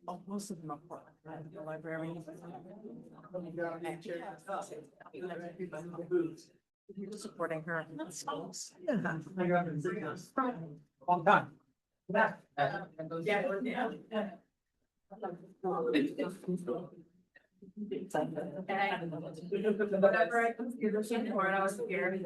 Oh, most of them are part of the library. You're supporting her. Yeah. Long time. Whatever I was looking for, I was scared.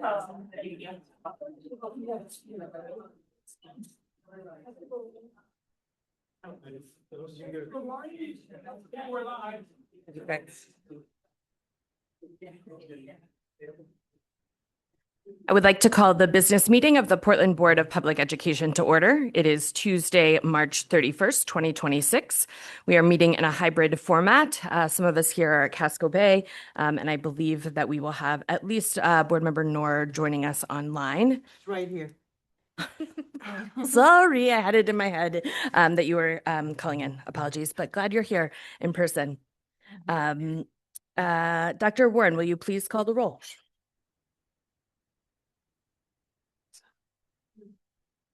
I would like to call the business meeting of the Portland Board of Public Education to order. It is Tuesday, March 31st, 2026. We are meeting in a hybrid format. Some of us here are at Casco Bay, and I believe that we will have at least Board Member Noor joining us online. It's right here. Sorry, I had it in my head that you were calling in. Apologies, but glad you're here in person. Dr. Warren, will you please call the roll?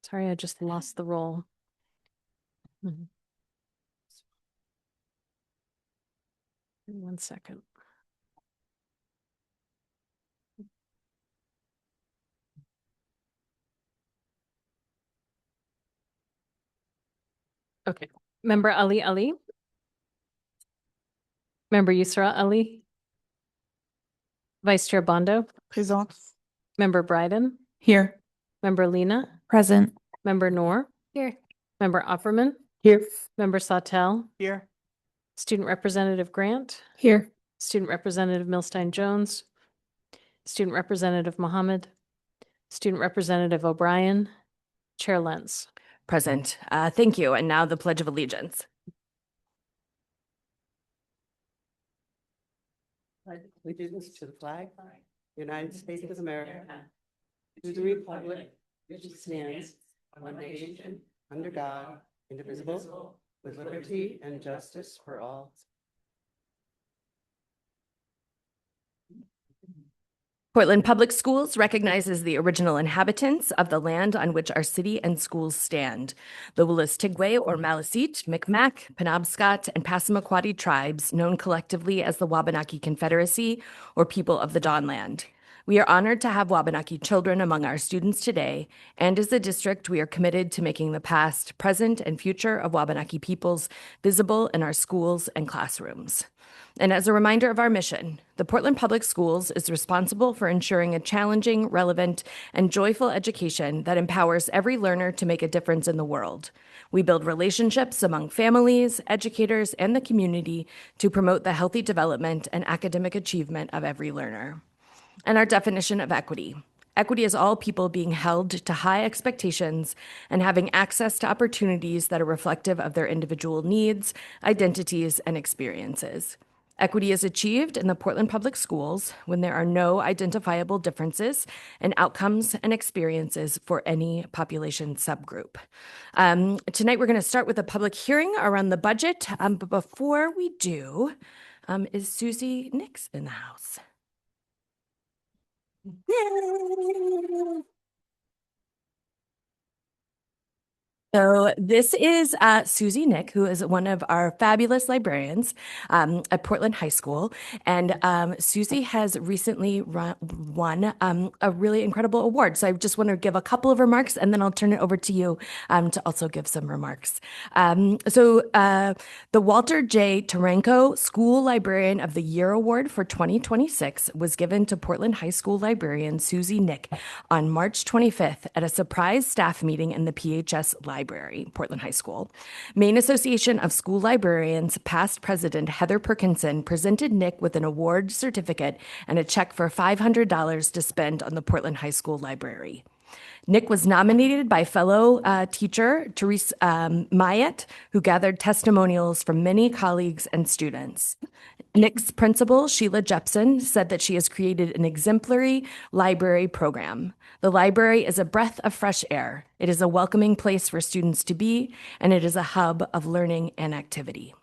Sorry, I just lost the roll. Mhm. 1 second. Okay. Member Ali. Member Yusra Ali. Vice Chair Bondo. Présent. Member Bryden. Here. Member Lena. Present. Member Noor. Here. Member Opperman. Here. Member Sawtell. Here. Student Representative Grant. Here. Student Representative Milstein Jones. Student Representative Mohammed. Student Representative O'Brien. Chair Lentz. Present. Thank you. And now the Pledge of Allegiance. Allegiance to the flag, United States of America, to the republic which stands one nation under God, indivisible, with liberty and justice for all. Portland Public Schools recognizes the original inhabitants of the land on which our city and schools stand. The Wolastoqey or Maliseet, Micmac, Penobscot, and Passamaquoddy tribes, known collectively as the Wabanaki Confederacy or People of the Dawnland. We are honored to have Wabanaki children among our students today, and as a district, we are committed to making the past, present, and future of Wabanaki peoples visible in our schools and classrooms. And as a reminder of our mission, the Portland Public Schools is responsible for ensuring a challenging, relevant, and joyful education that empowers every learner to make a difference in the world. We build relationships among families, educators, and the community to promote the healthy development and academic achievement of every learner. And our definition of equity. Equity is all people being held to high expectations and having access to opportunities that are reflective of their individual needs, identities, and experiences. Equity is achieved in the Portland Public Schools when there are no identifiable differences in outcomes and experiences for any population subgroup. Tonight, we're going to start with a public hearing around the budget. But before we do, is Susie Nix in the house? So this is Susie Nick, who is one of our fabulous librarians at Portland High School. And Susie has recently won a really incredible award. So I just want to give a couple of remarks, and then I'll turn it over to you to also give some remarks. The Walter J. Taranko School Librarian of the Year Award for 2026 was given to Portland High School librarian Susie Nick on March 25th at a surprise staff meeting in the PHS Library, Portland High School. Maine Association of School Librarians past president Heather Perkinson presented Nick with an award certificate and a check for $500 to spend on the Portland High School Library. Nick was nominated by fellow teacher Therese Myatt, who gathered testimonials from many colleagues and students. Nick's principal, Sheila Jepson, said that she has created an exemplary library program. The library is a breath of fresh air. It is a welcoming place for students to be, and it is a hub of learning and activity.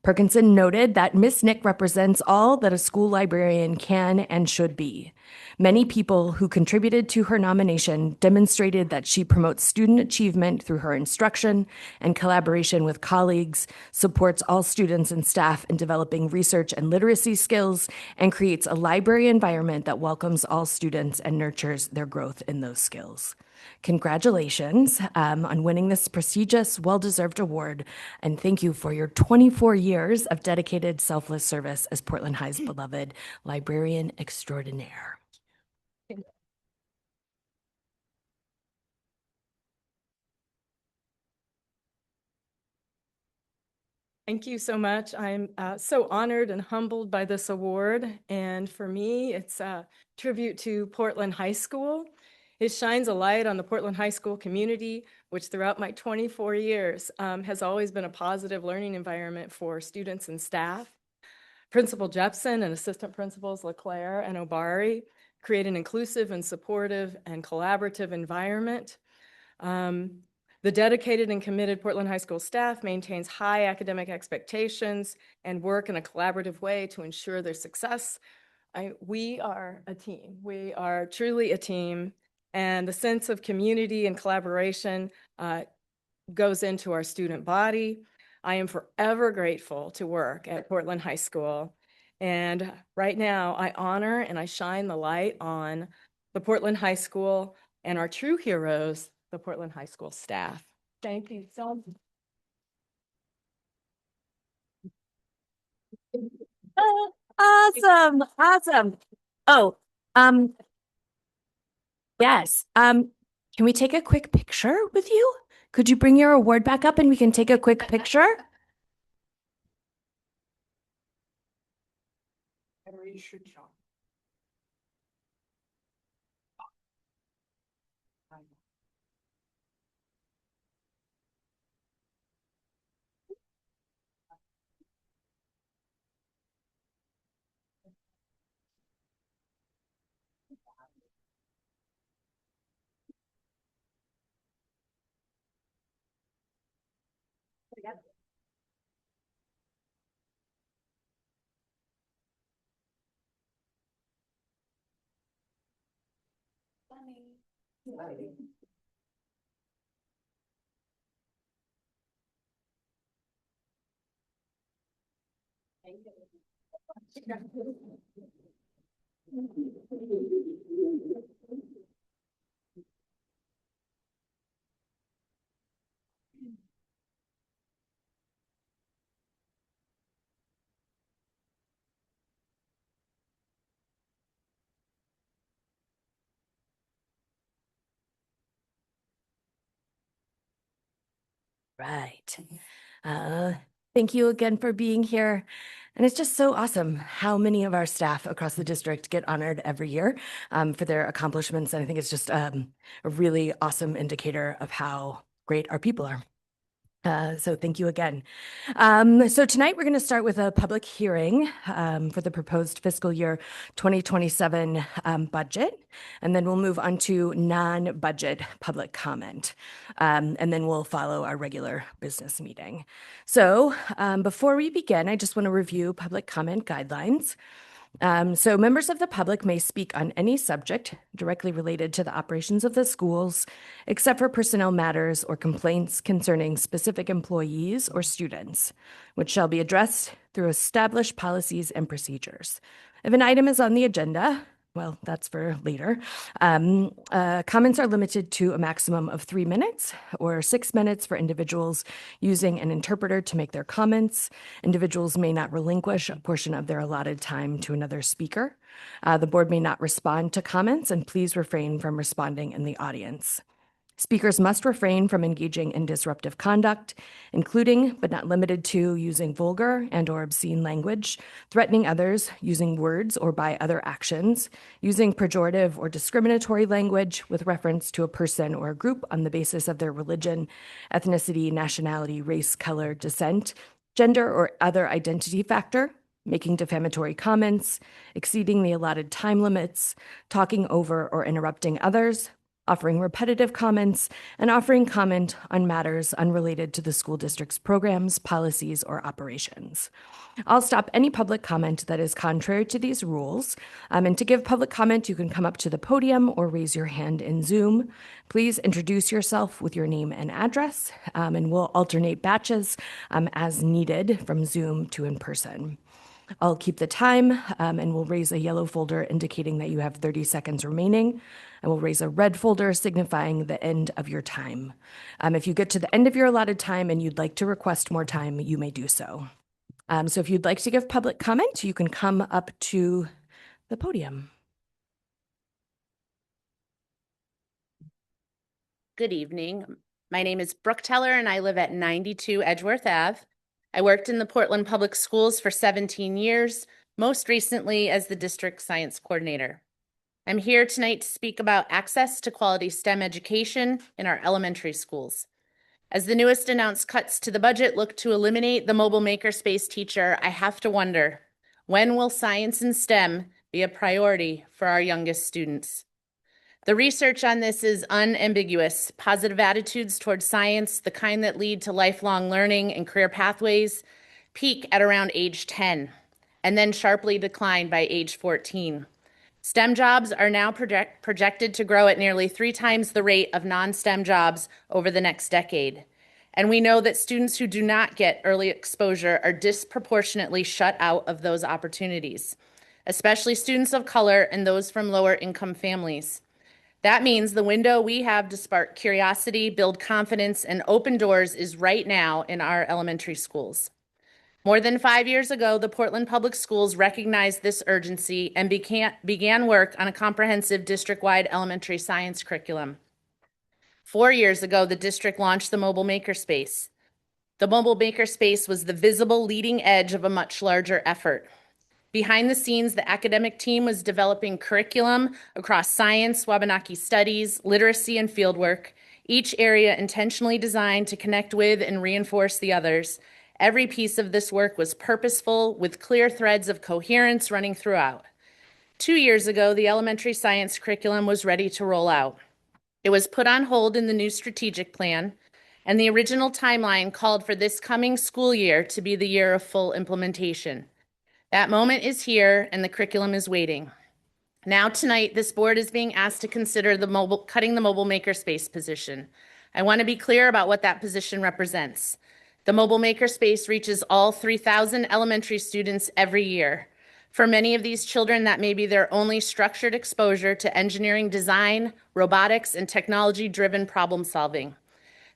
Perkinson noted that Miss Nick represents all that a school librarian can and should be. Many people who contributed to her nomination demonstrated that she promotes student achievement through her instruction and collaboration with colleagues, supports all students and staff in developing research and literacy skills, and creates a library environment that welcomes all students and nurtures their growth in those skills. Congratulations on winning this prestigious, well-deserved award, and thank you for your 24 years of dedicated, selfless service as Portland High's beloved librarian extraordinaire. Thank you so much. I'm so honored and humbled by this award. And for me, it's a tribute to Portland High School. It shines a light on the Portland High School community, which throughout my 24 years has always been a positive learning environment for students and staff. Principal Jepson and Assistant Principals LeClaire and Obari create an inclusive and supportive and collaborative environment. The dedicated and committed Portland High School staff maintains high academic expectations and work in a collaborative way to ensure their success. We are a team. We are truly a team, and the sense of community and collaboration goes into our student body. I am forever grateful to work at Portland High School, and right now I honor and I shine the light on the Portland High School and our true heroes, the Portland High School staff. Thank you so much. Awesome, awesome. Oh, yes. Can we take a quick picture with you? Could you bring your award back up and we can take a quick picture? Right. Thank you again for being here. And it's just so awesome how many of our staff across the district get honored every year for their accomplishments. And I think it's just a really awesome indicator of how great our people are. So thank you again. So tonight we're going to start with a public hearing for the proposed fiscal year 2027 budget, and then we'll move on to non-budget public comment, and then we'll follow our regular business meeting. So before we begin, I just want to review public comment guidelines. So members of the public may speak on any subject directly related to the operations of the schools, except for personnel matters or complaints concerning specific employees or students, which shall be addressed through established policies and procedures. If an item is on the agenda, well, that's for later. Comments are limited to a maximum of 3 minutes or 6 minutes for individuals using an interpreter to make their comments. Individuals may not relinquish a portion of their allotted time to another speaker. The board may not respond to comments, and please refrain from responding in the audience. Speakers must refrain from engaging in disruptive conduct, including but not limited to using vulgar and/or obscene language, threatening others using words or by other actions, using pejorative or discriminatory language with reference to a person or a group on the basis of their religion, ethnicity, nationality, race, color, descent, gender, or other identity factor, making defamatory comments, exceeding the allotted time limits, talking over or interrupting others, offering repetitive comments, and offering comment on matters unrelated to the school district's programs, policies, or operations. I'll stop any public comment that is contrary to these rules. And to give public comment, you can come up to the podium or raise your hand in Zoom. Please introduce yourself with your name and address, and we'll alternate batches as needed from Zoom to in person. I'll keep the time, and we'll raise a yellow folder indicating that you have 30 seconds remaining, and we'll raise a red folder signifying the end of your time. If you get to the end of your allotted time and you'd like to request more time, you may do so. So if you'd like to give public comment, you can come up to the podium. Good evening. My name is Brooke Teller and I live at 92 Edgeworth Ave. I worked in the Portland Public Schools for 17 years, most recently as the district science coordinator. I'm here tonight to speak about access to quality STEM education in our elementary schools. As the newest announced cuts to the budget look to eliminate the mobile makerspace teacher, I have to wonder, when will science and STEM be a priority for our youngest students? The research on this is unambiguous. Positive attitudes towards science, the kind that lead to lifelong learning and career pathways, peak at around age 10, and then sharply decline by age 14. STEM jobs are now projected to grow at nearly 3 times the rate of non-STEM jobs over the next decade. And we know that students who do not get early exposure are disproportionately shut out of those opportunities, especially students of color and those from lower income families. That means the window we have to spark curiosity, build confidence, and open doors is right now in our elementary schools. More than 5 years ago, the Portland Public Schools recognized this urgency and began work on a comprehensive district-wide elementary science curriculum. 4 years ago, the district launched the Mobile Makerspace. The Mobile Makerspace was the visible leading edge of a much larger effort. Behind the scenes, the academic team was developing curriculum across science, Wabanaki studies, literacy, and fieldwork, each area intentionally designed to connect with and reinforce the others. Every piece of this work was purposeful, with clear threads of coherence running throughout. 2 years ago, the elementary science curriculum was ready to roll out. It was put on hold in the new strategic plan, and the original timeline called for this coming school year to be the year of full implementation. That moment is here, and the curriculum is waiting. Now tonight, this board is being asked to consider cutting the mobile makerspace position. I want to be clear about what that position represents. The mobile makerspace reaches all 3,000 elementary students every year. For many of these children, that may be their only structured exposure to engineering design, robotics, and technology-driven problem solving.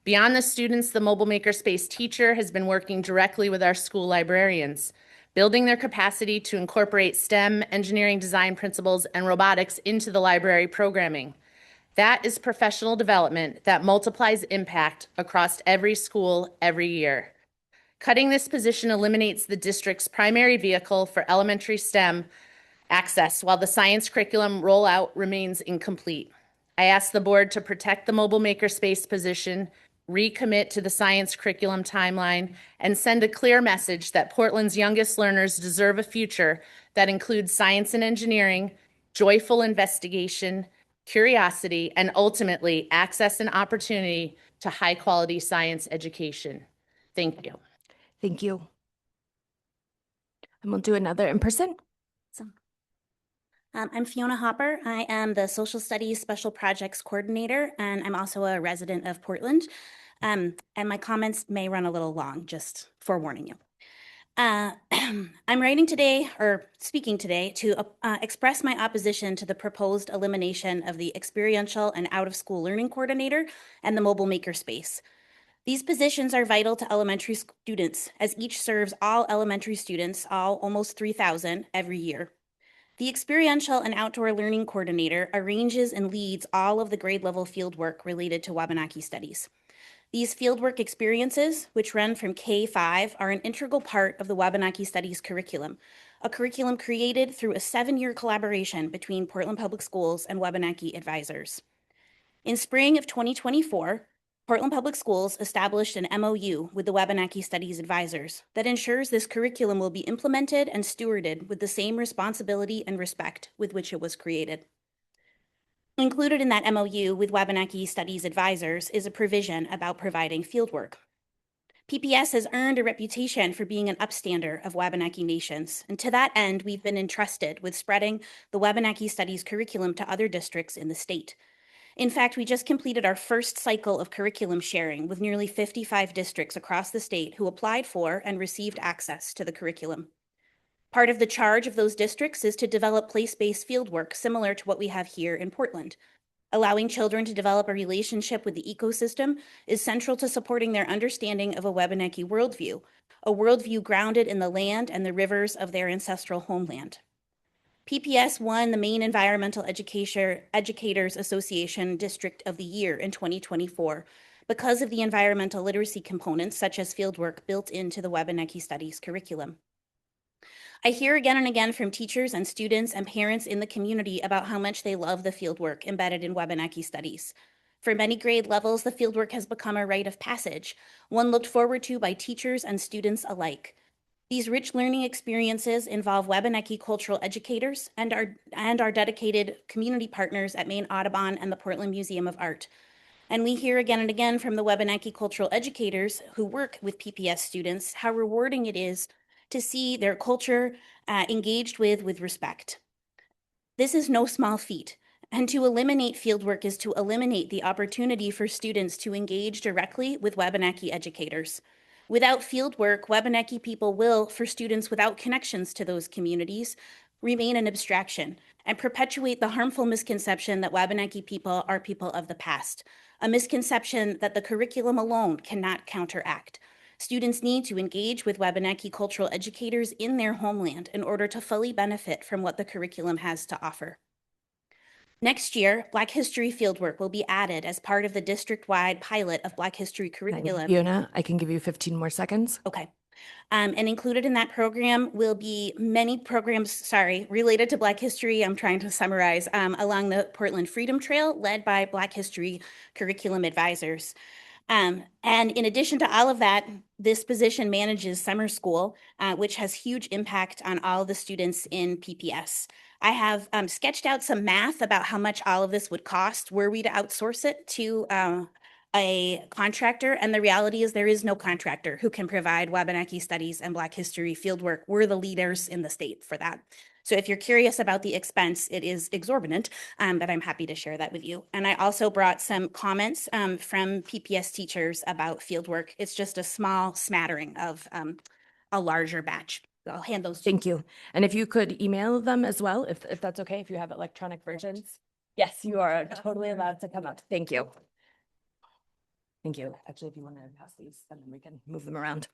Beyond the students, the mobile makerspace teacher has been working directly with our school librarians, building their capacity to incorporate STEM, engineering design principles, and robotics into the library programming. That is professional development that multiplies impact across every school every year. Cutting this position eliminates the district's primary vehicle for elementary STEM access while the science curriculum rollout remains incomplete. I ask the board to protect the mobile makerspace position, recommit to the science curriculum timeline, and send a clear message that Portland's youngest learners deserve a future that includes science and engineering, joyful investigation, curiosity, and ultimately access and opportunity to high-quality science education. Thank you. Thank you. And we'll do another in person. I'm Fiona Hopper. I am the Social Studies Special Projects Coordinator, and I'm also a resident of Portland. And my comments may run a little long, just forewarning you. I'm speaking today to express my opposition to the proposed elimination of the experiential and out-of-school learning coordinator and the mobile makerspace. These positions are vital to elementary students, as each serves all elementary students, almost 3,000 every year. The experiential and outdoor learning coordinator arranges and leads all of the grade level fieldwork related to Wabanaki studies. These fieldwork experiences, which run from K-5, are an integral part of the Wabanaki Studies curriculum, a curriculum created through a 7-year collaboration between Portland Public Schools and Wabanaki advisors. In spring of 2024, Portland Public Schools established an MOU with the Wabanaki Studies advisors that ensures this curriculum will be implemented and stewarded with the same responsibility and respect with which it was created. Included in that MOU with Wabanaki Studies advisors is a provision about providing fieldwork. PPS has earned a reputation for being an upstander of Wabanaki nations, and to that end, we've been entrusted with spreading the Wabanaki Studies curriculum to other districts in the state. In fact, we just completed our first cycle of curriculum sharing with nearly 55 districts across the state who applied for and received access to the curriculum. Part of the charge of those districts is to develop place-based fieldwork similar to what we have here in Portland. Allowing children to develop a relationship with the ecosystem is central to supporting their understanding of a Wabanaki worldview, a worldview grounded in the land and the rivers of their ancestral homeland. PPS won the Maine Environmental Educators Association District of the Year in 2024 because of the environmental literacy components such as fieldwork built into the Wabanaki Studies curriculum. I hear again and again from teachers and students and parents in the community about how much they love the fieldwork embedded in Wabanaki Studies. For many grade levels, the fieldwork has become a rite of passage, one looked forward to by teachers and students alike. These rich learning experiences involve Wabanaki cultural educators and our dedicated community partners at Maine Audubon and the Portland Museum of Art. And we hear again and again from the Wabanaki cultural educators who work with PPS students how rewarding it is to see their culture engaged with respect. This is no small feat, and to eliminate fieldwork is to eliminate the opportunity for students to engage directly with Wabanaki educators. Without fieldwork, Wabanaki people will, for students without connections to those communities, remain an abstraction and perpetuate the harmful misconception that Wabanaki people are people of the past, a misconception that the curriculum alone cannot counteract. Students need to engage with Wabanaki cultural educators in their homeland in order to fully benefit from what the curriculum has to offer. Next year, Black History fieldwork will be added as part of the district-wide pilot of Black History curriculum. Fiona, I can give you 15 more seconds. Okay. And included in that program will be many programs, related to Black History. I'm trying to summarize, along the Portland Freedom Trail led by Black History curriculum advisors. And in addition to all of that, this position manages summer school, which has huge impact on all the students in PPS. I have sketched out some math about how much all of this would cost were we to outsource it to a contractor. And the reality is there is no contractor who can provide Wabanaki Studies and Black History fieldwork. We're the leaders in the state for that. So if you're curious about the expense, it is exorbitant, but I'm happy to share that with you. And I also brought some comments from PPS teachers about fieldwork. It's just a small smattering of a larger batch. I'll hand those to you. Thank you. And if you could email them as well, if that's okay, if you have electronic versions. Yes, you are totally allowed to come up. Thank you. Thank you. Actually, if you want to pass these, then we can move them around.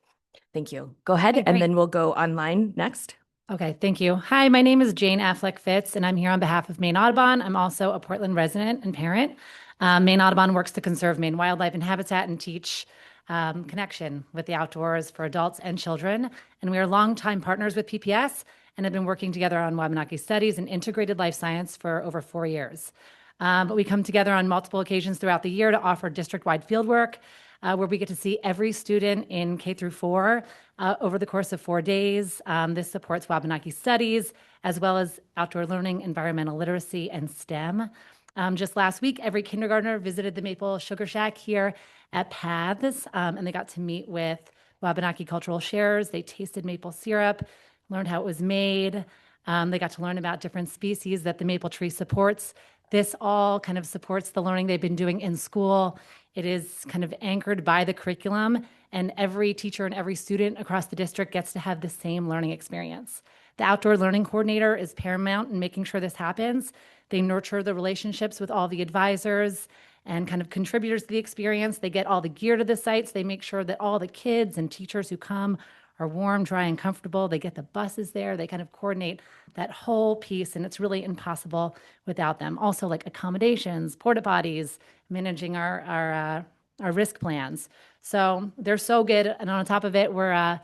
Thank you. Go ahead, Okay, and great. then we'll go online next. Okay, thank you. Hi, my name is Jane Affleck Fitz, and I'm here on behalf of Maine Audubon. I'm also a Portland resident and parent. Maine Audubon works to conserve Maine wildlife and habitat and teach connection with the outdoors for adults and children. And we are longtime partners with PPS and have been working together on Wabanaki studies and integrated life science for over 4 years. But we come together on multiple occasions throughout the year to offer district-wide fieldwork, where we get to see every student in K through 4 over the course of 4 days. This supports Wabanaki studies, as well as outdoor learning, environmental literacy, and STEM. Just last week, every kindergartner visited the Maple Sugar Shack here at Paths, and they got to meet with Wabanaki cultural sharers. They tasted maple syrup, learned how it was made. They got to learn about different species that the maple tree supports. This all kind of supports the learning they've been doing in school. It is kind of anchored by the curriculum, and every teacher and every student across the district gets to have the same learning experience. The outdoor learning coordinator is paramount in making sure this happens. They nurture the relationships with all the advisors and kind of contributors to the experience. They get all the gear to the sites. They make sure that all the kids and teachers who come are warm, dry, and comfortable. They get the buses there. They kind of coordinate that whole piece, and it's really impossible without them. Also, like accommodations, porta potties, managing our risk plans. So they're so good. And on top of it, we're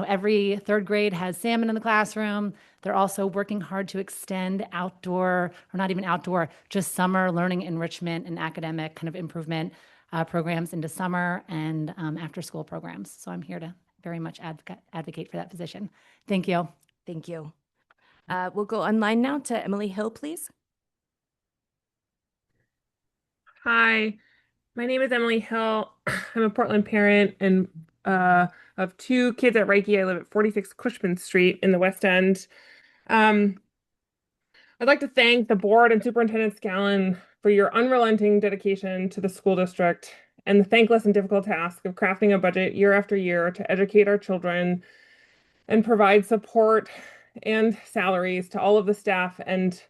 every third grade has salmon in the classroom. They're also working hard to extend outdoor, or not even outdoor, just summer learning enrichment and academic kind of improvement programs into summer and after school programs. So I'm here to very much advocate for that position. Thank you. Thank you. We'll go online now to Emily Hill, please. Hi, my name is Emily Hill. I'm a Portland parent and of two kids at Reiki. I live at 46 Cushman Street in the West End. Um, I'd like to thank the board and Superintendent Scallon for your unrelenting dedication to the school district and the thankless and difficult task of crafting a budget year after year to educate our children and provide support and salaries to all of the staff and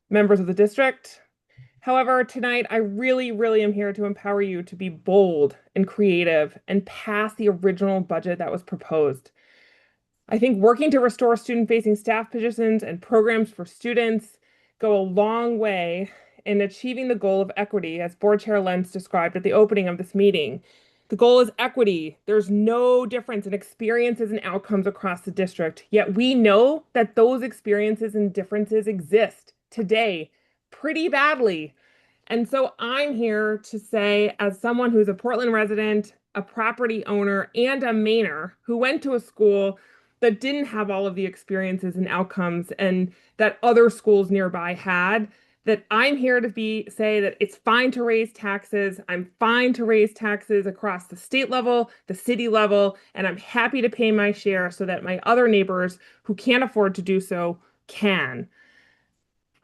members of the district. However, tonight I really am here to empower you to be bold and creative and pass the original budget that was proposed. I think working to restore student-facing staff positions and programs for students go a long way in achieving the goal of equity, as Board Chair Lenz described at the opening of this meeting. The goal is equity. There's no difference in experiences and outcomes across the district, yet we know that those experiences and differences exist today pretty badly. And so I'm here to say, as someone who's a Portland resident, a property owner, and a Mainer who went to a school that didn't have all of the experiences and outcomes and that other schools nearby had, that I'm here to say that it's fine to raise taxes. I'm fine to raise taxes across the state level, the city level, and I'm happy to pay my share so that my other neighbors who can't afford to do so can.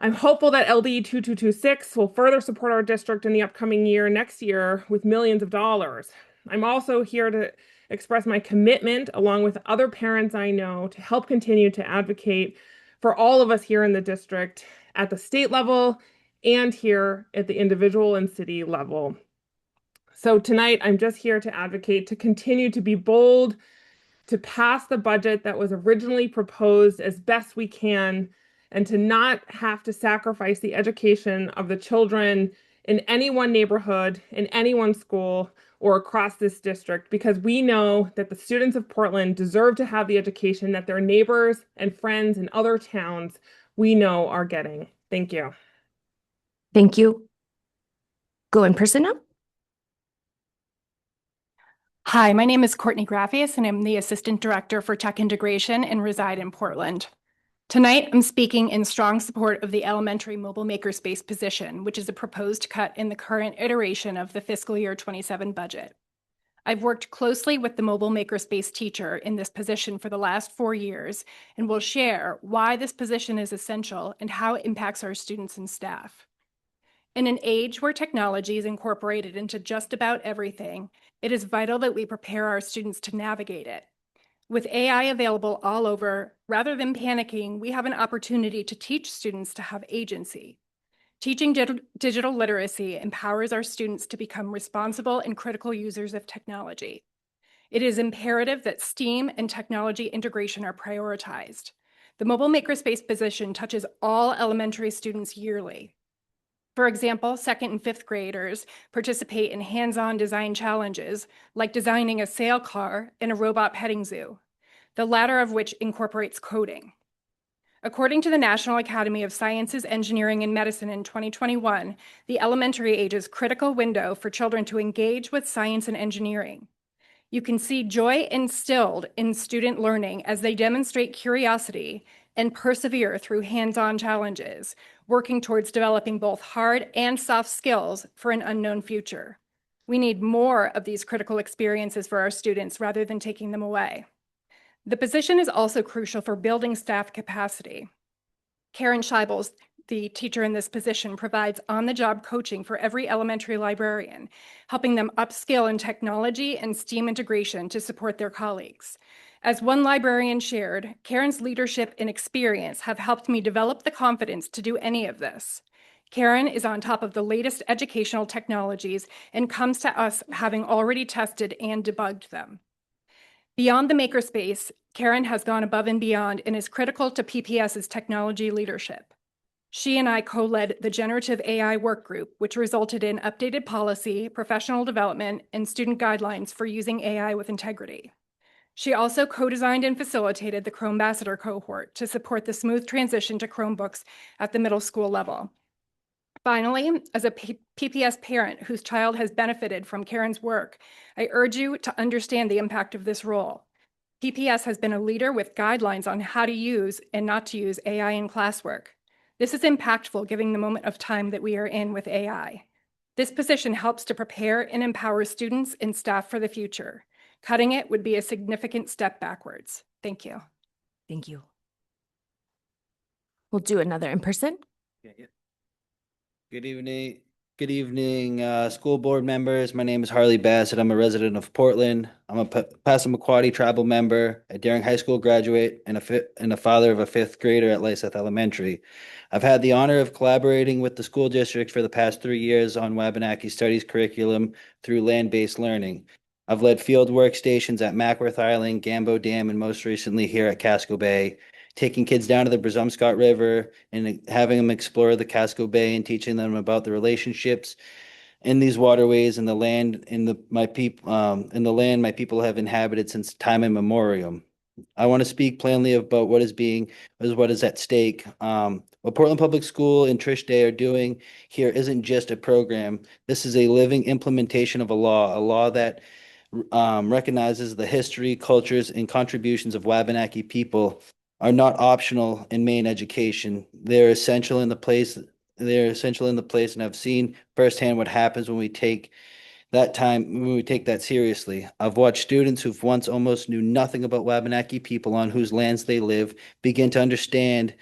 I'm hopeful that LD 2226 will further support our district in the upcoming year, next year, with millions of dollars. I'm also here to express my commitment, along with other parents I know, to help continue to advocate for all of us here in the district at the state level and here at the individual and city level. So tonight, I'm just here to advocate to continue to be bold, to pass the budget that was originally proposed as best we can, and to not have to sacrifice the education of the children in any one neighborhood, in any one school, or across this district, because we know that the students of Portland deserve to have the education that their neighbors and friends in other towns we know are getting. Thank you. Thank you. Go in person now. Hi, my name is Courtney Graffius, and I'm the Assistant Director for Tech Integration and reside in Portland. Tonight, I'm speaking in strong support of the elementary mobile makerspace position, which is a proposed cut in the current iteration of the fiscal year 27 budget. I've worked closely with the mobile makerspace teacher in this position for the last 4 years and will share why this position is essential and how it impacts our students and staff. In an age where technology is incorporated into just about everything, it is vital that we prepare our students to navigate it. With AI available all over, rather than panicking, we have an opportunity to teach students to have agency. Teaching digital literacy empowers our students to become responsible and critical users of technology. It is imperative that STEAM and technology integration are prioritized. The mobile makerspace position touches all elementary students yearly. For example, 2nd and 5th graders participate in hands-on design challenges, like designing a sail car and a robot petting zoo, the latter of which incorporates coding. According to the National Academy of Sciences, Engineering, and Medicine in 2021, the elementary age is a critical window for children to engage with science and engineering. You can see joy instilled in student learning as they demonstrate curiosity and persevere through hands-on challenges, working towards developing both hard and soft skills for an unknown future. We need more of these critical experiences for our students rather than taking them away. The position is also crucial for building staff capacity. Karen Scheibels, the teacher in this position, provides on-the-job coaching for every elementary librarian, helping them upskill in technology and STEAM integration to support their colleagues. As one librarian shared, Karen's leadership and experience have helped me develop the confidence to do any of this. Karen is on top of the latest educational technologies and comes to us having already tested and debugged them. Beyond the makerspace, Karen has gone above and beyond and is critical to PPS's technology leadership. She and I co-led the Generative AI work group, which resulted in updated policy, professional development, and student guidelines for using AI with integrity. She also co-designed and facilitated the Chromebassador cohort to support the smooth transition to Chromebooks at the middle school level. Finally, as a PPS parent whose child has benefited from Karen's work, I urge you to understand the impact of this role. PPS has been a leader with guidelines on how to use and not to use AI in classwork. This is impactful given the moment of time that we are in with AI. This position helps to prepare and empower students and staff for the future. Cutting it would be a significant step backwards. Thank you. Thank you. We'll do another in person. Good evening. Good evening, school board members. My name is Harley Bassett. I'm a resident of Portland. I'm a Passamaquoddy tribal member, a Daring High School graduate, and a father of a fifth grader at Lyseth Elementary. I've had the honor of collaborating with the school district for the past 3 years on Wabanaki Studies curriculum through land-based learning. I've led field workstations at Mackworth Island, Gambo Dam, and most recently here at Casco Bay, taking kids down to the Brasumscot River and having them explore the Casco Bay and teaching them about the relationships in these waterways and the land in the land my people have inhabited since time immemorial. I want to speak plainly about what is at stake. What Portland Public School and Trish Day are doing here isn't just a program. This is a living implementation of a law that recognizes the history, cultures, and contributions of Wabanaki people are not optional in Maine education. They're essential in the place, and I've seen firsthand what happens when we take that seriously. I've watched students who've once almost knew nothing about Wabanaki people on whose lands they live begin to understand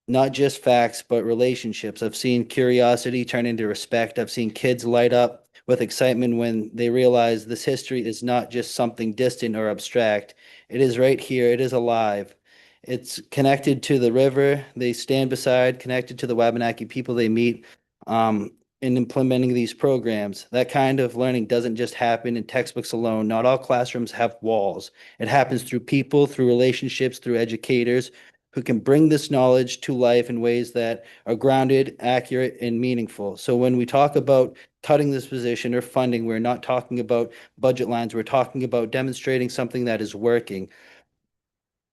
not just facts, but relationships. I've seen curiosity turn into respect. I've seen kids light up with excitement when they realize this history is not just something distant or abstract. It is right here. It is alive. It's connected to the river they stand beside, connected to the Wabanaki people they meet, in implementing these programs. That kind of learning doesn't just happen in textbooks alone. Not all classrooms have walls. It happens through people, through relationships, through educators who can bring this knowledge to life in ways that are grounded, accurate, and meaningful. So when we talk about cutting this position or funding, we're not talking about budget lines. We're talking about demonstrating something that is working.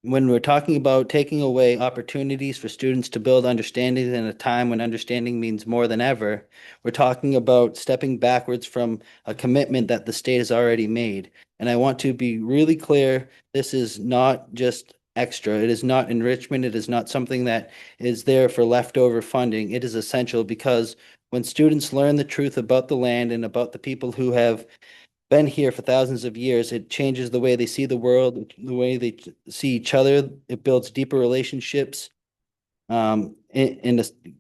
When we're talking about taking away opportunities for students to build understanding in a time when understanding means more than ever, we're talking about stepping backwards from a commitment that the state has already made. And I want to be really clear, this is not just extra. It is not enrichment. It is not something that is there for leftover funding. It is essential because when students learn the truth about the land and about the people who have been here for thousands of years, it changes the way they see the world, the way they see each other. It builds deeper relationships, and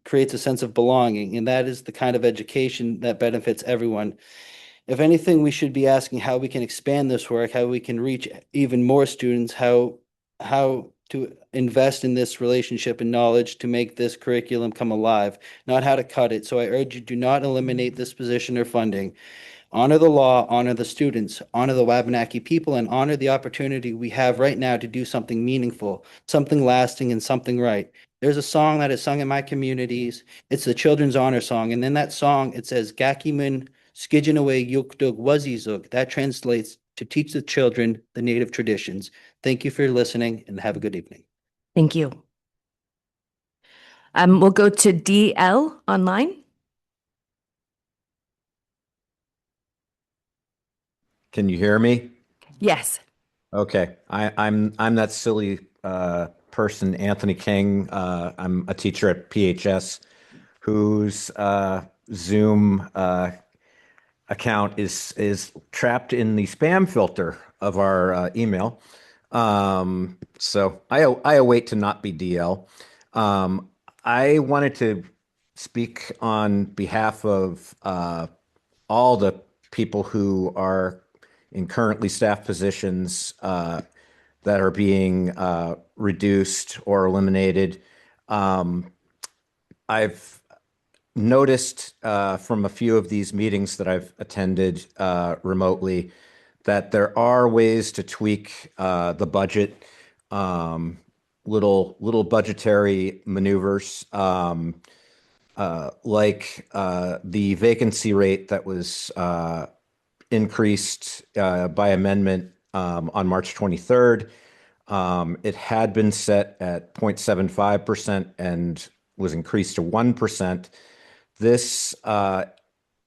creates a sense of belonging. And that is the kind of education that benefits everyone. If anything, we should be asking how we can expand this work, how we can reach even more students, how to invest in this relationship and knowledge to make this curriculum come alive, not how to cut it. So I urge you, do not eliminate this position or funding. Honor the law, honor the students, honor the Wabanaki people, and honor the opportunity we have right now to do something meaningful, something lasting, and something right. There's a song that is sung in my communities. It's the Children's Honor Song. And in that song, it says, Gakimun Skijinaway Yukdug Wazizug. That translates to teach the children the native traditions. Thank you for listening and have a good evening. Thank you. We'll go to DL online. Can you hear me? Yes. Okay. I'm that silly person, Anthony King. I'm a teacher at PHS whose Zoom account is trapped in the spam filter of our email. So I await to not be DL. I wanted to speak on behalf of all the people who are in currently staffed positions that are being reduced or eliminated. I've noticed from a few of these meetings that I've attended remotely that there are ways to tweak the budget, little budgetary maneuvers, like the vacancy rate that was increased by amendment on March 23rd. It had been set at 0.75% and was increased to 1%. This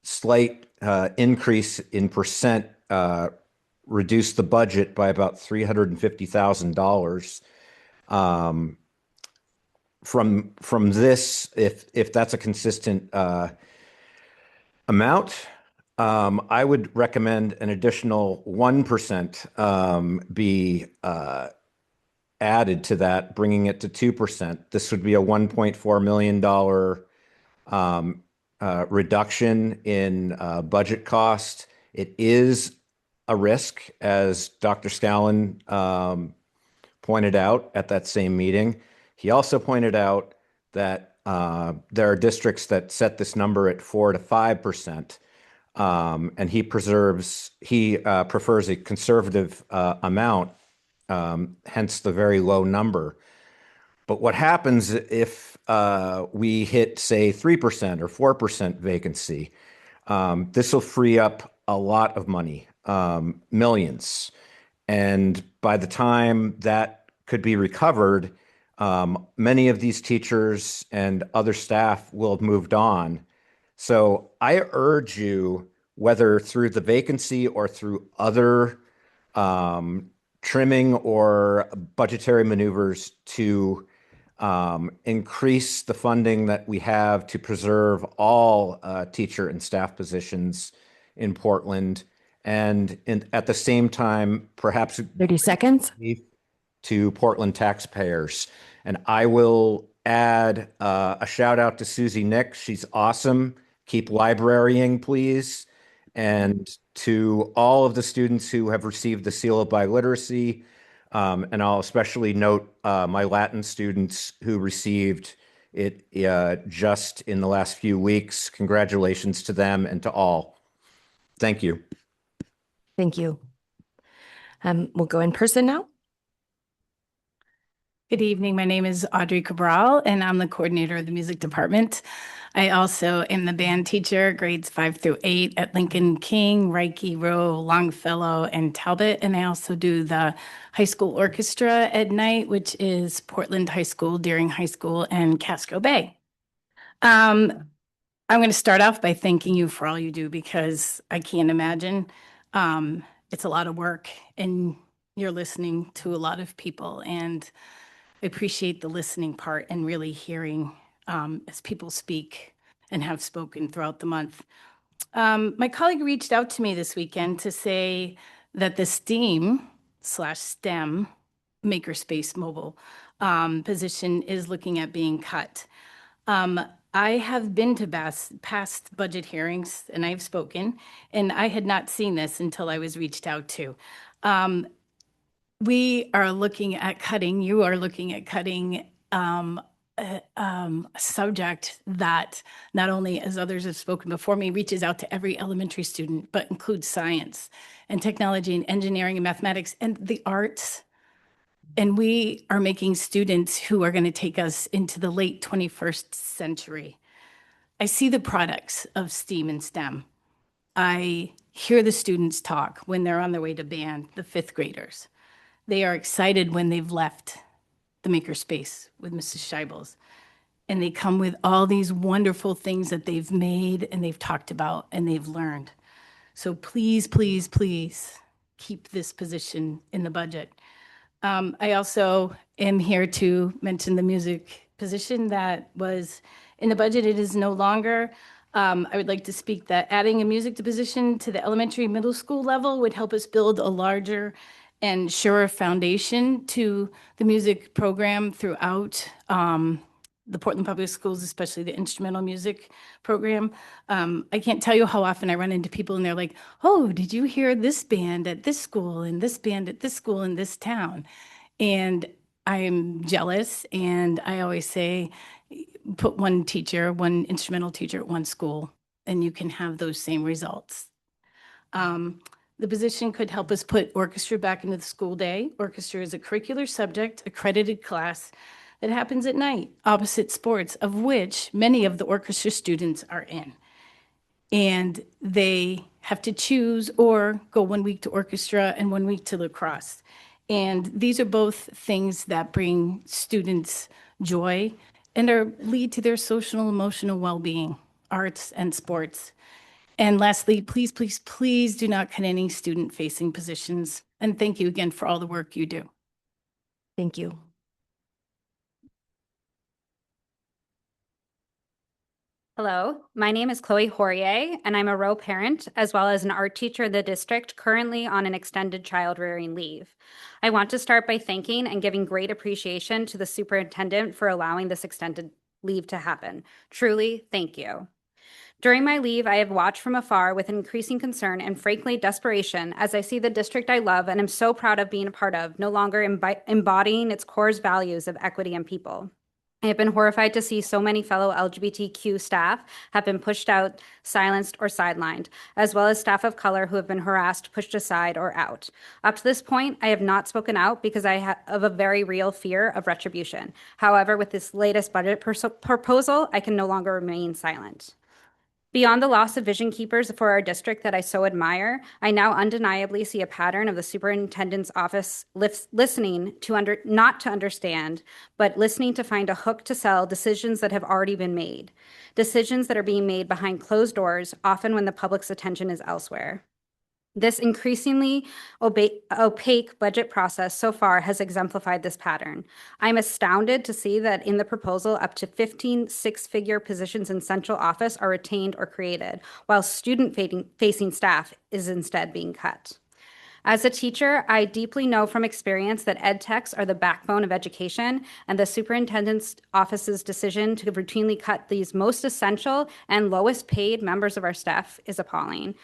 slight increase in percent reduced the budget by about $350,000. From this, if that's a consistent Amount, I would recommend an additional 1% be added to that, bringing it to 2%. This would be a $1.4 million reduction in budget cost. It is a risk, as Dr. Scallon pointed out at that same meeting. He also pointed out that there are districts that set this number at 4 to 5%, and he prefers a conservative amount, hence the very low number. But what happens if we hit, say, 3% or 4% vacancy? This will free up a lot of money, millions. And by the time that could be recovered, many of these teachers and other staff will have moved on. So I urge you, whether through the vacancy or through other trimming or budgetary maneuvers, to increase the funding that we have to preserve all teacher and staff positions in Portland, and at the same time, perhaps 30 seconds. to Portland taxpayers. And I will add a shout out to Susie Nick. She's awesome. Keep librarying, please. And to all of the students who have received the Seal of Biliteracy, and I'll especially note my Latin students who received it just in the last few weeks. Congratulations to them and to all. Thank you. Thank you. We'll go in person now. Good evening. My name is Audrey Cabral, and I'm the coordinator of the music department. I also am the band teacher, grades 5 through 8 at Lincoln King, Reiki, Rowe, Longfellow, and Talbot. And I also do the high school orchestra at night, which is Portland High School, Deering High School, and Castro Bay. I'm going to start off by thanking you for all you do, because I can't imagine. It's a lot of work, and you're listening to a lot of people, and I appreciate the listening part and really hearing as people speak and have spoken throughout the month. My colleague reached out to me this weekend to say that the STEAM/STEM Makerspace mobile position is looking at being cut. I have been to past budget hearings, and I've spoken, and I had not seen this until I was reached out to. We are looking at cutting, you are looking at cutting a subject that not only, as others have spoken before me, reaches out to every elementary student, but includes science and technology and engineering and mathematics and the arts. And we are making students who are going to take us into the late 21st century. I see the products of STEAM and STEM. I hear the students talk when they're on their way to band, the 5th graders. They are excited when they've left the makerspace with Mrs. Scheibels. And they come with all these wonderful things that they've made and they've talked about and they've learned. So please, please, please keep this position in the budget. I also am here to mention the music position that was in the budget. It is no longer. I would like to speak that adding a music position to the elementary middle school level would help us build a larger and surer foundation to the music program throughout the Portland Public Schools, especially the instrumental music program. I can't tell you how often I run into people and they're like, oh, did you hear this band at this school and this band at this school in this town? And I'm jealous, and I always say, put one instrumental teacher at one school, and you can have those same results. The position could help us put orchestra back into the school day. Orchestra is a curricular subject, accredited class that happens at night, opposite sports, of which many of the orchestra students are in. And they have to choose or go 1 week to orchestra and 1 week to lacrosse. And these are both things that bring students joy and lead to their social and emotional well-being, arts and sports. And lastly, please, please, please do not cut any student-facing positions. And thank you again for all the work you do. Thank you. Hello, my name is Chloe Hourier, and I'm a row parent as well as an art teacher in the district currently on an extended child rearing leave. I want to start by thanking and giving great appreciation to the superintendent for allowing this extended leave to happen. Truly, thank you. During my leave, I have watched from afar with increasing concern and frankly desperation as I see the district I love and am so proud of being a part of no longer embodying its core values of equity and people. I have been horrified to see so many fellow LGBTQ staff have been pushed out, silenced, or sidelined, as well as staff of color who have been harassed, pushed aside, or out. Up to this point, I have not spoken out because I have a very real fear of retribution. However, with this latest budget proposal, I can no longer remain silent. Beyond the loss of vision keepers for our district that I so admire, I now undeniably see a pattern of the superintendent's office listening to not to understand, but listening to find a hook to sell decisions that have already been made. Decisions that are being made behind closed doors, often when the public's attention is elsewhere. This increasingly opaque budget process so far has exemplified this pattern. I'm astounded to see that in the proposal, up to 15 six-figure positions in central office are retained or created, while student-facing staff is instead being cut. As a teacher, I deeply know from experience that ed techs are the backbone of education, and the superintendent's office's decision to routinely cut these most essential and lowest paid members of our staff is appalling.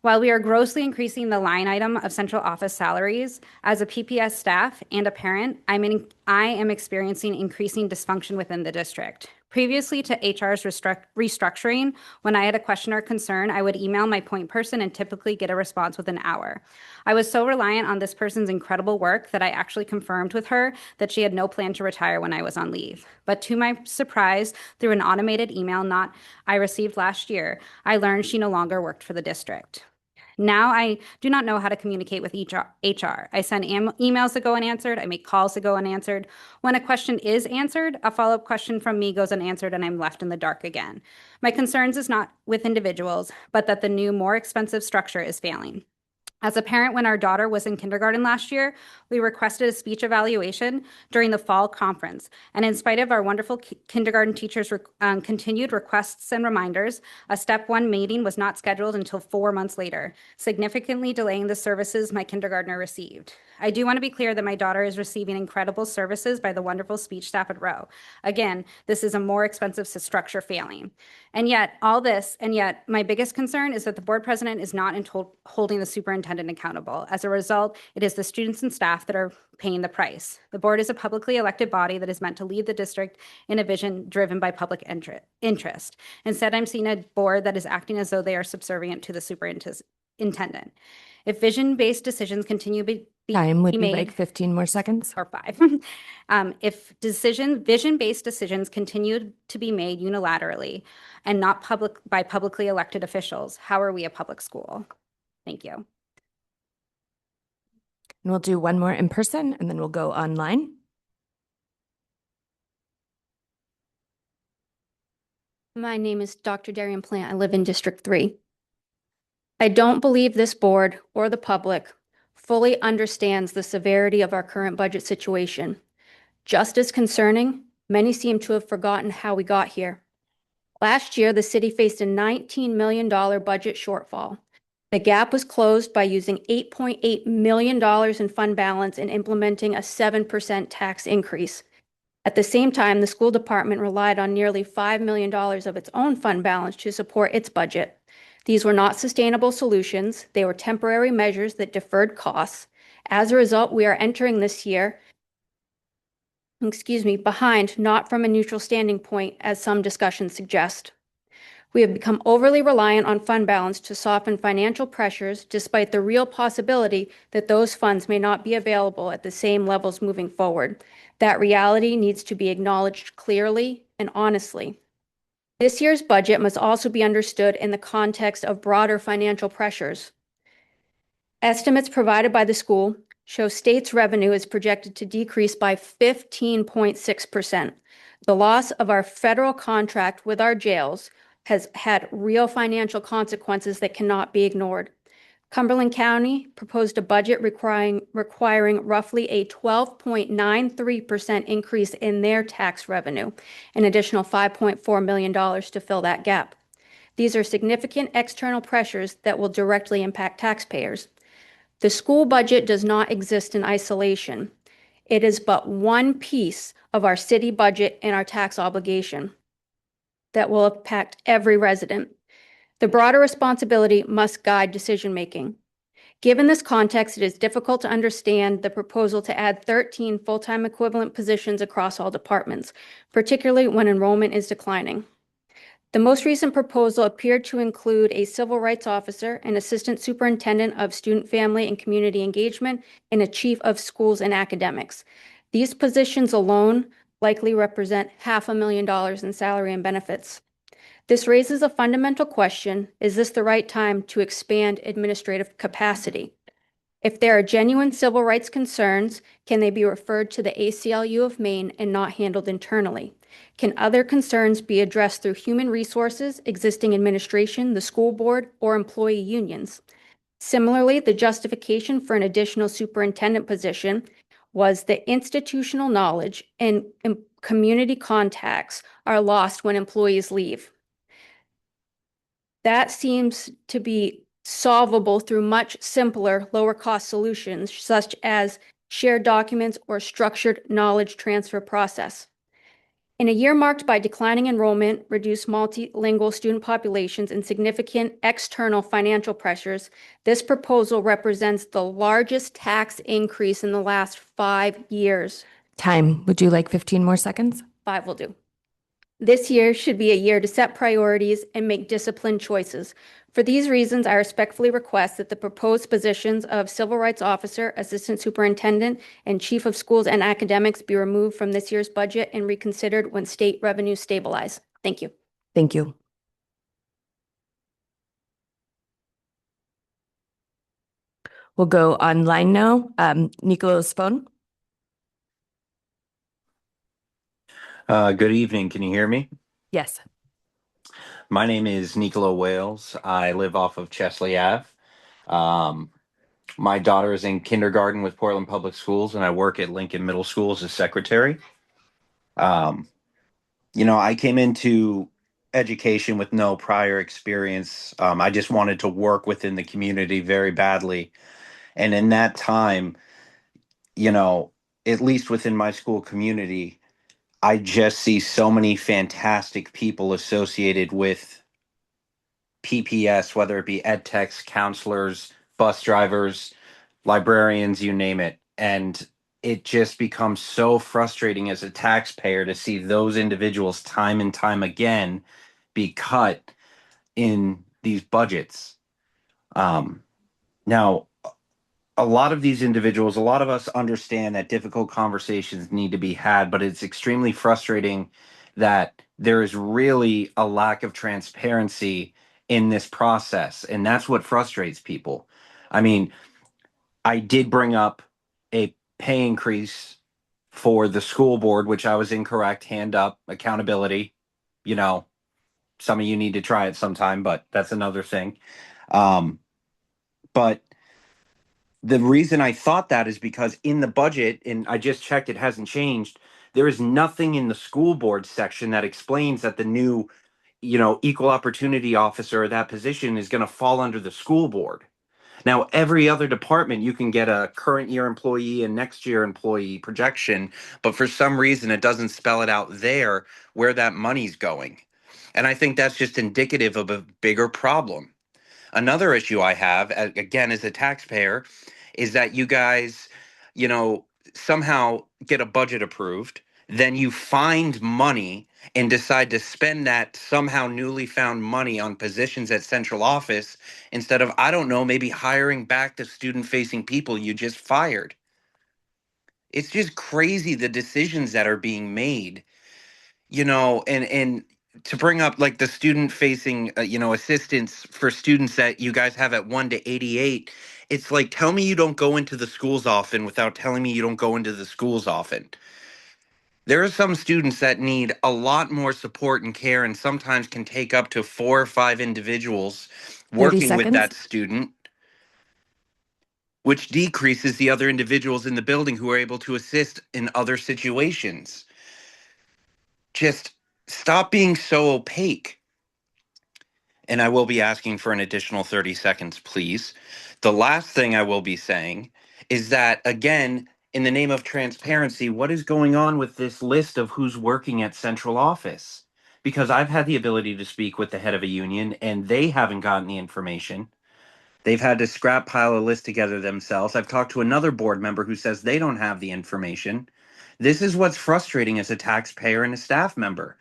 While we are grossly increasing the line item of central office salaries, as a PPS staff and a parent, I am experiencing increasing dysfunction within the district. Previously to HR's restructuring, when I had a question or concern, I would email my point person and typically get a response within an hour. I was so reliant on this person's incredible work that I actually confirmed with her that she had no plan to retire when I was on leave. But to my surprise, through an automated email I received last year, I learned she no longer worked for the district. Now I do not know how to communicate with HR. I send emails that go unanswered. I make calls that go unanswered. When a question is answered, a follow-up question from me goes unanswered and I'm left in the dark again. My concerns is not with individuals, but that the new, more expensive structure is failing. As a parent, when our daughter was in kindergarten last year, we requested a speech evaluation during the fall conference. And in spite of our wonderful kindergarten teachers' continued requests and reminders, a step 1 meeting was not scheduled until 4 months later, significantly delaying the services my kindergartner received. I do want to be clear that my daughter is receiving incredible services by the wonderful speech staff at Rowe. Again, this is a more expensive structure failing. And yet my biggest concern is that the board president is not holding the superintendent accountable. As a result, it is the students and staff that are paying the price. The board is a publicly elected body that is meant to lead the district in a vision driven by public interest. Instead, I'm seeing a board that is acting as though they are subservient to the superintendent. If vision-based decisions continue to be Time would be made, like 15 more seconds. or 5. If vision-based decisions continue to be made unilaterally and not by publicly elected officials, how are we a public school? Thank you. And we'll do one more in person and then we'll go online. My name is Dr. Darian Plant. I live in District 3. I don't believe this board or the public fully understands the severity of our current budget situation. Just as concerning, many seem to have forgotten how we got here. Last year, the city faced a $19 million budget shortfall. The gap was closed by using $8.8 million in fund balance and implementing a 7% tax increase. At the same time, the school department relied on nearly $5 million of its own fund balance to support its budget. These were not sustainable solutions. They were temporary measures that deferred costs. As a result, we are entering this year, behind, not from a neutral standing point, as some discussions suggest. We have become overly reliant on fund balance to soften financial pressures, despite the real possibility that those funds may not be available at the same levels moving forward. That reality needs to be acknowledged clearly and honestly. This year's budget must also be understood in the context of broader financial pressures. Estimates provided by the school show state's revenue is projected to decrease by 15.6%. The loss of our federal contract with our jails has had real financial consequences that cannot be ignored. Cumberland County proposed a budget requiring roughly a 12.93% increase in their tax revenue, an additional $5.4 million to fill that gap. These are significant external pressures that will directly impact taxpayers. The school budget does not exist in isolation. It is but one piece of our city budget and our tax obligation that will impact every resident. The broader responsibility must guide decision-making. Given this context, it is difficult to understand the proposal to add 13 full-time equivalent positions across all departments, particularly when enrollment is declining. The most recent proposal appeared to include a civil rights officer, an assistant superintendent of student, family, and community engagement, and a chief of schools and academics. These positions alone likely represent $500,000 in salary and benefits. This raises a fundamental question: is this the right time to expand administrative capacity? If there are genuine civil rights concerns, can they be referred to the ACLU of Maine and not handled internally? Can other concerns be addressed through human resources, existing administration, the school board, or employee unions? Similarly, the justification for an additional superintendent position was that institutional knowledge and community contacts are lost when employees leave. That seems to be solvable through much simpler, lower-cost solutions, such as shared documents or structured knowledge transfer process. In a year marked by declining enrollment, reduced multilingual student populations, and significant external financial pressures, this proposal represents the largest tax increase in the last 5 years. Time. Would you like 15 more seconds? 5 will do. This year should be a year to set priorities and make disciplined choices. For these reasons, I respectfully request that the proposed positions of Civil Rights Officer, Assistant Superintendent, and Chief of Schools and Academics be removed from this year's budget and reconsidered when state revenues stabilize. Thank you. Thank you. We'll go online now. Nicolo's phone. Good evening. Can you hear me? Yes. My name is Nicolo Wales. I live off of Chesley Ave. My daughter is in kindergarten with Portland Public Schools, and I work at Lincoln Middle School as a secretary. I came into education with no prior experience. I just wanted to work within the community very badly. And in that time, at least within my school community, I just see so many fantastic people associated with PPS, whether it be ed techs, counselors, bus drivers, librarians, you name it. And it just becomes so frustrating as a taxpayer to see those individuals time and time again be cut in these budgets. Now, a lot of these individuals, a lot of us understand that difficult conversations need to be had, but it's extremely frustrating that there is really a lack of transparency in this process. And that's what frustrates people. I mean, I did bring up a pay increase for the school board, which I was incorrect. Hand up, accountability. Some of you need to try it sometime, but that's another thing. But the reason I thought that is because in the budget, and I just checked, it hasn't changed. There is nothing in the school board section that explains that the new, equal opportunity officer, that position is going to fall under the school board. Now, every other department, you can get a current year employee and next year employee projection, but for some reason, it doesn't spell it out there where that money's going. And I think that's just indicative of a bigger problem. Another issue I have, again, as a taxpayer, is that you guys, somehow get a budget approved, then you find money and decide to spend that somehow newly found money on positions at central office instead of, I don't know, maybe hiring back the student-facing people you just fired. It's just crazy the decisions that are being made, and to bring up like the student-facing, assistants for students that you guys have at 1 to 88. It's like, tell me you don't go into the schools often without telling me you don't go into the schools often. There are some students that need a lot more support and care and sometimes can take up to 4 or 5 individuals working with that student. which decreases the other individuals in the building who are able to assist in other situations. Just stop being so opaque. And I will be asking for an additional 30 seconds, please. The last thing I will be saying is that, again, in the name of transparency, what is going on with this list of who's working at central office? Because I've had the ability to speak with the head of a union and they haven't gotten the information. They've had to scrap pile a list together themselves. I've talked to another board member who says they don't have the information. This is what's frustrating as a taxpayer and a staff member.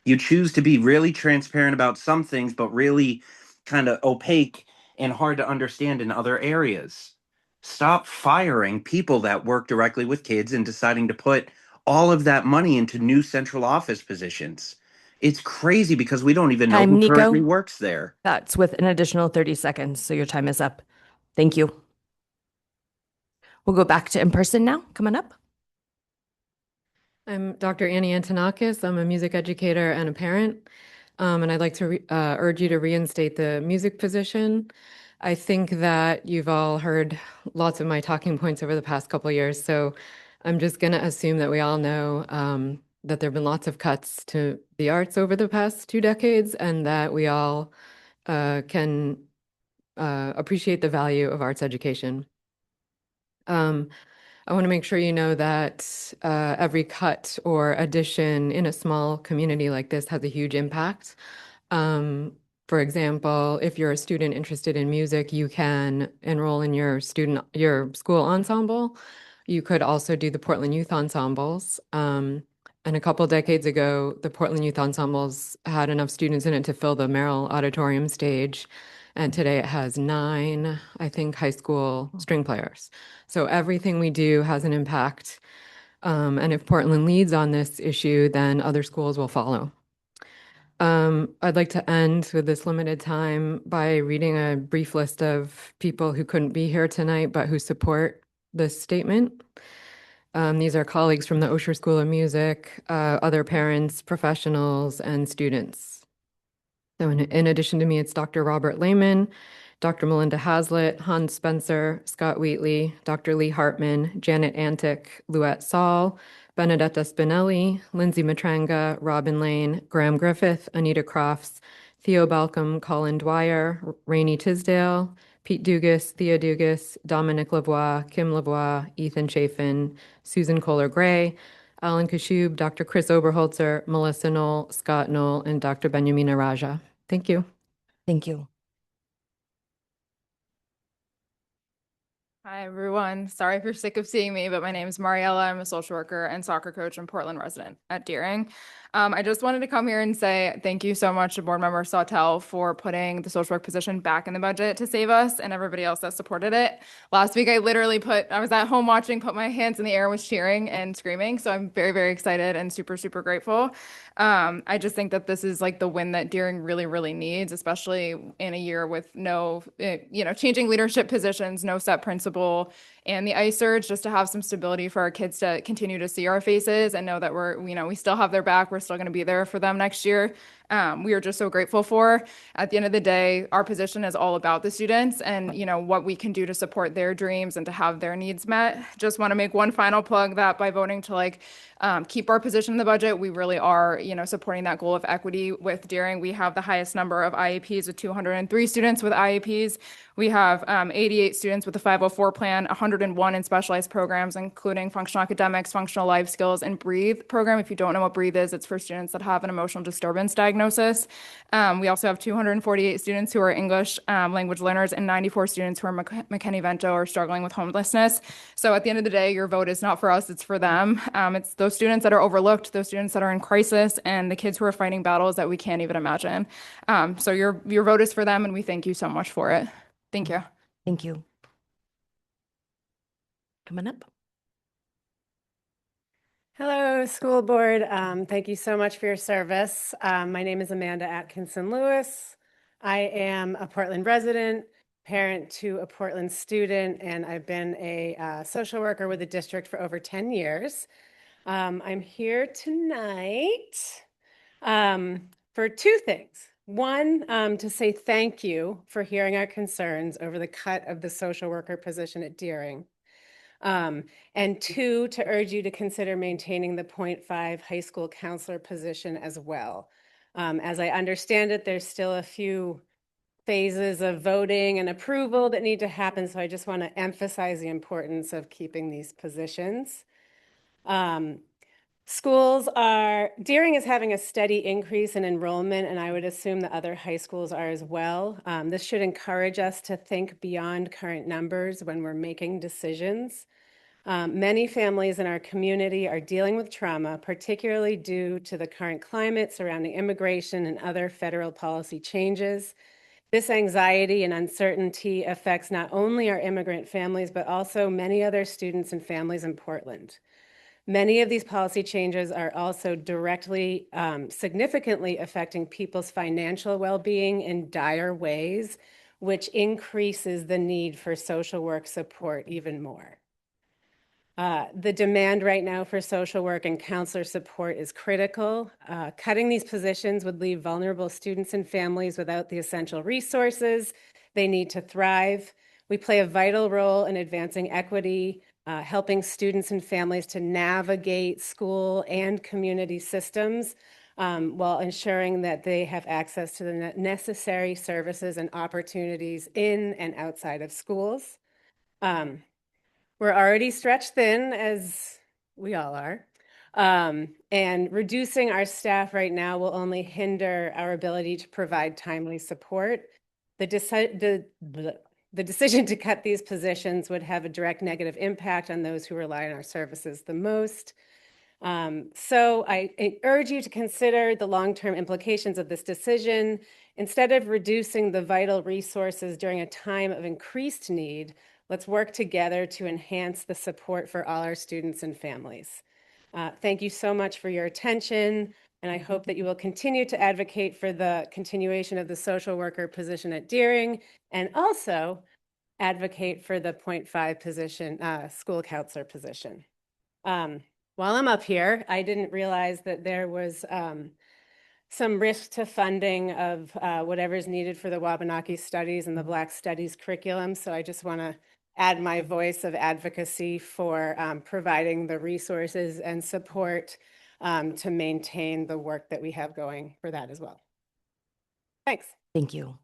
You choose to be really transparent about some things, but really kind of opaque and hard to understand in other areas. Stop firing people that work directly with kids and deciding to put all of that money into new central office positions. It's crazy because we don't even know Time, who Nico. currently works there. That's with an additional 30 seconds, so your time is up. Thank you. We'll go back to in person now. Come on up. I'm Dr. Annie Antonakis. I'm a music educator and a parent. And I'd like to urge you to reinstate the music position. I think that you've all heard lots of my talking points over the past couple of years. So I'm just going to assume that we all know that there have been lots of cuts to the arts over the past 2 decades and that we all can appreciate the value of arts education. I want to make sure you know that every cut or addition in a small community like this has a huge impact. For example, if you're a student interested in music, you can enroll in your school ensemble. You could also do the Portland Youth Ensembles. And a couple decades ago, the Portland Youth Ensembles had enough students in it to fill the Merrill Auditorium stage. And today it has 9, I think, high school string players. So everything we do has an impact. And if Portland leads on this issue, then other schools will follow. I'd like to end with this limited time by reading a brief list of people who couldn't be here tonight, but who support this statement. These are colleagues from the Osher School of Music, other parents, professionals, and students. So in addition to me, it's Dr. Robert Lehman, Dr. Melinda Hazlitt, Hans Spencer, Scott Wheatley, Dr. Lee Hartman, Janet Antic, Luette Saul, Benedetta Spinelli, Lindsay Matranga, Robin Lane, Graham Griffith, Anita Crofts, Theo Balcom, Colin Dwyer, Rainey Tisdale, Pete Dugas, Thea Dugas, Dominic Lavoie, Kim Lavoie, Ethan Chafin, Susan Kohler-Gray, Alan Kashub, Dr. Chris Oberholzer, Melissa Knoll, Scott Knoll, and Dr. Benjamina Raja. Thank you. Thank you. Hi, everyone. Sorry if you're sick of seeing me, but my name is Mariella. I'm a social worker and soccer coach and Portland resident at Deering. I just wanted to come here and say thank you so much to Board Member Sawtell for putting the social work position back in the budget to save us and everybody else that supported it. Last week, I was at home watching, put my hands in the air, was cheering and screaming. So I'm very, very excited and super, super grateful. I just think that this is like the win that Deering really, really needs, especially in a year with no, changing leadership positions, no set principal, and the ice surge, just to have some stability for our kids to continue to see our faces and know that we still have their back. We're still going to be there for them next year. We are just so grateful for. At the end of the day, our position is all about the students and, what we can do to support their dreams and to have their needs met. Just want to make one final plug that by voting to keep our position in the budget, we really are, supporting that goal of equity with Deering. We have the highest number of IEPs with 203 students with IEPs. We have 88 students with the 504 plan, 101 in specialized programs, including functional academics, functional life skills, and BREATHE program. If you don't know what BREATHE is, it's for students that have an emotional disturbance diagnosis. We also have 248 students who are English language learners and 94 students who are McKinney-Vento or struggling with homelessness. So at the end of the day, your vote is not for us, it's for them. It's those students that are overlooked, those students that are in crisis, and the kids who are fighting battles that we can't even imagine. So your vote is for them, and we thank you so much for it. Thank you. Thank you. Come on up. Hello, school board. Thank you so much for your service. My name is Amanda Atkinson Lewis. I am a Portland resident, parent to a Portland student, and I've been a social worker with the district for over 10 years. I'm here tonight for 2 things. One, to say thank you for hearing our concerns over the cut of the social worker position at Deering. And two, to urge you to consider maintaining the 0.5 high school counselor position as well. As I understand it, there's still a few phases of voting and approval that need to happen, so I just want to emphasize the importance of keeping these positions. Deering is having a steady increase in enrollment, and I would assume that other high schools are as well. This should encourage us to think beyond current numbers when we're making decisions. Many families in our community are dealing with trauma, particularly due to the current climate surrounding immigration and other federal policy changes. This anxiety and uncertainty affects not only our immigrant families, but also many other students and families in Portland. Many of these policy changes are also directly, significantly affecting people's financial well-being in dire ways, which increases the need for social work support even more. The demand right now for social work and counselor support is critical. Cutting these positions would leave vulnerable students and families without the essential resources they need to thrive. We play a vital role in advancing equity, helping students and families to navigate school and community systems while ensuring that they have access to the necessary services and opportunities in and outside of schools. We're already stretched thin, as we all are, and reducing our staff right now will only hinder our ability to provide timely support. The decision to cut these positions would have a direct negative impact on those who rely on our services the most. So I urge you to consider the long-term implications of this decision. Instead of reducing the vital resources during a time of increased need, let's work together to enhance the support for all our students and families. Thank you so much for your attention, and I hope that you will continue to advocate for the continuation of the social worker position at Deering, and also advocate for the 0.5 position, school counselor position. While I'm up here, I didn't realize that there was some risk to funding of whatever is needed for the Wabanaki Studies and the Black Studies curriculum. So I just want to add my voice of advocacy for providing the resources and support to maintain the work that we have going for that as well. Thanks. Thank you.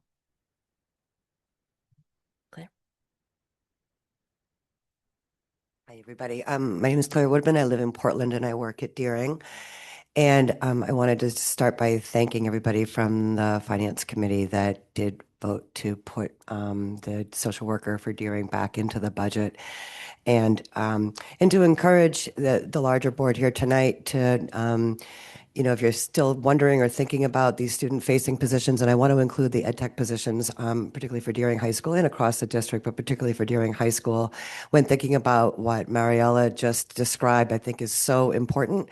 Hi, everybody. My name is Claire Woodman. I live in Portland and I work at Deering. And I wanted to start by thanking everybody from the Finance Committee that did vote to put the social worker for Deering back into the budget. And to encourage the larger board here tonight to if you're still wondering or thinking about these student-facing positions, and I want to include the ed tech positions, particularly for Deering High School and across the district, but particularly for Deering High School, when thinking about what Mariella just described, I think is so important.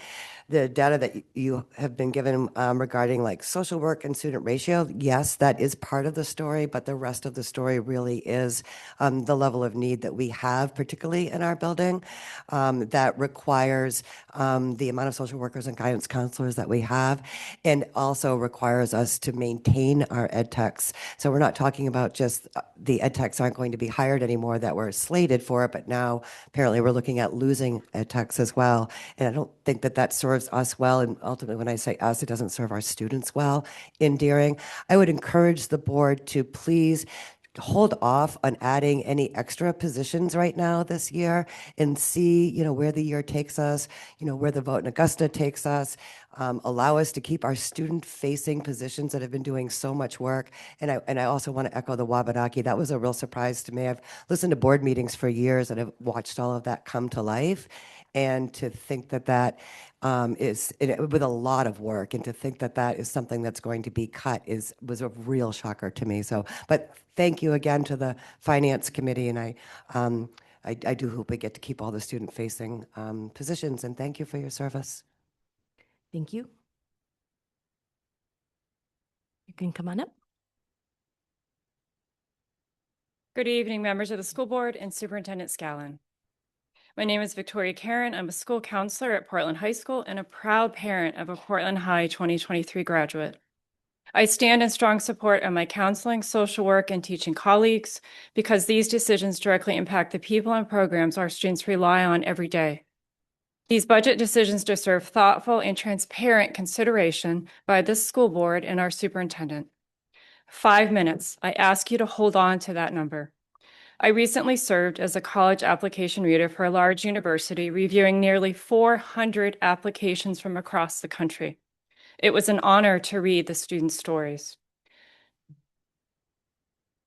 The data that you have been given regarding like social work and student ratio, yes, that is part of the story, but the rest of the story really is the level of need that we have, particularly in our building, that requires the amount of social workers and guidance counselors that we have, and also requires us to maintain our ed techs. So we're not talking about just the ed techs aren't going to be hired anymore that were slated for it, but now apparently we're looking at losing ed techs as well. And I don't think that that serves us well. And ultimately, when I say us, it doesn't serve our students well in Deering. I would encourage the board to please hold off on adding any extra positions right now this year and see, where the year takes us, where the vote in Augusta takes us, allow us to keep our student-facing positions that have been doing so much work. And I also want to echo the Wabanaki. That was a real surprise to me. I've listened to board meetings for years and have watched all of that come to life. And to think that is with a lot of work, and to think that is something that's going to be cut was a real shocker to me. So, but thank you again to the Finance Committee, and I do hope we get to keep all the student-facing positions. And thank you for your service. Thank you. You can come on up. Good evening, members of the school board and Superintendent Scallon. My name is Victoria Karen. I'm a school counselor at Portland High School and a proud parent of a Portland High 2023 graduate. I stand in strong support of my counseling, social work, and teaching colleagues because these decisions directly impact the people and programs our students rely on every day. These budget decisions deserve thoughtful and transparent consideration by this school board and our superintendent. 5 minutes. I ask you to hold on to that number. I recently served as a college application reader for a large university, reviewing nearly 400 applications from across the country. It was an honor to read the students' stories.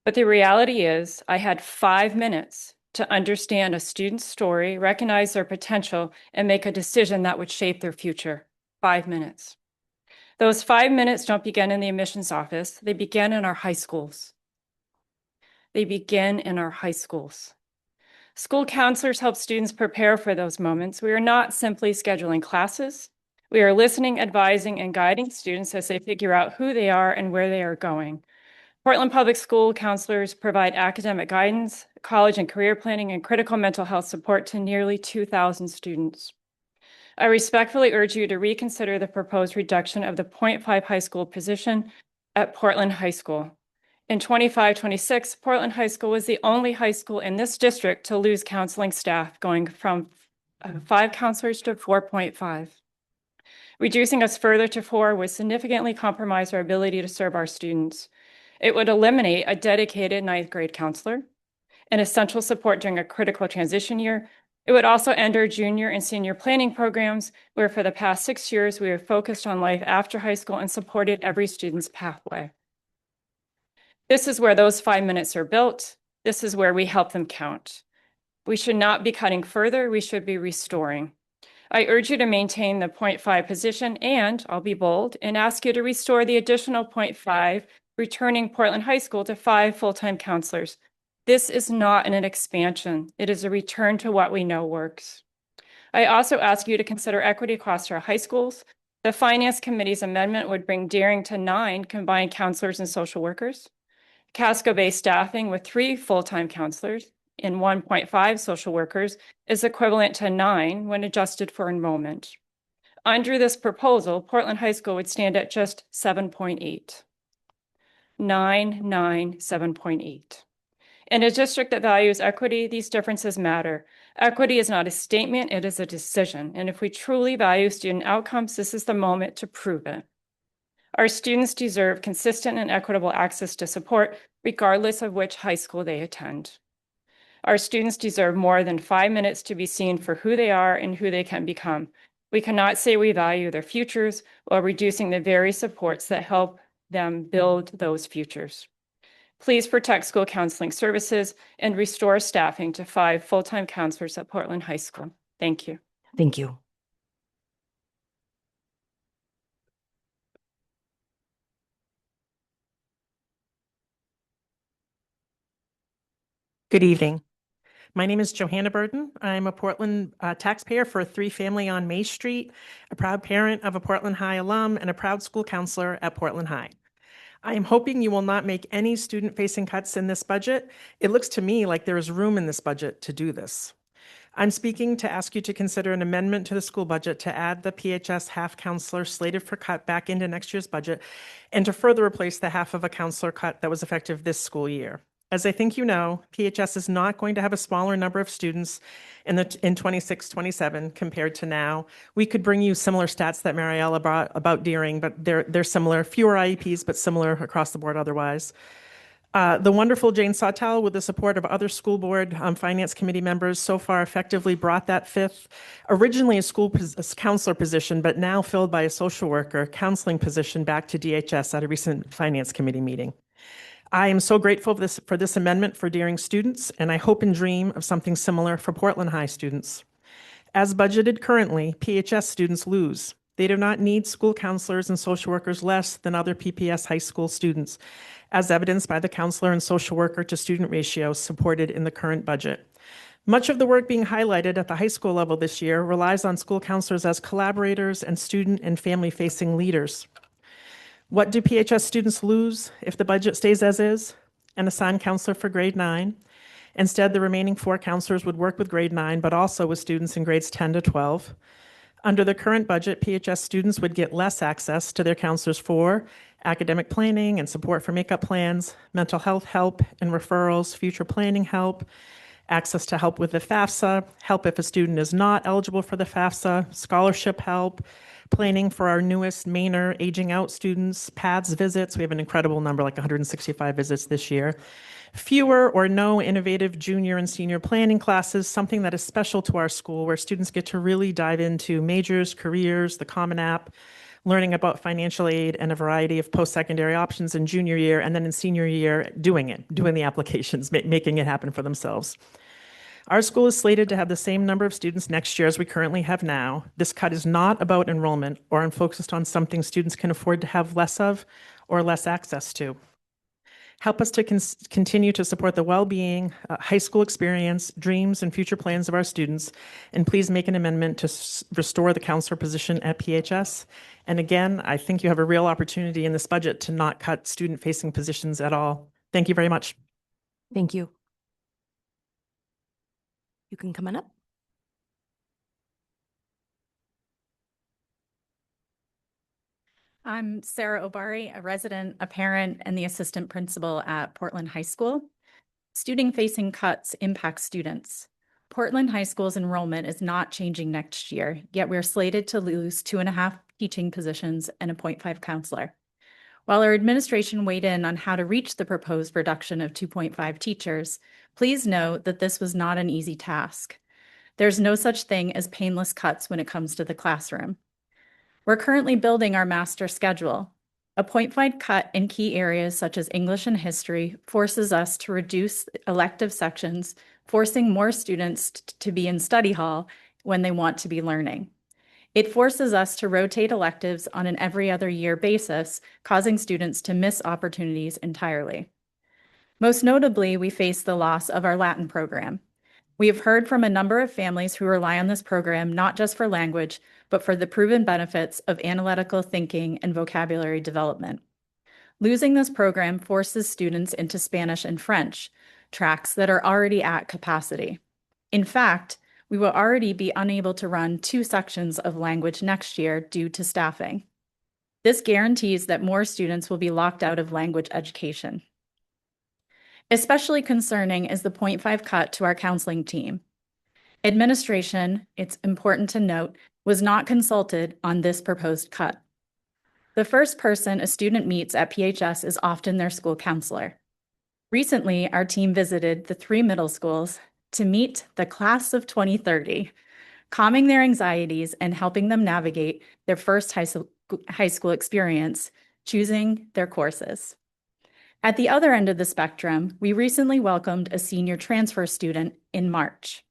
But the reality is, I had 5 minutes to understand a student's story, recognize their potential, and make a decision that would shape their future. 5 minutes. Those 5 minutes don't begin in the admissions office. They begin in our high schools. They begin in our high schools. School counselors help students prepare for those moments. We are not simply scheduling classes. We are listening, advising, and guiding students as they figure out who they are and where they are going. Portland Public School counselors provide academic guidance, college and career planning, and critical mental health support to nearly 2,000 students. I respectfully urge you to reconsider the proposed reduction of the 0.5 high school position at Portland High School. In 25-26, Portland High School was the only high school in this district to lose counseling staff, going from 5 counselors to 4.5. Reducing us further to 4 would significantly compromise our ability to serve our students. It would eliminate a dedicated 9th grade counselor and essential support during a critical transition year. It would also end our junior and senior planning programs, where for the past 6 years, we have focused on life after high school and supported every student's pathway. This is where those 5 minutes are built. This is where we help them count. We should not be cutting further. We should be restoring. I urge you to maintain the 0.5 position, and I'll be bold and ask you to restore the additional 0.5, returning Portland High School to 5 full-time counselors. This is not an expansion. It is a return to what we know works. I also ask you to consider equity across our high schools. The Finance Committee's amendment would bring Deering to 9 combined counselors and social workers. Casco-based staffing with 3 full-time counselors and 1.5 social workers is equivalent to 9 when adjusted for enrollment. Under this proposal, Portland High School would stand at just 7.8. 7.8. In a district that values equity, these differences matter. Equity is not a statement, it is a decision. And if we truly value student outcomes, this is the moment to prove it. Our students deserve consistent and equitable access to support, regardless of which high school they attend. Our students deserve more than 5 minutes to be seen for who they are and who they can become. We cannot say we value their futures while reducing the very supports that help them build those futures. Please protect school counseling services and restore staffing to 5 full-time counselors at Portland High School. Thank you. Thank you. Good evening. My name is Johanna Burden. I'm a Portland taxpayer for a 3-family on May Street, a proud parent of a Portland High alum, and a proud school counselor at Portland High. I am hoping you will not make any student-facing cuts in this budget. It looks to me like there is room in this budget to do this. I'm speaking to ask you to consider an amendment to the school budget to add the PHS half counselor slated for cut back into next year's budget and to further replace the half of a counselor cut that was effective this school year. As I think you know, PHS is not going to have a smaller number of students in 26-27 compared to now. We could bring you similar stats that Mariella brought about Deering, but they're similar. Fewer IEPs, but similar across the board otherwise. The wonderful Jane Sawtell, with the support of other school board finance committee members, so far effectively brought that 5th, originally a counselor position, but now filled by a social worker counseling position back to DHS at a recent finance committee meeting. I am so grateful for this amendment for Deering students, and I hope and dream of something similar for Portland High students. As budgeted currently, PHS students lose. They do not need school counselors and social workers less than other PPS high school students, as evidenced by the counselor and social worker to student ratio supported in the current budget. Much of the work being highlighted at the high school level this year relies on school counselors as collaborators and student and family-facing leaders. What do PHS students lose if the budget stays as is? An assigned counselor for grade 9. Instead, the remaining 4 counselors would work with grade 9, but also with students in grades 10 to 12. Under the current budget, PHS students would get less access to their counselors for academic planning and support for makeup plans, mental health help and referrals, future planning help, access to help with the FAFSA, help if a student is not eligible for the FAFSA, scholarship help, planning for our newest Mainer aging out students, PADS visits. We have an incredible number, like 165 visits this year. Fewer or no innovative junior and senior planning classes, something that is special to our school where students get to really dive into majors, careers, the Common App, learning about financial aid and a variety of post-secondary options in junior year, and then in senior year, doing the applications, making it happen for themselves. Our school is slated to have the same number of students next year as we currently have now. This cut is not about enrollment or focused on something students can afford to have less of or less access to. Help us to continue to support the well-being, high school experience, dreams, and future plans of our students. And please make an amendment to restore the counselor position at PHS. And again, I think you have a real opportunity in this budget to not cut student-facing positions at all. Thank you very much. Thank you. You can come on up. I'm Sarah Obari, a resident, a parent, and the assistant principal at Portland High School. Student-facing cuts impact students. Portland High School's enrollment is not changing next year, yet we're slated to lose 2.5 teaching positions and a 0.5 counselor. While our administration weighed in on how to reach the proposed reduction of 2.5 teachers, please note that this was not an easy task. There's no such thing as painless cuts when it comes to the classroom. We're currently building our master schedule. A 0.5 cut in key areas such as English and history forces us to reduce elective sections, forcing more students to be in study hall when they want to be learning. It forces us to rotate electives on an every other year basis, causing students to miss opportunities entirely. Most notably, we face the loss of our Latin program. We have heard from a number of families who rely on this program not just for language, but for the proven benefits of analytical thinking and vocabulary development. Losing this program forces students into Spanish and French, tracks that are already at capacity. In fact, we will already be unable to run 2 sections of language next year due to staffing. This guarantees that more students will be locked out of language education. Especially concerning is the 0.5 cut to our counseling team. Administration, it's important to note, was not consulted on this proposed cut. The first person a student meets at PHS is often their school counselor. Recently, our team visited the 3 middle schools to meet the class of 2030, calming their anxieties and helping them navigate their first high school experience, choosing their courses. At the other end of the spectrum, we recently welcomed a senior transfer student in March.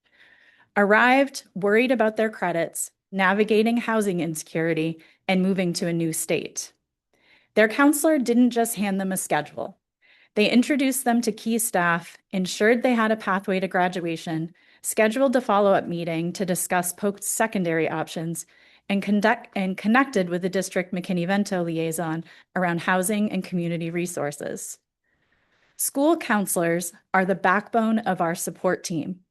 Arrived, worried about their credits, navigating housing insecurity, and moving to a new state. Their counselor didn't just hand them a schedule. They introduced them to key staff, ensured they had a pathway to graduation, scheduled a follow-up meeting to discuss post-secondary options, and connected with the district McKinney-Vento liaison around housing and community resources. School counselors are the backbone of our support team.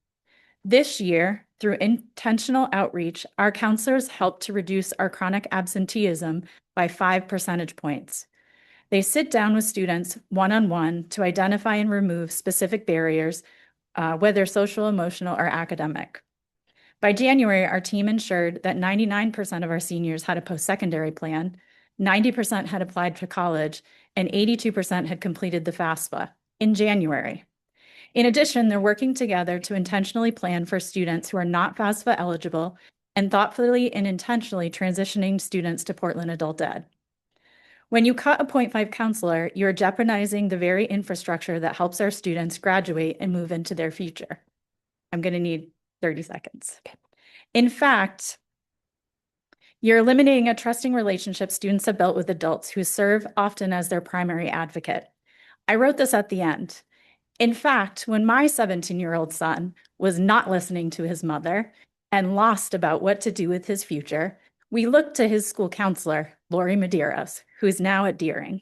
This year, through intentional outreach, our counselors helped to reduce our chronic absenteeism by 5 percentage points. They sit down with students one-on-one to identify and remove specific barriers, whether social, emotional, or academic. By January, our team ensured that 99% of our seniors had a post-secondary plan, 90% had applied to college, and 82% had completed the FAFSA in January. In addition, they're working together to intentionally plan for students who are not FAFSA eligible and thoughtfully and intentionally transitioning students to Portland Adult Ed. When you cut a 0.5 counselor, you're jeopardizing the very infrastructure that helps our students graduate and move into their future. I'm going to need 30 seconds. Okay. In fact, you're eliminating a trusting relationship students have built with adults who serve often as their primary advocate. I wrote this at the end. In fact, when my 17-year-old son was not listening to his mother and lost about what to do with his future, we looked to his school counselor, Lori Medeiros, who is now at Deering.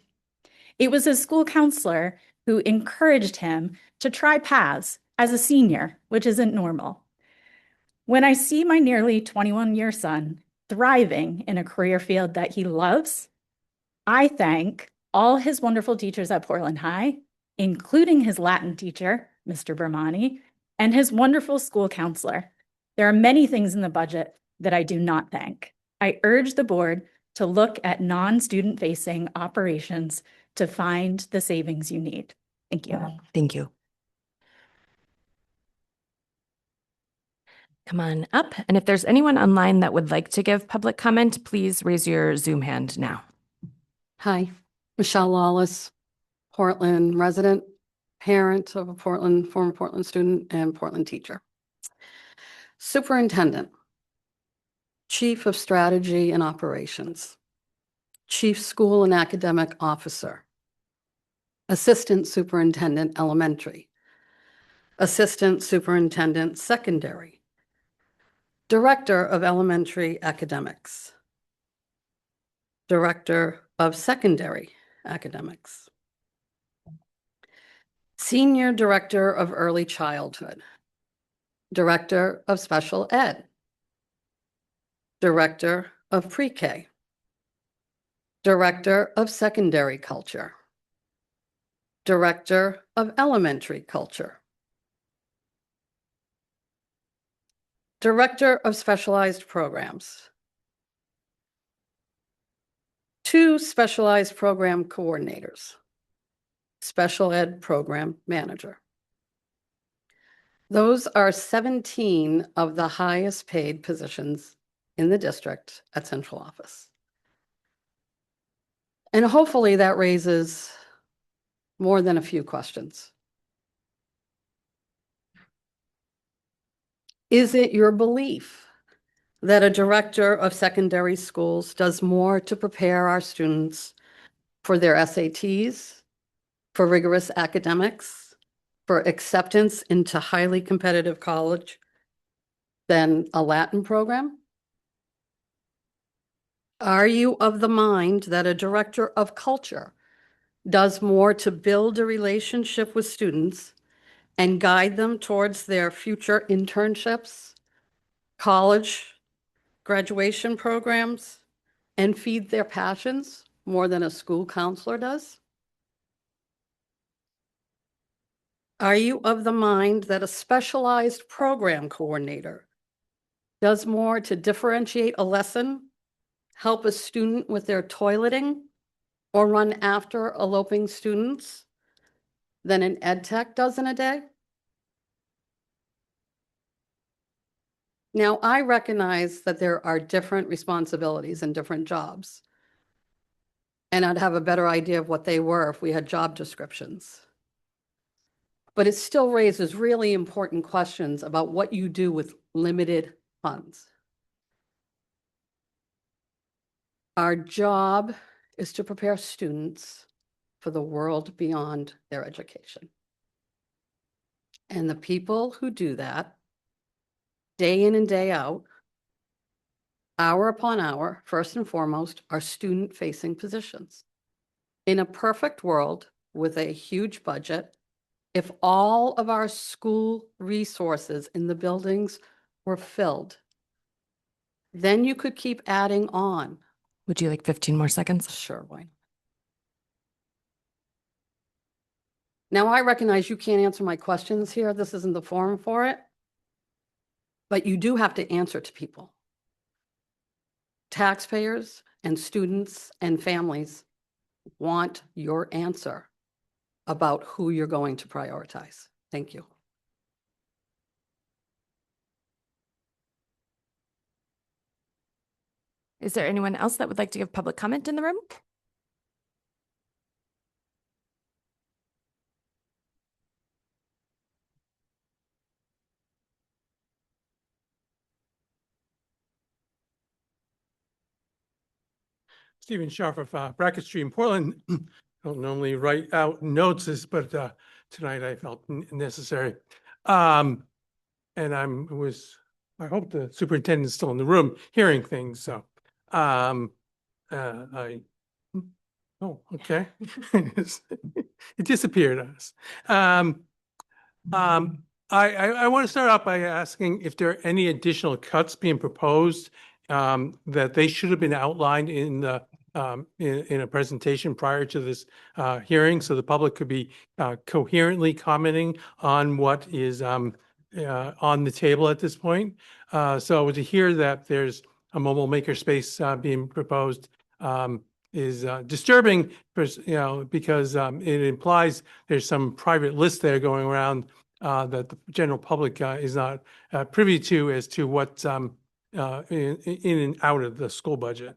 It was his school counselor who encouraged him to try paths as a senior, which isn't normal. When I see my nearly 21-year son thriving in a career field that he loves, I thank all his wonderful teachers at Portland High, including his Latin teacher, Mr. Bermani, and his wonderful school counselor. There are many things in the budget that I do not thank. I urge the board to look at non-student facing operations to find the savings you need. Thank you. Thank you. Come on up. And if there's anyone online that would like to give public comment, please raise your Zoom hand now. Hi, Michelle Lawless, Portland resident, parent of a former Portland student and Portland teacher. Superintendent, Chief of Strategy and Operations, Chief School and Academic Officer, Assistant Superintendent Elementary, Assistant Superintendent Secondary, Director of Elementary Academics, Director of Secondary Academics, Senior Director of Early Childhood, Director of Special Ed, Director of Pre-K, Director of Secondary Culture, Director of Elementary Culture, Director of Specialized Programs, 2 Specialized Program Coordinators, Special Ed Program Manager. Those are 17 of the highest paid positions in the district at central office. And hopefully that raises more than a few questions. Is it your belief that a director of secondary schools does more to prepare our students for their SATs, for rigorous academics, for acceptance into highly competitive college than a Latin program? Are you of the mind that a director of culture does more to build a relationship with students and guide them towards their future internships, college graduation programs, and feed their passions more than a school counselor does? Are you of the mind that a specialized program coordinator does more to differentiate a lesson, help a student with their toileting, or run after eloping students than an ed tech does in a day? Now, I recognize that there are different responsibilities and different jobs, and I'd have a better idea of what they were if we had job descriptions. But it still raises really important questions about what you do with limited funds. Our job is to prepare students for the world beyond their education. And the people who do that, day in and day out, hour upon hour, first and foremost, are student-facing positions. In a perfect world with a huge budget, if all of our school resources in the buildings were filled, then you could keep adding on. Would you like 15 more seconds? Sure, why not? Now, I recognize you can't answer my questions here. This isn't the forum for it. But you do have to answer to people. Taxpayers and students and families want your answer about who you're going to prioritize. Thank you. Is there anyone else that would like to give public comment in the room? Stephen Scharf of Brackett Street in Portland. I don't normally write out notes, but tonight I felt necessary. And I hope the superintendent is still in the room hearing things. So oh, okay. It disappeared on us. I want to start out by asking if there are any additional cuts being proposed that they should have been outlined in the in a presentation prior to this hearing, so the public could be coherently commenting on what is on the table at this point. So to hear that there's a mobile makerspace being proposed is disturbing, because it implies there's some private list there going around that the general public is not privy to as to what's in and out of the school budget.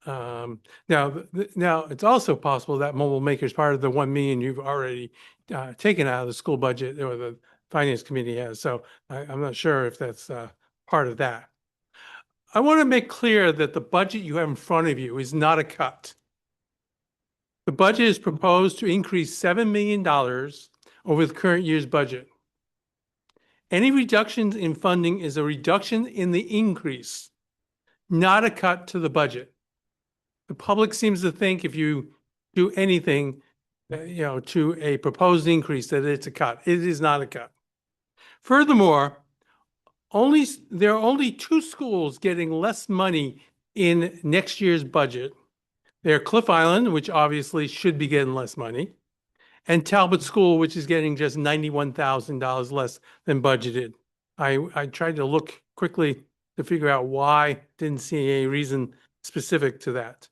Now it's also possible that mobile maker is part of the 1 million you've already taken out of the school budget, or the finance committee has. So I'm not sure if that's part of that. I want to make clear that the budget you have in front of you is not a cut. The budget is proposed to increase $7 million over the current year's budget. Any reductions in funding is a reduction in the increase, not a cut to the budget. The public seems to think if you do anything, to a proposed increase, that it's a cut. It is not a cut. Furthermore, there are only 2 schools getting less money in next year's budget. They're Cliff Island, which obviously should be getting less money, and Talbot School, which is getting just $91,000 less than budgeted. I tried to look quickly to figure out why, didn't see a reason specific to that.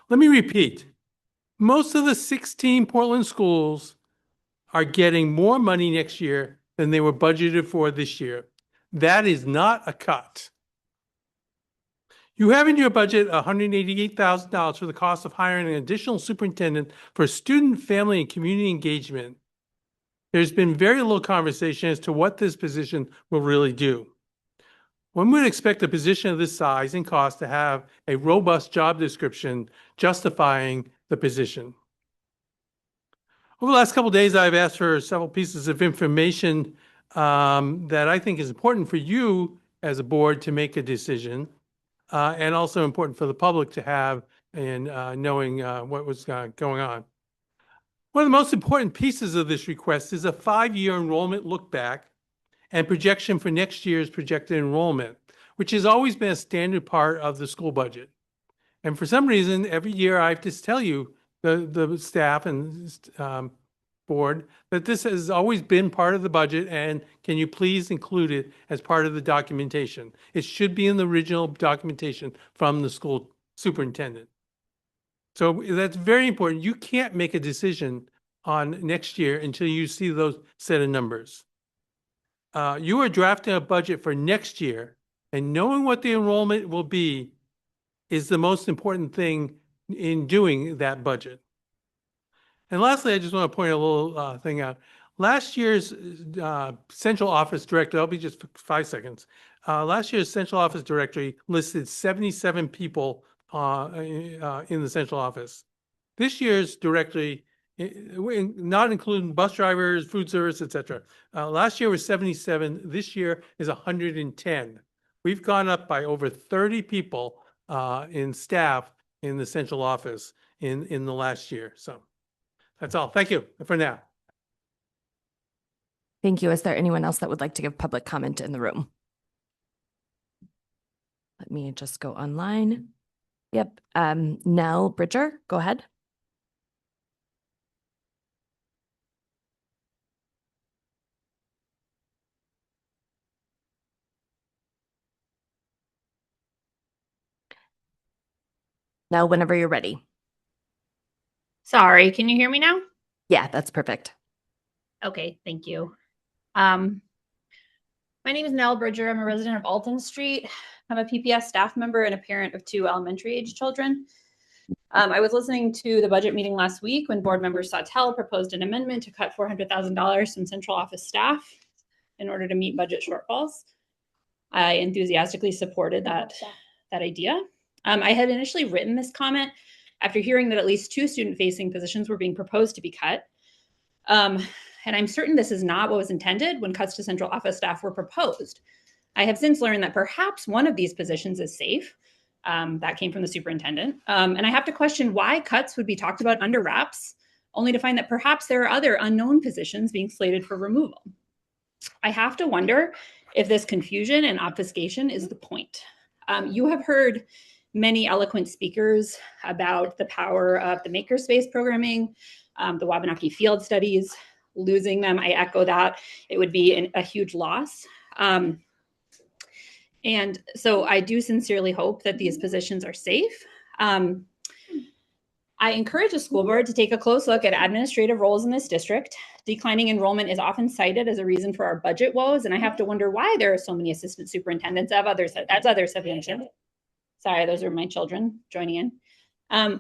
Let me repeat. Most of the 16 Portland schools are getting more money next year than they were budgeted for this year. That is not a cut. You have in your budget $188,000 for the cost of hiring an additional superintendent for student, family, and community engagement. There's been very little conversation as to what this position will really do. One would expect a position of this size and cost to have a robust job description justifying the position. Over the last couple of days, I've asked for several pieces of information that I think is important for you as a board to make a decision, and also important for the public to have in knowing what was going on. One of the most important pieces of this request is a 5-year enrollment look back and projection for next year's projected enrollment, which has always been a standard part of the school budget. And for some reason, every year I have to tell you, the staff and board, that this has always been part of the budget, and can you please include it as part of the documentation? It should be in the original documentation from the school superintendent. So that's very important. You can't make a decision on next year until you see those set of numbers. You are drafting a budget for next year, and knowing what the enrollment will be is the most important thing in doing that budget. And lastly, I just want to point a little thing out. Last year's central office directory, I'll be just 5 seconds. Last year's central office directory listed 77 people in the central office. This year's directory, not including bus drivers, food service, etc. Last year was 77. This year is 110. We've gone up by over 30 people in staff in the central office in the last year. So that's all. Thank you for now. Thank you. Is there anyone else that would like to give public comment in the room? Let me just go online. Yep. Nell Bridger, go ahead. Now, whenever you're ready. Sorry, can you hear me now? Yeah, that's perfect. Okay, thank you. My name is Nell Bridger. I'm a resident of Alton Street. I'm a PPS staff member and a parent of 2 elementary age children. I was listening to the budget meeting last week when board member Sawtelle proposed an amendment to cut $400,000 from central office staff in order to meet budget shortfalls. I enthusiastically supported that idea. I had initially written this comment after hearing that at least 2 student-facing positions were being proposed to be cut. And I'm certain this is not what was intended when cuts to central office staff were proposed. I have since learned that perhaps one of these positions is safe. That came from the superintendent. And I have to question why cuts would be talked about under wraps, only to find that perhaps there are other unknown positions being slated for removal. I have to wonder if this confusion and obfuscation is the point. You have heard many eloquent speakers about the power of the makerspace programming, the Wabanaki field studies. Losing them, I echo that. It would be a huge loss. And so I do sincerely hope that these positions are safe. I encourage the school board to take a close look at administrative roles in this district. Declining enrollment is often cited as a reason for our budget woes, and I have to wonder why there are so many assistant superintendents, as others have mentioned. Sorry, those are my children joining in.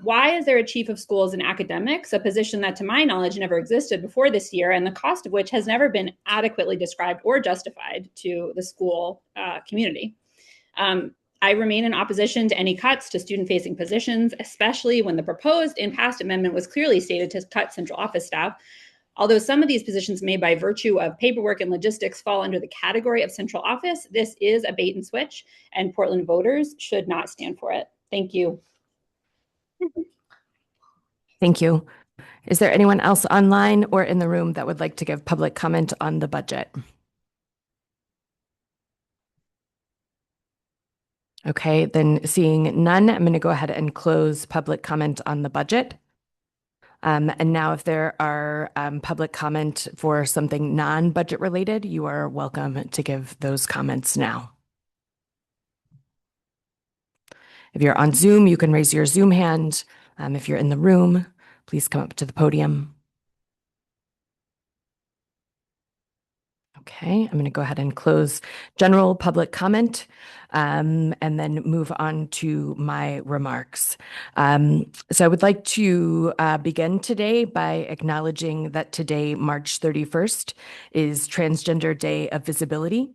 Why is there a chief of schools and academics, a position that to my knowledge never existed before this year, and the cost of which has never been adequately described or justified to the school community? I remain in opposition to any cuts to student-facing positions, especially when the proposed and passed amendment was clearly stated to cut central office staff. Although some of these positions may by virtue of paperwork and logistics fall under the category of central office, this is a bait and switch, and Portland voters should not stand for it. Thank you. Thank you. Is there anyone else online or in the room that would like to give public comment on the budget? Okay, then seeing none, I'm going to go ahead and close public comment on the budget. And now if there are public comment for something non-budget related, you are welcome to give those comments now. If you're on Zoom, you can raise your Zoom hand. If you're in the room, please come up to the podium. Okay, I'm going to go ahead and close general public comment and then move on to my remarks. So I would like to begin today by acknowledging that today, March 31st, is Transgender Day of Visibility.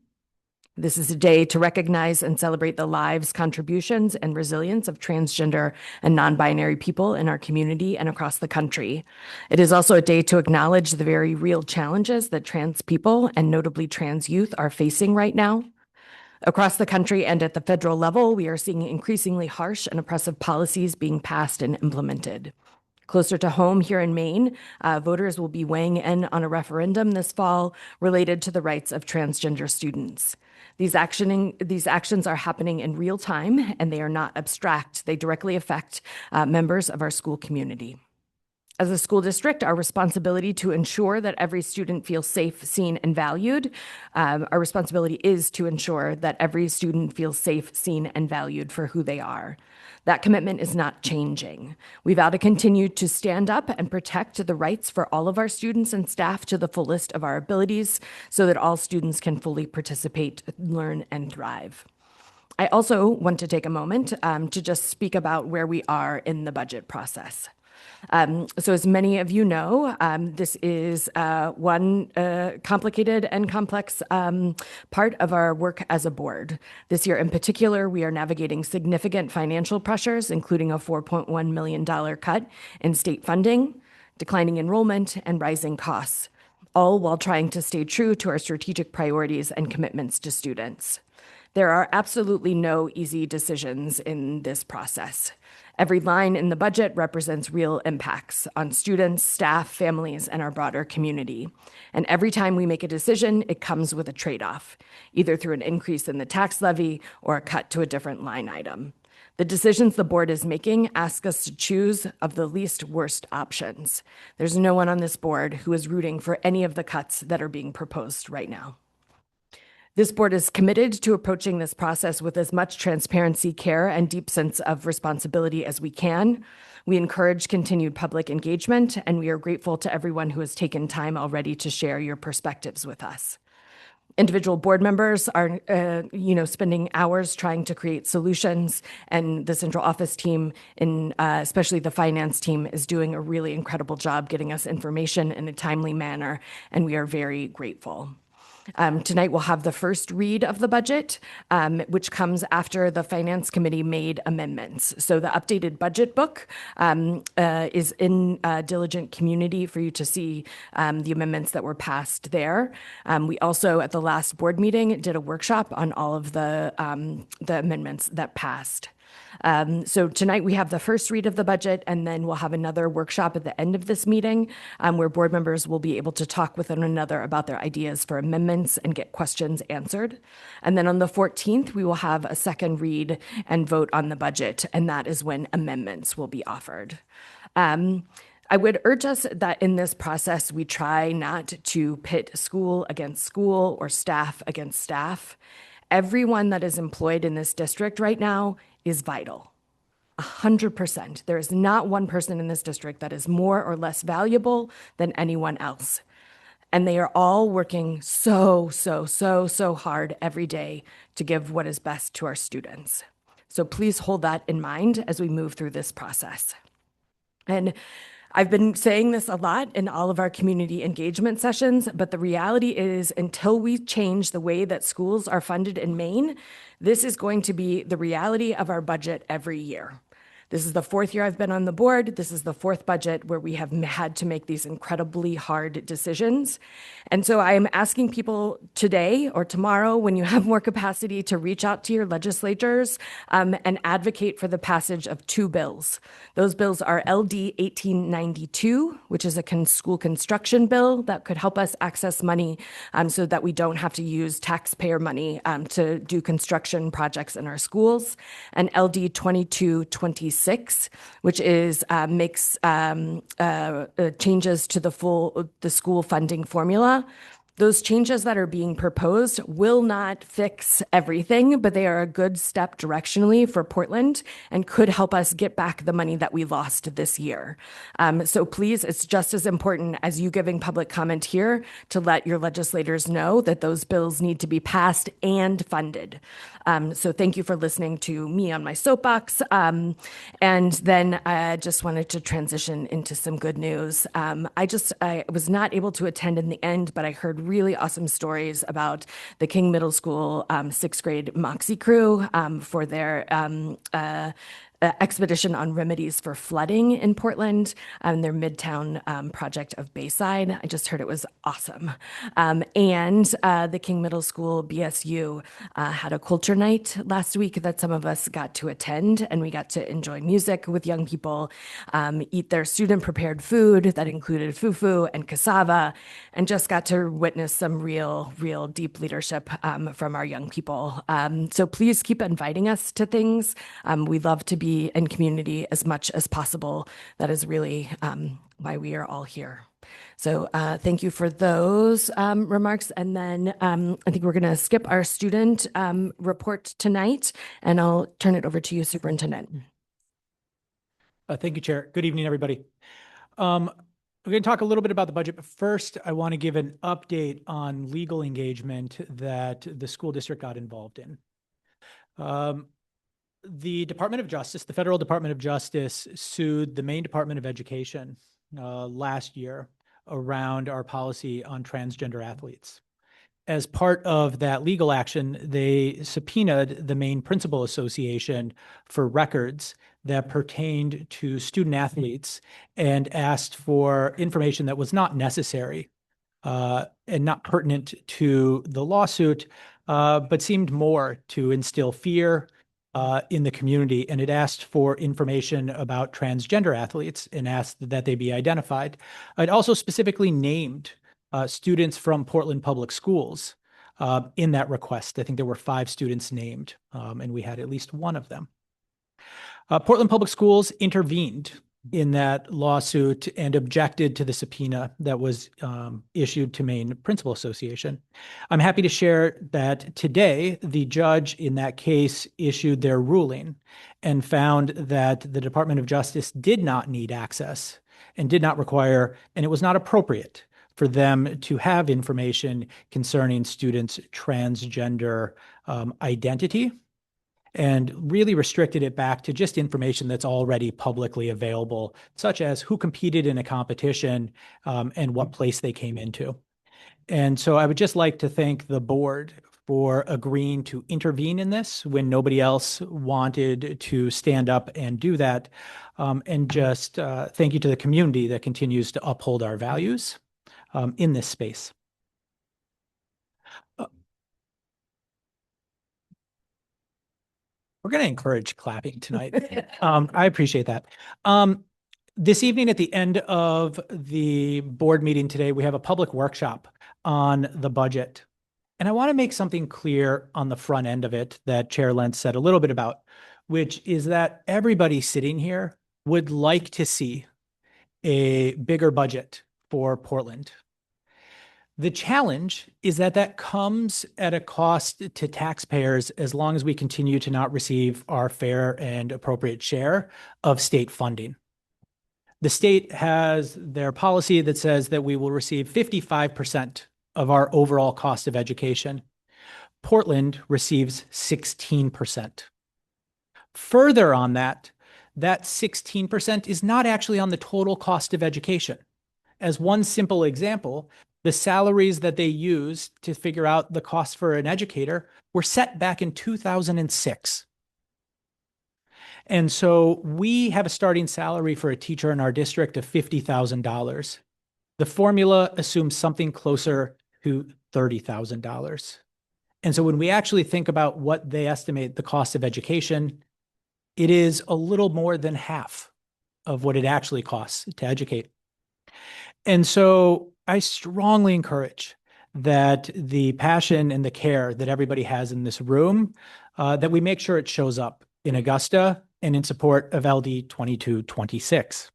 This is a day to recognize and celebrate the lives, contributions, and resilience of transgender and non-binary people in our community and across the country. It is also a day to acknowledge the very real challenges that trans people and notably trans youth are facing right now. Across the country and at the federal level, we are seeing increasingly harsh and oppressive policies being passed and implemented. Closer to home here in Maine, voters will be weighing in on a referendum this fall related to the rights of transgender students. These actions are happening in real time, and they are not abstract. They directly affect members of our school community. As a school district, our responsibility to ensure that every student feels safe, seen, and valued, our responsibility is to ensure that every student feels safe, seen, and valued for who they are. That commitment is not changing. We vow to continue to stand up and protect the rights for all of our students and staff to the fullest of our abilities so that all students can fully participate, learn, and thrive. I also want to take a moment to just speak about where we are in the budget process. So as many of you know, this is one complicated and complex part of our work as a board. This year in particular, we are navigating significant financial pressures, including a $4.1 million cut in state funding, declining enrollment, and rising costs, all while trying to stay true to our strategic priorities and commitments to students. There are absolutely no easy decisions in this process. Every line in the budget represents real impacts on students, staff, families, and our broader community. And every time we make a decision, it comes with a trade-off, either through an increase in the tax levy or a cut to a different line item. The decisions the board is making ask us to choose of the least worst options. There's no one on this board who is rooting for any of the cuts that are being proposed right now. This board is committed to approaching this process with as much transparency, care, and deep sense of responsibility as we can. We encourage continued public engagement, and we are grateful to everyone who has taken time already to share your perspectives with us. Individual board members are, spending hours trying to create solutions, and the central office team, especially the finance team, is doing a really incredible job getting us information in a timely manner, and we are very grateful. Tonight we'll have the first read of the budget, which comes after the Finance Committee made amendments. So the updated budget book is in Diligent Community for you to see the amendments that were passed there. We also, at the last board meeting, did a workshop on all of the amendments that passed. So tonight we have the first read of the budget, and then we'll have another workshop at the end of this meeting where board members will be able to talk with one another about their ideas for amendments and get questions answered. And then on the 14th, we will have a second read and vote on the budget, and that is when amendments will be offered. I would urge us that in this process, we try not to pit school against school or staff against staff. Everyone that is employed in this district right now is vital. 100%. There is not one person in this district that is more or less valuable than anyone else. And they are all working so hard every day to give what is best to our students. So please hold that in mind as we move through this process. And I've been saying this a lot in all of our community engagement sessions, but the reality is until we change the way that schools are funded in Maine, this is going to be the reality of our budget every year. This is the fourth year I've been on the board. This is the fourth budget where we have had to make these incredibly hard decisions. And so I am asking people today or tomorrow, when you have more capacity, to reach out to your legislatures and advocate for the passage of two bills. Those bills are LD 1892, which is a school construction bill that could help us access money so that we don't have to use taxpayer money to do construction projects in our schools, and LD 2226, which is makes changes to the school funding formula. Those changes that are being proposed will not fix everything, but they are a good step directionally for Portland and could help us get back the money that we lost this year. So please, it's just as important as you giving public comment here to let your legislators know that those bills need to be passed and funded. So thank you for listening to me on my soapbox. And then I just wanted to transition into some good news. I was not able to attend in the end, but I heard really awesome stories about the King Middle School sixth grade Moxie crew for their expedition on remedies for flooding in Portland, their Midtown project of Bayside. I just heard it was awesome. And the King Middle School BSU had a culture night last week that some of us got to attend, and we got to enjoy music with young people, eat their student-prepared food that included fufu and cassava, and just got to witness some real deep leadership from our young people. So please keep inviting us to things. We love to be in community as much as possible. That is really why we are all here. So thank you for those remarks. And then I think we're going to skip our student report tonight, and I'll turn it over to you, Superintendent. Thank you, Chair. Good evening, everybody. We're going to talk a little bit about the budget, but first I want to give an update on legal engagement that the school district got involved in. The Department of Justice, the Federal Department of Justice, sued the Maine Department of Education last year around our policy on transgender athletes. As part of that legal action, they subpoenaed the Maine Principal Association for records that pertained to student athletes and asked for information that was not necessary and not pertinent to the lawsuit, but seemed more to instill fear in the community. And it asked for information about transgender athletes and asked that they be identified. It also specifically named students from Portland Public Schools in that request. I think there were 5 students named, and we had at least one of them. Portland Public Schools intervened in that lawsuit and objected to the subpoena that was issued to Maine Principal Association. I'm happy to share that today, the judge in that case issued their ruling and found that the Department of Justice did not need access and did not require, and it was not appropriate for them to have information concerning students' transgender identity, and really restricted it back to just information that's already publicly available, such as who competed in a competition and what place they came into. And so I would just like to thank the board for agreeing to intervene in this when nobody else wanted to stand up and do that. And just thank you to the community that continues to uphold our values in this space. We're going to encourage clapping tonight. I appreciate that. This evening at the end of the board meeting today, we have a public workshop on the budget. And I want to make something clear on the front end of it that Chair Lentz said a little bit about, which is that everybody sitting here would like to see a bigger budget for Portland. The challenge is that that comes at a cost to taxpayers as long as we continue to not receive our fair and appropriate share of state funding. The state has their policy that says that we will receive 55% of our overall cost of education. Portland receives 16%. Further on that 16% is not actually on the total cost of education. As one simple example, the salaries that they used to figure out the cost for an educator were set back in 2006. And so we have a starting salary for a teacher in our district of $50,000. The formula assumes something closer to $30,000. And so when we actually think about what they estimate the cost of education, it is a little more than half of what it actually costs to educate. And so I strongly encourage that the passion and the care that everybody has in this room, that we make sure it shows up in Augusta and in support of LD 2226.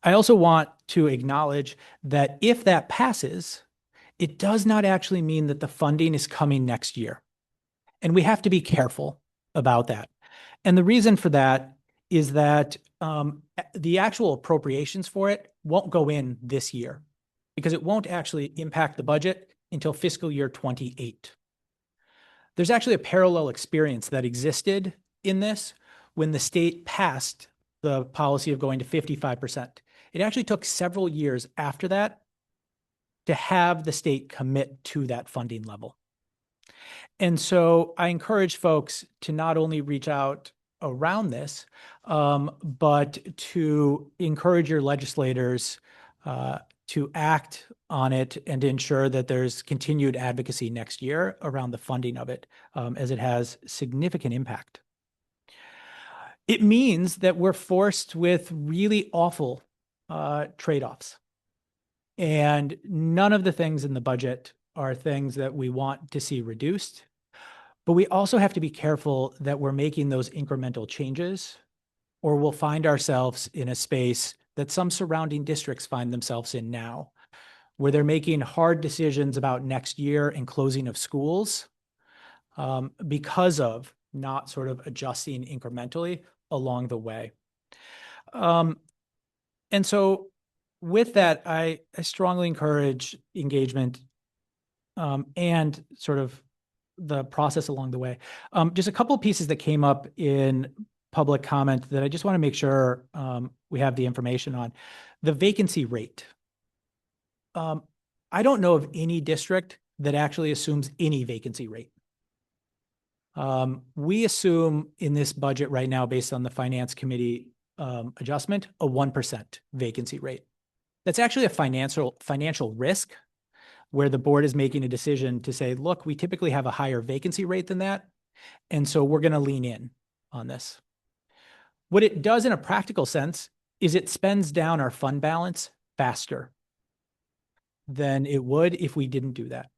I also want to acknowledge that if that passes, it does not actually mean that the funding is coming next year. And we have to be careful about that. And the reason for that is that the actual appropriations for it won't go in this year because it won't actually impact the budget until fiscal year 28. There's actually a parallel experience that existed in this when the state passed the policy of going to 55%. It actually took several years after that to have the state commit to that funding level. And so I encourage folks to not only reach out around this, but to encourage your legislators to act on it and to ensure that there's continued advocacy next year around the funding of it, as it has significant impact. It means that we're forced with really awful trade-offs. And none of the things in the budget are things that we want to see reduced. But we also have to be careful that we're making those incremental changes, or we'll find ourselves in a space that some surrounding districts find themselves in now, where they're making hard decisions about next year and closing of schools because of not sort of adjusting incrementally along the way. And so with that, I strongly encourage engagement and sort of the process along the way. Just a couple of pieces that came up in public comment that I just want to make sure we have the information on. The vacancy rate. I don't know of any district that actually assumes any vacancy rate. We assume in this budget right now, based on the Finance Committee adjustment, a 1% vacancy rate. That's actually a financial risk where the board is making a decision to say, look, we typically have a higher vacancy rate than that. And so we're going to lean in on this. What it does in a practical sense is it spends down our fund balance faster than it would if we didn't do that.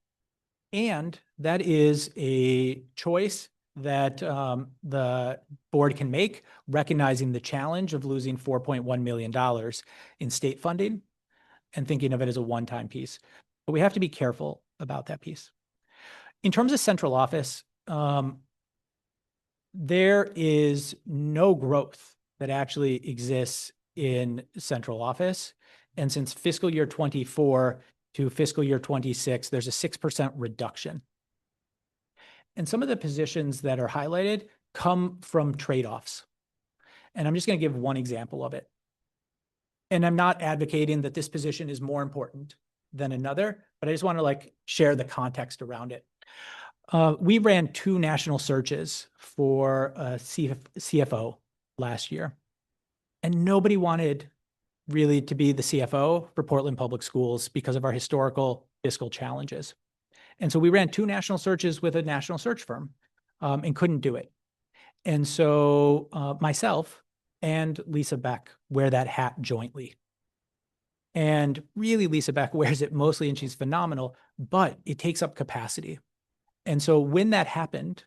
And that is a choice that the board can make, recognizing the challenge of losing $4.1 million in state funding and thinking of it as a one-time piece. But we have to be careful about that piece. In terms of central office, there is no growth that actually exists in central office. And since fiscal year 24 to fiscal year 26, there's a 6% reduction. And some of the positions that are highlighted come from trade-offs. And I'm just going to give one example of it. And I'm not advocating that this position is more important than another, but I just want to share the context around it. We ran 2 national searches for a CFO last year, and nobody wanted really to be the CFO for Portland Public Schools because of our historical fiscal challenges. And so we ran 2 national searches with a national search firm and couldn't do it. And so myself and Lisa Beck wear that hat jointly. And really, Lisa Beck wears it mostly, and she's phenomenal, but it takes up capacity. And so when that happened,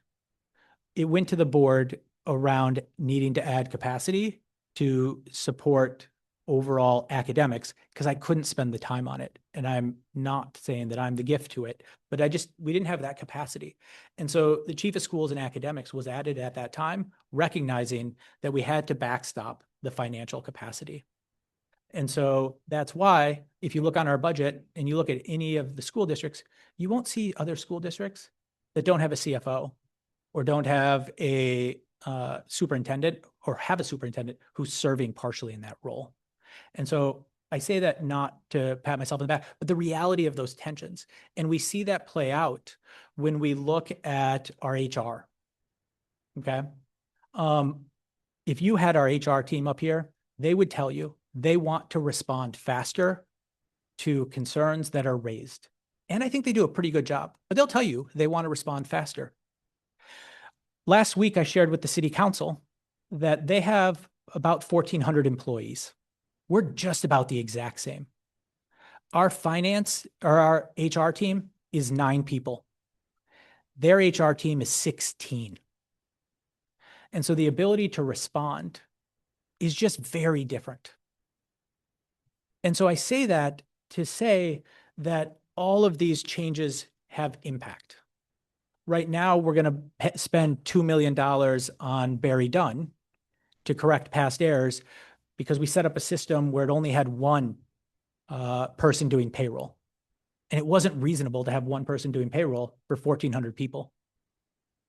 it went to the board around needing to add capacity to support overall academics, because I couldn't spend the time on it. And I'm not saying that I'm the gift to it, but we didn't have that capacity. And so the chief of schools and academics was added at that time, recognizing that we had to backstop the financial capacity. And so that's why if you look on our budget and you look at any of the school districts, you won't see other school districts that don't have a CFO or don't have a superintendent or have a superintendent who's serving partially in that role. And so I say that not to pat myself on the back, but the reality of those tensions. And we see that play out when we look at our HR. Okay. If you had our HR team up here, they would tell you they want to respond faster to concerns that are raised. And I think they do a pretty good job, but they'll tell you they want to respond faster. Last week, I shared with the city council that they have about 1,400 employees. We're just about the exact same. Our finance or our HR team is 9 people. Their HR team is 16. And so the ability to respond is just very different. And so I say that to say that all of these changes have impact. Right now, we're going to spend $2 million on Barry Dunn to correct past errors because we set up a system where it only had one person doing payroll. And it wasn't reasonable to have one person doing payroll for 1,400 people.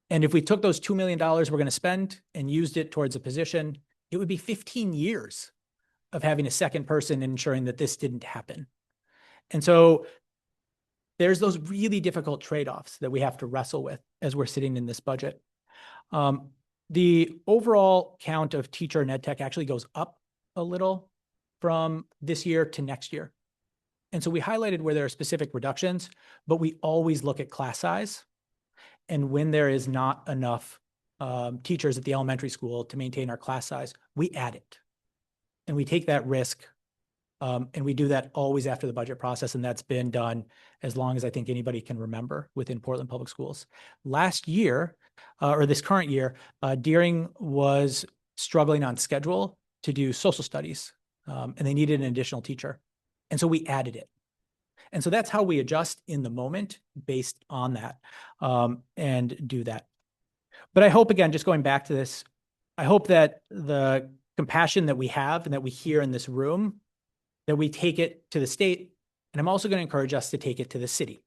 And if we took those $2 million we're going to spend and used it towards a position, it would be 15 years of having a second person and ensuring that this didn't happen. And so there's those really difficult trade-offs that we have to wrestle with as we're sitting in this budget. The overall count of teacher and ed tech actually goes up a little from this year to next year. And so we highlighted where there are specific reductions, but we always look at class size. And when there is not enough teachers at the elementary school to maintain our class size, we add it. And we take that risk. And we do that always after the budget process. And that's been done as long as I think anybody can remember within Portland Public Schools. Last year, or this current year, Deering was struggling on schedule to do social studies, and they needed an additional teacher. And so we added it. And so that's how we adjust in the moment based on that, and do that. But I hope, again, just going back to this, I hope that the compassion that we have and that we hear in this room, that we take it to the state. And I'm also going to encourage us to take it to the city.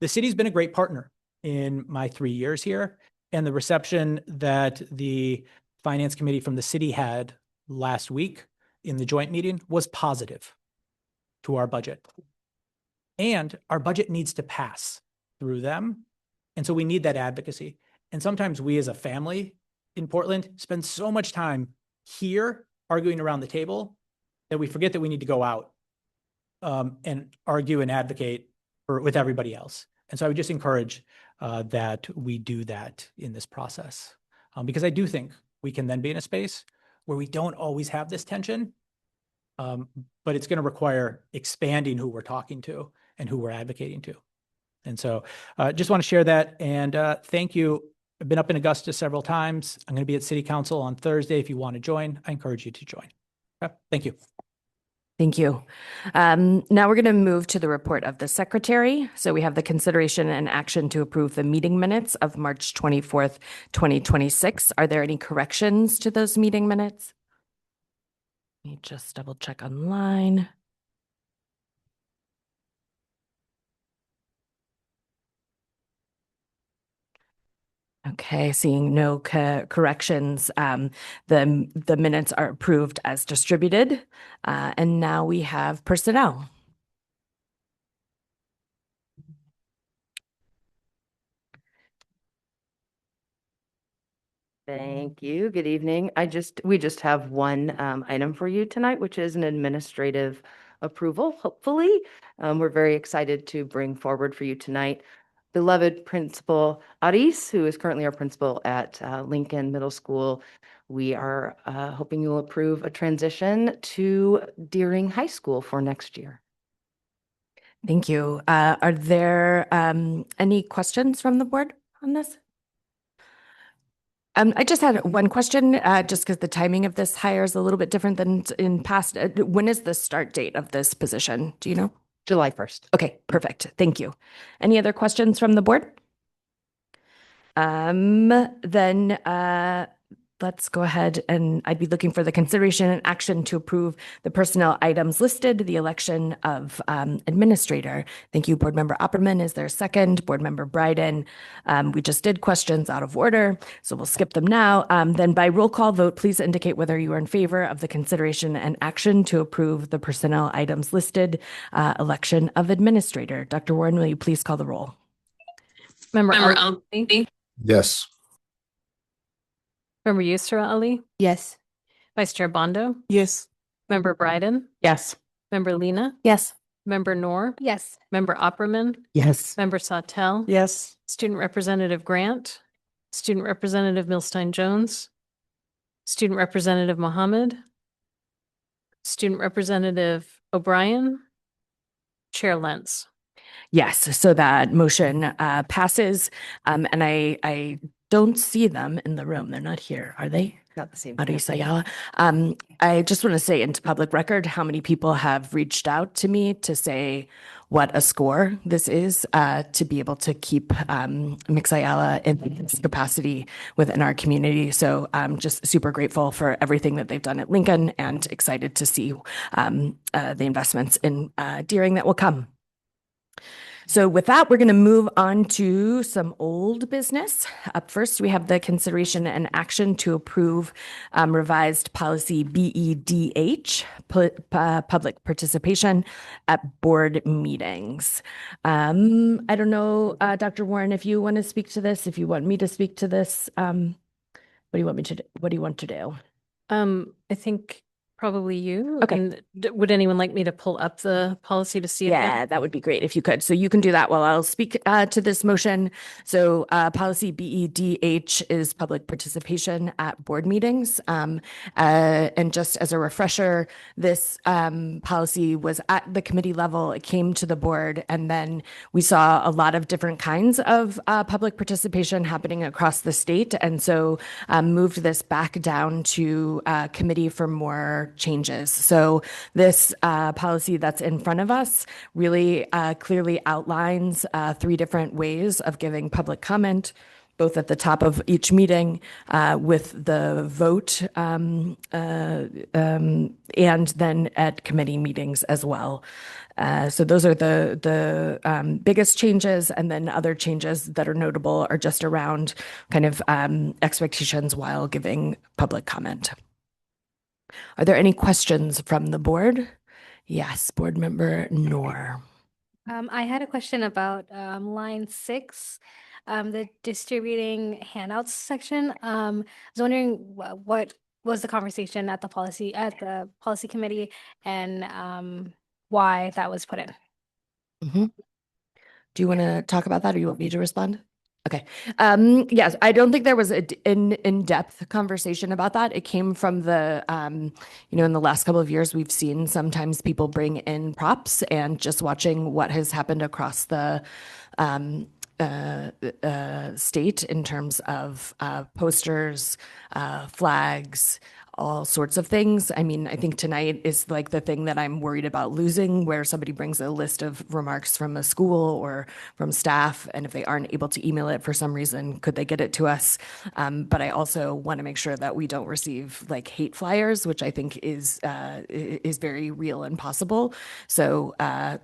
The city's been a great partner in my 3 years here. And the reception that the finance committee from the city had last week in the joint meeting was positive to our budget. And our budget needs to pass through them. And so we need that advocacy. And sometimes we as a family in Portland spend so much time here arguing around the table that we forget that we need to go out and argue and advocate with everybody else. And so I would just encourage that we do that in this process, because I do think we can then be in a space where we don't always have this tension, but it's going to require expanding who we're talking to and who we're advocating to. And so just want to share that. And thank you. I've been up in Augusta several times. I'm going to be at City Council on Thursday. If you want to join, I encourage you to join. Okay. Thank you. Thank you. Now we're going to move to the report of the secretary. So we have the consideration and action to approve the meeting minutes of March 24th, 2026. Are there any corrections to those meeting minutes? Let me just double check online. Okay, seeing no corrections, the minutes are approved as distributed. And now we have personnel. Thank you. Good evening. We just have one item for you tonight, which is an administrative approval, hopefully. We're very excited to bring forward for you tonight beloved Principal Aris, who is currently our principal at Lincoln Middle School. We are hoping you'll approve a transition to Deering High School for next year. Thank you. Are there any questions from the board on this? I just had one question, just because the timing of this hire is a little bit different than in past. When is the start date of this position? Do you know? July 1st. Okay, perfect. Thank you. Any other questions from the board? Then let's go ahead, and I'd be looking for the consideration and action to approve the personnel items listed, the election of administrator. Thank you, Board Member Opperman. Is there a second? Board Member Bryden. We just did questions out of order, so we'll skip them now. Then by roll call vote, please indicate whether you are in favor of the consideration and action to approve the personnel items listed, election of administrator. Dr. Warren, will you please call the roll? Member Ali? Yes. Member Yusra Ali? Yes. Vice Chair Bondo? Yes. Member Bryden? Yes. Member Lena? Yes. Member Noor? Yes. Member Opperman? Yes. Member Sawtell? Yes. Student Representative Grant? Student Representative Milstein Jones? Student Representative Mohammed? Student Representative O'Brien? Chair Lentz? Yes, so that motion passes. And I don't see them in the room. They're not here, are they? Not the same. Aris Ayala. I just want to say into public record how many people have reached out to me to say what a score this is, to be able to keep Mix Ayala in this capacity within our community. So I'm just super grateful for everything that they've done at Lincoln and excited to see the investments in Deering that will come. So with that, we're going to move on to some old business. Up first, we have the consideration and action to approve revised policy BEDH, public participation at board meetings. I don't know, Dr. Warren, if you want to speak to this, if you want me to speak to this, what do you want me to do? What do you want to do? I think probably you. Okay. And would anyone like me to pull up the policy to see it? Yeah, that would be great if you could. So you can do that while I'll speak to this motion. So policy BEDH is public participation at board meetings. And just as a refresher, this policy was at the committee level. It came to the board, and then we saw a lot of different kinds of public participation happening across the state. And so moved this back down to committee for more changes. So this policy that's in front of us really clearly outlines 3 different ways of giving public comment, both at the top of each meeting with the vote and then at committee meetings as well. So those are the biggest changes, and then other changes that are notable are just around kind of expectations while giving public comment. Are there any questions from the board? Yes, Board Member Noor. I had a question about line 6, the distributing handouts section. I was wondering what was the conversation at the policy committee, and why that was put in. Mm-hmm. Do you want to talk about that, or you want me to respond? Okay. Yes, I don't think there was an in-depth conversation about that. It came from the, in the last couple of years, we've seen sometimes people bring in props, and just watching what has happened across the state in terms of posters, flags, all sorts of things. I mean, I think tonight is like the thing that I'm worried about losing, where somebody brings a list of remarks from a school or from staff, and if they aren't able to email it for some reason, could they get it to us? But I also want to make sure that we don't receive like hate flyers, which I think is very real and possible. So I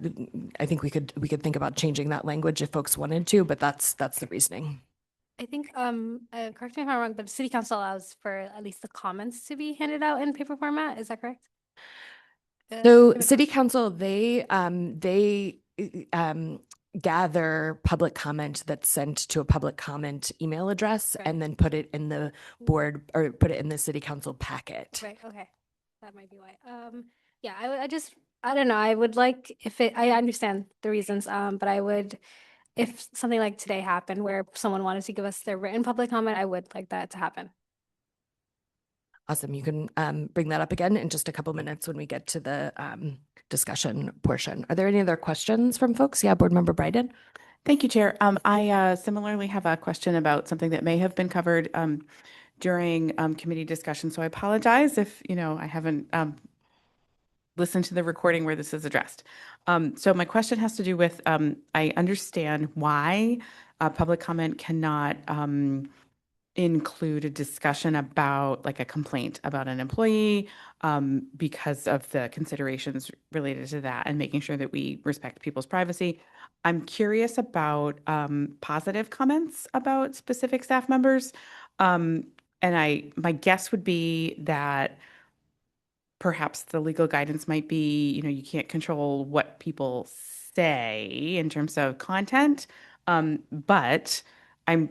think we could think about changing that language if folks wanted to, but that's the reasoning. I think, correct me if I'm wrong, but City Council allows for at least the comments to be handed out in paper format. Is that correct? So City Council, they gather public comment that's sent to a public comment email address, and then put it in the board, or put it in the City Council packet. Right. Okay. That might be why. Yeah, I don't know. I would like, I understand the reasons, but I would if something like today happened where someone wanted to give us their written public comment, I would like that to happen. Awesome. You can bring that up again in just a couple minutes when we get to the discussion portion. Are there any other questions from folks? Yeah, Board Member Bryden. Thank you, Chair. I similarly have a question about something that may have been covered during committee discussion. So I apologize if, I haven't listened to the recording where this is addressed. So my question has to do with, I understand why public comment cannot include a discussion about like a complaint about an employee because of the considerations related to that and making sure that we respect people's privacy. I'm curious about positive comments about specific staff members. And my guess would be that perhaps the legal guidance might be, you can't control what people say in terms of content. But I'm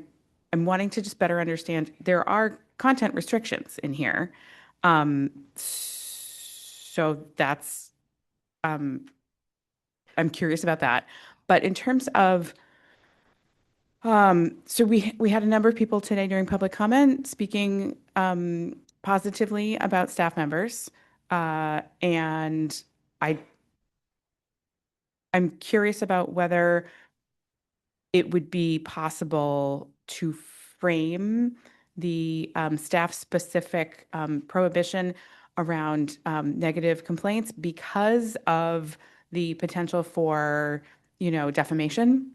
wanting to just better understand, there are content restrictions in here. So that's, I'm curious about that. But in terms of, so we had a number of people today during public comment speaking positively about staff members. And I'm curious about whether it would be possible to frame the staff-specific prohibition around negative complaints because of the potential for, defamation.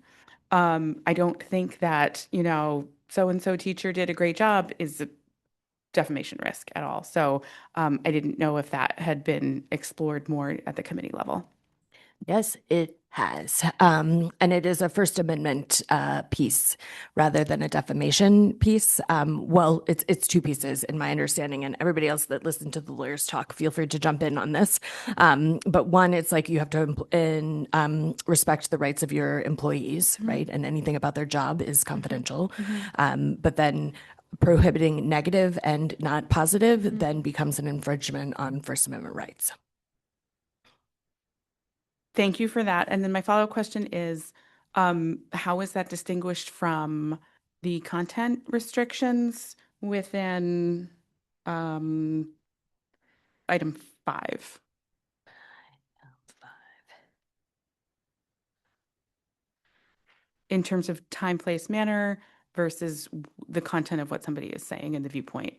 I don't think that, so-and-so teacher did a great job is a defamation risk at all. So I didn't know if that had been explored more at the committee level. Yes, it has. And it is a First Amendment piece rather than a defamation piece. Well, it's two pieces in my understanding, and everybody else that listened to the lawyers talk, feel free to jump in on this. But one, it's like you have to respect the rights of your employees, right? And anything about their job is confidential. But then prohibiting negative and not positive then becomes an infringement on First Amendment rights. Thank you for that. And then my follow-up question is, how is that distinguished from the content restrictions within item 5? In terms of time, place, manner versus the content of what somebody is saying and the viewpoint.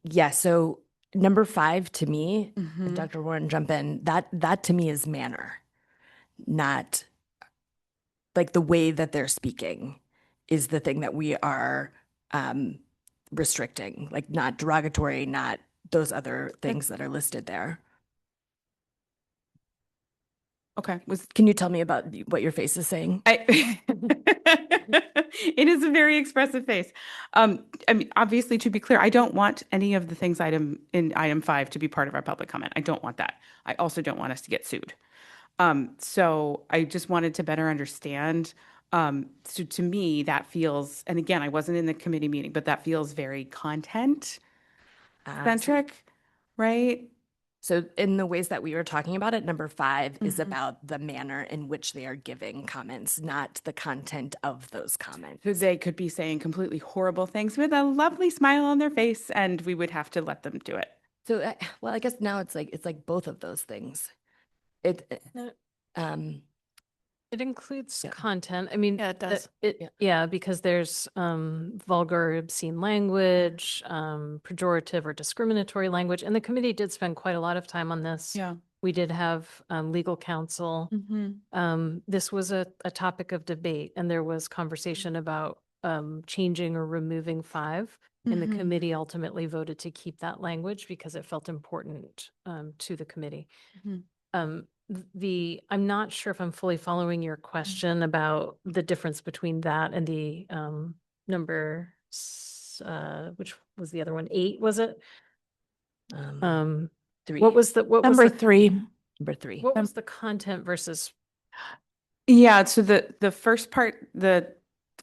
Yeah, so number 5 to me, and Dr. Warren, jump in, that to me is manner, not like the way that they're speaking is the thing that we are restricting, like not derogatory, not those other things that are listed there. Okay. Can you tell me about what your face is saying? It is a very expressive face. I mean, obviously, to be clear, I don't want any of the things in item 5 to be part of our public comment. I don't want that. I also don't want us to get sued. So I just wanted to better understand. So to me, that feels, and again, I wasn't in the committee meeting, but that feels very content centric, right? So in the ways that we were talking about it, number 5 is about the manner in which they are giving comments, not the content of those comments. So they could be saying completely horrible things with a lovely smile on their face, and we would have to let them do it. So, well, I guess now it's like both of those things. It includes content. I mean, Yeah, it does. Yeah, because there's vulgar, obscene language, pejorative or discriminatory language. And the committee did spend quite a lot of time on this. Yeah. We did have legal counsel. This was a topic of debate, and there was conversation about changing or removing 5. And the committee ultimately voted to keep that language because it felt important to the committee. I'm not sure if I'm fully following your question about the difference between that and the number, which was the other one, 8, was it? 3. What was the Number 3. Number 3. What was the content versus? Yeah, so the first part, the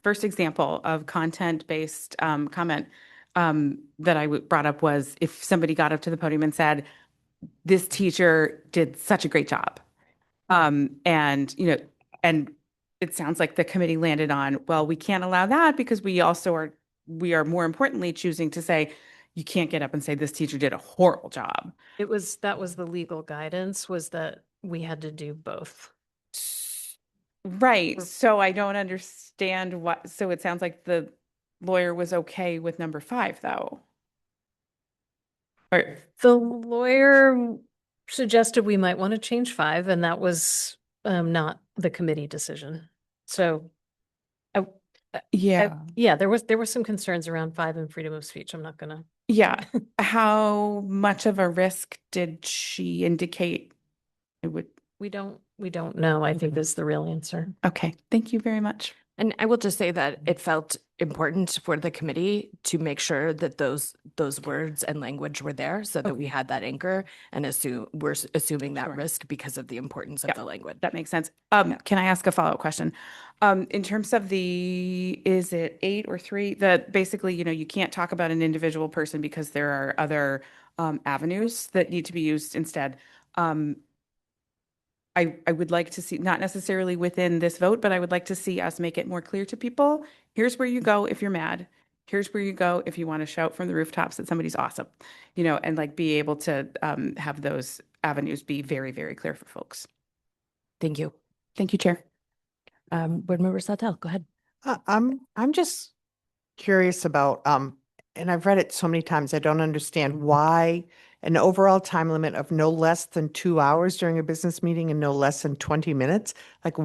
first example of content-based comment that I brought up was if somebody got up to the podium and said, this teacher did such a great job. And it sounds like the committee landed on, well, we can't allow that because we are more importantly choosing to say, you can't get up and say this teacher did a horrible job. That was the legal guidance, was that we had to do both. Right. So I don't understand so it sounds like the lawyer was okay with number 5 though. Or, The lawyer suggested we might want to change 5, and that was not the committee decision. So, yeah, there were some concerns around 5 and freedom of speech. I'm not gonna. yeah. How much of a risk did she indicate it would? We don't know, I think is the real answer. Okay. Thank you very much. And I will just say that it felt important for the committee to make sure that those words and language were there so that we had that anchor and we're assuming that risk because of the importance of the language. That makes sense. Can I ask a follow-up question? In terms of is it 8 or 3, that basically, you can't talk about an individual person because there are other avenues that need to be used instead. I would like to see, not necessarily within this vote, but I would like to see us make it more clear to people. Here's where you go if you're mad. Here's where you go if you want to shout from the rooftops that somebody's awesome, and like be able to have those avenues be very, very clear for folks. Thank you. Thank you, Chair. Board Member Sawtelle, go ahead. I'm just curious about, and I've read it so many times, I don't understand why an overall time limit of no less than 2 hours during a business meeting and no less than 20 minutes. Like,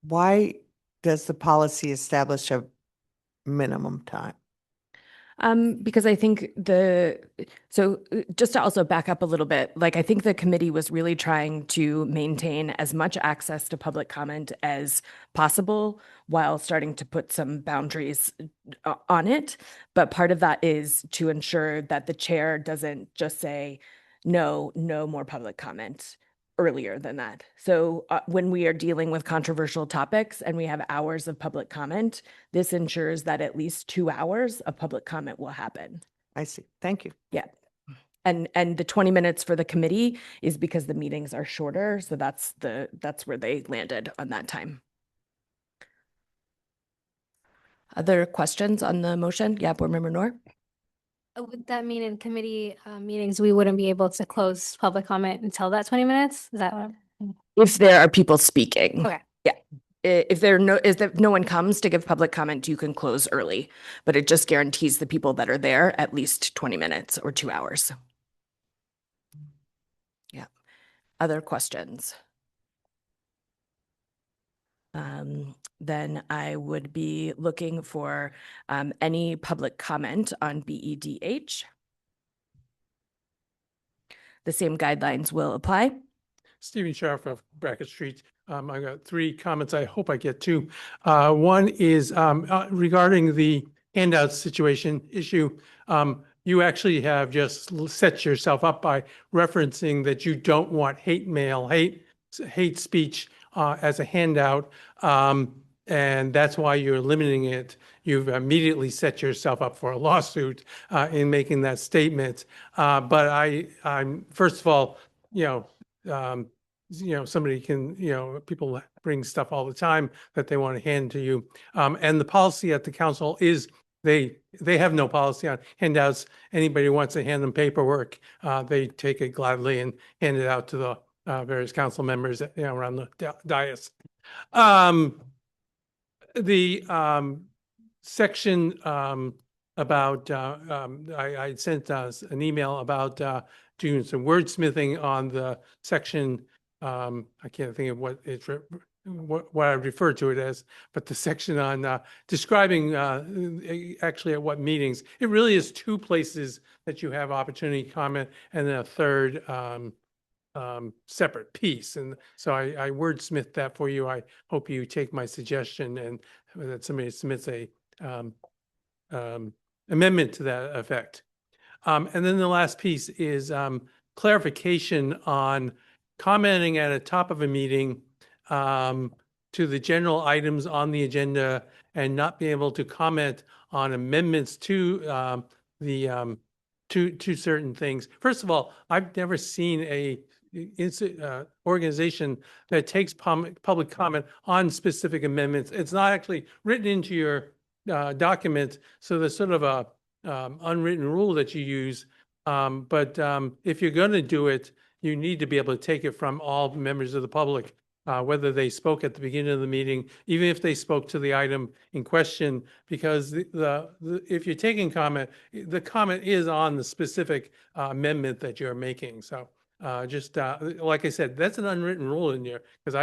why does the policy establish a minimum time? Because I think just to also back up a little bit, like I think the committee was really trying to maintain as much access to public comment as possible while starting to put some boundaries on it. But part of that is to ensure that the chair doesn't just say, no more public comment earlier than that. So when we are dealing with controversial topics and we have hours of public comment, this ensures that at least 2 hours of public comment will happen. I see. Thank you. Yeah. And the 20 minutes for the committee is because the meetings are shorter. So that's where they landed on that time. Other questions on the motion? Yeah, Board Member Noor. Would that mean in committee meetings, we wouldn't be able to close public comment until that 20 minutes? Is that what? If there are people speaking. Okay. Yeah. If no one comes to give public comment, you can close early, but it just guarantees the people that are there at least 20 minutes or 2 hours. Yeah. Other questions? Then I would be looking for any public comment on BEDH. The same guidelines will apply. Stephen Sheriff of Brackett Street. I got 3 comments. I hope I get 2. One is regarding the handout situation issue. You actually have just set yourself up by referencing that you don't want hate mail, hate speech as a handout. And that's why you're limiting it. You've immediately set yourself up for a lawsuit in making that statement. But I'm first of all, somebody can, people bring stuff all the time that they want to hand to you. And the policy at the council is they have no policy on handouts. Anybody who wants to hand them paperwork, they take it gladly and hand it out to the various council members, around the dais. The section about I sent an email about doing some wordsmithing on the section. I can't think of what I refer to it as, but the section on describing actually at what meetings. It really is 2 places that you have opportunity comment, and then a third separate piece. And so I wordsmith that for you. I hope you take my suggestion and that somebody submits a amendment to that effect. And then the last piece is clarification on commenting at the top of a meeting to the general items on the agenda and not be able to comment on amendments to to certain things. First of all, I've never seen a organization that takes public comment on specific amendments. It's not actually written into your document, so there's sort of a unwritten rule that you use. But if you're going to do it, you need to be able to take it from all members of the public, whether they spoke at the beginning of the meeting, even if they spoke to the item in question, because if you're taking comment, the comment is on the specific amendment that you're making. So just like I said, that's an unwritten rule in here, because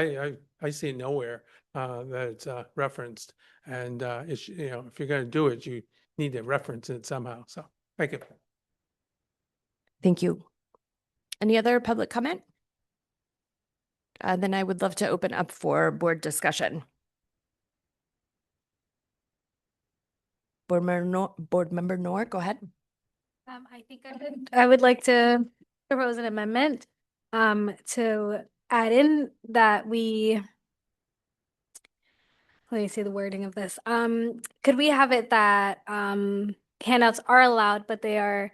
I see it nowhere that it's referenced. And it's, if you're going to do it, you need to reference it somehow. So thank you. Thank you. Any other public comment? Then I would love to open up for board discussion. Board Member Noor, go ahead. I think I would like to propose an amendment to add in that let me see the wording of this. Could we have it that handouts are allowed, but they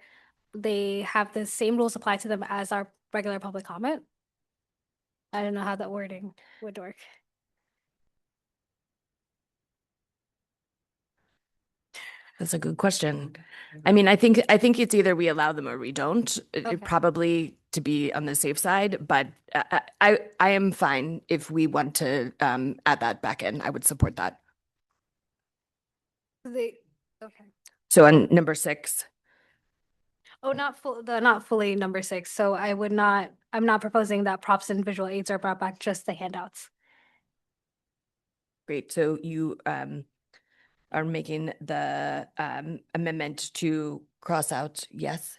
have the same rules apply to them as our regular public comment? I don't know how that wording would work. That's a good question. I mean, I think it's either we allow them or we don't. Probably to be on the safe side, but I am fine if we want to add that back in. I would support that. Okay. So on number 6. Oh, not fully number 6. So I'm not proposing that props and visual aids are brought back, just the handouts. Great. So you are making the amendment to cross out yes?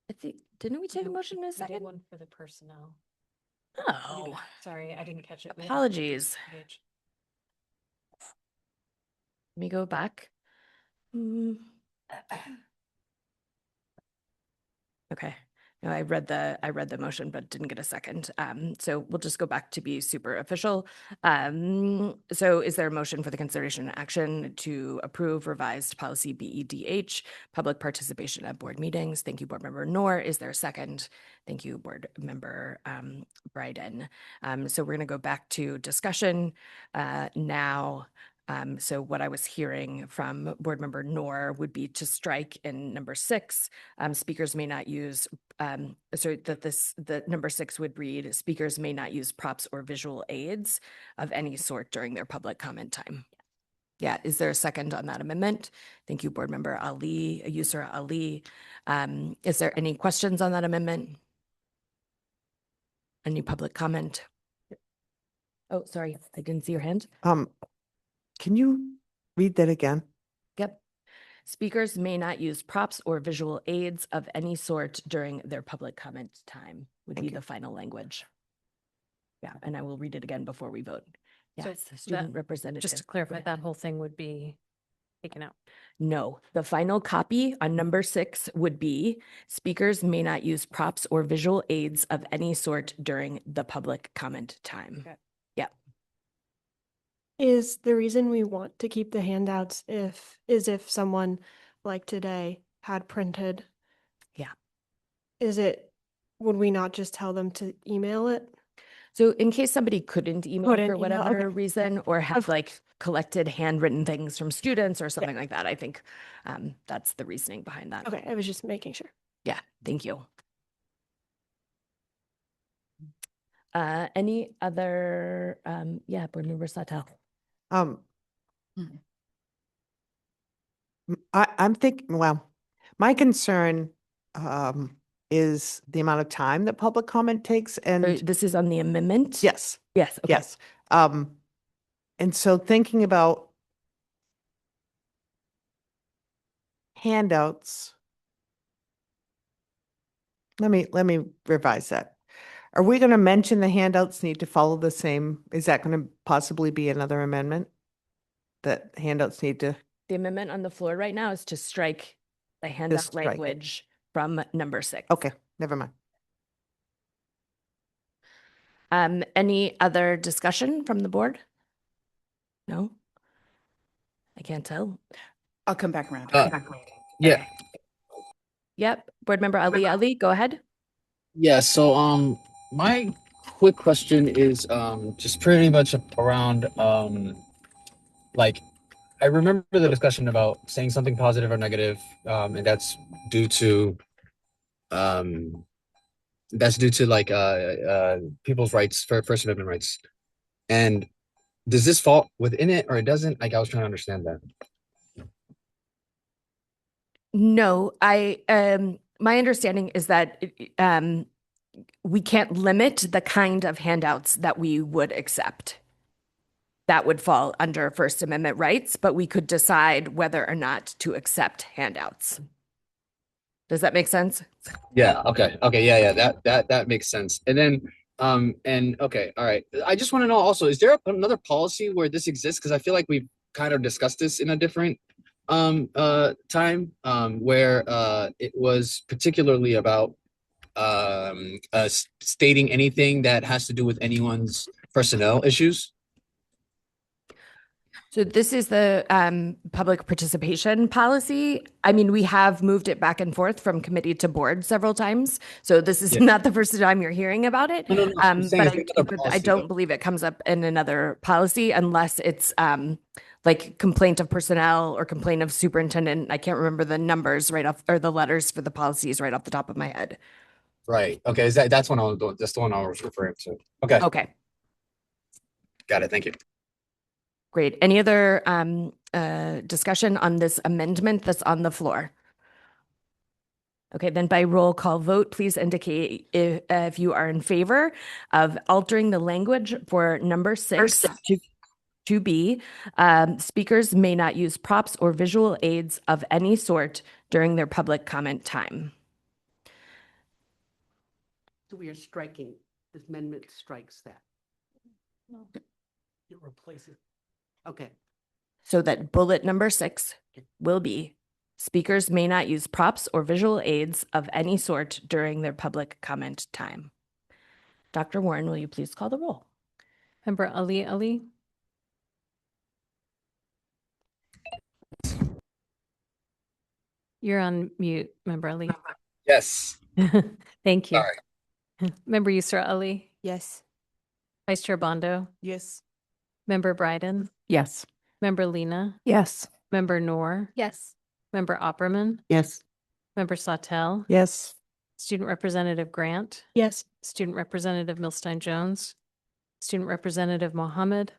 I think, didn't we take a motion in a second? One for the personnel. Oh, Sorry, I didn't catch it. apologies. Let me go back. Okay. No, I read the motion, but didn't get a second. So we'll just go back to be super official. So is there a motion for the consideration and action to approve revised policy BEDH, public participation at board meetings? Thank you, Board Member Noor. Is there a second? Thank you, Board Member Bryden. So we're going to go back to discussion now. So what I was hearing from Board Member Noor would be to strike in number 6, speakers may not use, the number 6 would read, speakers may not use props or visual aids of any sort during their public comment time. Yeah, is there a second on that amendment? Thank you, Board Member Ali, Yusra Ali. Is there any questions on that amendment? Any public comment? Oh, sorry, I didn't see your hand. Can you read that again? Yep. Speakers may not use props or visual aids of any sort during their public comment time would be the final language. Yeah, and I will read it again before we vote. Yes, So student representative. Just to clarify, that whole thing would be taken out. No, the final copy on number 6 would be speakers may not use props or visual aids of any sort during the public comment time. Okay. Yeah. Is the reason we want to keep the handouts if someone like today had printed? Yeah. Would we not just tell them to email it? So in case somebody couldn't email Couldn't for email, whatever okay. reason, or have like collected handwritten things from students or something like that, I think that's the reasoning behind that. Okay, I was just making sure. Yeah, thank you. Any other, Board Member Satel. I'm thinking, well, my concern is the amount of time that public comment takes, and This is on the amendment? yes, Yes, okay. yes. And so thinking about handouts, let me revise that. Are we going to mention the handouts need to follow the same? Is that going to possibly be another amendment? That handouts need to? The amendment on the floor right now is to strike the handout strike it. language from number 6. Okay, never mind. Any other discussion from the board? No? I can't tell. I'll come back around. Yeah. Yep. Board Member Ali, go ahead. Yeah, so my quick question is just pretty much around like I remember the discussion about saying something positive or negative, and due to um that's due to like people's rights for First Amendment rights. And does this fall within it or it doesn't? Like I was trying to understand that. No, my understanding is that we can't limit the kind of handouts that we would accept. That would fall under First Amendment rights, but we could decide whether or not to accept handouts. Does that make sense? Yeah, okay. Okay, yeah, that makes sense. And then and okay, all right. I just want to know also, is there another policy where this exists? Because I feel like we've kind of discussed this in a different time where it was particularly about stating anything that has to do with anyone's personnel issues. So this is the public participation policy. I mean, we have moved it back and forth from committee to board several times. So this is not the first time you're hearing about it. No, I'm saying But it's another I policy, don't though. believe it comes up in another policy unless it's like complaint of personnel or complaint of superintendent. I can't remember the numbers right off or the letters for the policies right off the top of my head. Right. Okay. That's one I was that's the one I was referring to. Okay. Okay. Got it. Thank you. Great. Any other discussion on this amendment that's on the floor? Okay, then by roll call vote, please indicate if you are in favor of altering the language for number 6 to be speakers may not use props or visual aids of any sort during their public comment time. So we are striking, this amendment strikes that. It replaces. Okay. So that bullet number 6 will be speakers may not use props or visual aids of any sort during their public comment time. Dr. Warren, will you please call the roll? Member Ali. You're on mute, Member Ali. Yes. Thank you. Sorry. Member Yusra Ali. Yes. Vice Chair Bondo. Yes. Member Bryden. Yes. Member Lena. Yes. Member Noor. Yes. Member Opperman. Yes. Member Sawtell. Yes. Student Representative Grant. Yes. Student Representative Milstein Jones. Student Representative Mohammed.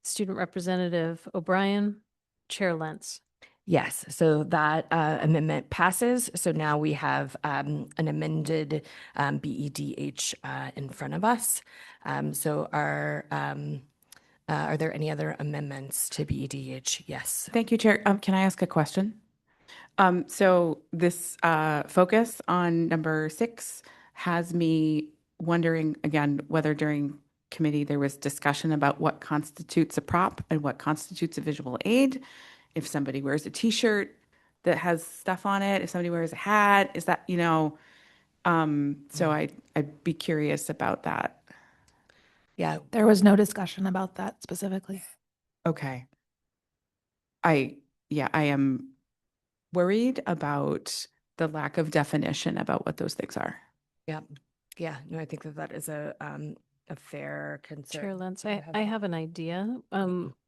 Student Representative O'Brien. Chair Lentz. Yes, so that amendment passes. So now we have an amended BEDH in front of us. So are there any other amendments to BEDH? Yes. Thank you, Chair. Can I ask a question? So this focus on number 6 has me wondering again whether during committee there was discussion about what constitutes a prop and what constitutes a visual aid. If somebody wears a T-shirt that has stuff on it, if somebody wears a hat, is that, so I'd be curious about that. Yeah. There was no discussion about that specifically. Okay. I am worried about the lack of definition about what those things are. Yeah. Yeah. No, I think that is a fair concern. Chair Lentz, I have an idea,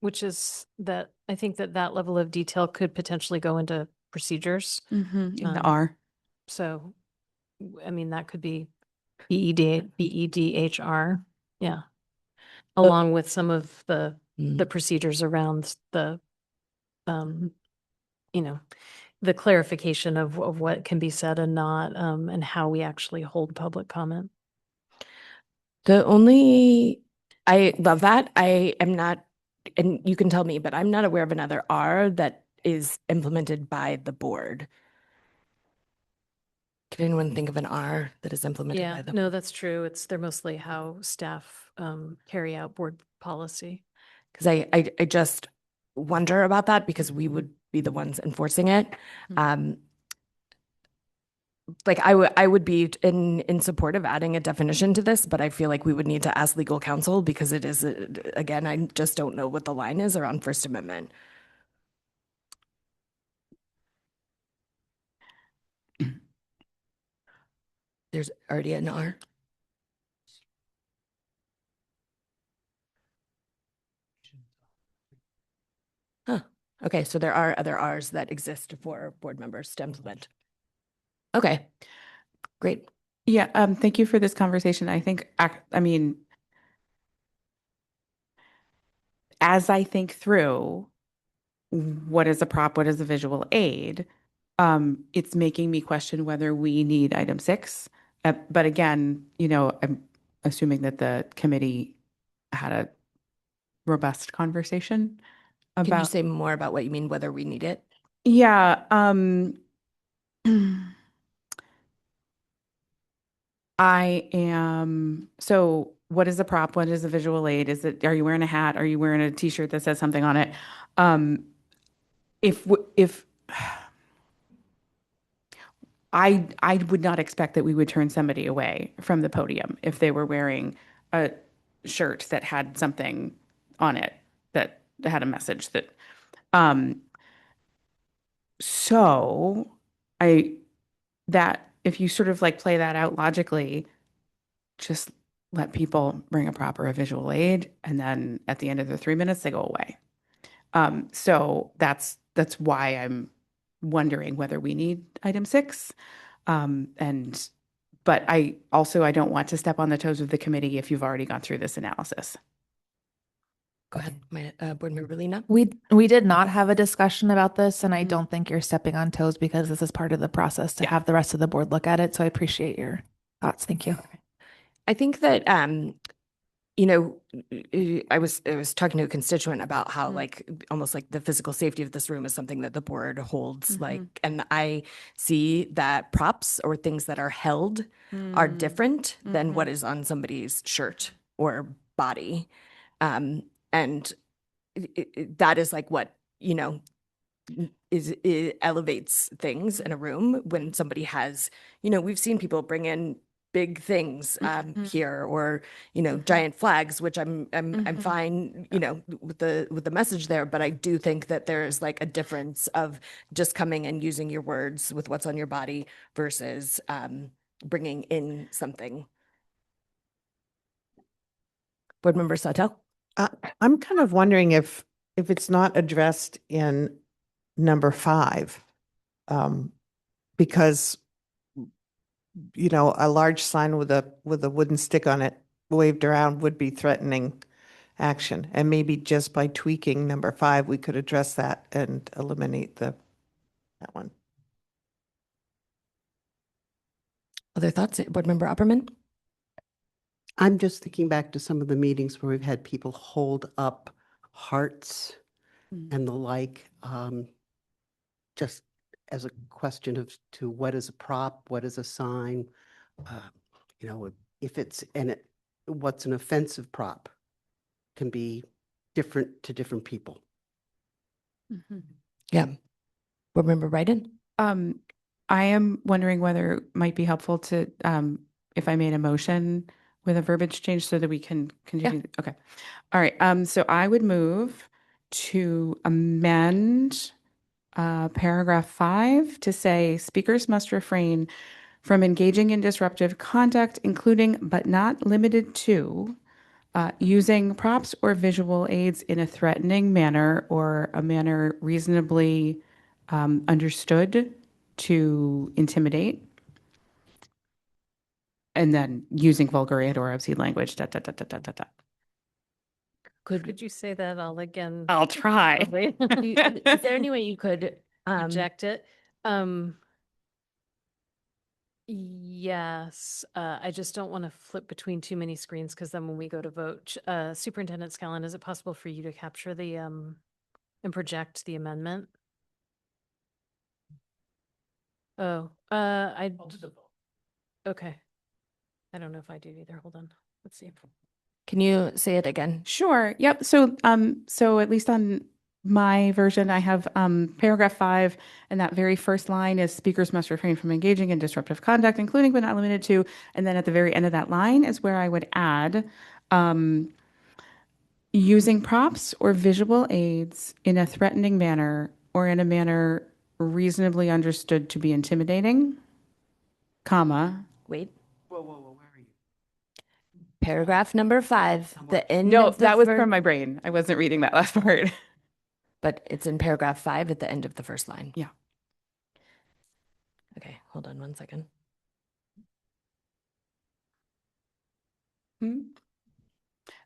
which is that I think that level of detail could potentially go into procedures. In the R. So, I mean, that could be BEDHR. Yeah. Along with some of the procedures around the, the clarification of what can be said and not, and how we actually hold public comment. I love that. I am not, and you can tell me, but I'm not aware of another R that is implemented by the board. Can anyone think of an R that is implemented by Yeah, the? no, that's true. They're mostly how staff carry out board policy. Because I just wonder about that because we would be the ones enforcing it. Like I would be in support of adding a definition to this, but I feel like we would need to ask legal counsel because it is, again, I just don't know what the line is around First Amendment. There's already an R. Huh. Okay, so there are other Rs that exist for board members to implement. Okay, great. Yeah, thank you for this conversation. I think, I mean, as I think through what is a prop, what is a visual aid, it's making me question whether we need item 6. But again, I'm assuming that the committee had a robust conversation Can you about. say more about what you mean, whether we need it? Yeah, so what is a prop? What is a visual aid? Are you wearing a hat? Are you wearing a t-shirt that says something on it? If I would not expect that we would turn somebody away from the podium if they were wearing a shirt that had something on it that had a message so that if you sort of like play that out logically, just let people bring a prop or a visual aid, and then at the end of the 3 minutes, they go away. So that's why I'm wondering whether we need item 6. But I don't want to step on the toes of the committee if you've already gone through this analysis. Go ahead, board member Lena. We did not have a discussion about this, and I don't think you're stepping on toes because this is part of the process to have the rest of the board look at it. So I appreciate your thoughts. Thank you. I think that I was talking to a constituent about how like almost like the physical safety of this room is something that the board holds and I see that props or things that are held are different than what is on somebody's shirt or body. And that is like what, it elevates things in a room when somebody has, we've seen people bring in big things here or giant flags, which I'm fine with the message there, but I do think that there's like a difference of just coming and using your words with what's on your body versus bringing in something. Board member Sawtelle. I'm kind of wondering if it's not addressed in number 5, because a large sign with a wooden stick on it waved around would be threatening action, and maybe just by tweaking number 5, we could address that and eliminate that one. Other thoughts, board member Opperman? I'm just thinking back to some of the meetings where we've had people hold up hearts and the like, just as a question of to what is a prop, what is a sign, if it's what's an offensive prop can be different to different people. Yeah. Board member Biden? I am wondering whether it might be helpful to, if I made a motion with a verbiage change so that we can continue. Yeah. Okay. All right. So I would move to amend paragraph 5 to say speakers must refrain from engaging in disruptive conduct, including but not limited to using props or visual aids in a threatening manner or a manner reasonably understood to intimidate. And then using vulgar and or obscene language, Could you say that all again? I'll try. Is there any way you could eject it? Yes, I just don't want to flip between too many screens because then when we go to vote, Superintendent Scallon, is it possible for you to capture the and project the amendment? Oh, okay. I don't know if I do either. Hold on. Let's see. Can you say it again? Sure. Yep. So, so at least on my version, I have paragraph 5, and that very first line is speakers must refrain from engaging in disruptive conduct, including but not limited to. And then at the very end of that line is where I would add using props or visual aids in a threatening manner or in a manner reasonably understood to be intimidating, comma. Wait. Paragraph number 5, the end No, of the that was fir- from my brain. I wasn't reading that last part. But it's in paragraph 5 at the end of the first line. Yeah. Okay, hold on one second.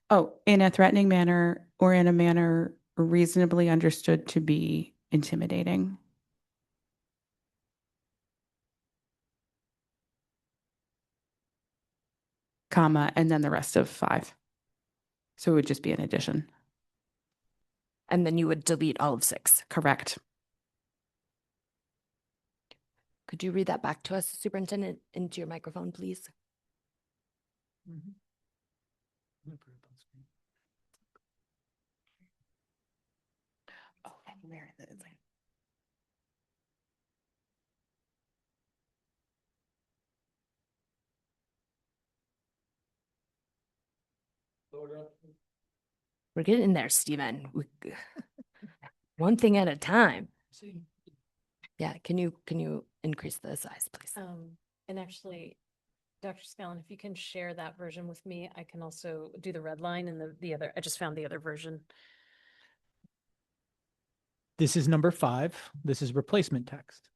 Oh, in a threatening manner or in a manner reasonably understood to be intimidating. Comma, and then the rest of 5. So it would just be an addition. And then you would delete all of 6. Correct. Could you read that back to us, Superintendent, into your microphone, please? Oh, where is it? We're getting there, Stephen. One thing at a time. Yeah, can you increase the size, please? And actually, Dr. Scallon, if you can share that version with me, I can also do the red line and the other, I just found the other version. This is number 5. This is replacement text.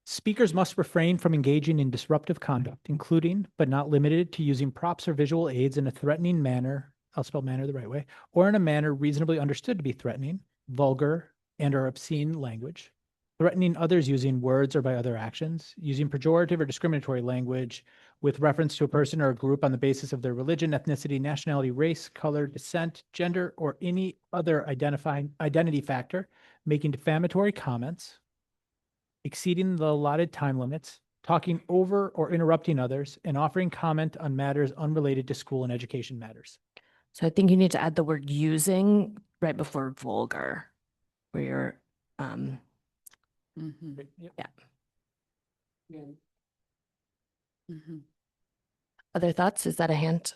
Speakers must refrain from engaging in disruptive conduct, including, but not limited to using props or visual aids in a threatening manner, I'll spell manner the right way, or in a manner reasonably understood to be threatening, vulgar, and or obscene language, threatening others using words or by other actions, using pejorative or discriminatory language with reference to a person or a group on the basis of their religion, ethnicity, nationality, race, color, descent, gender, or any other identifying identity factor, making defamatory comments, exceeding the allotted time limits, talking over or interrupting others, and offering comment on matters unrelated to school and education matters. So I think you need to add the word using right before vulgar, where you're, yeah. Other thoughts? Is that a hand?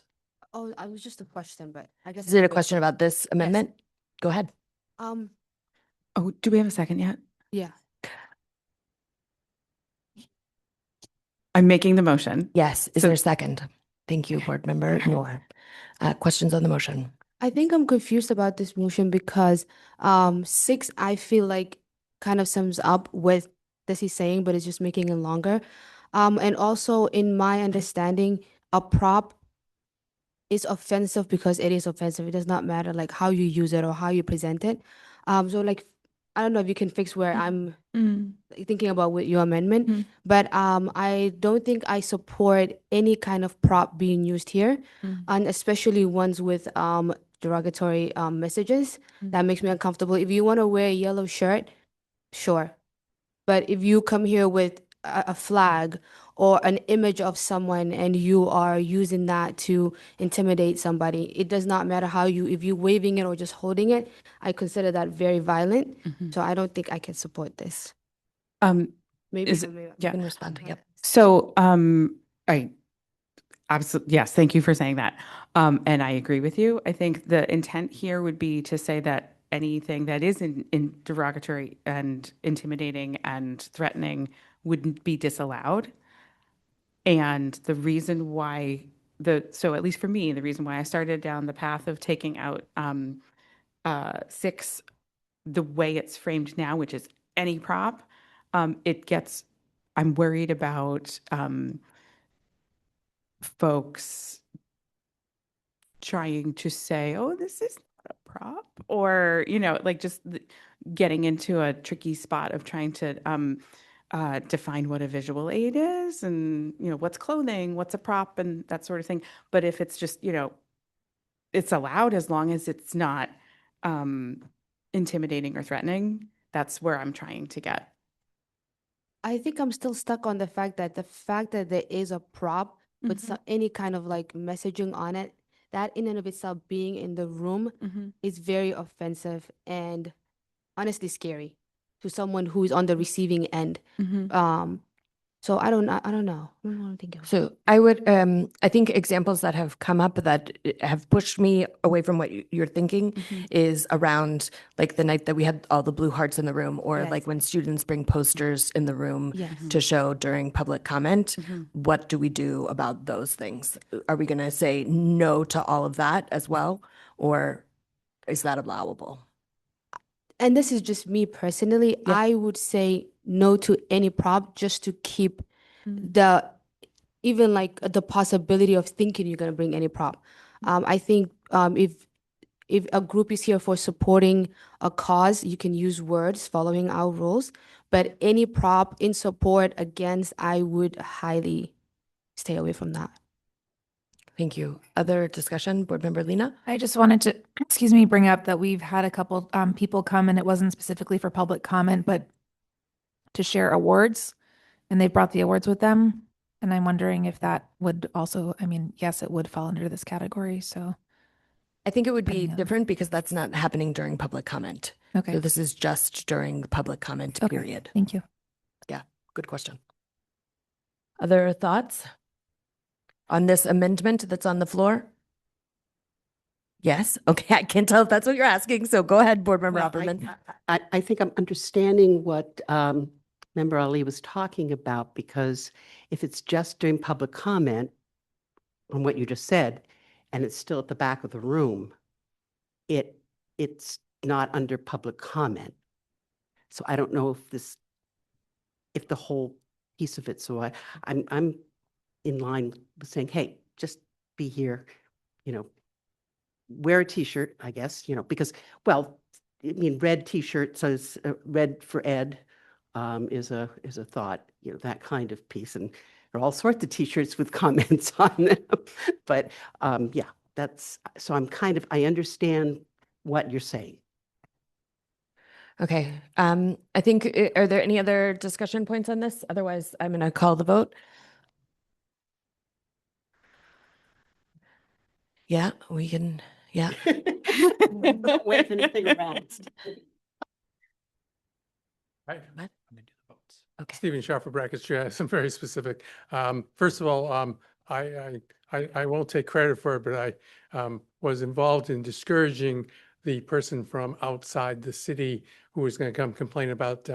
Oh, I was just a question, but I guess. Is it a question about this amendment? Go ahead. Oh, do we have a second yet? Yeah. I'm making the motion. Yes. Is So- there a second? Thank you, Board Member Noor. Questions on the motion? I think I'm confused about this motion because 6, I feel like kind of sums up what this is saying, but it's just making it longer. And also in my understanding, a prop is offensive because it is offensive. It does not matter like how you use it or how you present it. So like I don't know if you can fix where I'm thinking about with your amendment, but I don't think I support any kind of prop being used here, and especially ones with derogatory messages. That makes me uncomfortable. If you want to wear a yellow shirt, sure, but if you come here with a flag or an image of someone and you are using that to intimidate somebody, it does not matter how you, if you're waving it or just holding it, I consider that very violent. So I don't think I can support this. Maybe Is- somebody yeah. Can respond. Yep. So, I absolutely, yes, thank you for saying that. And I agree with you. I think the intent here would be to say that anything that is in derogatory and intimidating and threatening wouldn't be disallowed. And the reason why so at least for me, the reason why I started down the path of taking out 6, the way it's framed now, which is any prop, I'm worried about folks trying to say, oh, this is not a prop, or, like just getting into a tricky spot of trying to define what a visual aid is and, what's clothing, what's a prop, and that sort of thing. But if it's just, it's allowed as long as it's not intimidating or threatening, that's where I'm trying to get. I think I'm still stuck on the fact that there is a prop with any kind of like messaging on it, that in and of itself being in the room is very offensive and honestly scary to someone who's on the receiving end. So I don't know. I don't know. I don't know what to think of. So I would, I think examples that have come up that have pushed me away from what you're thinking is around like the night that we had all the blue hearts in the room, or Yes. like when students bring posters in the room Yes. to show during public comment. What do we do about those things? Are we going to say no to all of that as well? Or is that allowable? And this is just me personally. Yeah. I would say no to any prop just to keep the even like the possibility of thinking you're going to bring any prop. I think if a group is here for supporting a cause, you can use words following our rules. But any prop in support against, I would highly stay away from that. Thank you. Other discussion, Board Member Lena? I just wanted to, excuse me, bring up that we've had a couple people come, and it wasn't specifically for public comment, but to share awards, and they brought the awards with them. And I'm wondering if that would also, I mean, yes, it would fall under this category. So I think it would be different because that's not happening during public comment. Okay. So this is just during the public comment Okay, period. thank you. Yeah, good question. Other thoughts on this amendment that's on the floor? Yes. Okay, I can't tell if that's what you're asking. So go ahead, Board Member Well, Opperman. I think I'm understanding what Member Ali was talking about, because if it's just during public comment on what you just said, and it's still at the back of the room, it's not under public comment. So I don't know if the whole piece of it, so I'm in line with saying, hey, just be here, wear a t-shirt, I guess, because, well, I mean, red t-shirt says red for Ed is a thought, that kind of piece. And there are all sorts of t-shirts with comments on them. But yeah, so I understand what you're saying. Okay. I think, are there any other discussion points on this? Otherwise, I'm going to call the vote. Yeah, we can, yeah. Don't wave anything around. Right. What? I'm gonna do the votes. Okay. Stephen Sharper, Brackets Chair, some very specific. First of all, I won't take credit for it, but I was involved in discouraging the person from outside the city who was going to come complain about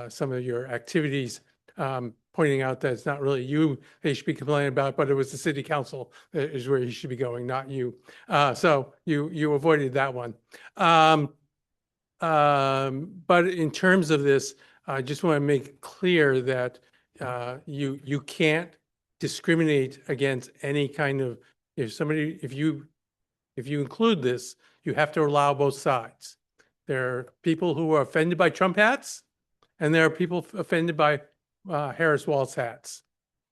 some of your activities, pointing out that it's not really you they should be complaining about, but it was the city council that is where he should be going, not you. So you avoided that one. But in terms of this, I just want to make clear that you can't discriminate against any kind of, if you include this, you have to allow both sides. There are people who are offended by Trump hats, and there are people offended by Harris Waltz hats.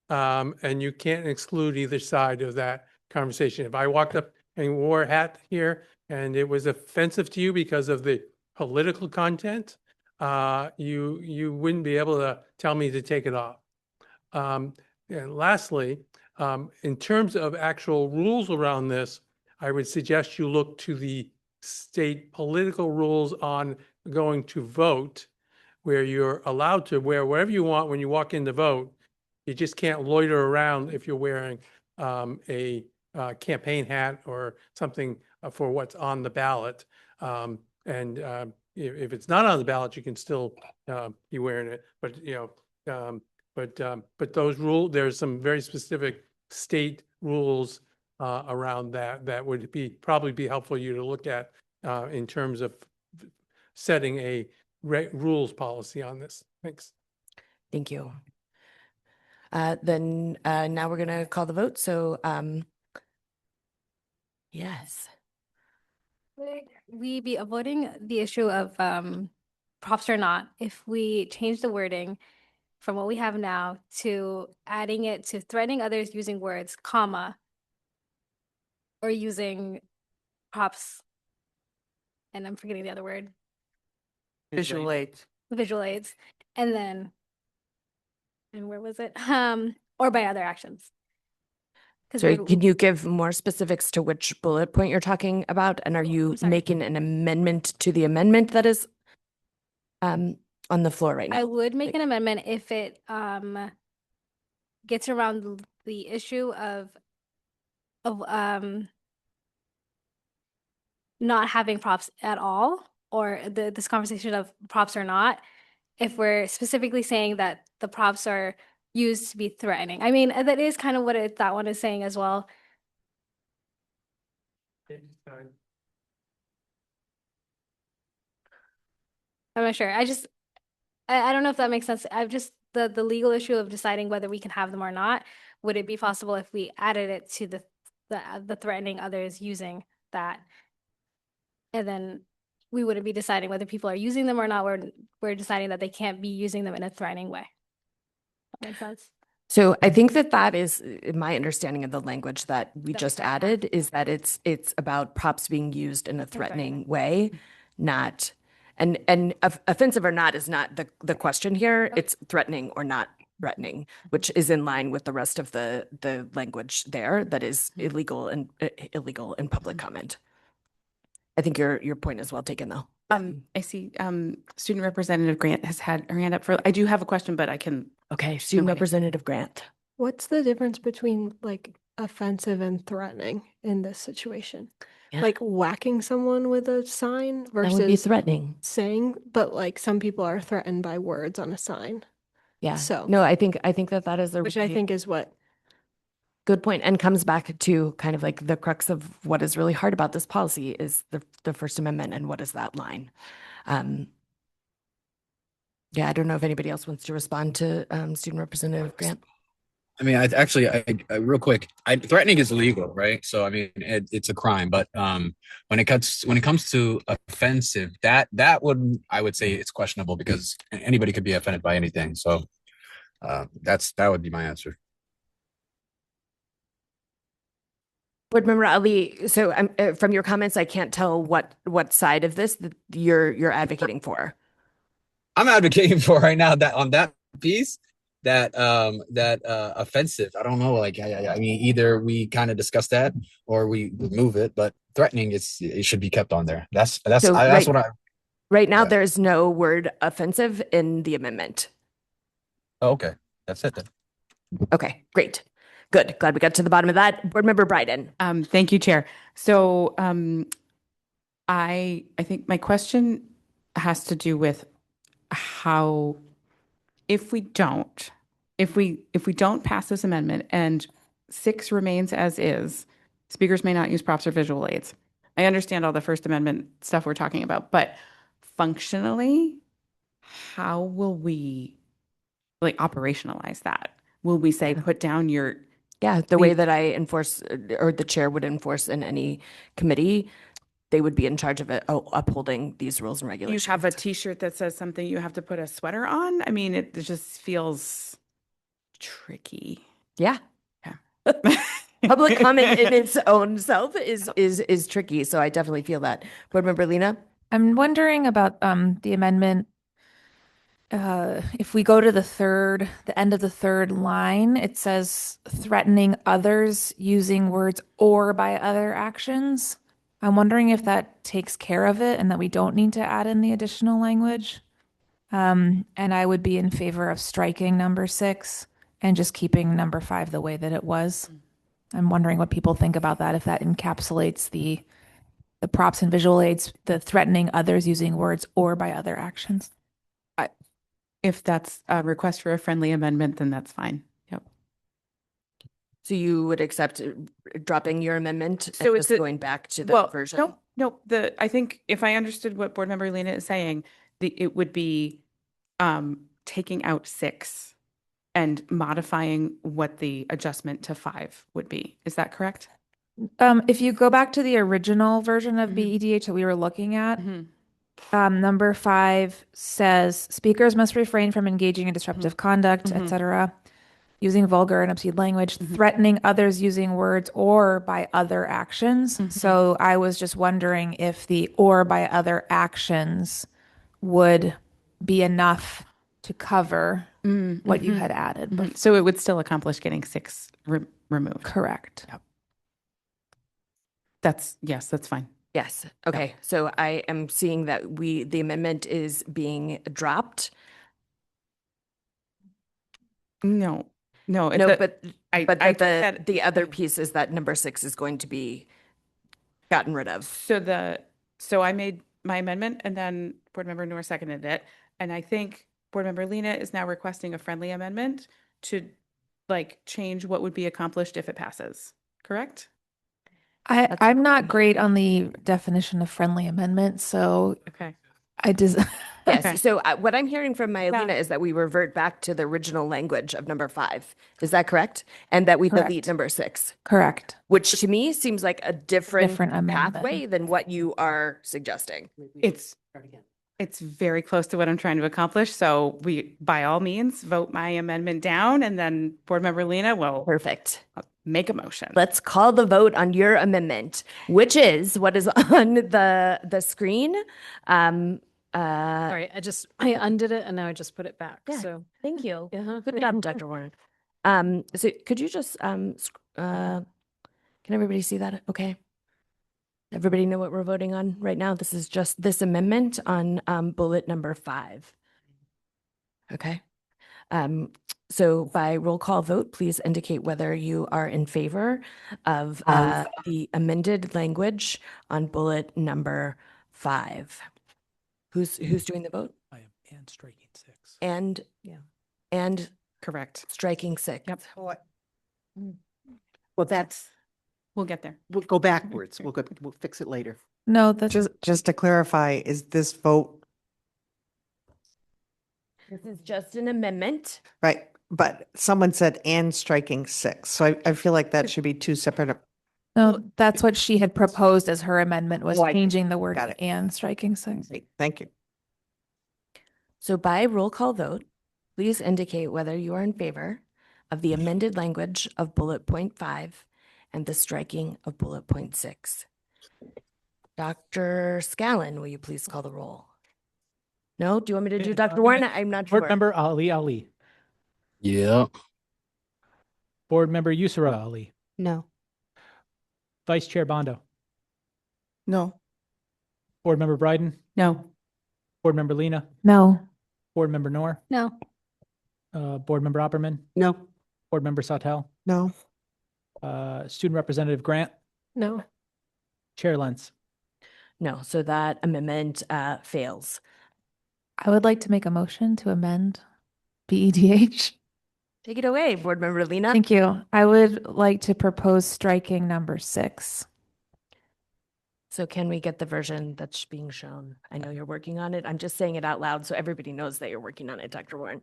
And you can't exclude either side of that conversation. If I walked up and wore a hat here and it was offensive to you because of the political content, you wouldn't be able to tell me to take it off. And lastly, in terms of actual rules around this, I would suggest you look to the state political rules on going to vote, where you're allowed to wear whatever you want when you walk in to vote. You just can't loiter around if you're wearing a campaign hat or something for what's on the ballot. And if it's not on the ballot, you can still be wearing it. But but those rules, there's some very specific state rules around that would probably be helpful for you to look at in terms of setting a rules policy on this. Thanks. Thank you. Then now we're going to call the vote. So yes. Would we be avoiding the issue of props or not if we change the wording from what we have now to adding it to threatening others using words, comma, or using props, and I'm forgetting the other word, Visual aids. visual aids, and then, and where was it? Or by other actions. So can you give more specifics to which bullet point you're talking about? And are you making an amendment to the amendment that is on the floor right now? I would make an amendment if it gets around the issue of not having props at all, or this conversation of props or not, if we're specifically saying that the props are used to be threatening. I mean, that is kind of what that one is saying as well. I'm not sure. I don't know if that makes sense. I've just the legal issue of deciding whether we can have them or not. Would it be possible if we added it to the threatening others using that, and then we wouldn't be deciding whether people are using them or not. We're deciding that they can't be using them in a threatening way. That makes sense. So I think that is my understanding of the language that we just added, is that it's about props being used in a threatening way, not and offensive or not is not the question here. It's threatening or not threatening, which is in line with the rest of the language there that is illegal and illegal in public comment. I think your point is well taken, though. I see Student Representative Grant has had her hand up for, I do have a question, but I can. Okay, Student Representative Grant. What's the difference between like offensive and threatening in this situation? Yeah. Like whacking someone with a sign versus That would be threatening. saying, but like some people are threatened by words on a sign. Yeah. So no, I think that is a which I think is what. Good point, and comes back to kind of like the crux of what is really hard about this policy is the First Amendment and what is that line. Yeah, I don't know if anybody else wants to respond to Student Representative Grant. I mean, I real quick, threatening is illegal, right? So I mean, it's a crime. But when it comes to offensive, that I would say it's questionable because anybody could be offended by anything. So that would be my answer. Board Member Ali, so from your comments, I can't tell what side of this that you're advocating for. I'm advocating for right now that on that piece, that offensive. I don't know. Like I mean, either we kind of discuss that or we remove it. But threatening, it should be kept on there. That's So that's what I. Right now, there's no word offensive in the amendment. Oh, okay, that's it then. Okay, great. Good. Glad we got to the bottom of that. Board Member Bryden. Thank you, Chair. So I think my question has to do with how if we don't pass this amendment and 6 remains as is, speakers may not use props or visual aids. I understand all the First Amendment stuff we're talking about, but functionally, how will we like operationalize that? Will we say put down your the way that I enforce or the chair would enforce in any committee? They would be in charge of it, upholding these rules and regulations. You have a T-shirt that says something, you have to put a sweater on? I mean, it just feels tricky. Yeah. Public comment in its own self is tricky. So I definitely feel that. Board Member Lena? I'm wondering about the amendment. If we go to the end of the third line, it says threatening others using words or by other actions. I'm wondering if that takes care of it and that we don't need to add in the additional language. And I would be in favor of striking number 6 and just keeping number 5 the way that it was. I'm wondering what people think about that, if that encapsulates the props and visual aids, the threatening others using words or by other actions. If that's a request for a friendly amendment, then that's fine. Yep. So you would accept dropping your amendment So and it's just going back to the version? No. I think if I understood what Board Member Lena is saying, it would be taking out 6 and modifying what the adjustment to 5 would be. Is that correct? If you go back to the original version of BEDH that we were looking at, number 5 says speakers must refrain from engaging in disruptive conduct, etc., using vulgar and obscene language, threatening others using words or by other actions. So I was just wondering if the or by other actions would be enough to cover what you had added. So it would still accomplish getting 6 removed. Correct. Yep. That's fine. Yes. Okay. So I am seeing that the amendment is being dropped. No, No, it's No, a- but, I- but I that said- the other piece is that number 6 is going to be gotten rid of. So I made my amendment and then Board Member Noor seconded it. And I think Board Member Lena is now requesting a friendly amendment to change what would be accomplished if it passes, correct? I'm not great on the definition of friendly amendment, so Okay. I just. Yes. Okay. So what I'm hearing from Myelina is that we revert back to the original language of number 5. Is that correct? And that we delete Correct. number 6. Correct. Which to me seems like a different amendment. pathway than what you are suggesting. It's very close to what I'm trying to accomplish. So we, by all means, vote my amendment down and then Board Member Lena will Perfect. Make a motion. Let's call the vote on your amendment, which is what is on the screen. Sorry, I undid it and now I just put it back. Yeah, So thank you. uh-huh. Good job, Dr. Warren. So could you just, can everybody see that? Okay. Everybody know what we're voting on right now? This is just this amendment on bullet number 5. Okay. So by roll call vote, please indicate whether you are in favor of the amended language on bullet number 5. Who's doing the vote? I am, and striking 6. And correct. Striking 6. Yep. Well, We'll get there. we'll go backwards. We'll fix it later. No, that's Just to clarify, is this vote, This is just an amendment. right? But someone said and striking 6. So I feel like that should be two separate. no, that's what she had proposed as her amendment was Right. changing the word Got it. and striking 6. Thank you. So by roll call vote, please indicate whether you are in favor of the amended language of bullet point 5 and the striking of bullet point 6. Dr. Scallon, will you please call the roll? No? Do you want me to do Dr. Warren? I'm not sure. Board Member Ali. Yeah. Board Member Yusra Ali. No. Vice Chair Bondo. No. Board Member Bryden. No. Board Member Lena. No. Board Member Noor. No. Board Member Opperman. No. Board Member Sautel. No. Student Representative Grant. No. Chair Lentz. No, so that amendment fails. I would like to make a motion to amend BEDH. Take it away, Board Member Lena. Thank you. I would like to propose striking number 6. So can we get the version that's being shown? I know you're working on it. I'm just saying it out loud so everybody knows that you're working on it, Dr. Warren.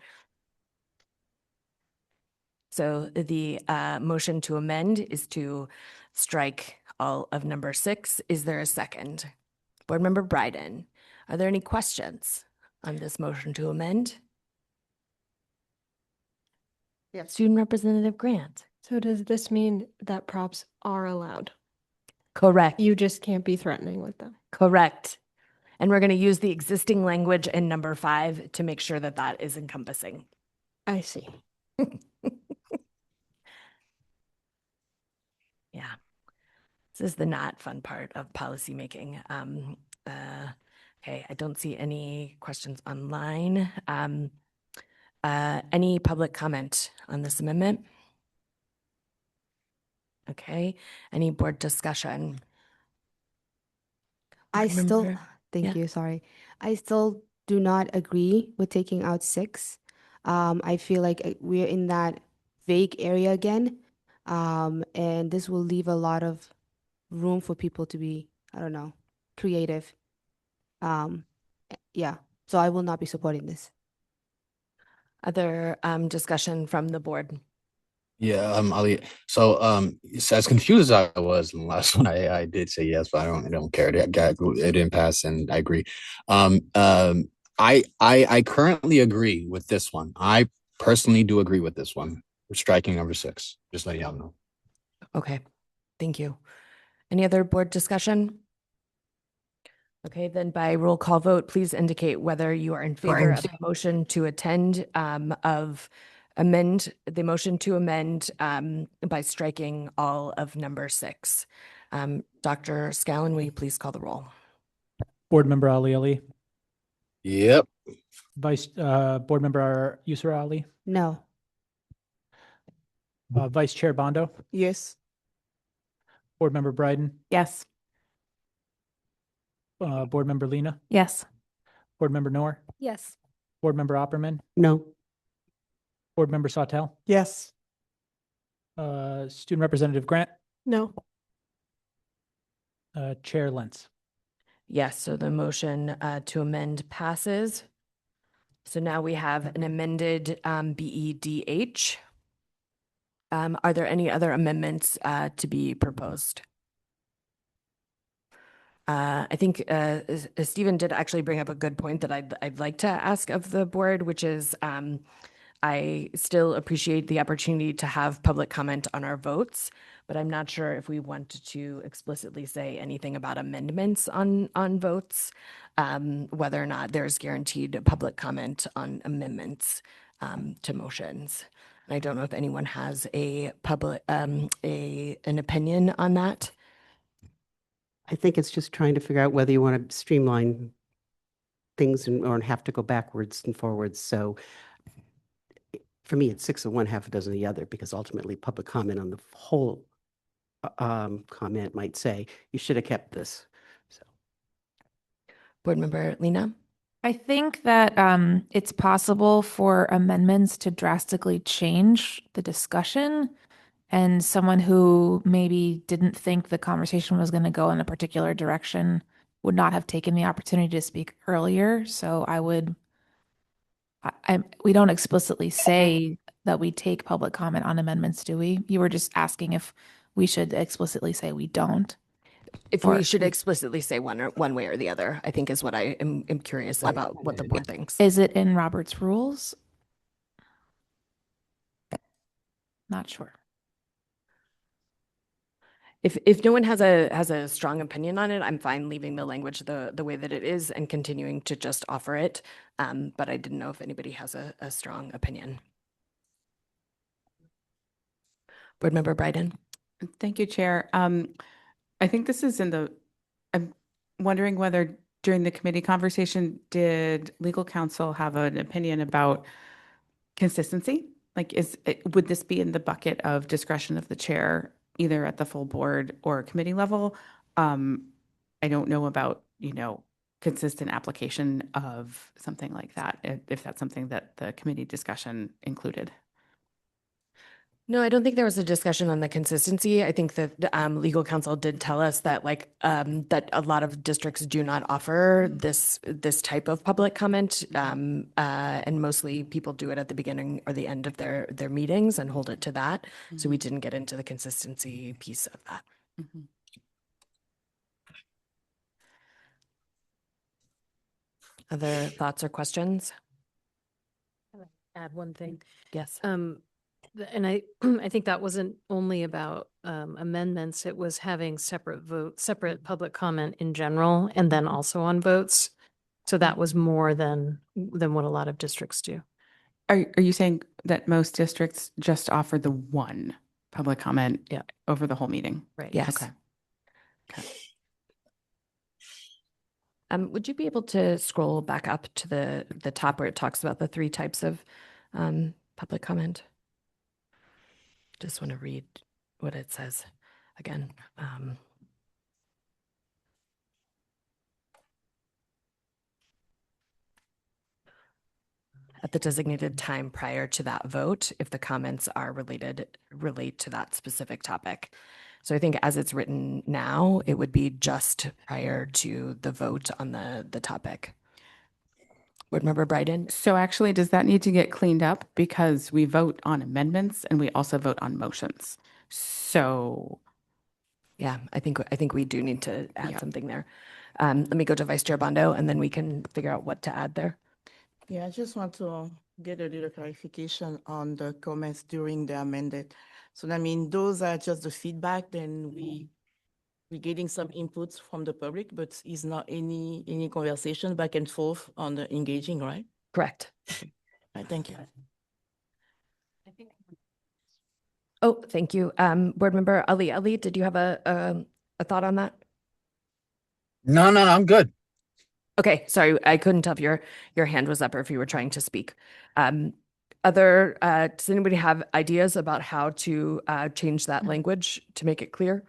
So the motion to amend is to strike all of number 6. Is there a second? Board Member Bryden, are there any questions on this motion to amend? Yes. Student Representative Grant. So does this mean that props are allowed? Correct. You just can't be threatening with them. Correct. And we're going to use the existing language in number 5 to make sure that that is encompassing. I see. Yeah. This is the not fun part of policymaking. Okay, I don't see any questions online. Any public comment on this amendment? Okay, any board discussion? I still, Remember- thank yeah. you, sorry. I still do not agree with taking out 6. I feel like we're in that vague area again. And this will leave a lot of room for people to be, I don't know, creative. Yeah, so I will not be supporting this. Other discussion from the board? Yeah, Ali. So, as confused as I was in the last one, I did say yes, but I don't care. It didn't pass, and I agree. I currently agree with this one. I personally do agree with this one. We're striking number 6. Just letting y'all know. Okay, thank you. Any other board discussion? Okay, then by roll call vote, please indicate whether you are in favor of the motion to amend the motion to amend by striking all of number 6. Dr. Scallon, will you please call the roll? Board Member Ali. Yep. Board Member Yusra Ali. No. Vice Chair Bondo, Yes. Board Member Bryden, Yes. Board Member Lena, Yes. Board Member Noor, Yes. Board Member Opperman, No. Board Member Sawtell, Yes. Student Representative Grant, No. Chair Lentz. Yes, so the motion to amend passes. So now we have an amended BEDH. Are there any other amendments to be proposed? I think Stephen did actually bring up a good point that I'd like to ask of the board, which is I still appreciate the opportunity to have public comment on our votes, but I'm not sure if we wanted to explicitly say anything about amendments on votes, whether or not there's guaranteed public comment on amendments to motions. And I don't know if anyone has an opinion on that. I think it's just trying to figure out whether you want to streamline things or have to go backwards and forwards. So for me, it's 6 of one, half a dozen of the other, because ultimately public comment on the whole comment might say, you should have kept this. So. Board Member Lena? I think that it's possible for amendments to drastically change the discussion. And someone who maybe didn't think the conversation was going to go in a particular direction would not have taken the opportunity to speak earlier. So we don't explicitly say that we take public comment on amendments, do we? You were just asking if we should explicitly say we don't. If we should explicitly say one way or the other, I think is what I am curious about what the board thinks. Is it in Robert's rules? Not sure. If no one has a strong opinion on it, I'm fine leaving the language the way that it is and continuing to just offer it. But I didn't know if anybody has a strong opinion. Board Member Bryden. Thank you, Chair. I think this is I'm wondering whether during the committee conversation, did legal counsel have an opinion about consistency? Like, would this be in the bucket of discretion of the chair, either at the full board or committee level? I don't know about, consistent application of something like that, if that's something that the committee discussion included. No, I don't think there was a discussion on the consistency. I think that legal counsel did tell us that that a lot of districts do not offer this type of public comment, and mostly people do it at the beginning or the end of their meetings and hold it to that. Mm-hmm. So we didn't get into the consistency piece of that. Mm-hmm. Other thoughts or questions? Add one thing. Yes. And I think that wasn't only about amendments, it was having separate public comment in general, and then also on votes. So that was more than what a lot of districts do. Are you saying that most districts just offer the one public comment over the whole meeting? Right. Yes. Okay. Would you be able to scroll back up to the top where it talks about the 3 types of public comment? Just want to read what it says again. At the designated time prior to that vote, if the comments are relate to that specific topic. So I think as it's written now, it would be just prior to the vote on the topic. Board Member Bryden? So actually, does that need to get cleaned up? Because we vote on amendments and we also vote on motions. So yeah, I think we do need to add something there. Let me go to Vice Chair Bondo and then we can figure out what to add there. Yeah, I just want to get a little clarification on the comments during the amended. So that means those are just the feedback, then we're getting some inputs from the public, but it's not any conversation back and forth on the engaging, right? Correct. Okay. All right, thank you. Oh, thank you. Board Member Ali. Ali, did you have a thought on that? No, I'm good. Okay, sorry, I couldn't tell if your hand was up or if you were trying to speak. Does anybody have ideas about how to change that language to make it clear?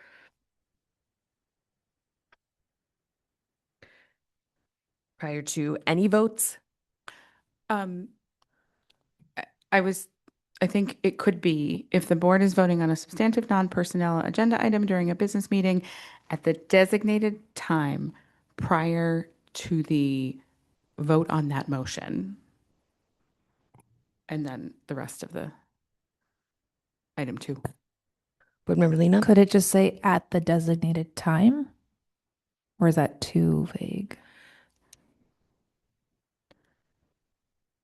Prior to any votes? Um, I think it could be if the board is voting on a substantive non-personnel agenda item during a business meeting at the designated time prior to the vote on that motion. And then the rest of the item 2. Board Member Lena? Could it just say at the designated time? Or is that too vague?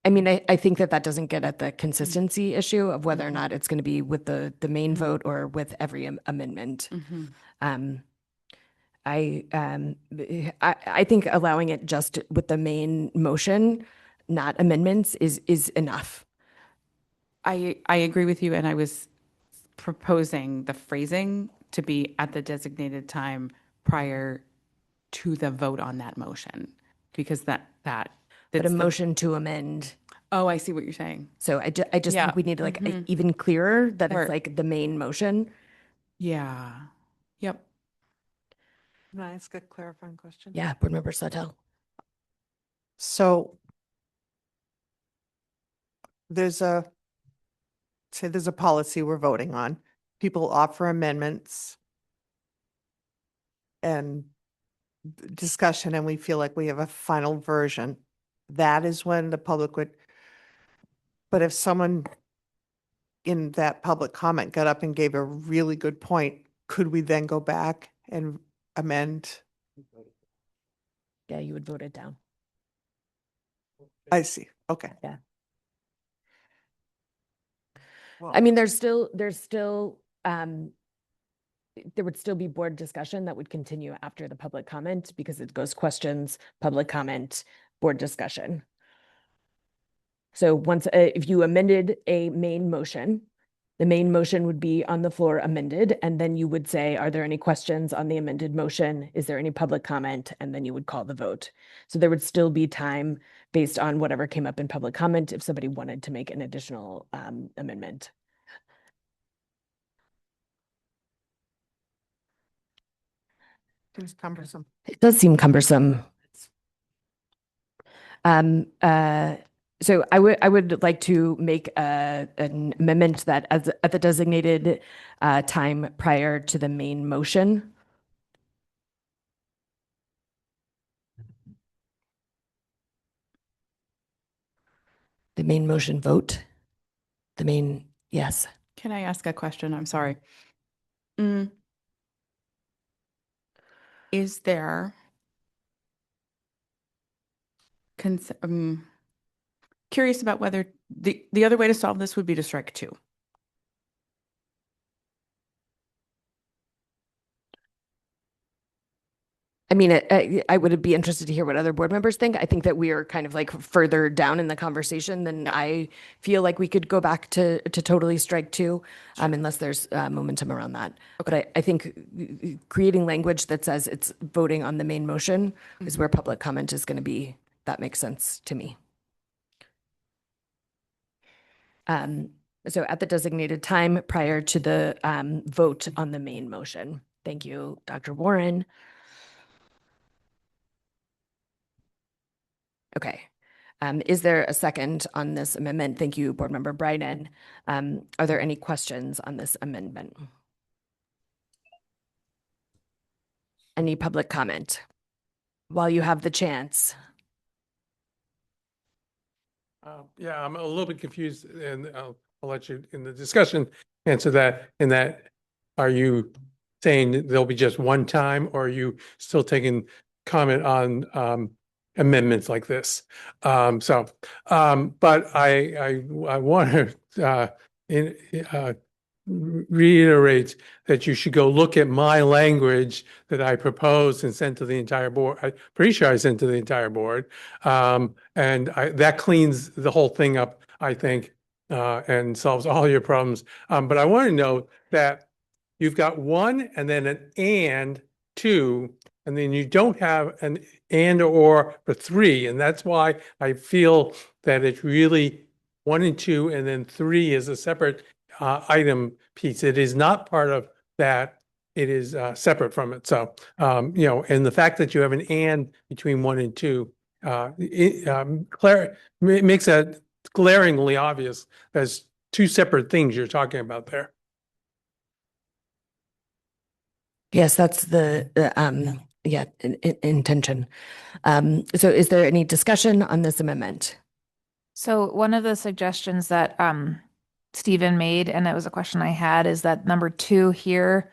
I mean, I think that doesn't get at the consistency issue of whether or not it's going to be with the main vote or with every amendment. I think allowing it just with the main motion, not amendments, is enough. I agree with you, and I was proposing the phrasing to be at the designated time prior to the vote on that motion, because that But a motion to amend. Oh, I see what you're saying. So I just Yeah. think we need to even clearer that Or- it's like the main motion. Yeah. Yep. Can I ask a clarifying question? Yeah, Board Member Sawtelle. So there's a policy we're voting on. People offer amendments and discussion, and we feel like we have a final version. That is when the public would, but if someone in that public comment got up and gave a really good point, could we then go back and amend? Yeah, you would vote it down. I see. Okay. Yeah. Well, I mean, there would still be board discussion that would continue after the public comment because it goes questions, public comment, board discussion. So once, if you amended a main motion, the main motion would be on the floor amended, and then you would say, are there any questions on the amended motion? Is there any public comment? And then you would call the vote. So there would still be time based on whatever came up in public comment if somebody wanted to make an additional amendment. seems cumbersome. It does seem cumbersome. So I would like to make an amendment that at the designated time prior to the main motion. The main motion vote. Yes. Can I ask a question? I'm sorry. Is there curious about whether the other way to solve this would be to strike 2. I mean, I would be interested to hear what other board members think. I think that we are kind of like further down in the conversation than I feel like we could go back to totally strike 2, unless there's momentum around that. But I think creating language that says it's voting on the main motion is where public comment is going to be. That makes sense to me. So at the designated time prior to the vote on the main motion. Thank you, Dr. Warren. Okay. Is there a second on this amendment? Thank you, Board Member Bryden. Are there any questions on this amendment? Any public comment? While you have the chance. Yeah, I'm a little bit confused, and I'll let you in the discussion answer that. In that, are you saying that there'll be just one time, or are you still taking comment on amendments like this? But I want to reiterate that you should go look at my language that I proposed and sent to the entire board. I'm pretty sure I sent to the entire board. And that cleans the whole thing up, I think, and solves all your problems. But I want to know that you've got 1 and then an and 2, and then you don't have an and or for 3. And that's why I feel that it's really 1 and 2, and then 3 is a separate item piece. It is not part of that. It is separate from it. So, and the fact that you have an and between 1 and 2 makes that glaringly obvious. There's two separate things you're talking about there. Yes, that's the intention. So is there any discussion on this amendment? So one of the suggestions that Stephen made, and it was a question I had, is that number 2 here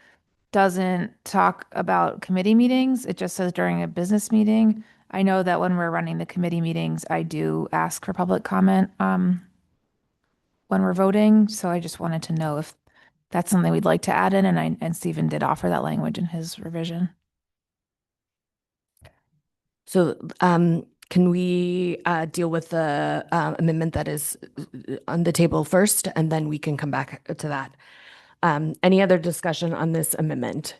doesn't talk about committee meetings. It just says during a business meeting. I know that when we're running the committee meetings, I do ask for public comment when we're voting. So I just wanted to know if that's something we'd like to add in, and Stephen did offer that language in his revision. So can we deal with the amendment that is on the table first, and then we can come back to that? Any other discussion on this amendment?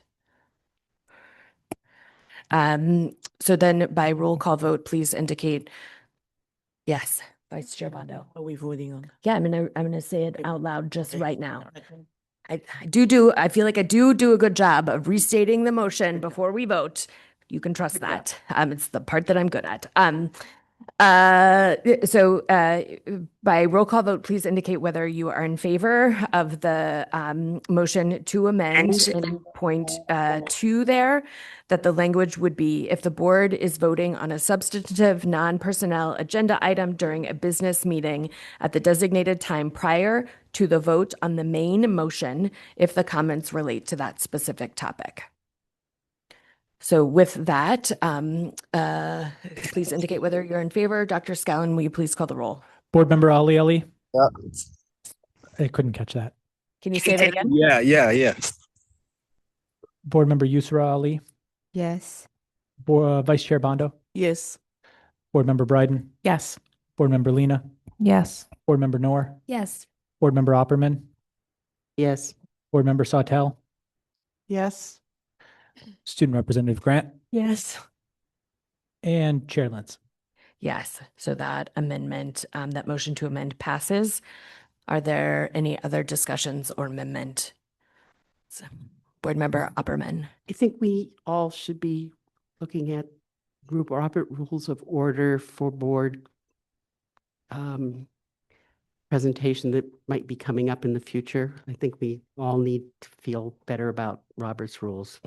So then by roll call vote, please indicate yes. Vice Chair Bondo. Are we voting on? Yeah, I'm gonna say it out loud just right now. I feel like I do a good job of restating the motion before we vote. You can trust that. It's the part that I'm good at. So by roll call vote, please indicate whether you are in favor of the motion to amend in point 2 there, that the language would be, if the board is voting on a substantive non-personnel agenda item during a business meeting at the designated time prior to the vote on the main motion, if the comments relate to that specific topic. So with that, please indicate whether you're in favor. Dr. Scallon, will you please call the roll? Board Member Ali? Yeah. I couldn't catch that. Can you say that again? Yeah. Board Member Yusra Ali? Yes. Vice Chair Bondo? Yes. Board Member Bryden? Yes. Board Member Lena? Yes. Board Member Noor? Yes. Board Member Opperman? Yes. Board Member Sawtell? Yes. Student Representative Grant? Yes. And Chair Lentz. Yes. So that amendment, that motion to amend passes. Are there any other discussions or amendment? Board Member Opperman. I think we all should be looking at group Robert rules of order for board presentation that might be coming up in the future. I think we all need to feel better about Robert's rules.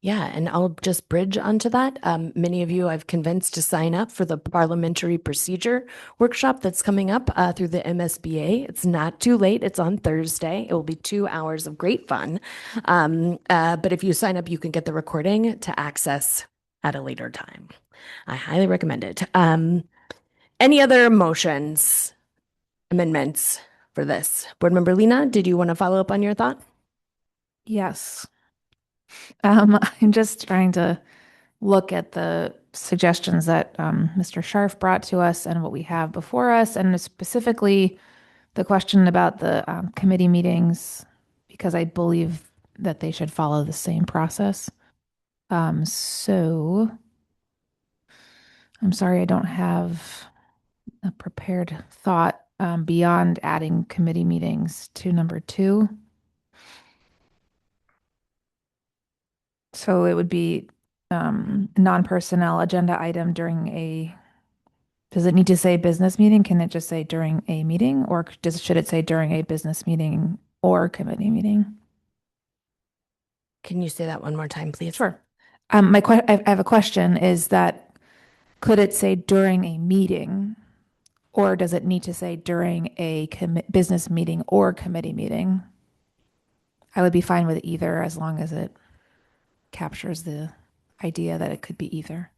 Yeah, and I'll just bridge onto that. Many of you I've convinced to sign up for the parliamentary procedure workshop that's coming up through the MSBA. It's not too late. It's on Thursday. It will be 2 hours of great fun. But if you sign up, you can get the recording to access at a later time. I highly recommend it. Any other motions, amendments for this? Board Member Lena, did you want to follow up on your thought? Yes. I'm just trying to look at the suggestions that Mr. Scharf brought to us and what we have before us, and specifically the question about the committee meetings, because I believe that they should follow the same process. So I'm sorry I don't have a prepared thought beyond adding committee meetings to number 2. So it would be non-personnel agenda item during a, does it need to say business meeting? Can it just say during a meeting, or should it say during a business meeting or committee meeting? Can you say that one more time, please? Sure. I have a question, is that could it say during a meeting, or does it need to say during a business meeting or committee meeting? I would be fine with either as long as it captures the idea that it could be either.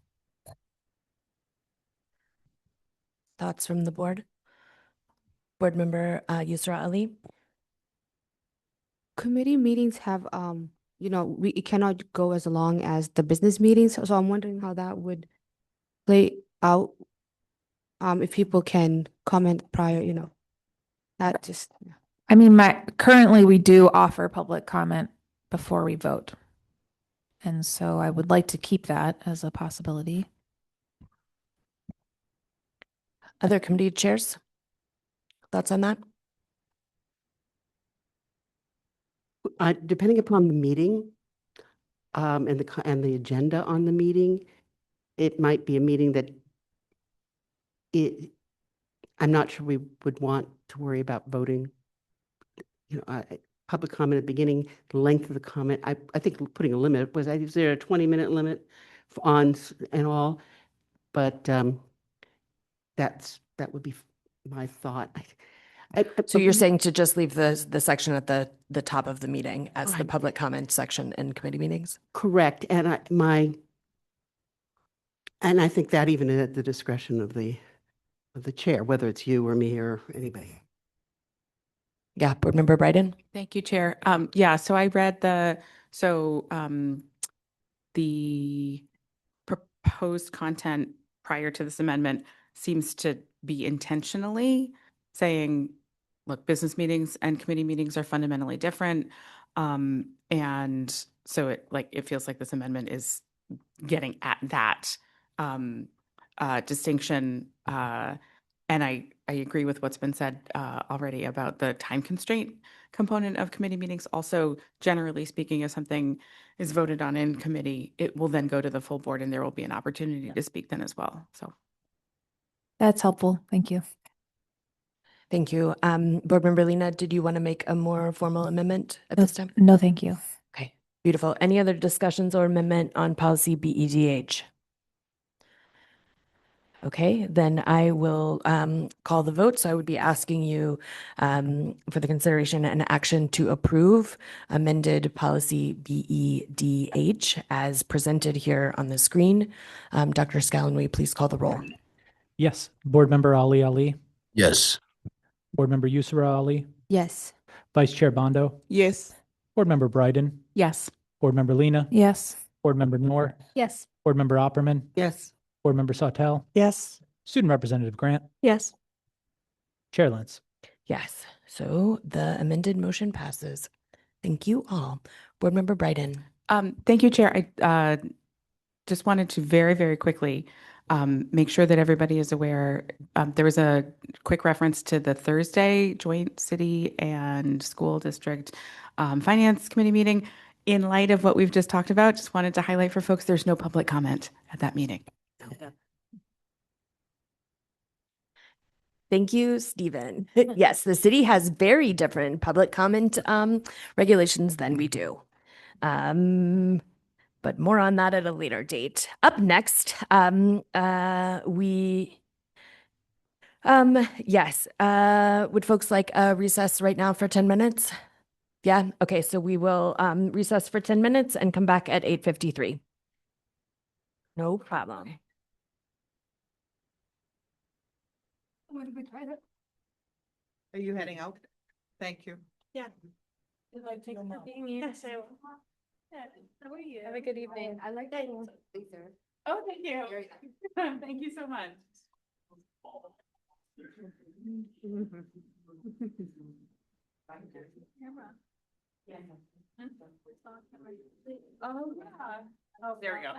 Thoughts from the board? Board Member Yusra Ali? Committee meetings have, it cannot go as long as the business meetings. So I'm wondering how that would play out. If people can comment prior, that just. Yeah. I mean, currently we do offer public comment before we vote. And so I would like to keep that as a possibility. Other committee chairs? Thoughts on that? Depending upon the meeting, and the agenda on the meeting, it might be a meeting that I'm not sure we would want to worry about voting. Public comment at the beginning, the length of the comment, I think putting a limit, is there a 20-minute limit on and all? But that would be my thought. So you're saying to just leave the section at the top of the meeting as the Right. public comment section in committee meetings? Correct, and I think that even at the discretion of the chair, whether it's you or me or anybody. Yeah, Board Member Bryden? Thank you, Chair. Yeah, so I read the proposed content prior to this amendment seems to be intentionally saying, look, business meetings and committee meetings are fundamentally different. And so it feels like this amendment is getting at that distinction. And I agree with what's been said already about the time constraint component of committee meetings. Also, generally speaking, if something is voted on in committee, it will then go to the full board and there will be an opportunity to speak then as well. So That's helpful. Thank you. Thank you. Board Member Lena, did you want to make a more formal amendment at this time? No, thank you. Okay, beautiful. Any other discussions or amendment on policy BEDH? Okay, then I will call the vote. So I would be asking you for the consideration and action to approve amended policy BEDH as presented here on the screen. Dr. Scallon, will you please call the roll? Yes. Board Member Ali. Yes. Board Member Yusra Ali. Yes. Vice Chair Bondo. Yes. Board Member Bryden. yes. Board Member Lena. Yes. Board Member Noor. Yes. Board Member Opperman. Yes. Board Member Sawtelle. Yes. Student Representative Grant. Yes. Chair Lentz. Yes. So the amended motion passes. Thank you all. Board Member Bryden. Thank you, Chair. I just wanted to very, very quickly make sure that everybody is aware. There was a quick reference to the Thursday joint city and school district finance committee meeting. In light of what we've just talked about, just wanted to highlight for folks, there's no public comment at that meeting. Thank you, Stephen. Yes, the city has very different public comment regulations than we do. But more on that at a later date. Up next, would folks like a recess right now for 10 minutes? Yeah, okay, so we will recess for 10 minutes and come back at 8:53. No problem. Are you heading out? Thank you. Yeah. Yes, I will. How are you? Have a good evening. I like that. Oh, thank you. Thank you so much. Oh, yeah. Oh, there we go.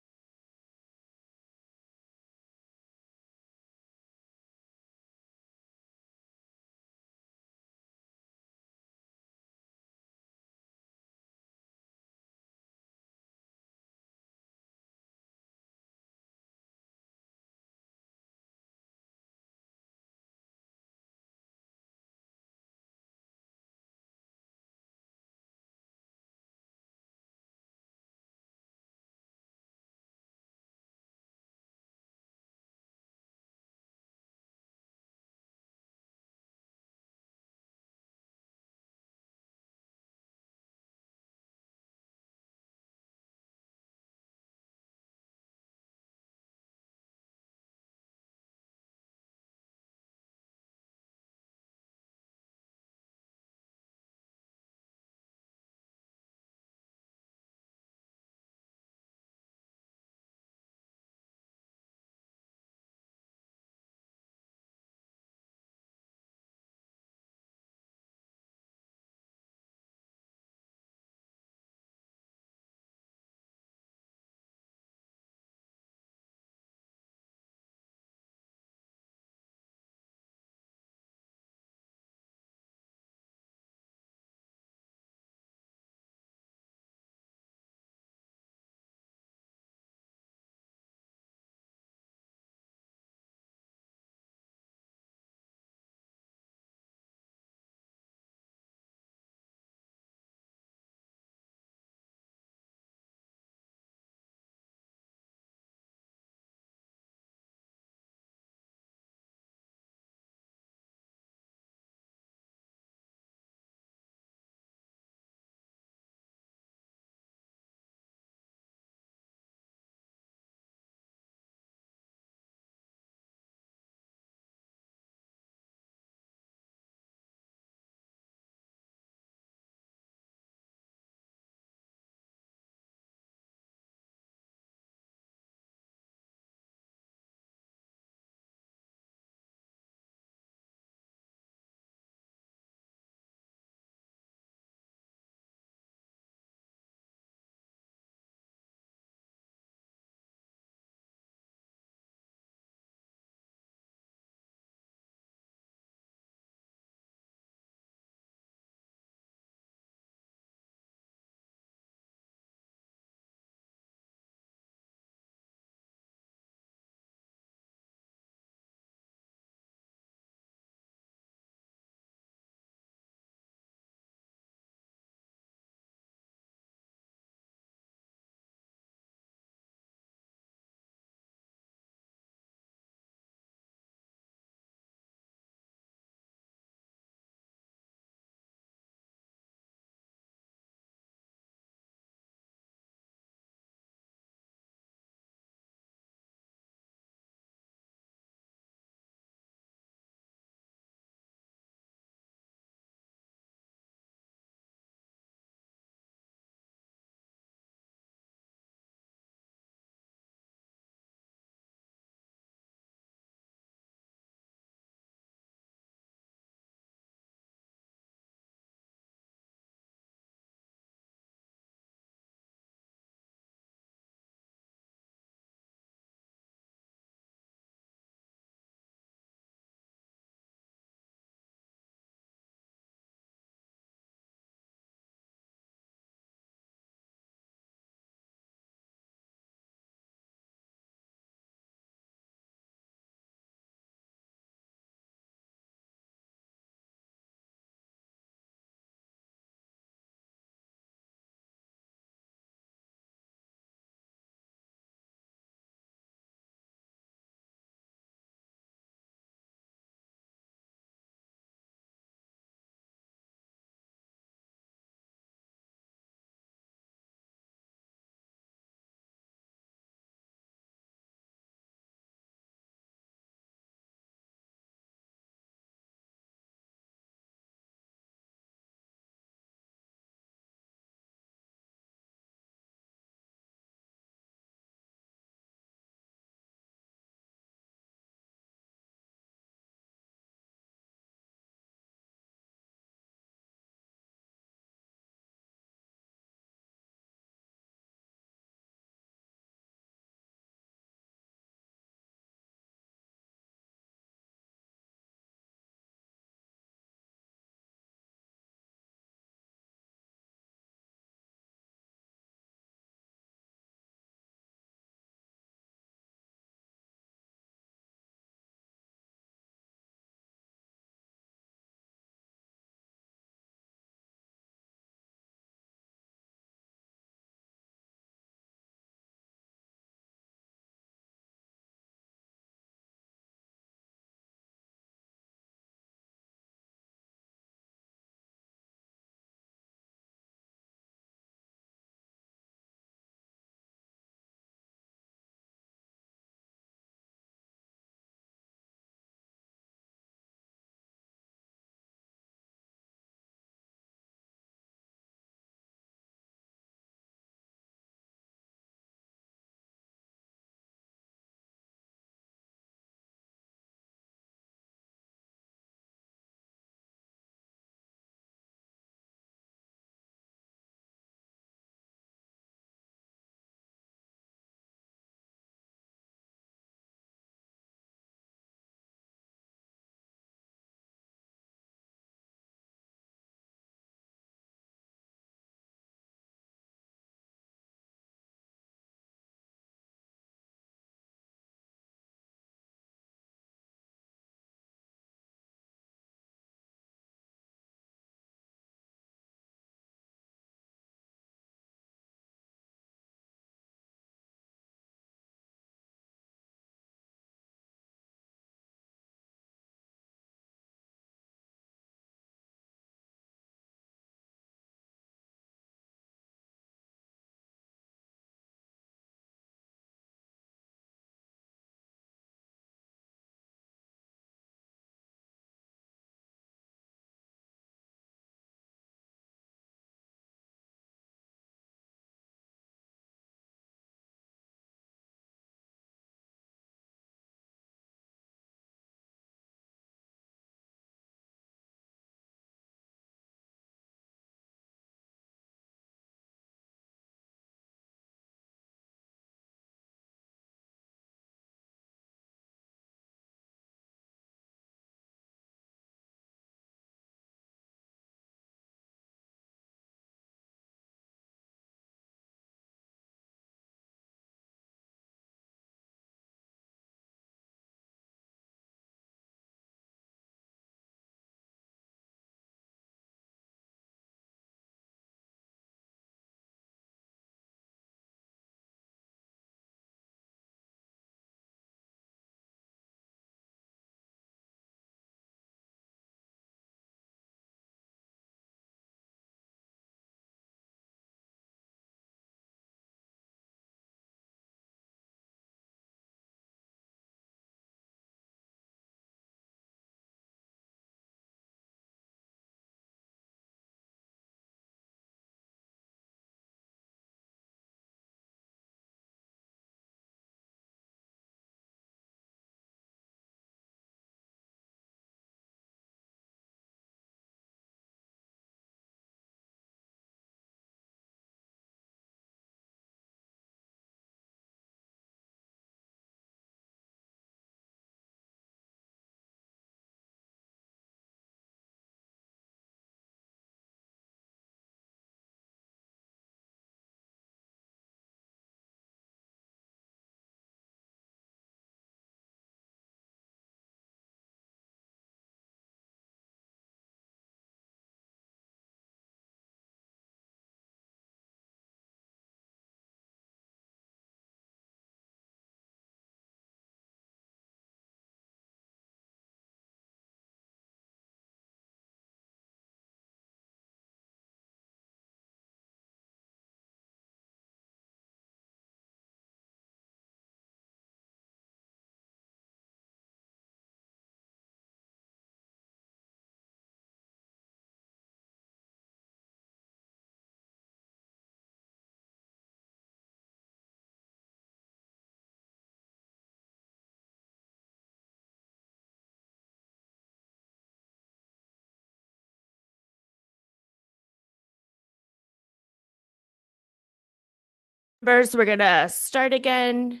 Members, we're gonna start again.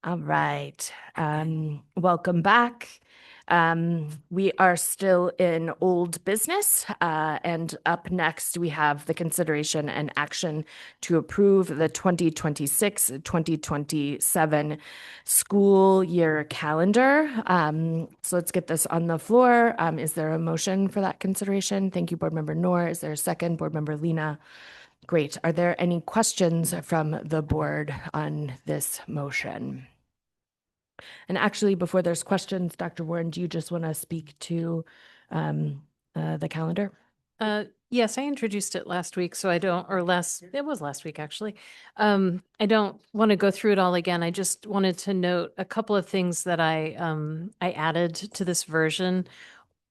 All right, welcome back. We are still in old business, and up next we have the consideration and action to approve the 2026-2027 school year calendar. So let's get this on the floor. Is there a motion for that consideration? Thank you, Board Member Noor. Is there a second? Board Member Lena? Great. Are there any questions from the board on this motion? And actually, before there's questions, Dr. Warren, do you just want to speak to the calendar? Yes, I introduced it last week, so I don't, or last, it was last week, actually. I don't want to go through it all again. I just wanted to note a couple of things that I added to this version.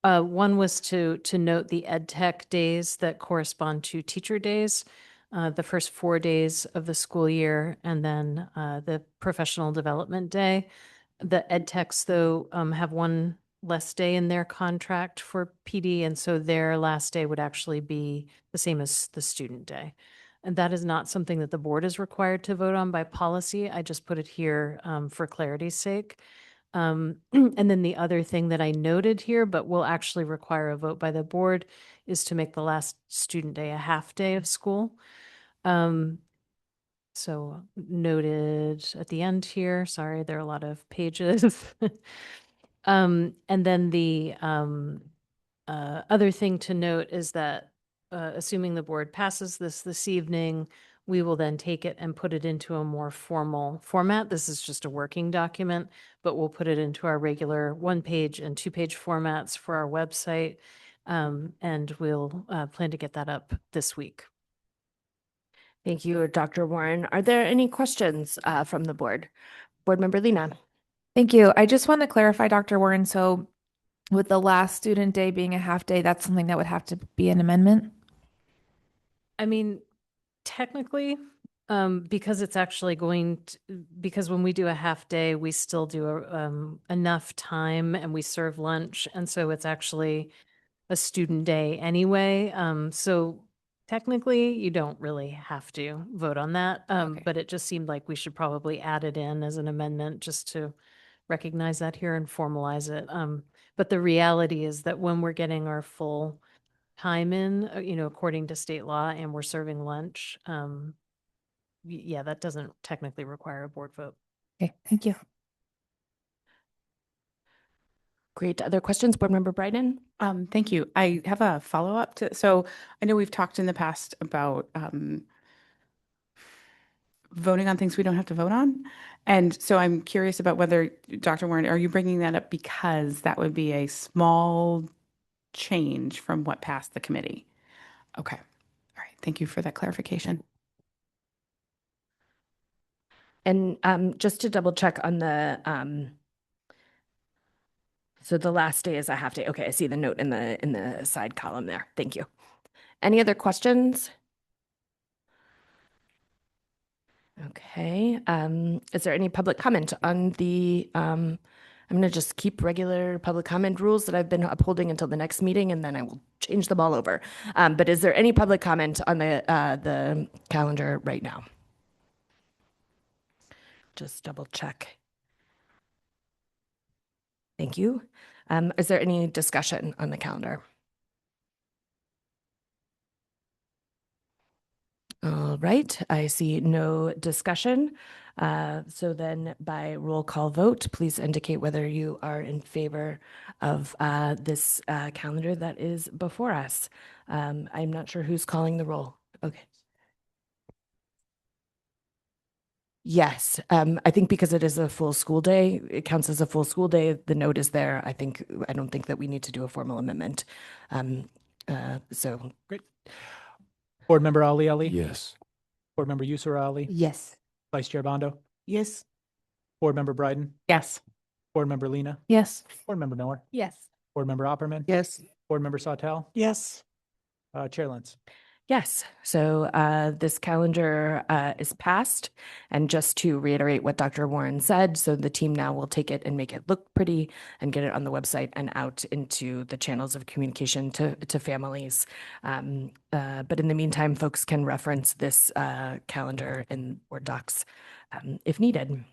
One was to note the ed tech days that correspond to teacher days, the first 4 days of the school year, and then the professional development day. The ed techs, though, have one less day in their contract for PD, and so their last day would actually be the same as the student day. And that is not something that the board is required to vote on by policy. I just put it here for clarity's sake. And then the other thing that I noted here, but will actually require a vote by the board, is to make the last student day a half day of school. So noted at the end here. Sorry, there are a lot of pages. And then the other thing to note is that assuming the board passes this evening, we will then take it and put it into a more formal format. This is just a working document, but we'll put it into our regular 1-page and 2-page formats for our website. And we'll plan to get that up this week. Thank you, Dr. Warren. Are there any questions from the board? Board Member Lena. Thank you. I just want to clarify, Dr. Warren. So with the last student day being a half day, that's something that would have to be an amendment? I mean, technically, because it's actually because when we do a half day, we still do enough time and we serve lunch. And so it's actually a student day anyway. So technically, you don't really have to vote on that. But it just seemed like we should probably add it in as an amendment just to recognize that here and formalize it. But the reality is that when we're getting our full time in, according to state law, and we're serving lunch, yeah, that doesn't technically require a board vote. Okay, thank you. Great. Other questions? Board Member Bryden? Thank you. I have a follow-up so I know we've talked in the past about voting on things we don't have to vote on. And so I'm curious about whether, Dr. Warren, are you bringing that up because that would be a small change from what passed the committee? Okay. All right. Thank you for that clarification. And just to double check on the so the last day is a half day. Okay, I see the note in the side column there. Thank you. Any other questions? Okay. Is there any public comment on the I'm going to just keep regular public comment rules that I've been upholding until the next meeting, and then I will change them all over. But is there any public comment on the calendar right now? Just double check. Thank you. Is there any discussion on the calendar? All right, I see no discussion. So then by roll call vote, please indicate whether you are in favor of this calendar that is before us. I'm not sure who's calling the roll. Okay. Yes, I think because it is a full school day, it counts as a full school day. The note is there. I don't think that we need to do a formal amendment. So Great. Board Member Ali? Yes. Board Member Yusra Ali? Yes. Vice Chair Bondo? Yes. Board Member Bryden? Yes. Board Member Lena? Yes. Board Member Noor? Yes. Board Member Opperman? Yes. Board Member Sawtelle? Yes. Chair Lentz? Yes, so this calendar is passed. And just to reiterate what Dr. Warren said, so the team now will take it and make it look pretty and get it on the website and out into the channels of communication to families. But in the meantime, folks can reference this calendar in Word docs if needed.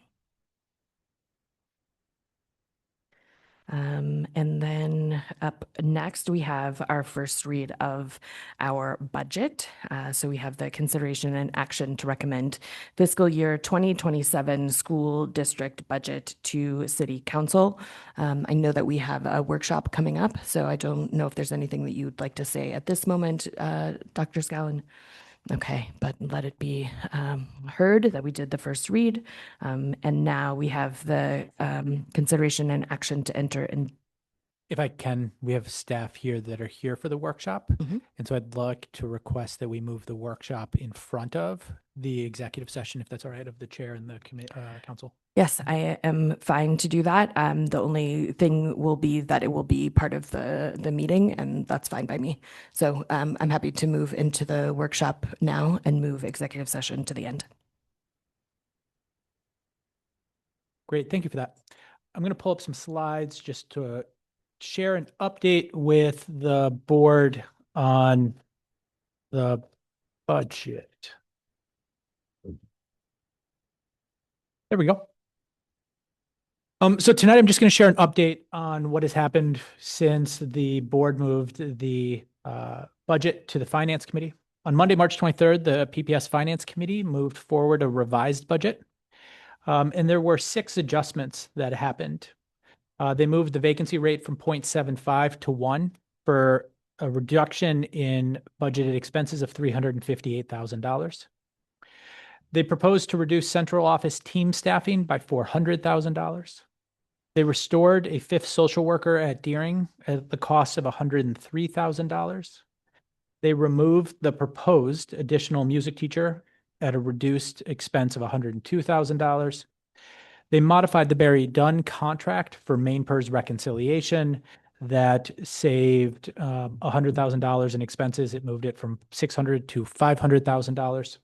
And then up next, we have our first read of our budget. So we have the consideration and action to recommend fiscal year 2027 school district budget to City Council. I know that we have a workshop coming up, so I don't know if there's anything that you'd like to say at this moment, Dr. Scallon. Okay, but let it be heard that we did the first read. And now we have the consideration and action to enter in. If I can, we have staff here that are here for the workshop. And so I'd like to request that we move the workshop in front of the executive session, if that's all right, of the chair and the council. Yes, I am fine to do that. The only thing will be that it will be part of the meeting, and that's fine by me. So I'm happy to move into the workshop now and move executive session to the end. Great, thank you for that. I'm going to pull up some slides just to share an update with the board on the budget. There we go. So tonight I'm just going to share an update on what has happened since the board moved the budget to the Finance Committee. On Monday, March 23rd, the PPS Finance Committee moved forward a revised budget. And there were 6 adjustments that happened. They moved the vacancy rate from 0.75 to 1 for a reduction in budgeted expenses of $358,000. They proposed to reduce central office team staffing by $400,000. They restored a 5th social worker at Deering at the cost of $103,000. They removed the proposed additional music teacher at a reduced expense of $102,000. They modified the Barry Dunn contract for main PERS reconciliation that saved $100,000 in expenses. It moved it from $600,000 to $500,000.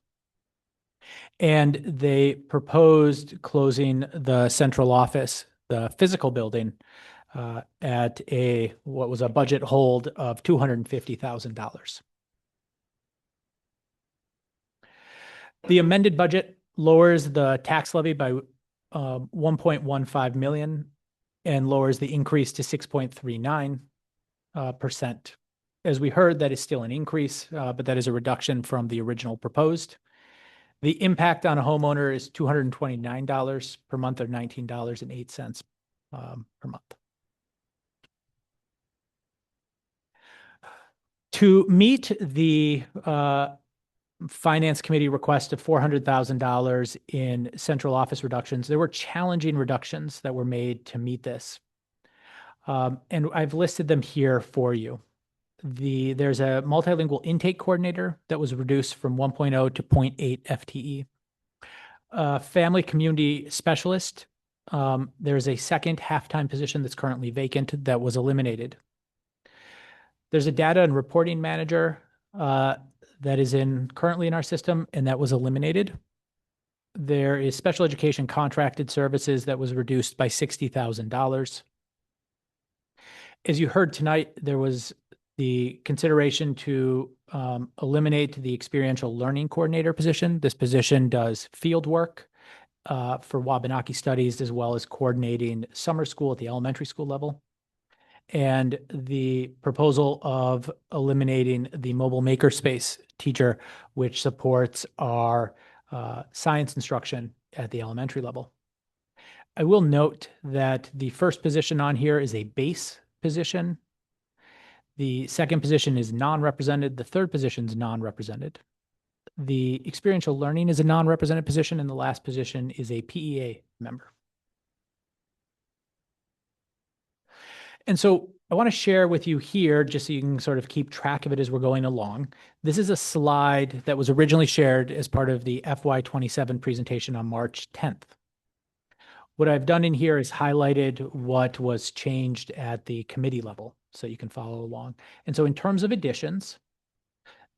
And they proposed closing the central office, the physical building, at what was a budget hold of $250,000. The amended budget lowers the tax levy by 1.15 million and lowers the increase to 6.39%. As we heard, that is still an increase, but that is a reduction from the original proposed. The impact on a homeowner is $229 per month or $19.08 per month. To meet the Finance Committee request of $400,000 in central office reductions, there were challenging reductions that were made to meet this. And I've listed them here for you. There's a multilingual intake coordinator that was reduced from 1.0 to 0.8 FTE. Family community specialist, there's a second half-time position that's currently vacant that was eliminated. There's a data and reporting manager that is currently in our system, and that was eliminated. There is special education contracted services that was reduced by $60,000. As you heard tonight, there was the consideration to eliminate the experiential learning coordinator position. This position does field work for Wabanaki studies, as well as coordinating summer school at the elementary school level. And the proposal of eliminating the mobile makerspace teacher, which supports our science instruction at the elementary level. I will note that the first position on here is a base position. The second position is non-represented. The third position is non-represented. The experiential learning is a non-represented position, and the last position is a PEA member. And so I want to share with you here, just so you can sort of keep track of it as we're going along. This is a slide that was originally shared as part of the FY27 presentation on March 10th. What I've done in here is highlighted what was changed at the committee level, so you can follow along. And so in terms of additions,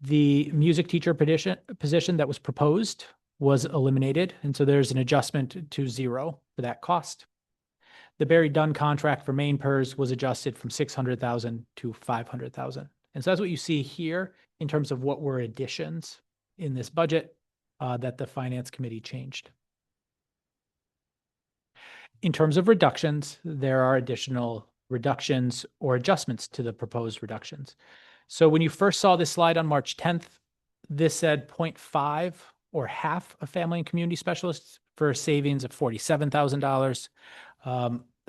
The music teacher position that was proposed was eliminated, and so there's an adjustment to 0 for that cost. The Barry Dunn contract for main PERS was adjusted from 600,000 to 500,000. And so that's what you see here in terms of what were additions in this budget that the Finance Committee changed. In terms of reductions, there are additional reductions or adjustments to the proposed reductions. So when you first saw this slide on March 10th, this said 0.5 or half a family and community specialists for a savings of $47,000.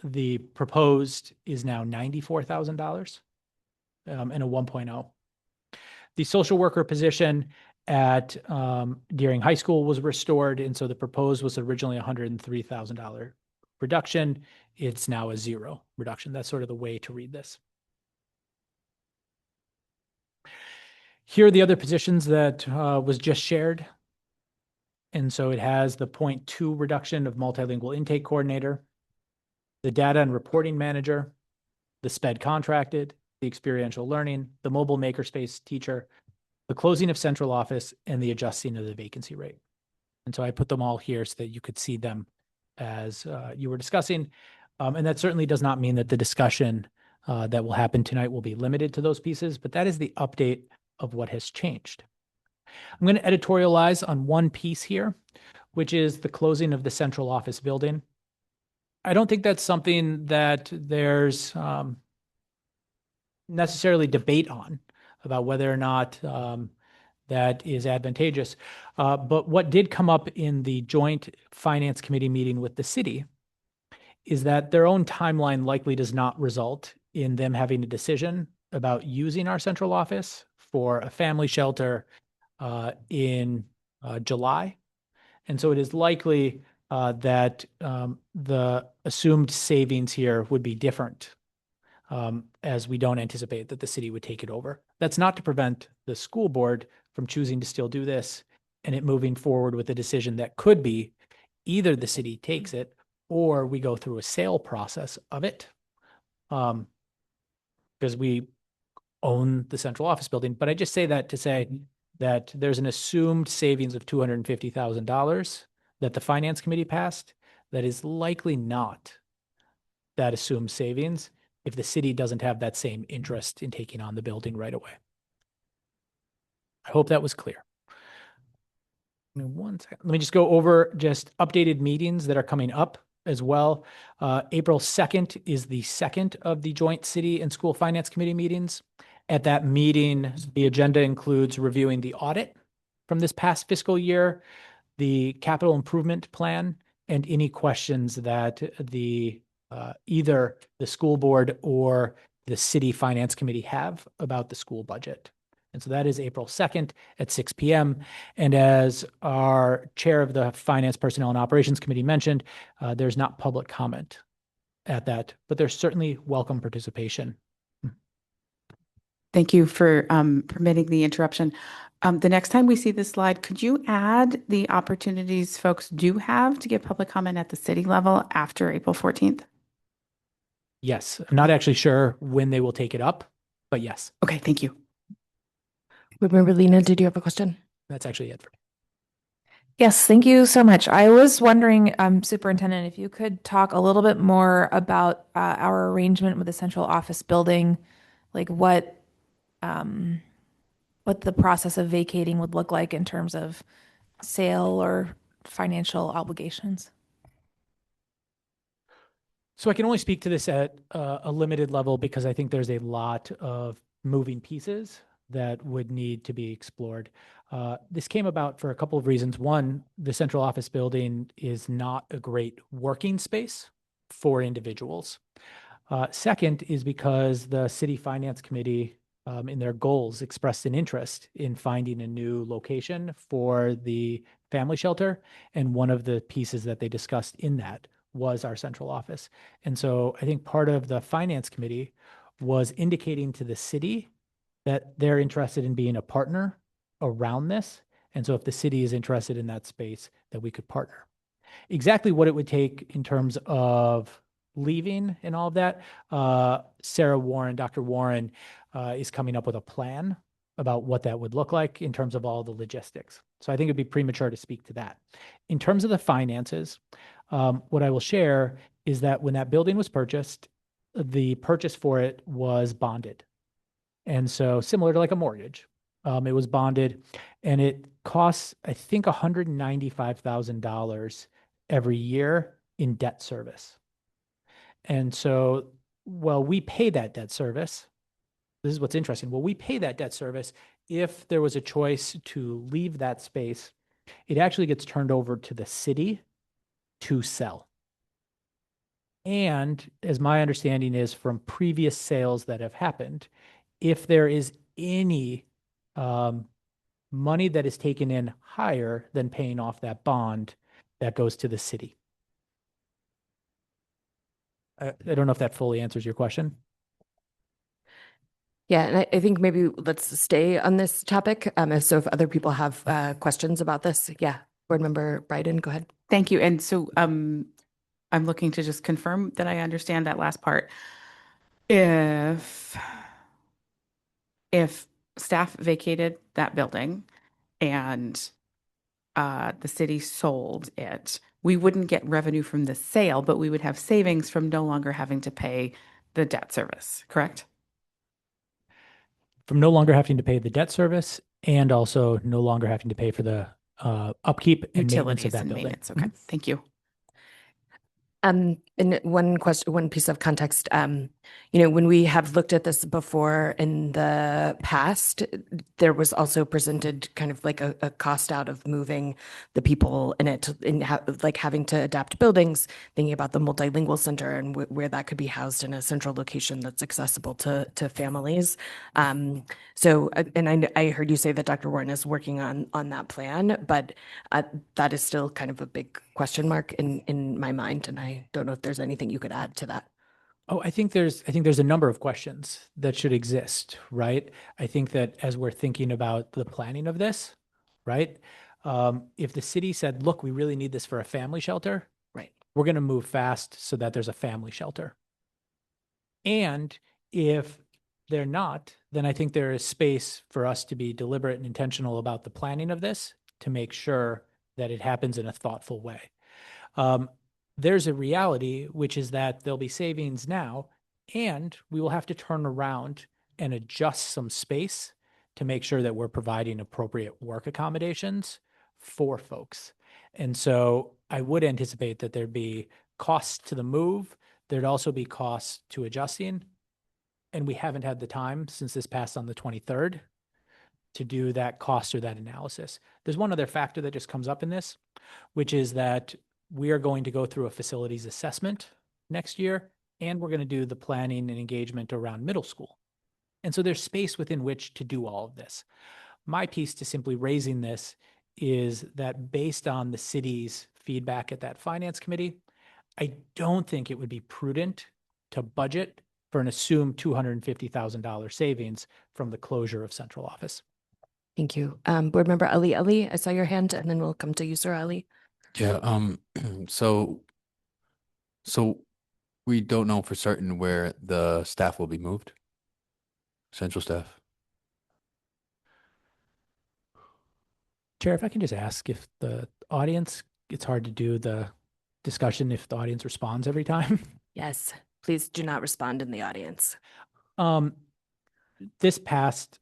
The proposed is now $94,000 and a 1.0. The social worker position at Deering High School was restored, and so the proposed was originally $103,000 reduction. It's now a 0 reduction. That's sort of the way to read this. Here are the other positions that was just shared. And so it has the 0.2 reduction of multilingual intake coordinator, the data and reporting manager, the SPED contracted, the experiential learning, the mobile makerspace teacher, the closing of central office, and the adjusting of the vacancy rate. And so I put them all here so that you could see them as you were discussing. And that certainly does not mean that the discussion that will happen tonight will be limited to those pieces, but that is the update of what has changed. I'm going to editorialize on one piece here, which is the closing of the central office building. I don't think that's something that there's necessarily debate on about whether or not that is advantageous. But what did come up in the joint finance committee meeting with the city is that their own timeline likely does not result in them having a decision about using our central office for a family shelter in July. And so it is likely that the assumed savings here would be different, as we don't anticipate that the city would take it over. That's not to prevent the school board from choosing to still do this and it moving forward with a decision that could be either the city takes it or we go through a sale process of it, because we own the central office building. But I just say that to say that there's an assumed savings of $250,000 that the finance committee passed that is likely not that assumed savings if the city doesn't have that same interest in taking on the building right away. I hope that was clear. One second. Let me just go over just updated meetings that are coming up as well. April 2nd is the second of the joint city and school finance committee meetings. At that meeting, the agenda includes reviewing the audit from this past fiscal year, the capital improvement plan, and any questions that the either the school board or the city finance committee have about the school budget. And so that is April 2nd at 6 p.m. And as our chair of the Finance, Personnel, and Operations Committee mentioned, there's not public comment at that, but there's certainly welcome participation. Thank you for permitting the interruption. The next time we see this slide, could you add the opportunities folks do have to give public comment at the city level after April 14th? Yes, I'm not actually sure when they will take it up, but yes. Okay, thank you. Board Member Lena, did you have a question? That's actually it for me. Yes, thank you so much. I was wondering, Superintendent, if you could talk a little bit more about our arrangement with the central office building, like what the process of vacating would look like in terms of sale or financial obligations. So I can only speak to this at a limited level because I think there's a lot of moving pieces that would need to be explored. This came about for a couple of reasons. One, the central office building is not a great working space for individuals. Second is because the City Finance Committee in their goals expressed an interest in finding a new location for the family shelter. And one of the pieces that they discussed in that was our central office. And so I think part of the Finance Committee was indicating to the city that they're interested in being a partner around this. And so if the city is interested in that space, that we could partner. Exactly what it would take in terms of leaving and all of that, Sarah Warren, Dr. Warren, is coming up with a plan about what that would look like in terms of all the logistics. So I think it'd be premature to speak to that. In terms of the finances, what I will share is that when that building was purchased, the purchase for it was bonded. And so similar to like a mortgage, it was bonded and it costs, I think, $195,000 every year in debt service. And so, well, we pay that debt service. This is what's interesting. Well, we pay that debt service. If there was a choice to leave that space, it actually gets turned over to the city to sell. And as my understanding is from previous sales that have happened, if there is any money that is taken in higher than paying off that bond, that goes to the city. I don't know if that fully answers your question. Yeah, and I think maybe let's stay on this topic. So if other people have questions about this, yeah, Board Member Bryden, go ahead. Thank you. And so I'm looking to just confirm that I understand that last part. If staff vacated that building and the city sold it, we wouldn't get revenue from the sale, but we would have savings from no longer having to pay the debt service, correct? From no longer having to pay the debt service and also no longer having to pay for the upkeep and maintenance of Utilities that and building. maintenance. Okay, thank you. And one question, one piece of context, when we have looked at this before in the past, there was also presented kind of like a cost out of moving the people in it, like having to adapt buildings, thinking about the multilingual center and where that could be housed in a central location that's accessible to families. So, and I heard you say that Dr. Warren is working on that plan, but that is still kind of a big question mark in my mind, and I don't know if there's anything you could add to that. Oh, I think there's a number of questions that should exist, right? I think that as we're thinking about the planning of this, right? If the city said, look, we really need this for a family shelter, right? We're going to move fast so that there's a family shelter. And if they're not, then I think there is space for us to be deliberate and intentional about the planning of this to make sure that it happens in a thoughtful way. There's a reality, which is that there'll be savings now, and we will have to turn around and adjust some space to make sure that we're providing appropriate work accommodations for folks. And so I would anticipate that there'd be costs to the move. There'd also be costs to adjusting. And we haven't had the time since this passed on the 23rd to do that cost or that analysis. There's one other factor that just comes up in this, which is that we are going to go through a facilities assessment next year, and we're going to do the planning and engagement around middle school. And so there's space within which to do all of this. My piece to simply raising this is that based on the city's feedback at that finance committee, I don't think it would be prudent to budget for an assumed $250,000 savings from the closure of central office. Thank you. Board Member Ali, I saw your hand, and then we'll come to you, Sir Ali. Yeah, so we don't know for certain where the staff will be moved, central staff. Chair, if I can just ask if the audience, it's hard to do the discussion if the audience responds every time. Yes, please do not respond in the audience. This passed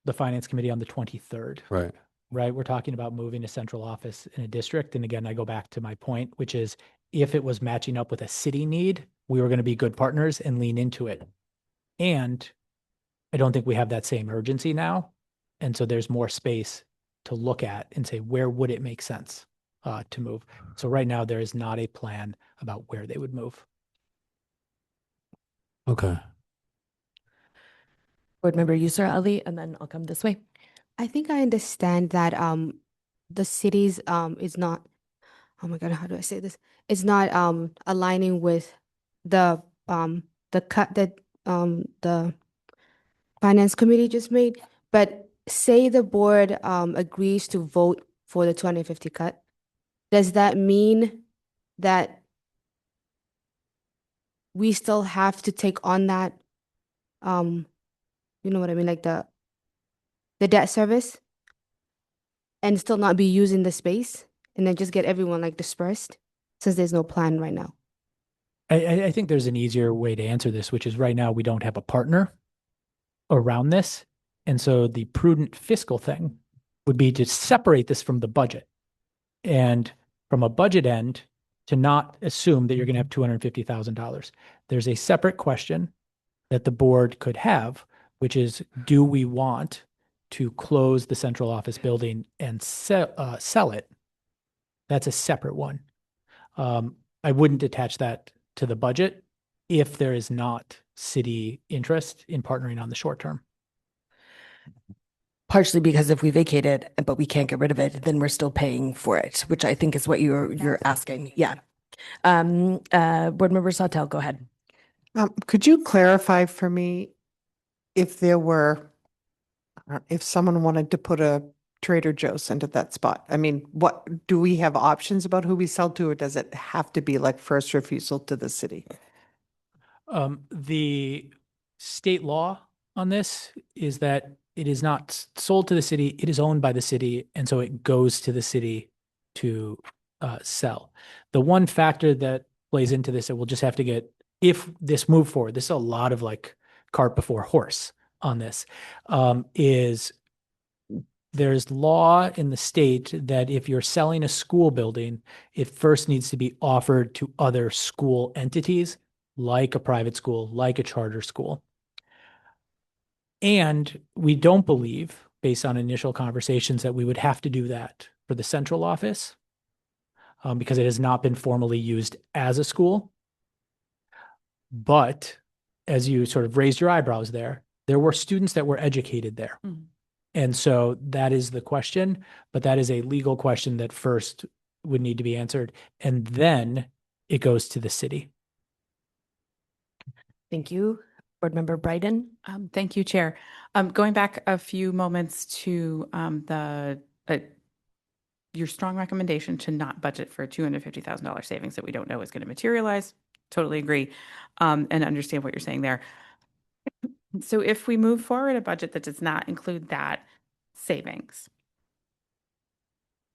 the finance committee on the 23rd. Right. Right. We're talking about moving a central office in a district. And again, I go back to my point, which is if it was matching up with a city need, we were going to be good partners and lean into it. And I don't think we have that same urgency now. And so there's more space to look at and say, where would it make sense to move? So right now, there is not a plan about where they would move. Okay. Board Member Yusra Ali, and then I'll come this way. I think I understand that the cities is not, oh my God, how do I say this? It's not aligning with the cut that the finance committee just made. But say the board agrees to vote for the 250 cut. Does that mean that we still have to take on that you know what I mean, like the the debt service and still not be using the space and then just get everyone like dispersed since there's no plan right now? I think there's an easier way to answer this, which is right now we don't have a partner around this. And so the prudent fiscal thing would be to separate this from the budget. And from a budget end, to not assume that you're going to have $250,000. There's a separate question that the board could have, which is, do we want to close the central office building and sell it? That's a separate one. I wouldn't attach that to the budget if there is not city interest in partnering on the short term. Partially because if we vacate it, but we can't get rid of it, then we're still paying for it, which I think is what you're asking. Yeah. Board Member Sawtelle, go ahead. Could you clarify for me if there were, if someone wanted to put a Trader Joe's into that spot? I mean, what, do we have options about who we sell to, or does it have to be like first refusal to the city? The state law on this is that it is not sold to the city, it is owned by the city, and so it goes to the city to sell. The one factor that plays into this that we'll just have to get, if this move forward, this is a lot of like cart before horse on this, is there's law in the state that if you're selling a school building, it first needs to be offered to other school entities, like a private school, like a charter school. And we don't believe, based on initial conversations, that we would have to do that for the central office because it has not been formally used as a school. But as you sort of raised your eyebrows there were students that were educated there. Mm-hmm. And so that is the question, but that is a legal question that first would need to be answered. And then it goes to the city. Thank you. Board Member Bryden. Thank you, Chair. Going back a few moments to your strong recommendation to not budget for $250,000 savings that we don't know is going to materialize. Totally agree and understand what you're saying there. So if we move forward a budget that does not include that savings,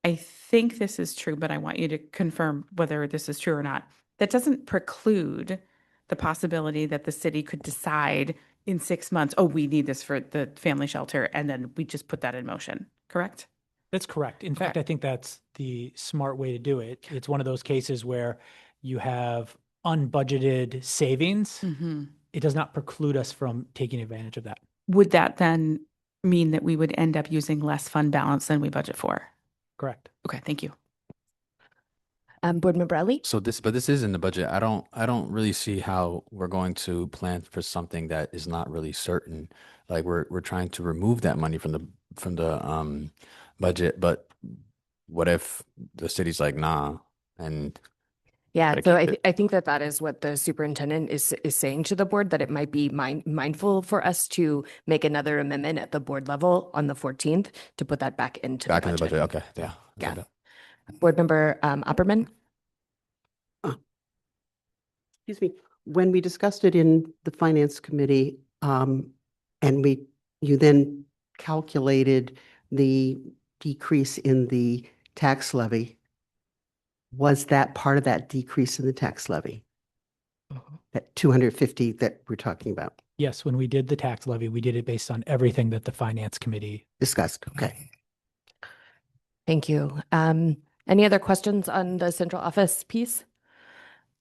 I think this is true, but I want you to confirm whether this is true or not. That doesn't preclude the possibility that the city could decide in 6 months, oh, we need this for the family shelter, and then we just put that in motion, correct? That's correct. In fact, I think that's the smart way to do it. It's one of those cases where you have unbudgeted savings. Mm-hmm. It does not preclude us from taking advantage of that. Would that then mean that we would end up using less fund balance than we budget for? Correct. Okay, thank you. Board Member Ellie? So this is in the budget. I don't really see how we're going to plan for something that is not really certain. Like we're trying to remove that money from the budget, but what if the city's like, nah, and yeah, so I think that is what the superintendent is saying to the board, that it might be mindful for us to make another amendment at the board level on the 14th to put that back into the budget. Okay, yeah. Yeah. Board Member Opperman. Excuse me. When we discussed it in the Finance Committee, and you then calculated the decrease in the tax levy, was that part of that decrease in the tax levy? That 250 that we're talking about? Yes, when we did the tax levy, we did it based on everything that the Finance Committee discussed. Okay. Thank you. Any other questions on the central office piece?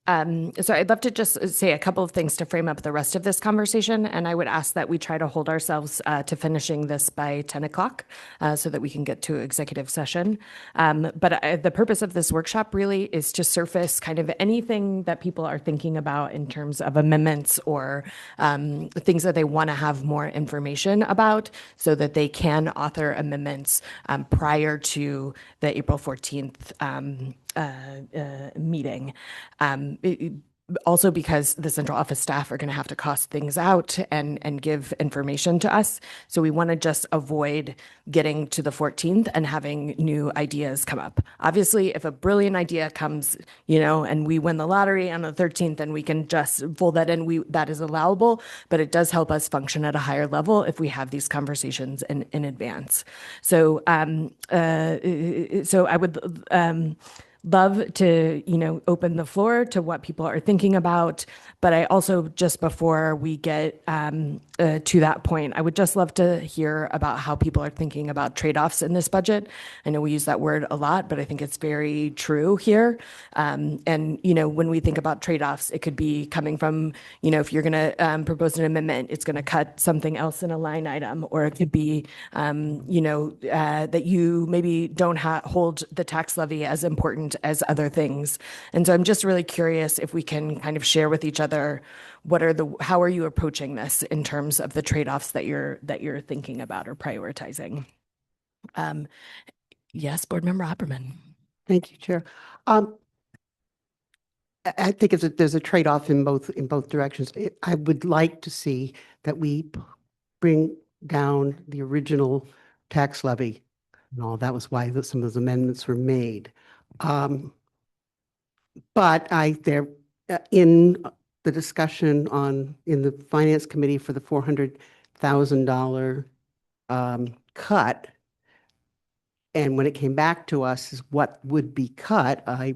So I'd love to just say a couple of things to frame up the rest of this conversation, and I would ask that we try to hold ourselves to finishing this by 10 o'clock so that we can get to executive session. But the purpose of this workshop really is to surface kind of anything that people are thinking about in terms of amendments or things that they want to have more information about so that they can author amendments prior to the April 14th meeting. also because the central office staff are going to have to cost things out and give information to us. So we want to just avoid getting to the 14th and having new ideas come up. Obviously, if a brilliant idea comes, and we win the lottery on the 13th, then we can just fold that in. That is allowable, but it does help us function at a higher level if we have these conversations in advance. So, so I would love to, open the floor to what people are thinking about. But I also, just before we get to that point, I would just love to hear about how people are thinking about trade-offs in this budget. I know we use that word a lot, but I think it's very true here. And, when we think about trade-offs, it could be coming from, if you're going to propose an amendment, it's going to cut something else in a line item, or it could be, that you maybe don't hold the tax levy as important as other things. And so I'm just really curious if we can kind of share with each other how are you approaching this in terms of the trade-offs that you're thinking about or prioritizing. Yes, Board Member Opperman. Thank you, Chair. I think there's a trade-off in both directions. I would like to see that we bring down the original tax levy. And all that was why some of those amendments were made. But in the discussion in the Finance Committee for the $400,000 cut, and when it came back to us is what would be cut, I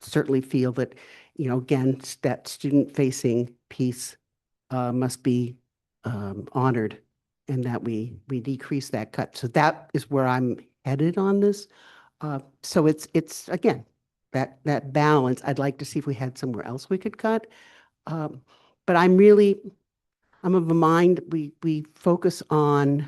certainly feel that, again, that student-facing piece must be honored, and that we decrease that cut. So that is where I'm headed on this. So it's again, that balance. I'd like to see if we had somewhere else we could cut. But I'm of a mind, we focus on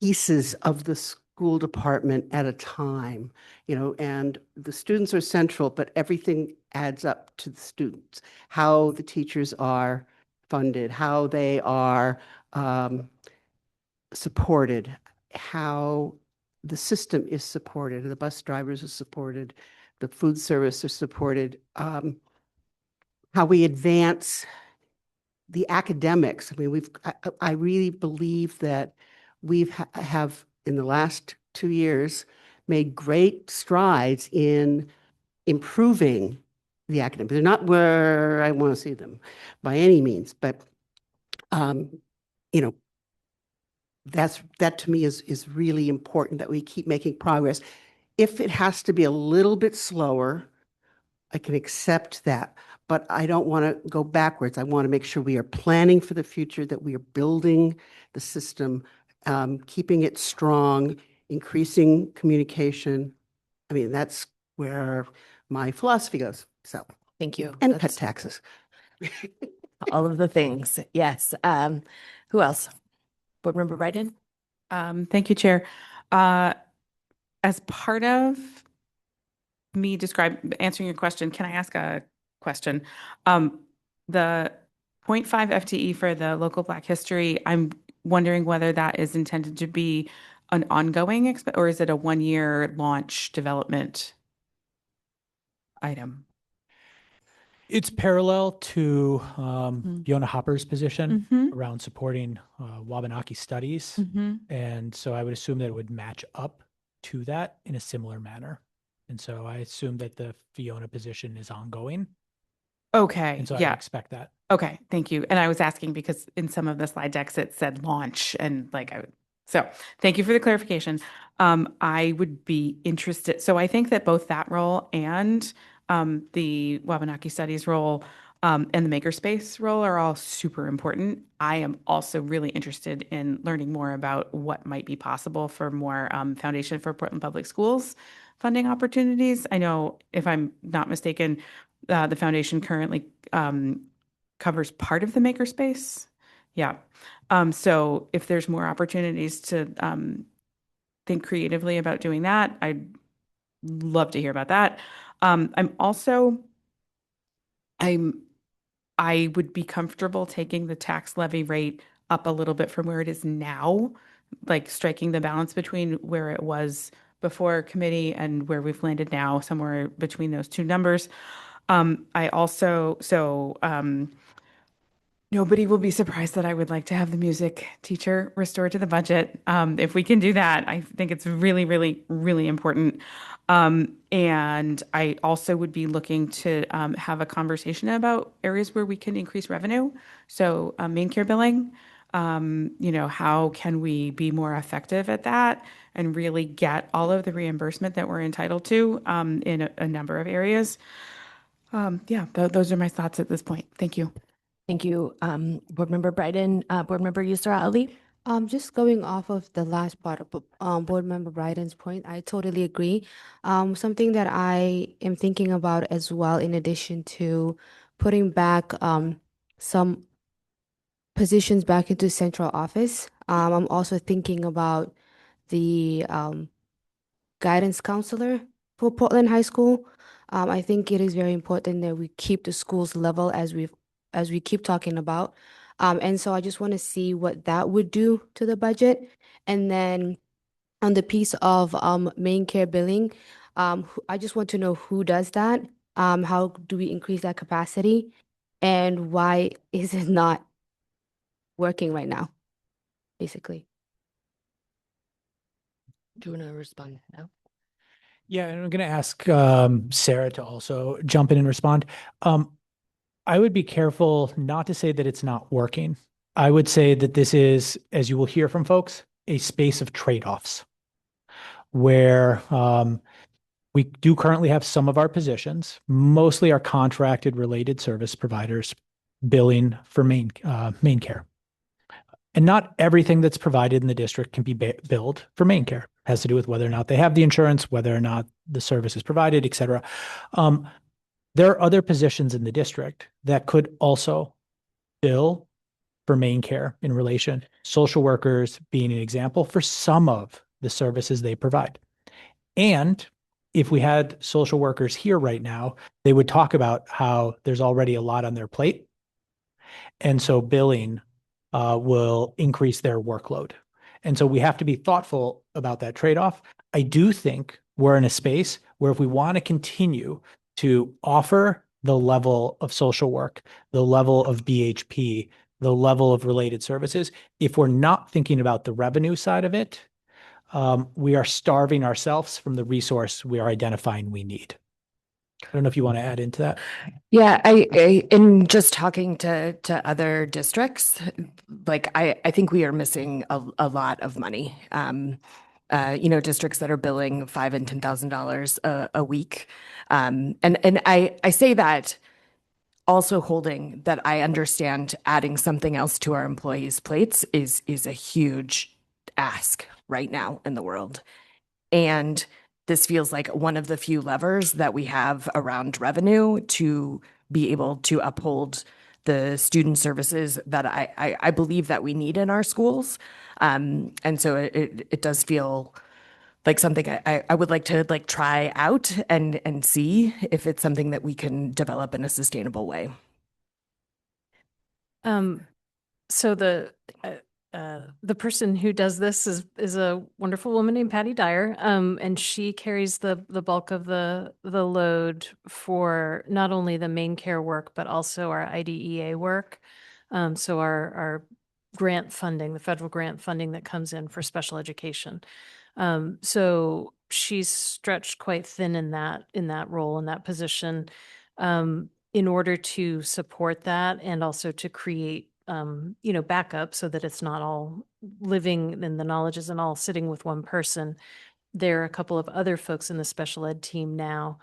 pieces of the school department at a time, and the students are central, but everything adds up to the students, how the teachers are funded, how they are supported, how the system is supported, the bus drivers are supported, the food service are supported, how we advance the academics. I mean, I really believe that have in the last 2 years made great strides in improving the academics. They're not where I want to see them by any means, but that to me is really important, that we keep making progress. If it has to be a little bit slower, I can accept that, but I don't want to go backwards. I want to make sure we are planning for the future, that we are building the system, keeping it strong, increasing communication. I mean, that's where my philosophy goes. So thank you. And cut taxes. All of the things. Yes. Who else? Board Member Biden? Thank you, Chair. As part of me answering your question, can I ask a question? The 0.5 FTE for the local Black history, I'm wondering whether that is intended to be an ongoing or is it a 1-year launch development item? It's parallel to Fiona Hopper's position around supporting Wabanaki studies. And so I would assume that it would match up to that in a similar manner. And so I assume that the Fiona position is ongoing. Okay. And so I yeah. would expect that. Okay. Thank you. And I was asking because in some of the slide decks, it said launch and so thank you for the clarification. I would be interested. So I think that both that role and the Wabanaki Studies role and the Makerspace role are all super important. I am also really interested in learning more about what might be possible for more Foundation for Portland Public Schools funding opportunities. I know, if I'm not mistaken, the foundation currently covers part of the Makerspace. Yeah. So if there's more opportunities to think creatively about doing that, I'd love to hear about that. I would be comfortable taking the tax levy rate up a little bit from where it is now, like striking the balance between where it was before committee and where we've landed now, somewhere between those two numbers. I also, nobody will be surprised that I would like to have the music teacher restored to the budget. If we can do that, I think it's really, really, really important. And I also would be looking to have a conversation about areas where we can increase revenue. So main care billing, how can we be more effective at that and really get all of the reimbursement that we're entitled to in a number of areas. Those are my thoughts at this point. Thank you. Thank you, Board Member Bryden. Board Member Yusra Ali. Just going off of the last part of Board Member Bryden's point, I totally agree. Something that I am thinking about as well, in addition to putting back some positions back into central office, I'm also thinking about the guidance counselor for Portland High School. I think it is very important that we keep the schools level as we keep talking about. And so I just want to see what that would do to the budget. And then on the piece of main care billing, I just want to know who does that. How do we increase that capacity? And why is it not working right now, basically? Do you want to respond now? Yeah, and I'm going to ask Sarah to also jump in and respond. I would be careful not to say that it's not working. I would say that this is, as you will hear from folks, a space of trade-offs where we do currently have some of our positions, mostly our contracted related service providers, billing for main care. And not everything that's provided in the district can be billed for main care. It has to do with whether or not they have the insurance, whether or not the service is provided, et cetera. There are other positions in the district that could also bill for main care in relation, social workers being an example for some of the services they provide. And if we had social workers here right now, they would talk about how there's already a lot on their plate. And so billing will increase their workload. And so we have to be thoughtful about that trade-off. I do think we're in a space where if we want to continue to offer the level of social work, the level of BHP, the level of related services, if we're not thinking about the revenue side of it, we are starving ourselves from the resource we are identifying we need. I don't know if you want to add into that. Yeah, I in just talking to other districts, like I think we are missing a lot of money. Districts that are billing $5,000 and $10,000 a week, and I say that also holding that I understand adding something else to our employees' plates is a huge ask right now in the world, and this feels like one of the few levers that we have around revenue to be able to uphold the student services that I believe that we need in our schools. And so it does feel like something I would like to try out and see if it's something that we can develop in a sustainable way. So the person who does this is a wonderful woman named Patty Dyer, and she carries the bulk of the load for not only the main care work but also our IDEA work. So our grant funding, the federal grant funding that comes in for special education. So she's stretched quite thin in that role, in that position, in order to support that and also to create backup so that it's not all living and the knowledge isn't all sitting with one person. There are a couple of other folks in the special ed team now,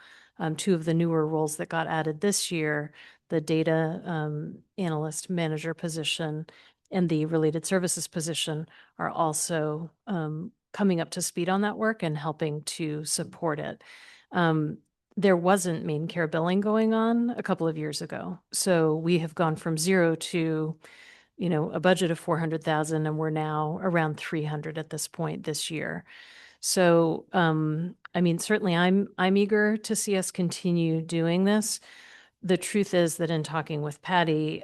two of the newer roles that got added this year, the data analyst manager position and the related services position are also coming up to speed on that work and helping to support it. There wasn't main care billing going on a couple of years ago. So we have gone from 0 to, a budget of 400,000, and we're now around 300 at this point this year. So, certainly I'm eager to see us continue doing this. The truth is that in talking with Patty,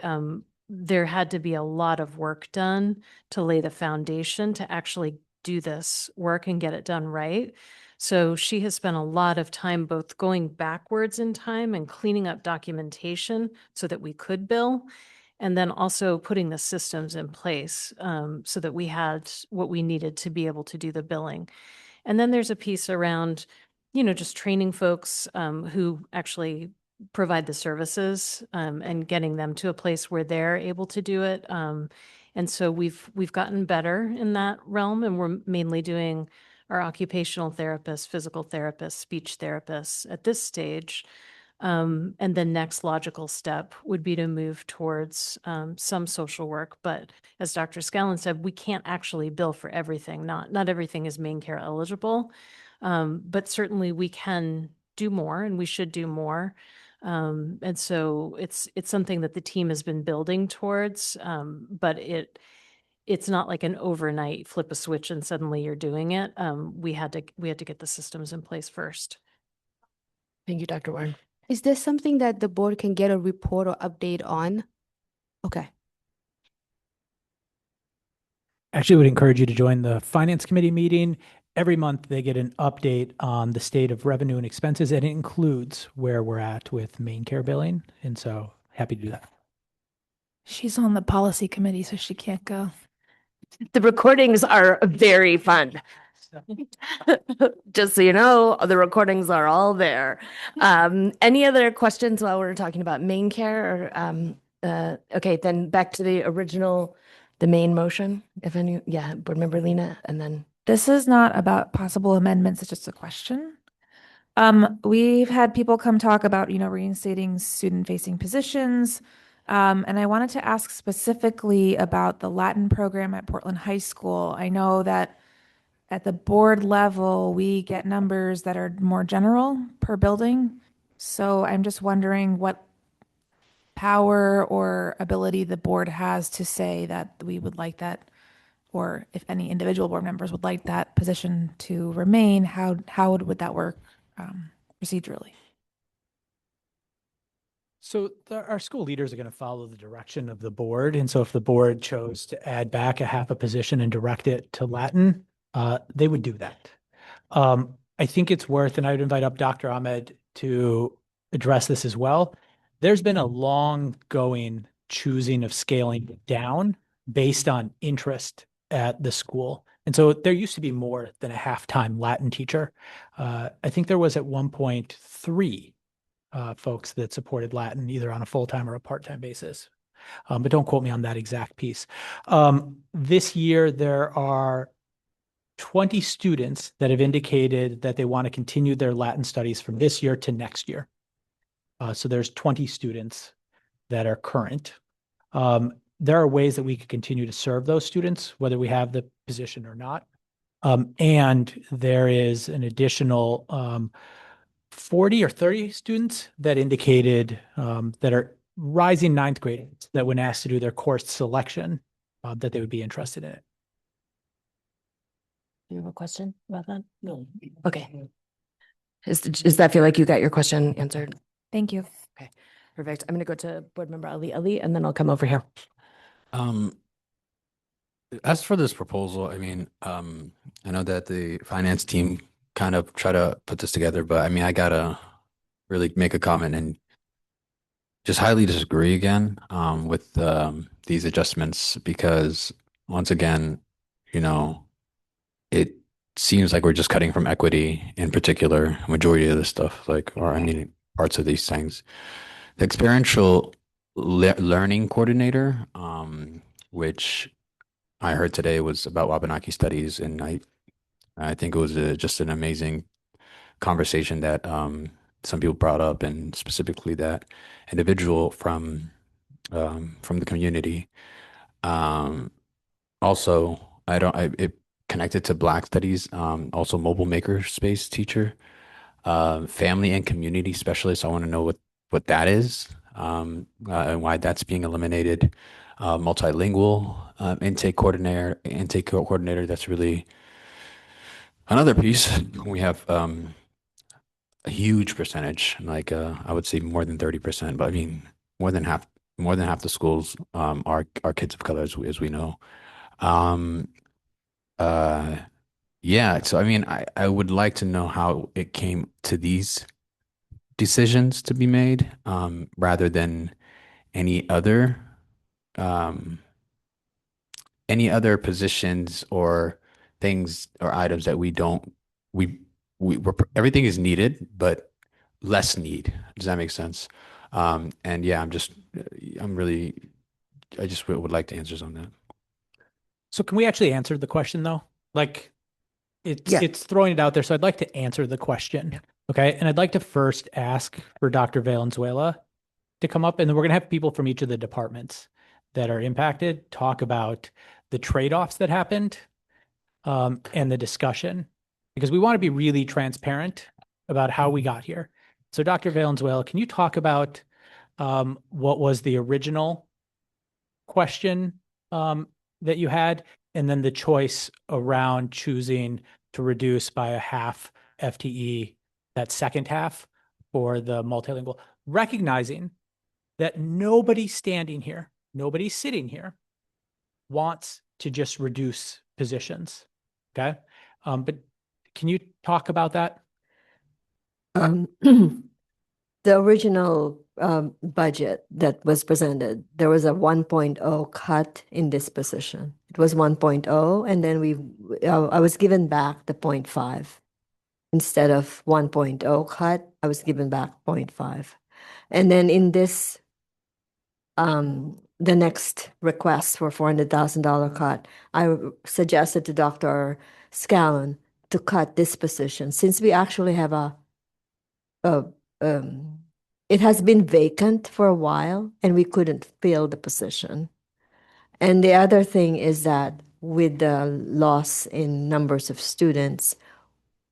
there had to be a lot of work done to lay the foundation to actually do this work and get it done right. So she has spent a lot of time both going backwards in time and cleaning up documentation so that we could bill, and then also putting the systems in place so that we had what we needed to be able to do the billing. And then there's a piece around, just training folks who actually provide the services and getting them to a place where they're able to do it. And so we've gotten better in that realm, and we're mainly doing our occupational therapists, physical therapists, speech therapists at this stage. And the next logical step would be to move towards some social work. But as Dr. Scallon said, we can't actually bill for everything. Not everything is main care eligible, but certainly we can do more, and we should do more. And so it's something that the team has been building towards, but it's not like an overnight flip a switch and suddenly you're doing it. We had to get the systems in place first. Thank you, Dr. Warren. Is this something that the board can get a report or update on? Okay. Actually, would encourage you to join the Finance Committee meeting. Every month, they get an update on the state of revenue and expenses, and it includes where we're at with main care billing. And so happy to do that. She's on the policy committee, so she can't go. The recordings are very fun. Just so you know, the recordings are all there. Any other questions while we're talking about main care? Or okay, then back to the main motion. If any, yeah, Board Member Lena, and then This is not about possible amendments, it's just a question. We've had people come talk about, reinstating student-facing positions. And I wanted to ask specifically about the Latin program at Portland High School. I know that at the board level, we get numbers that are more general per building. So I'm just wondering what power or ability the board has to say that we would like that, or if any individual board members would like that position to remain, how would that work procedurally? So our school leaders are going to follow the direction of the board. And so if the board chose to add back a half a position and direct it to Latin, they would do that. I think it's worth, and I would invite up Dr. Ahmed to address this as well. There's been a long going choosing of scaling down based on interest at the school. And so there used to be more than a half-time Latin teacher. I think there was at one point 3 folks that supported Latin, either on a full-time or a part-time basis. But don't quote me on that exact piece. This year, there are 20 students that have indicated that they want to continue their Latin studies from this year to next year. So there's 20 students that are current. There are ways that we could continue to serve those students, whether we have the position or not. And there is an additional 40 or 30 students that indicated that are rising 9th graders that when asked to do their course selection, that they would be interested in it. Do you have a question about that? No. Okay. Does that feel like you got your question answered? Thank you. Okay, perfect. I'm going to go to Board Member Ali, and then I'll come over here. As for this proposal, I mean, I know that the finance team kind of try to put this together, but I mean, I gotta really make a comment and just highly disagree again with these adjustments, because once again, it seems like we're just cutting from equity in particular, majority of this stuff, or I mean, parts of these things. The experiential learning coordinator, which I heard today was about Wabanaki studies, and I think it was just an amazing conversation that some people brought up, and specifically that individual from the community. Also, it connected to Black studies. Also, mobile maker space teacher, family and community specialist. I want to know what that is, and why that's being eliminated. Multilingual intake coordinator. That's really another piece. We have a huge percentage, like I would say more than 30%, but I mean more than half the schools are kids of color, as we know. Yeah, so I mean, I would like to know how it came to these decisions to be made, rather than any other, um, any other positions or things or items that we don't, we, everything is needed, but less need. Does that make sense? And yeah, I'm really, I just would like to answers on that. So can we actually answer the question though? Like Yeah. it's throwing it out there. So I'd like to answer the question. Okay. And I'd like to first ask for Dr. Valenzuela to come up, and then we're going to have people from each of the departments that are impacted talk about the trade-offs that happened, and the discussion, because we want to be really transparent about how we got here. So Dr. Valenzuela, can you talk about what was the original question that you had, and then the choice around choosing to reduce by a half FTE, that second half for the multilingual, recognizing that nobody standing here, nobody sitting here wants to just reduce positions. Okay. But can you talk about that? The original budget that was presented, there was a 1.0 cut in this position. It was 1.0, and then I was given back the 0.5. Instead of 1.0 cut, I was given back 0.5. And then in this, the next request for $400,000 cut, I suggested to Dr. Scallon to cut this position, since we actually have a it has been vacant for a while and we couldn't fill the position. And the other thing is that with the loss in numbers of students,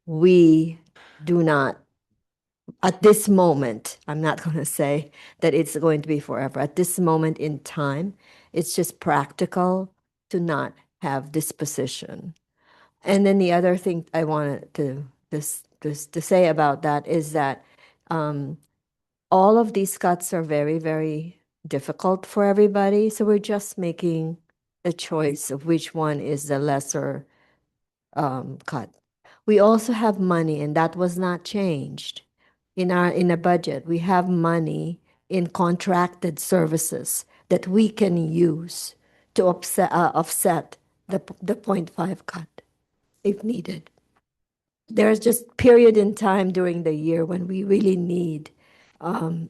we do not, at this moment, I'm not going to say that it's going to be forever. At this moment in time, it's just practical to not have this position. And then the other thing I wanted to say about that is that all of these cuts are very, very difficult for everybody. So we're just making a choice of which one is the lesser cut. We also have money, and that was not changed in the budget. We have money in contracted services that we can use to offset the 0.5 cut if needed. There's just period in time during the year when we really need a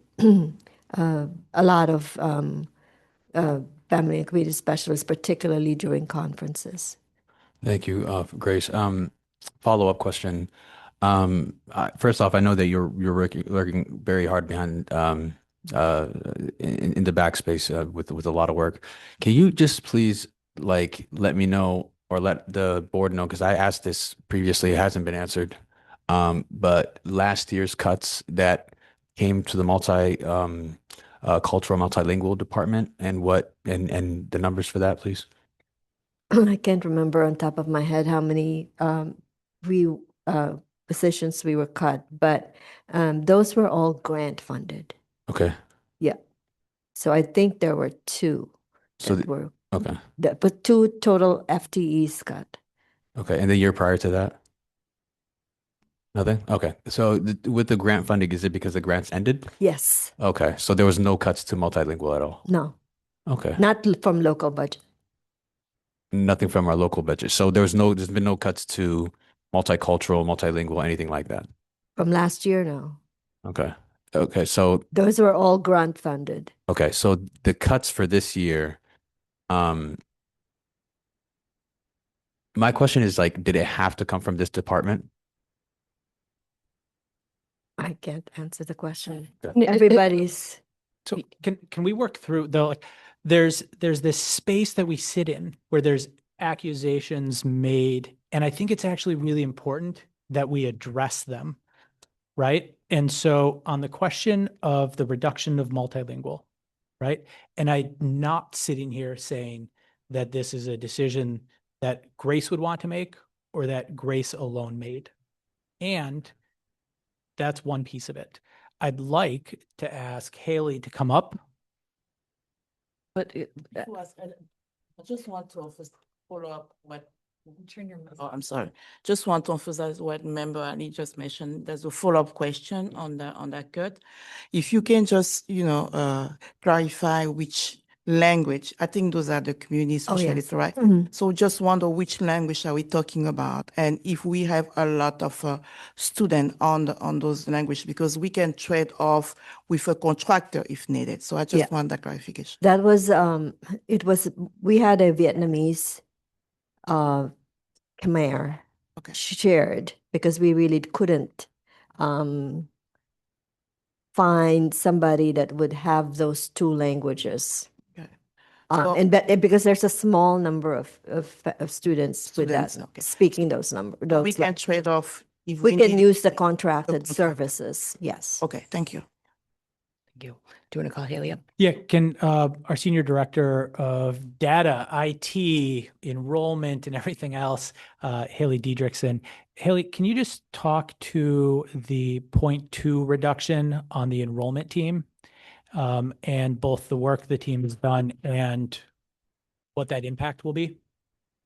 lot of family and community specialists, particularly during conferences. Thank you, Grace. Follow-up question. First off, I know that you're working very hard behind in the backspace with a lot of work. Can you just please let me know or let the board know, because I asked this previously, it hasn't been answered. But last year's cuts that came to the cultural multilingual department, and and the numbers for that, please. I can't remember on top of my head how many positions we were cut, but those were all grant funded. Okay. Yeah. So I think there were two So that were, okay. but two total FTEs cut. Okay. And the year prior to that? Nothing? Okay. So with the grant funding, is it because the grants ended? Yes. Okay. So there was no cuts to multilingual at all? No. Okay. Not from local budget. Nothing from our local budget. So there's been no cuts to multicultural, multilingual, anything like that? From last year, no. Okay. Okay. So those were all grant funded. okay. So the cuts for this year, my question is did it have to come from this department? I can't answer the question. Okay. Everybody's. So can we work through though? There's this space that we sit in where there's accusations made, and I think it's actually really important that we address them, right? And so on the question of the reduction of multilingual, right? And I'm not sitting here saying that this is a decision that Grace would want to make or that Grace alone made. And that's one piece of it. I'd like to ask Haley to come up. But I just want to also follow up what Oh, I'm sorry. Just want to emphasize what Member Ali just mentioned. There's a follow-up question on that cut. If you can just, clarify which language, I think those are the community Oh, yes. specialists, right? Mhm. So just wonder which language are we talking about? And if we have a lot of students on those languages, because we can trade off with a contractor if needed. So I just Yeah. want that clarification. That was, we had a Vietnamese Khmer shared because we really couldn't find somebody that would have those two languages. Okay. And because there's a small number of students with that, Students, okay. speaking those numbers. We can trade off if We can need use the contracted services, yes. Okay, thank you. Thank you. Do you want to call Haley up? Yeah, can our Senior Director of Data, IT, Enrollment, and everything else, Haley Diedrichsen. Haley, can you just talk to the 0.2 reduction on the enrollment team and both the work the team has done and what that impact will be?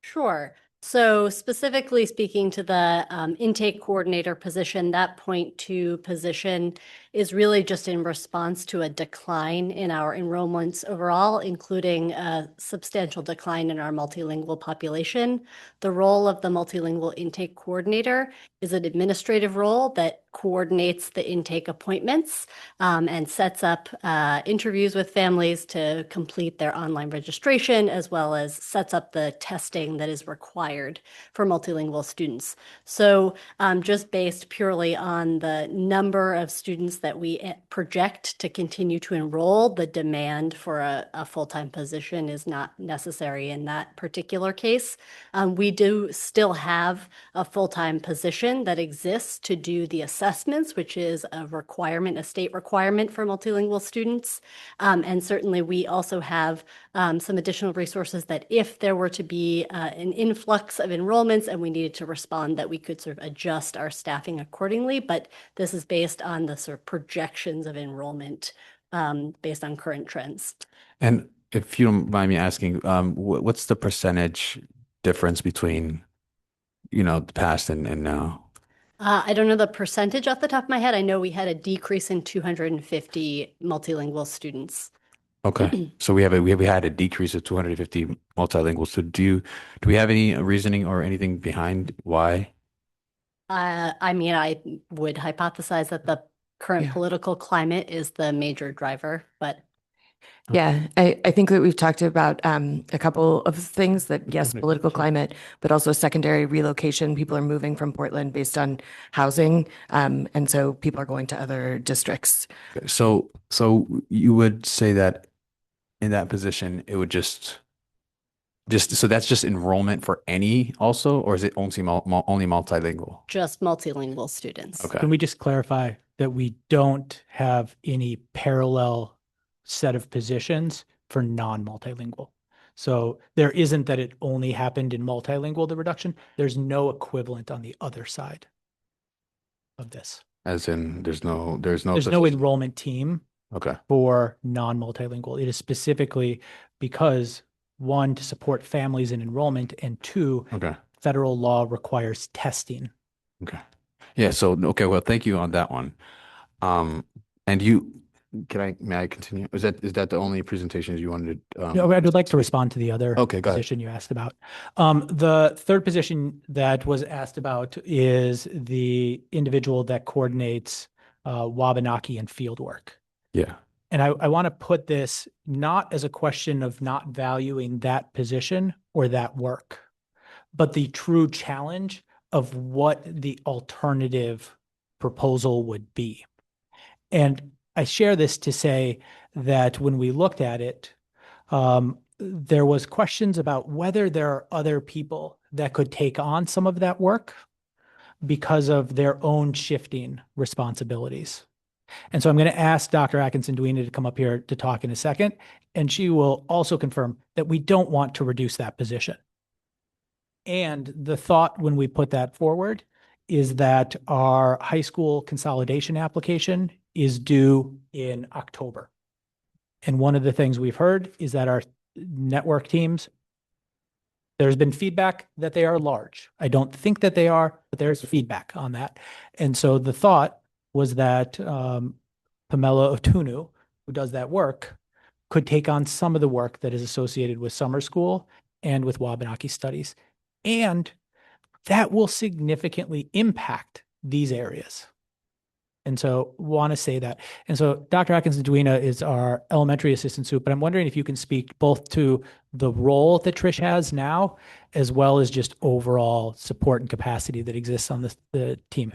Sure. So specifically speaking to the intake coordinator position, that 0.2 position is really just in response to a decline in our enrollments overall, including a substantial decline in our multilingual population. The role of the multilingual intake coordinator is an administrative role that coordinates the intake appointments and sets up interviews with families to complete their online registration, as well as sets up the testing that is required for multilingual students. So just based purely on the number of students that we project to continue to enroll, the demand for a full-time position is not necessary in that particular case. We do still have a full-time position that exists to do the assessments, which is a requirement, a state requirement for multilingual students. And certainly we also have some additional resources that if there were to be an influx of enrollments and we needed to respond, that we could sort of adjust our staffing accordingly. But this is based on the sort of projections of enrollment based on current trends. And if you don't mind me asking, what's the percentage difference between, the past and now? I don't know the percentage off the top of my head. I know we had a decrease in 250 multilingual students. Okay, so we had a decrease of 250 multilingual. So do we have any reasoning or anything behind why? I mean, I would hypothesize that the current political climate is the major driver, but Yeah, I think that we've talked about a couple of things that, yes, political climate, but also secondary relocation. People are moving from Portland based on housing. And so people are going to other districts. So you would say that in that position, it would just so that's just enrollment for any also, or is it only multilingual? just multilingual students. Okay. Can we just clarify that we don't have any parallel set of positions for non-multilingual? So there isn't that it only happened in multilingual, the reduction. There's no equivalent on the other side of this. As in, there's no enrollment team Okay. for non-multilingual. It is specifically because, one, to support families in enrollment, and two, Okay. federal law requires testing. Okay. Yeah. So, okay. Well, thank you on that one. And may I continue? Is that the only presentations you wanted? No, I would like to respond to the other Okay, go ahead. position you asked about. The third position that was asked about is the individual that coordinates Wabanaki and field work. Yeah. And I want to put this not as a question of not valuing that position or that work, but the true challenge of what the alternative proposal would be. And I share this to say that when we looked at it, there was questions about whether there are other people that could take on some of that work because of their own shifting responsibilities. And so I'm going to ask Dr. Atkinson-Duena to come up here to talk in a second, and she will also confirm that we don't want to reduce that position. And the thought when we put that forward is that our high school consolidation application is due in October. And one of the things we've heard is that our network teams There's been feedback that they are large. I don't think that they are, but there's feedback on that. And so the thought was that Pamela Otunu, who does that work, could take on some of the work that is associated with summer school and with Wabanaki studies. And that will significantly impact these areas. And so want to say that. And so Dr. Atkins-Duena is our elementary assistant soup, but I'm wondering if you can speak both to the role that Trish has now, as well as just overall support and capacity that exists on the team.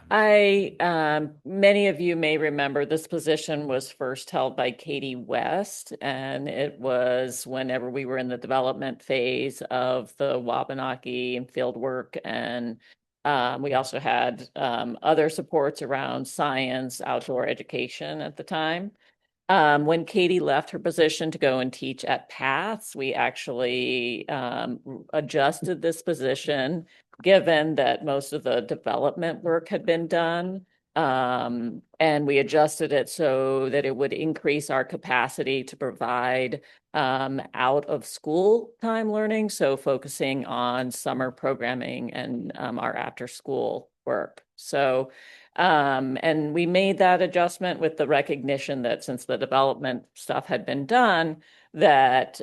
Many of you may remember this position was first held by Katie West, and it was whenever we were in the development phase of the Wabanaki and field work. And we also had other supports around science, outdoor education at the time. When Katie left her position to go and teach at Paths, we actually adjusted this position, given that most of the development work had been done. And we adjusted it so that it would increase our capacity to provide out of school time learning. So focusing on summer programming and our after school work. So and we made that adjustment with the recognition that since the development stuff had been done, that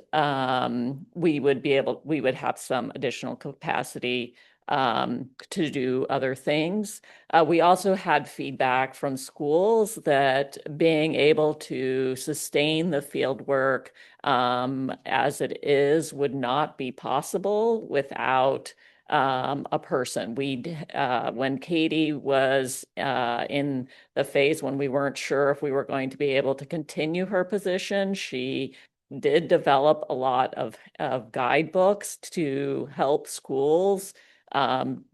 we would have some additional capacity to do other things. We also had feedback from schools that being able to sustain the field work as it is would not be possible without a person. When Katie was in the phase when we weren't sure if we were going to be able to continue her position, she did develop a lot of guidebooks to help schools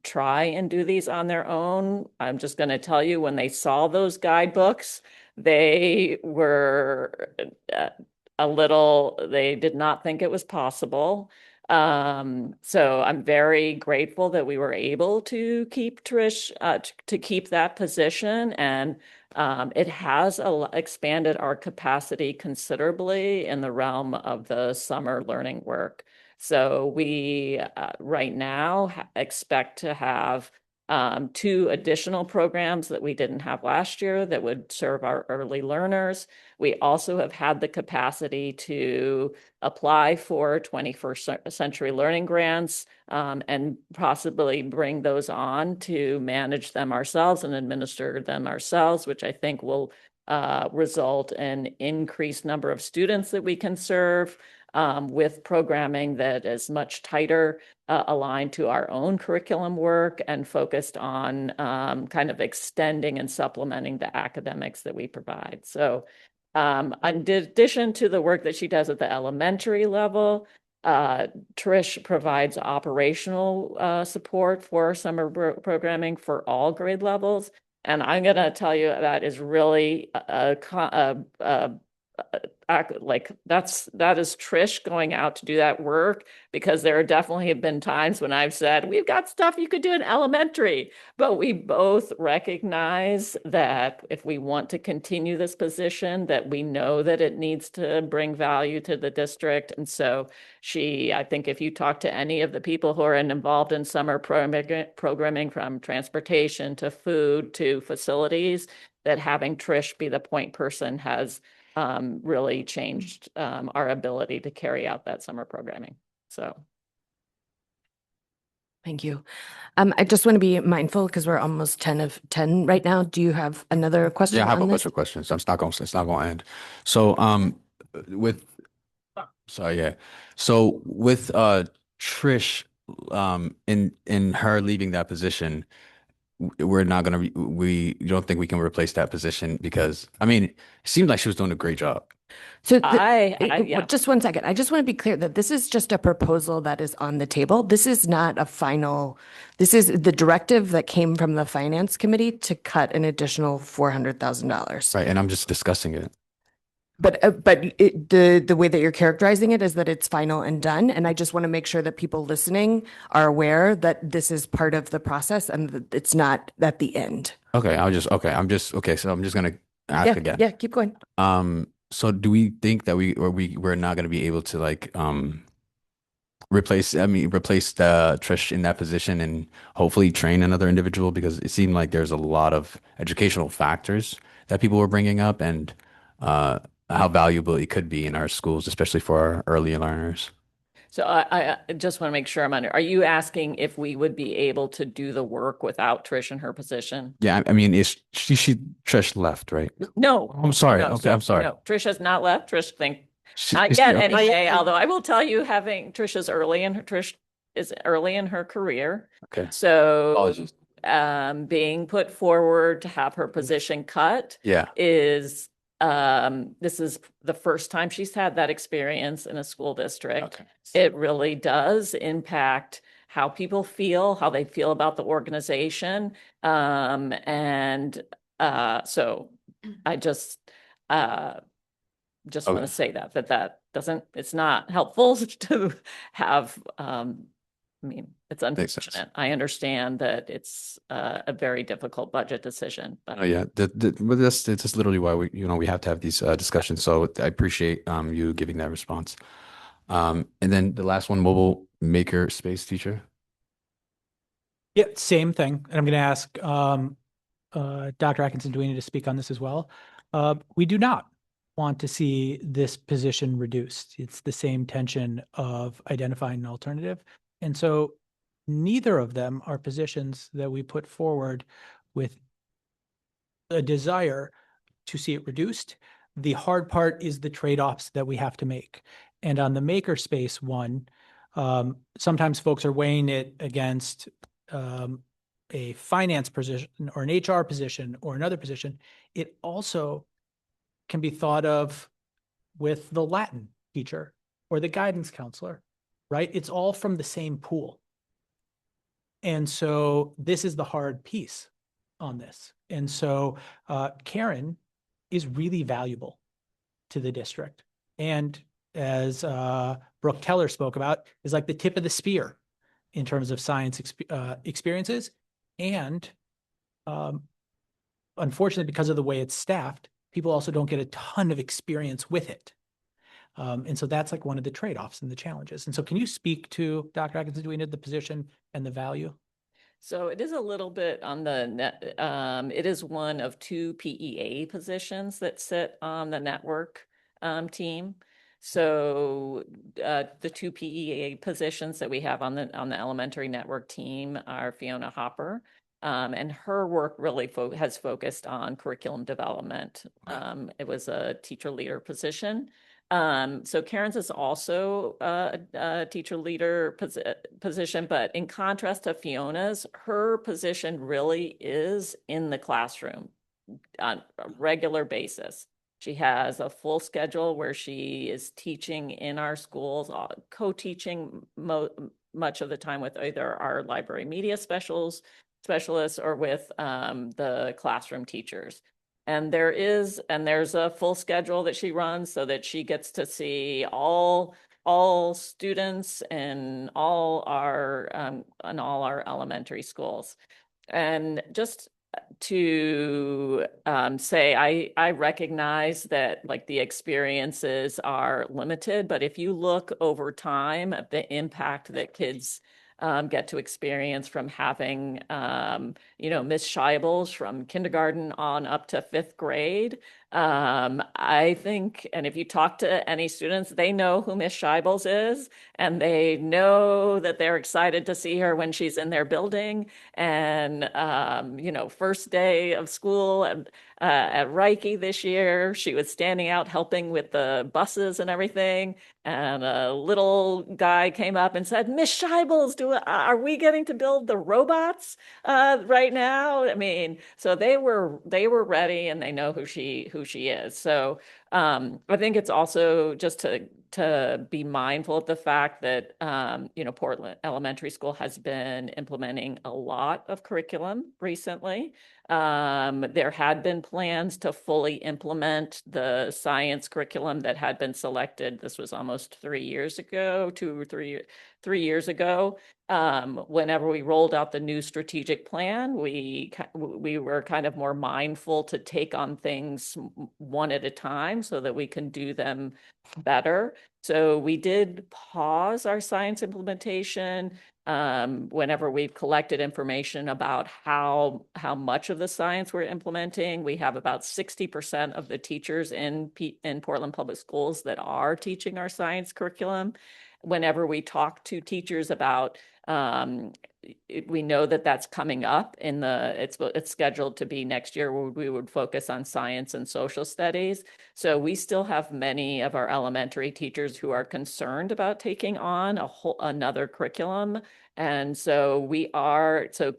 try and do these on their own. I'm just going to tell you, when they saw those guidebooks, they were they did not think it was possible. So I'm very grateful that we were able to keep Trish, to keep that position. And it has expanded our capacity considerably in the realm of the summer learning work. So we right now expect to have 2 additional programs that we didn't have last year that would serve our early learners. We also have had the capacity to apply for 21st century learning grants and possibly bring those on to manage them ourselves and administer them ourselves, which I think will result in increased number of students that we can serve with programming that is much tighter, aligned to our own curriculum work and focused on kind of extending and supplementing the academics that we provide. So in addition to the work that she does at the elementary level, Trish provides operational support for summer programming for all grade levels. And I'm going to tell you that is really that is Trish going out to do that work, because there definitely have been times when I've said, we've got stuff you could do in elementary, but we both recognize that if we want to continue this position, that we know that it needs to bring value to the district. And so I think if you talk to any of the people who are involved in summer programming, from transportation to food to facilities, that having Trish be the point person has really changed our ability to carry out that summer programming. So. Thank you. I just want to be mindful because we're almost 10 of 10 right now. Do you have another question? Yeah, I have a on bunch this? of questions. It's not going to end. So with Trish in her leaving that position, we're not going to we don't think we can replace that position, because I mean, it seemed like she was doing a great job. So yeah. Just 1 second. I just want to be clear that this is just a proposal that is on the table. This is not a final, this is the directive that came from the finance committee to cut an additional $400,000. Right. And I'm just discussing it. But the way that you're characterizing it is that it's final and done. And I just want to make sure that people listening are aware that this is part of the process and that it's not at the end. Okay. So I'm just going to ask again. Yeah, keep going. So do we think that we're not going to be able to replace Trish in that position and hopefully train another individual, because it seemed like there's a lot of educational factors that people were bringing up, and how valuable it could be in our schools, especially for our early learners. So I just want to make sure I'm under, are you asking if we would be able to do the work without Trish in her position? Yeah, I mean, is she Trish left, right? No. I'm sorry. No, Okay, I'm sorry. No, Trish has not left. Trish She- not is yet she- okay. anyway, although I will tell you, Trish is early in her career. Okay. So Apologies. being put forward to have her position cut Yeah. is this is the first time she's had that experience in a school district. Okay. It really does impact how people feel, how they feel about the organization. And so I just want Okay. to say that doesn't, it's not helpful to have, I mean, it's Makes sense. unfortunate. I understand that it's a very difficult budget decision, but Oh yeah, but that's literally why we have to have these discussions. So I appreciate you giving that response. And then the last one, mobile maker space teacher. Yeah, same thing. And I'm going to ask Dr. Atkinson, do we need to speak on this as well? We do not want to see this position reduced. It's the same tension of identifying an alternative. And so neither of them are positions that we put forward with a desire to see it reduced. The hard part is the trade-offs that we have to make. And on the makerspace one, sometimes folks are weighing it against a finance position or an HR position or another position. It also can be thought of with the Latin teacher or the guidance counselor, right? It's all from the same pool. And so this is the hard piece on this. And so Karen is really valuable to the district. And as Brooke Keller spoke about, is like the tip of the spear in terms of science experiences. And unfortunately, because of the way it's staffed, people also don't get a ton of experience with it. And so that's like one of the trade-offs and the challenges. And so can you speak to, Dr. Atkinson, do we need the position and the value? So it is a little bit on the net. It is one of two PEA positions that sit on the network team. So the two PEA positions that we have on the elementary network team are Fiona Hopper, and her work really has focused on curriculum development. It was a teacher leader position. So Karen's is also a teacher leader position, but in contrast to Fiona's, her position really is in the classroom on a regular basis. She has a full schedule where she is teaching in our schools, co-teaching much of the time with either our library media specialists or with the classroom teachers. And there's a full schedule that she runs so that she gets to see all students in all our elementary schools. And just to say, I recognize that like the experiences are limited, but if you look over time at the impact that kids get to experience from having, Miss Scheibels from kindergarten on up to 5th grade. I think, and if you talk to any students, they know who Miss Scheibels is, and they know that they're excited to see her when she's in their building. And, first day of school at Reiki this year, she was standing out helping with the buses and everything. And a little guy came up and said, Miss Scheibels, are we getting to build the robots right now? I mean, so they were ready, and they know who she is. So I think it's also just to be mindful of the fact that Portland Elementary School has been implementing a lot of curriculum recently. There had been plans to fully implement the science curriculum that had been selected. This was almost 3 years ago, 2 or 3 years ago. Whenever we rolled out the new strategic plan, we were kind of more mindful to take on things one at a time so that we can do them better. So we did pause our science implementation whenever we've collected information about how much of the science we're implementing. We have about 60% of the teachers in Portland Public Schools that are teaching our science curriculum. Whenever we talk to teachers about we know that that's coming up in it's scheduled to be next year where we would focus on science and social studies. So we still have many of our elementary teachers who are concerned about taking on another curriculum. And so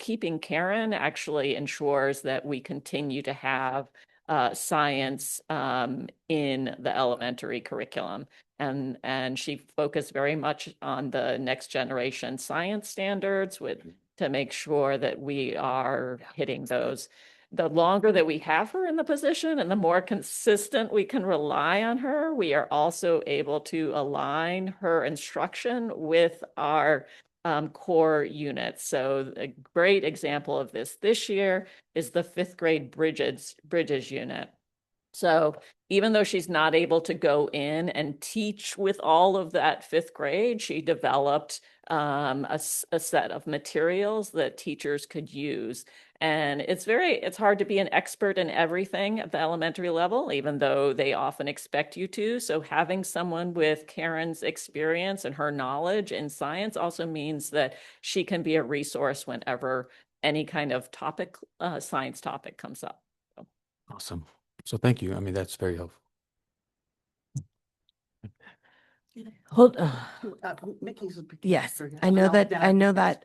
keeping Karen actually ensures that we continue to have science in the elementary curriculum. And she focused very much on the next generation science standards to make sure that we are hitting those. The longer that we have her in the position and the more consistent we can rely on her, we are also able to align her instruction with our core units. So a great example of this year is the 5th grade Bridges unit. So even though she's not able to go in and teach with all of that 5th grade, she developed a set of materials that teachers could use. And it's hard to be an expert in everything at the elementary level, even though they often expect you to. So having someone with Karen's experience and her knowledge in science also means that she can be a resource whenever any kind of science topic comes up. Awesome. So thank you. I mean, that's very helpful. Yes, I know that,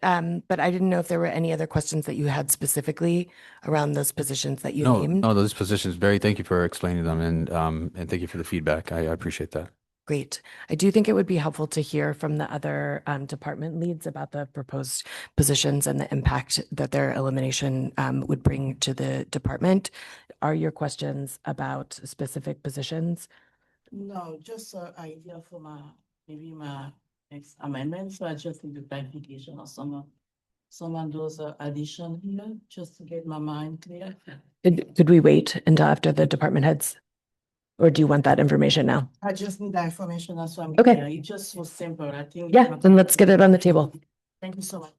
but I didn't know if there were any other questions that you had specifically around those positions that you named. No, those positions, thank you for explaining them and thank you for the feedback. I appreciate that. Great. I do think it would be helpful to hear from the other department leads about the proposed positions and the impact that their elimination would bring to the department. Are your questions about specific positions? No, just an idea for maybe my next amendment. So I just need the clarification of some of those addition here, just to get my mind clear. Could we wait until after the department heads? Or do you want that information now? I just need that information. That's why I'm Okay. here. It's just so simple. I think. Yeah, then let's get it on the table. Thank you so much.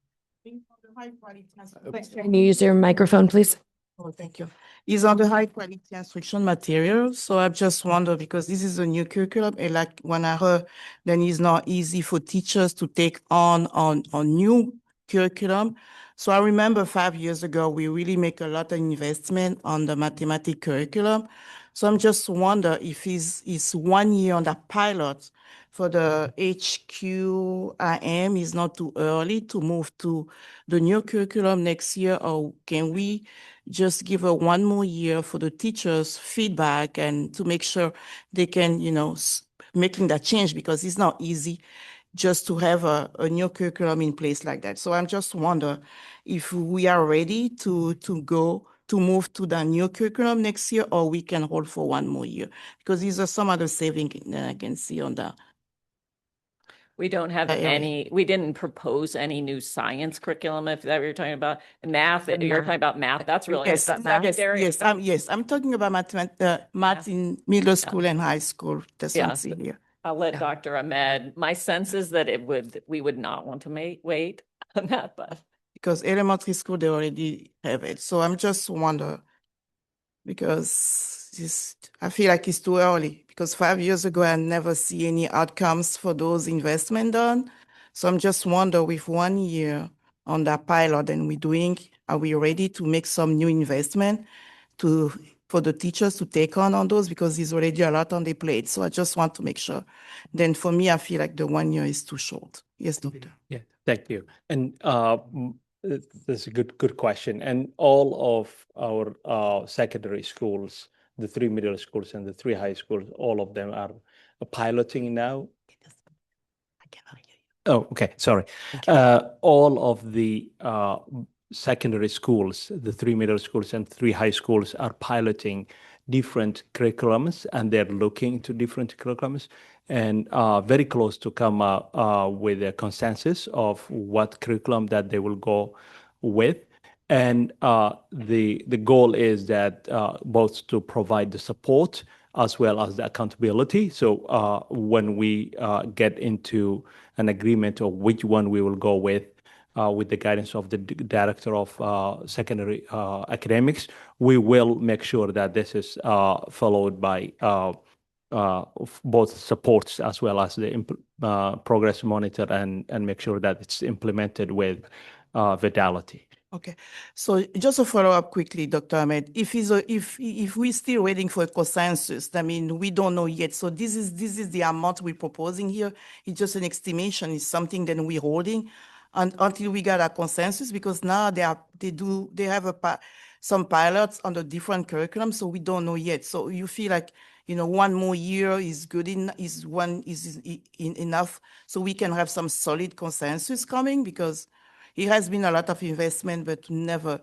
Can you use your microphone, please? Oh, thank you. Is on the high quality instruction material. So I just wonder, because this is a new curriculum, and like when I heard, then it's not easy for teachers to take on new curriculum. So I remember 5 years ago, we really make a lot of investment on the mathematics curriculum. So I'm just wonder if it's 1 year on that pilot for the HQIM is not too early to move to the new curriculum next year, or can we just give her 1 more year for the teachers' feedback and to make sure they can, making that change, because it's not easy just to have a new curriculum in place like that. So I'm just wonder if we are ready to move to the new curriculum next year, or we can hold for 1 more year, because these are some of the savings that I can see on that. We don't have we didn't propose any new science curriculum, if that what you're talking about. Math, you're talking about math, that's really secondary. Yes, I'm talking about math in middle school and high school. That's what I'm seeing here. I'll let Dr. Ahmed, my sense is that we would not want to wait on that, but. Because elementary school, they already have it. So I'm just wonder, because I feel like it's too early, because 5 years ago, I never see any outcomes for those investment done. So I'm just wonder, with 1 year on that pilot and are we ready to make some new investment for the teachers to take on those, because there's already a lot on their plate. So I just want to make sure. Then for me, I feel like the 1 year is too short. Yes, Doctor. Yeah, thank you. And that's a good question. And all of our secondary schools, the 3 middle schools and the 3 high schools, all of them are piloting now. Oh, okay, sorry. All of the secondary schools, the 3 middle schools and 3 high schools are piloting different curriculums, and they're looking to different curriculums and very close to come with a consensus of what curriculum that they will go with. And the goal is that both to provide the support as well as the accountability. So when we get into an agreement of which one we will go with the guidance of the director of secondary academics, we will make sure that this is followed by both supports as well as the progress monitor and make sure that it's implemented with fidelity. Okay, so just to follow up quickly, Dr. Ahmed, if we're still waiting for a consensus, I mean, we don't know yet. So this is the amount we're proposing here. It's just an estimation. It's something that we're holding until we get a consensus, because now they have some pilots on the different curriculum, so we don't know yet. So you feel like, you know, one more year is good enough, so we can have some solid consensus coming, because it has been a lot of investment, but never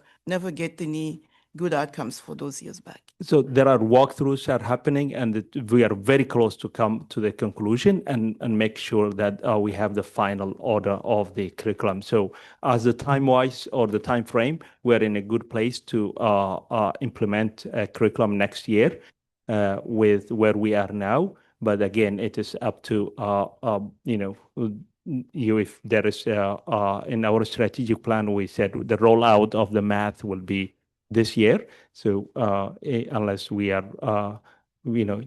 get any good outcomes for those years back. So there are walkthroughs that are happening, and we are very close to come to the conclusion and make sure that we have the final order of the curriculum. So as the time-wise or the time frame, we're in a good place to implement a curriculum next year with where we are now. But again, it is up to if there is in our strategic plan, we said the rollout of the math will be this year. So unless we are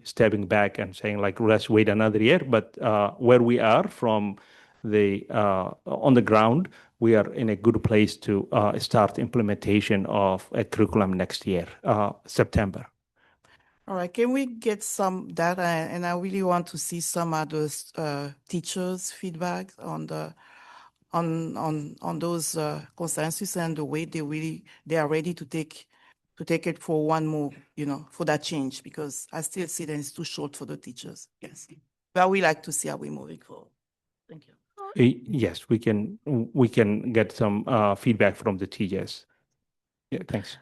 stepping back and saying like, let's wait another year, but where we are from the on the ground, we are in a good place to start implementation of a curriculum next year, September. All right, can we get some data? And I really want to see some of those teachers' feedback on those consensus and the way they are ready to take it for one more, for that change, because I still see that it's too short for the teachers. Yes, but we like to see how we're moving forward. Thank you. Yes, we can get some feedback from the teachers. Yeah, thanks.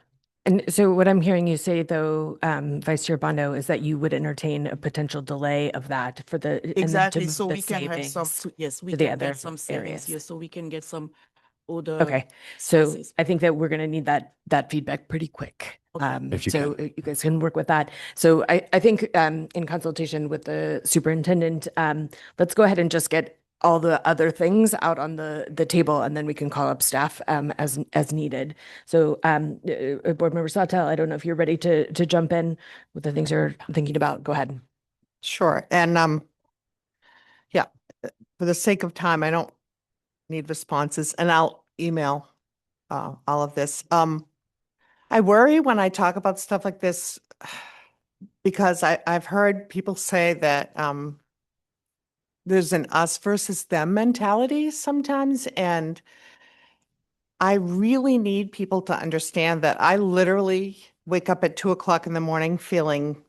And so what I'm hearing you say, though, Vice Chair Bondo, is that you would entertain a potential delay of that for the Exactly. and to So move we the can have some. savings Yes, we to the can other get some savings areas. here, so we can get some other. Okay, so spaces. I think that we're going to need that feedback pretty quick. If you So you guys can work with that. So I think in consultation with the superintendent, let's go ahead and just get all the other things out on the table, and then we can call up staff as needed. So Board Member Sawtelle, I don't know if you're ready to jump in with the things you're thinking about. Go ahead. Sure. And yeah, for the sake of time, I don't need responses, and I'll email all of this. I worry when I talk about stuff like this because I've heard people say that there's an us versus them mentality sometimes, and I really need people to understand that I literally wake up at 2:00 in the morning feeling,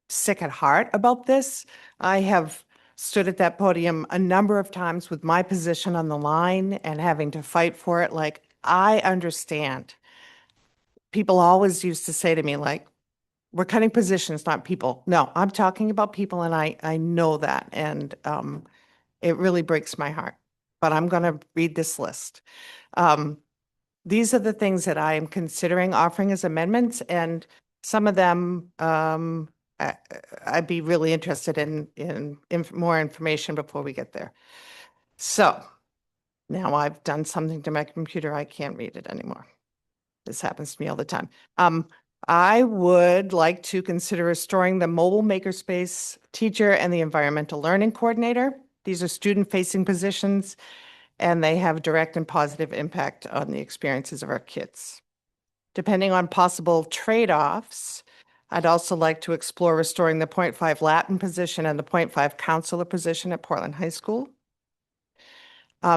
sick at heart about this. I have stood at that podium a number of times with my position on the line and having to fight for it. Like, I understand. People always used to say to me, like, we're cutting positions, not people. No, I'm talking about people, and I know that, and it really breaks my heart. But I'm going to read this list. These are the things that I am considering offering as amendments, and some of them I'd be really interested in more information before we get there. So now I've done something to my computer. I can't read it anymore. This happens to me all the time. I would like to consider restoring the mobile makerspace teacher and the environmental learning coordinator. These are student-facing positions, and they have direct and positive impact on the experiences of our kids. Depending on possible trade-offs, I'd also like to explore restoring the 0.5 Latin position and the 0.5 counselor position at Portland High School.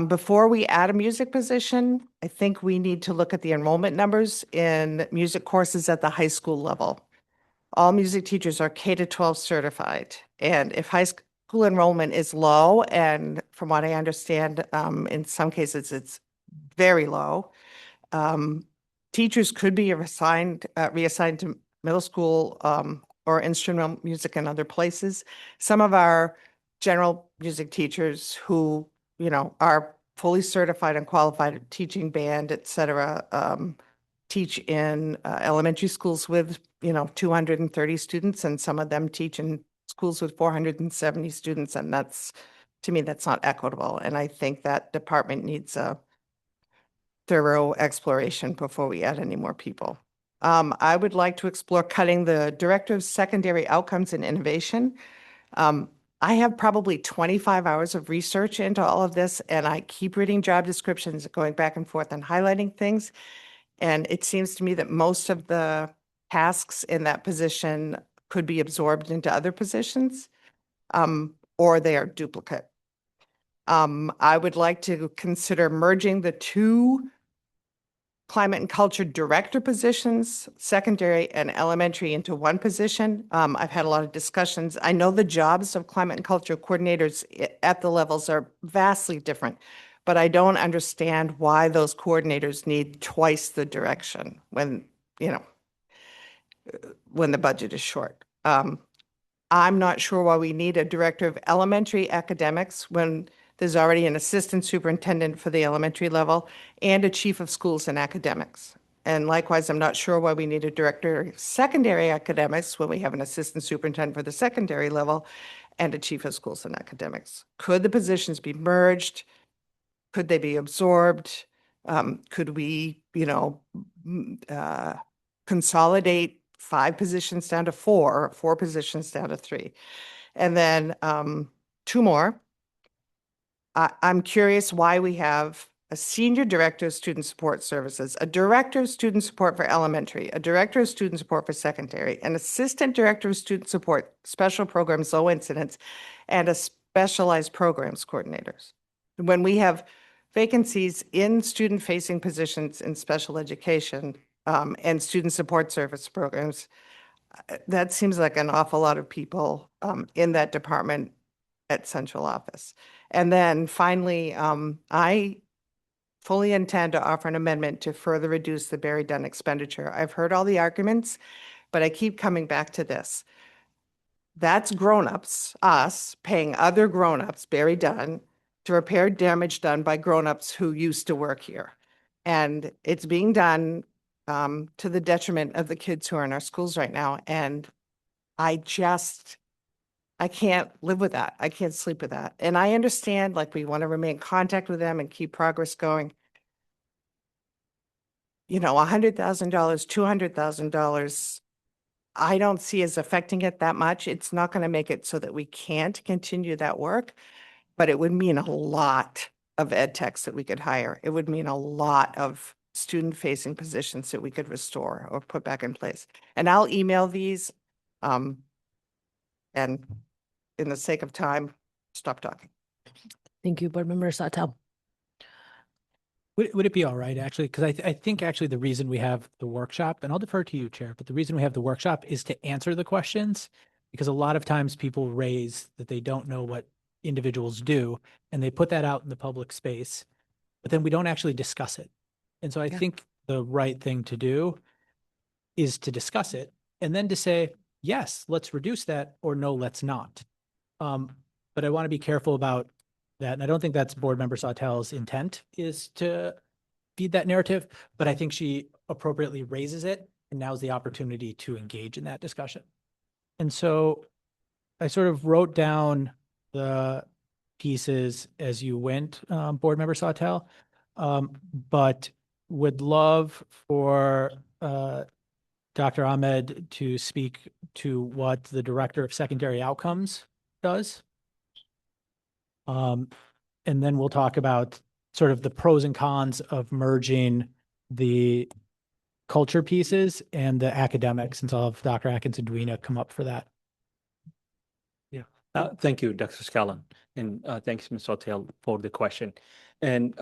Before we add a music position, I think we need to look at the enrollment numbers in music courses at the high school level. All music teachers are K-12 certified, and if high school enrollment is low, and from what I understand, in some cases it's very low, teachers could be reassigned to middle school or instrumental music in other places. Some of our general music teachers who are fully certified and qualified at teaching band, et cetera, teach in elementary schools with, 230 students, and some of them teach in schools with 470 students, and to me, that's not equitable. And I think that department needs a thorough exploration before we add any more people. I would like to explore cutting the Director of Secondary Outcomes and Innovation. I have probably 25 hours of research into all of this, and I keep reading job descriptions, going back and forth and highlighting things. And it seems to me that most of the tasks in that position could be absorbed into other positions, or they are duplicate. I would like to consider merging the two climate and culture director positions, secondary and elementary, into one position. I've had a lot of discussions. I know the jobs of climate and culture coordinators at the levels are vastly different, but I don't understand why those coordinators need twice the direction when the budget is short. I'm not sure why we need a director of elementary academics when there's already an assistant superintendent for the elementary level and a chief of schools and academics. And likewise, I'm not sure why we need a director of secondary academics when we have an assistant superintendent for the secondary level and a chief of schools and academics. Could the positions be merged? Could they be absorbed? Could we, consolidate 5 positions down to 4, or 4 positions down to 3? And then 2 more. I'm curious why we have a senior director of student support services, a director of student support for elementary, a director of student support for secondary, an assistant director of student support, special programs, low incidence, and a specialized programs coordinators. When we have vacancies in student-facing positions in special education and student support service programs, that seems like an awful lot of people in that department at central office. And then finally, I fully intend to offer an amendment to further reduce the Barry Dunn expenditure. I've heard all the arguments, but I keep coming back to this. That's grown-ups, us, paying other grown-ups, Barry Dunn, to repair damage done by grown-ups who used to work here. And it's being done to the detriment of the kids who are in our schools right now. And I can't live with that. I can't sleep with that. And I understand, we want to remain in contact with them and keep progress going. $100,000, $200,000, I don't see as affecting it that much. It's not going to make it so that we can't continue that work, but it would mean a lot of ed techs that we could hire. It would mean a lot of student-facing positions that we could restore or put back in place. And I'll email these, and in the sake of time, stop talking. Thank you, Board Member Sawtelle. Would it be all right, actually? Because I think actually the reason we have the workshop, and I'll defer to you, Chair, but the reason we have the workshop is to answer the questions, because a lot of times people raise that they don't know what individuals do, and they put that out in the public space, but then we don't actually discuss it. And so I think the right thing to do is to discuss it and then to say, yes, let's reduce that, or no, let's not. But I want to be careful about that. And I don't think that's Board Member Sawtelle's intent, is to feed that narrative, but I think she appropriately raises it, and now's the opportunity to engage in that discussion. And so I sort of wrote down the pieces as you went, Board Member Sawtelle, but would love for Dr. Ahmed to speak to what the Director of Secondary Outcomes does. And then we'll talk about sort of the pros and cons of merging the culture pieces and the academics. And so I'll have Dr. Atkins and Dwena come up for that. Yeah. Thank you, Dr. Scallon. And thanks, Ms. Sawtelle, for the question. And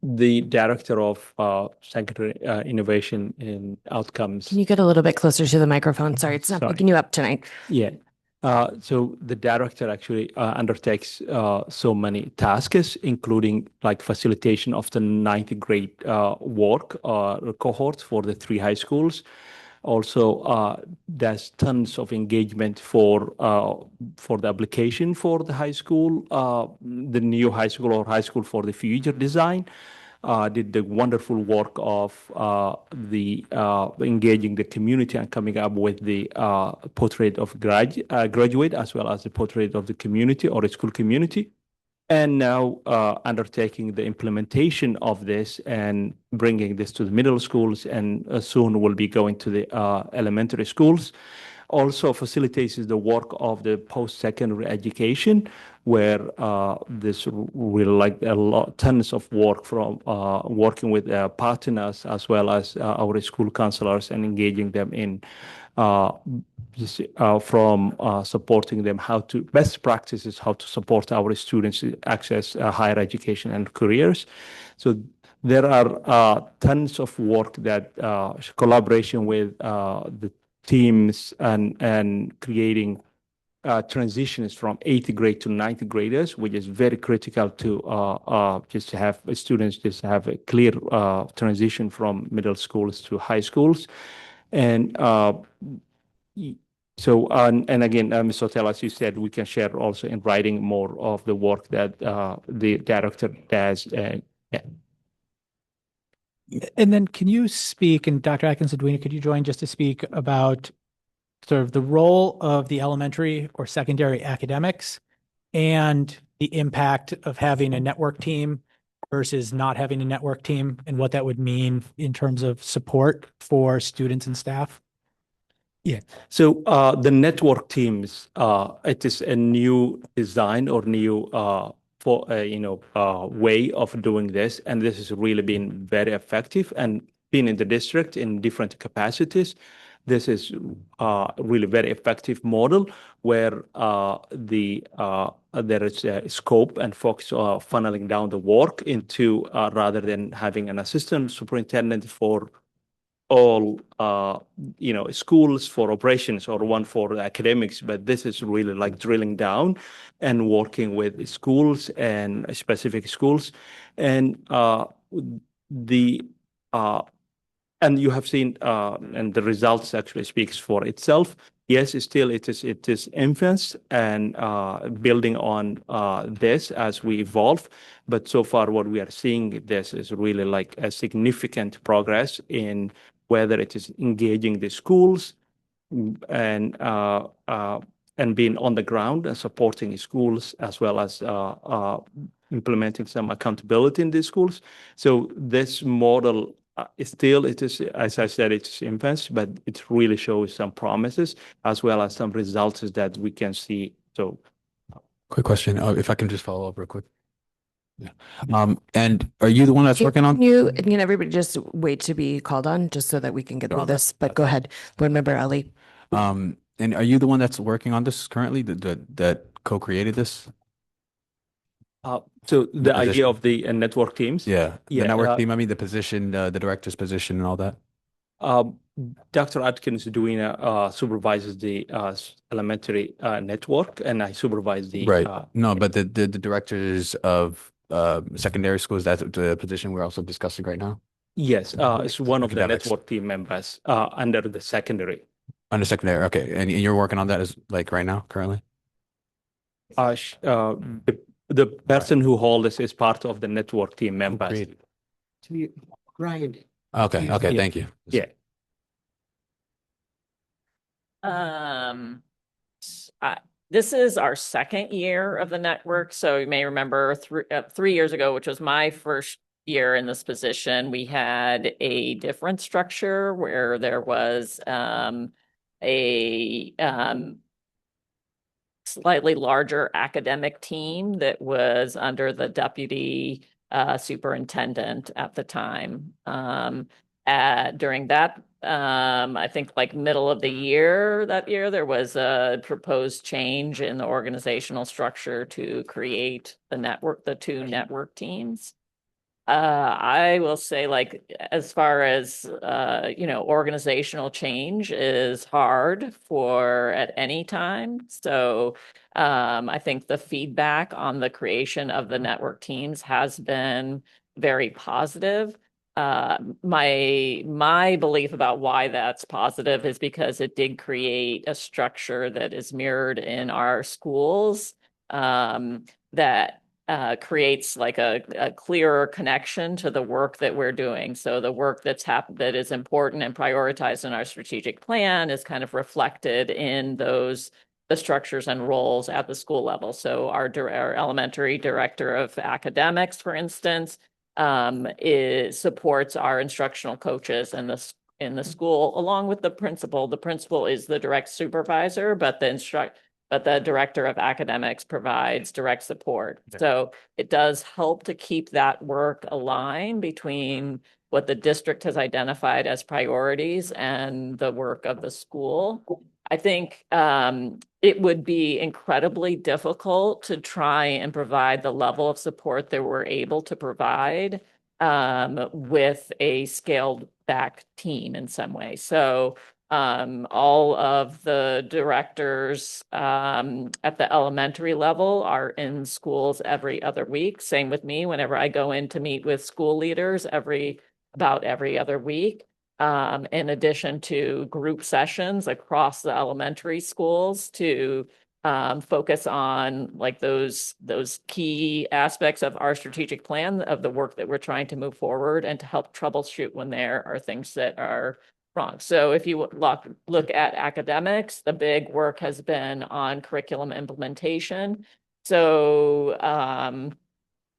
the Director of Secondary Innovation and Outcomes. Can you get a little bit closer to the microphone? Sorry, it's not picking you up tonight. Yeah. So the director actually undertakes so many tasks, including facilitation of the 9th grade work cohorts for the 3 high schools. Also, there's tons of engagement for the application for the high school, the new high school or high school for the future design. did the wonderful work of the engaging the community and coming up with the portrait of graduate as well as the portrait of the community or the school community. And now undertaking the implementation of this and bringing this to the middle schools, and soon will be going to the elementary schools. Also facilitates the work of the post-secondary education, where this will like a lot, tons of work from working with partners as well as our school counselors and engaging them in from supporting them how to best practices, how to support our students to access higher education and careers. So there are tons of work that collaboration with the teams and creating transitions from 8th grade to 9th graders, which is very critical to just have students just have a clear transition from middle schools to high schools. And so, and again, Ms. Hotel, as you said, we can share also in writing more of the work that the director does. Yeah. And then can you speak, and Dr. Atkins Edwina, could you join just to speak about sort of the role of the elementary or secondary academics and the impact of having a network team versus not having a network team, and what that would mean in terms of support for students and staff? Yeah. So the network teams, it is a new design or new way of doing this, and this has really been very effective. And being in the district in different capacities, this is really very effective model where there is a scope and focus funneling down the work into rather than having an assistant superintendent for all schools for operations or one for the academics, but this is really like drilling down and working with schools and specific schools. And and you have seen and the results actually speaks for itself. Yes, it is infants and building on this as we evolve. But so far, what we are seeing this is really like a significant progress in whether it is engaging the schools and being on the ground and supporting schools as well as implementing some accountability in the schools. So this model it is, as I said, it's infants, but it really shows some promises as well as some results that we can see. So, quick question, if I can just follow up real quick. Yeah. And are you the one that's working on? Can everybody just wait to be called on just so that we can get through this? But go ahead, Board Member Ali. And are you the one that's working on this currently, that co-created this? So the idea of the network teams? Yeah, the network team, I mean, the position, the director's position and all that? Dr. Atkins Edwina supervises the elementary network, and I supervise the... Right. No, but the directors of secondary schools, that's the position we're also discussing right now? Yes, it's one of the Academics. network team members under the secondary. Under secondary, okay. And you're working on that as like right now, currently? The person who holds this is part of the network team members. Ryan. Okay, Yeah. thank you. Yeah. This is our second year of the network. So you may remember 3 years ago, which was my first year in this position, we had a different structure where there was a slightly larger academic team that was under the deputy superintendent at the time. During that, I think like middle of the year, there was a proposed change in the organizational structure to create the two network teams. I will say, like, as far as, organizational change is hard at any time. So I think the feedback on the creation of the network teams has been very positive. My belief about why that's positive is because it did create a structure that is mirrored in our schools, that creates like a clearer connection to the work that we're doing. So the work that is important and prioritized in our strategic plan is kind of reflected in the structures and roles at the school level. So our elementary director of academics, for instance, supports our instructional coaches in the school, along with the principal. The principal is the direct supervisor, but the director of academics provides direct support. So it does help to keep that work aligned between what the district has identified as priorities and the work of the school. I think it would be incredibly difficult to try and provide the level of support that we're able to provide with a scaled back team in some way. So all of the directors at the elementary level are in schools every other week. Same with me whenever I go in to meet with school leaders about every other week. In addition to group sessions across the elementary schools to focus on like those key aspects of our strategic plan of the work that we're trying to move forward and to help troubleshoot when there are things that are wrong. So if you look at academics, the big work has been on curriculum implementation. So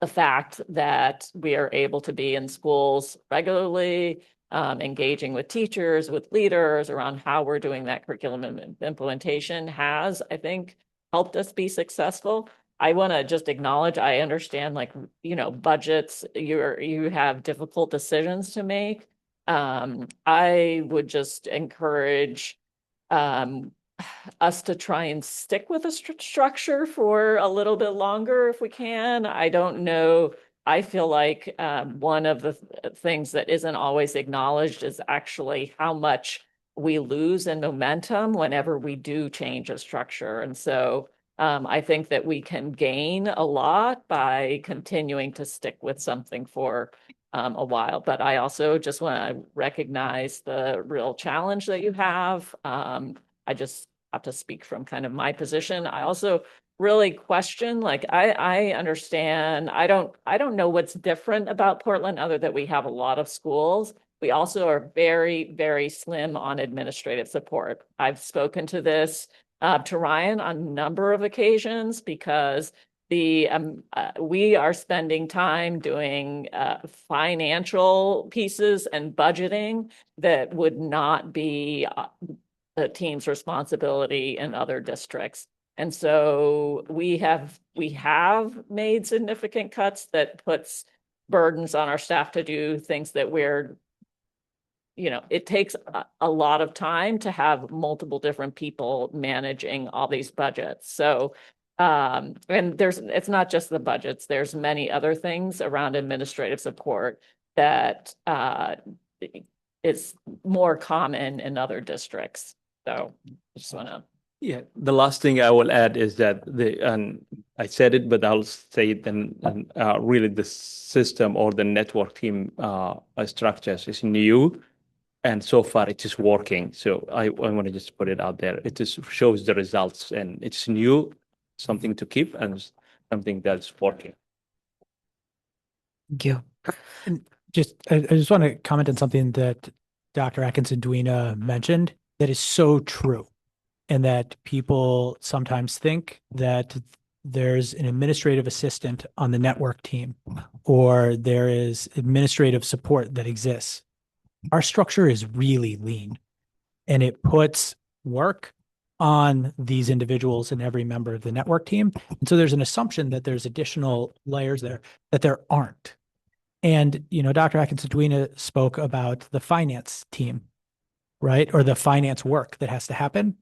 the fact that we are able to be in schools regularly, engaging with teachers, with leaders around how we're doing that curriculum implementation has, I think, helped us be successful. I want to just acknowledge, I understand, like, budgets, you have difficult decisions to make. I would just encourage us to try and stick with a structure for a little bit longer if we can. I don't know. I feel like one of the things that isn't always acknowledged is actually how much we lose in momentum whenever we do change a structure. And so I think that we can gain a lot by continuing to stick with something for a while. But I also just want to recognize the real challenge that you have. I just have to speak from kind of my position. I also really question, like, I understand, I don't know what's different about Portland other than we have a lot of schools. We also are very, very slim on administrative support. I've spoken to this to Ryan on a number of occasions because we are spending time doing financial pieces and budgeting that would not be the team's responsibility in other districts. And so we have made significant cuts that puts burdens on our staff to do things that it takes a lot of time to have multiple different people managing all these budgets. So, and it's not just the budgets, there's many other things around administrative support that is more common in other districts. So I just want to. Yeah, the last thing I will add is that and I said it, but I'll say it then. Really, the system or the network team structures is new, and so far it is working. So I want to just put it out there. It just shows the results, and it's new, something to keep, and something that's working. Thank you. And I just want to comment on something that Dr. Atkinson-Duena mentioned that is so true. And that people sometimes think that there's an administrative assistant on the network team or there is administrative support that exists. Our structure is really lean and it puts work on these individuals and every member of the network team. And so there's an assumption that there's additional layers there that there aren't. And, Dr. Atkinson-Duena spoke about the finance team, right? Or the finance work that has to happen.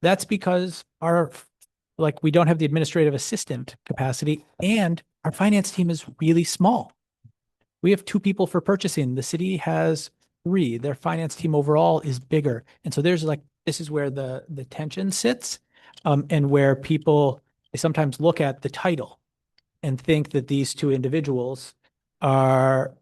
That's because we don't have the administrative assistant capacity and our finance team is really small. We have 2 people for purchasing. The city has 3. Their finance team overall is bigger. And so this is where the tension sits and where people, they sometimes look at the title and think that these 2 individuals are,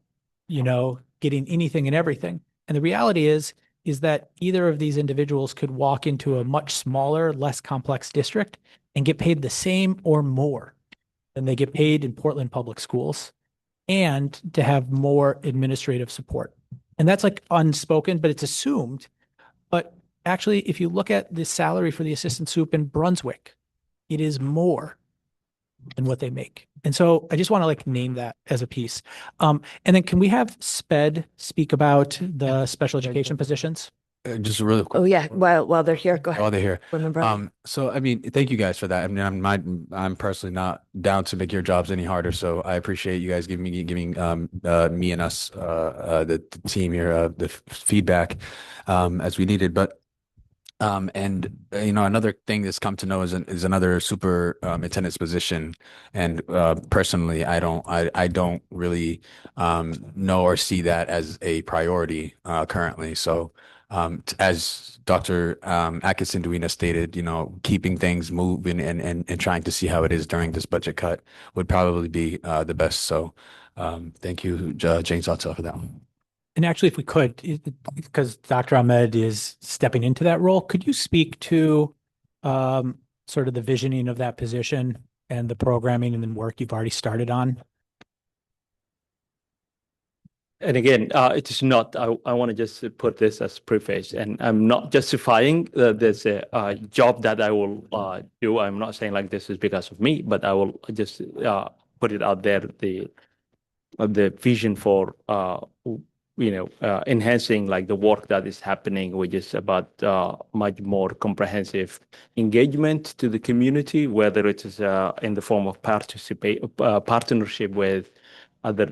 getting anything and everything. And the reality is that either of these individuals could walk into a much smaller, less complex district and get paid the same or more. than they get paid in Portland Public Schools, and to have more administrative support. And that's like unspoken, but it's assumed. But actually, if you look at the salary for the assistant soup in Brunswick, it is more than what they make. And so I just want to like name that as a piece. And then can we have SPED speak about the special education positions? Just really quick. Oh, yeah. While they're here, go ahead. While they're here. Remember. So I mean, thank you guys for that. I mean, I'm personally not down to make your jobs any harder. So I appreciate you guys giving me and us the team here the feedback as we needed. But another thing that's come to know is another superintendent's position. And personally, I don't really know or see that as a priority currently. So as Dr. Atkinson Duena stated, keeping things moving and trying to see how it is during this budget cut would probably be the best. So thank you, James Otto, for that one. And actually, if we could, because Dr. Ahmed is stepping into that role, could you speak to sort of the visioning of that position and the programming and then work you've already started on? And again, it is not, I want to just put this as preface, and I'm not justifying there's a job that I will do. I'm not saying like this is because of me, but I will just put it out there, the vision for enhancing like the work that is happening, which is about much more comprehensive engagement to the community, whether it is in the form of partnership with other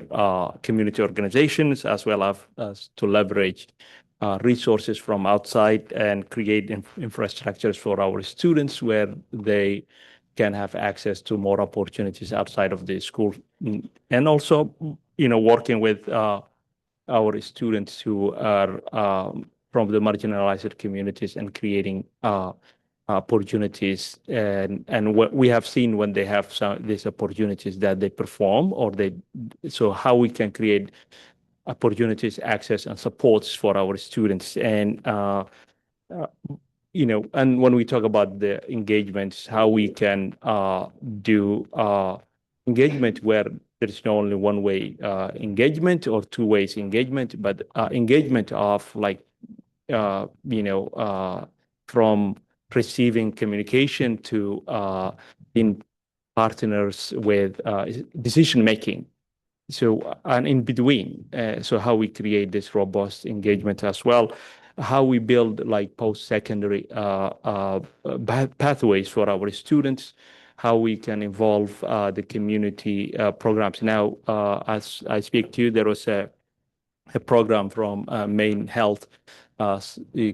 community organizations, as well as to leverage resources from outside and create infrastructures for our students where they can have access to more opportunities outside of the school. And also, working with our students who are from the marginalized communities and creating opportunities. And what we have seen when they have these opportunities that they perform, so how we can create opportunities, access, and supports for our students. And and when we talk about the engagements, how we can do engagement where there is not only one way engagement or two ways engagement, but engagement of like, from receiving communication to being partners with decision making. So, and in between, so how we create this robust engagement as well, how we build like post-secondary pathways for our students, how we can involve the community programs. Now, as I speak to you, there was a program from Maine Health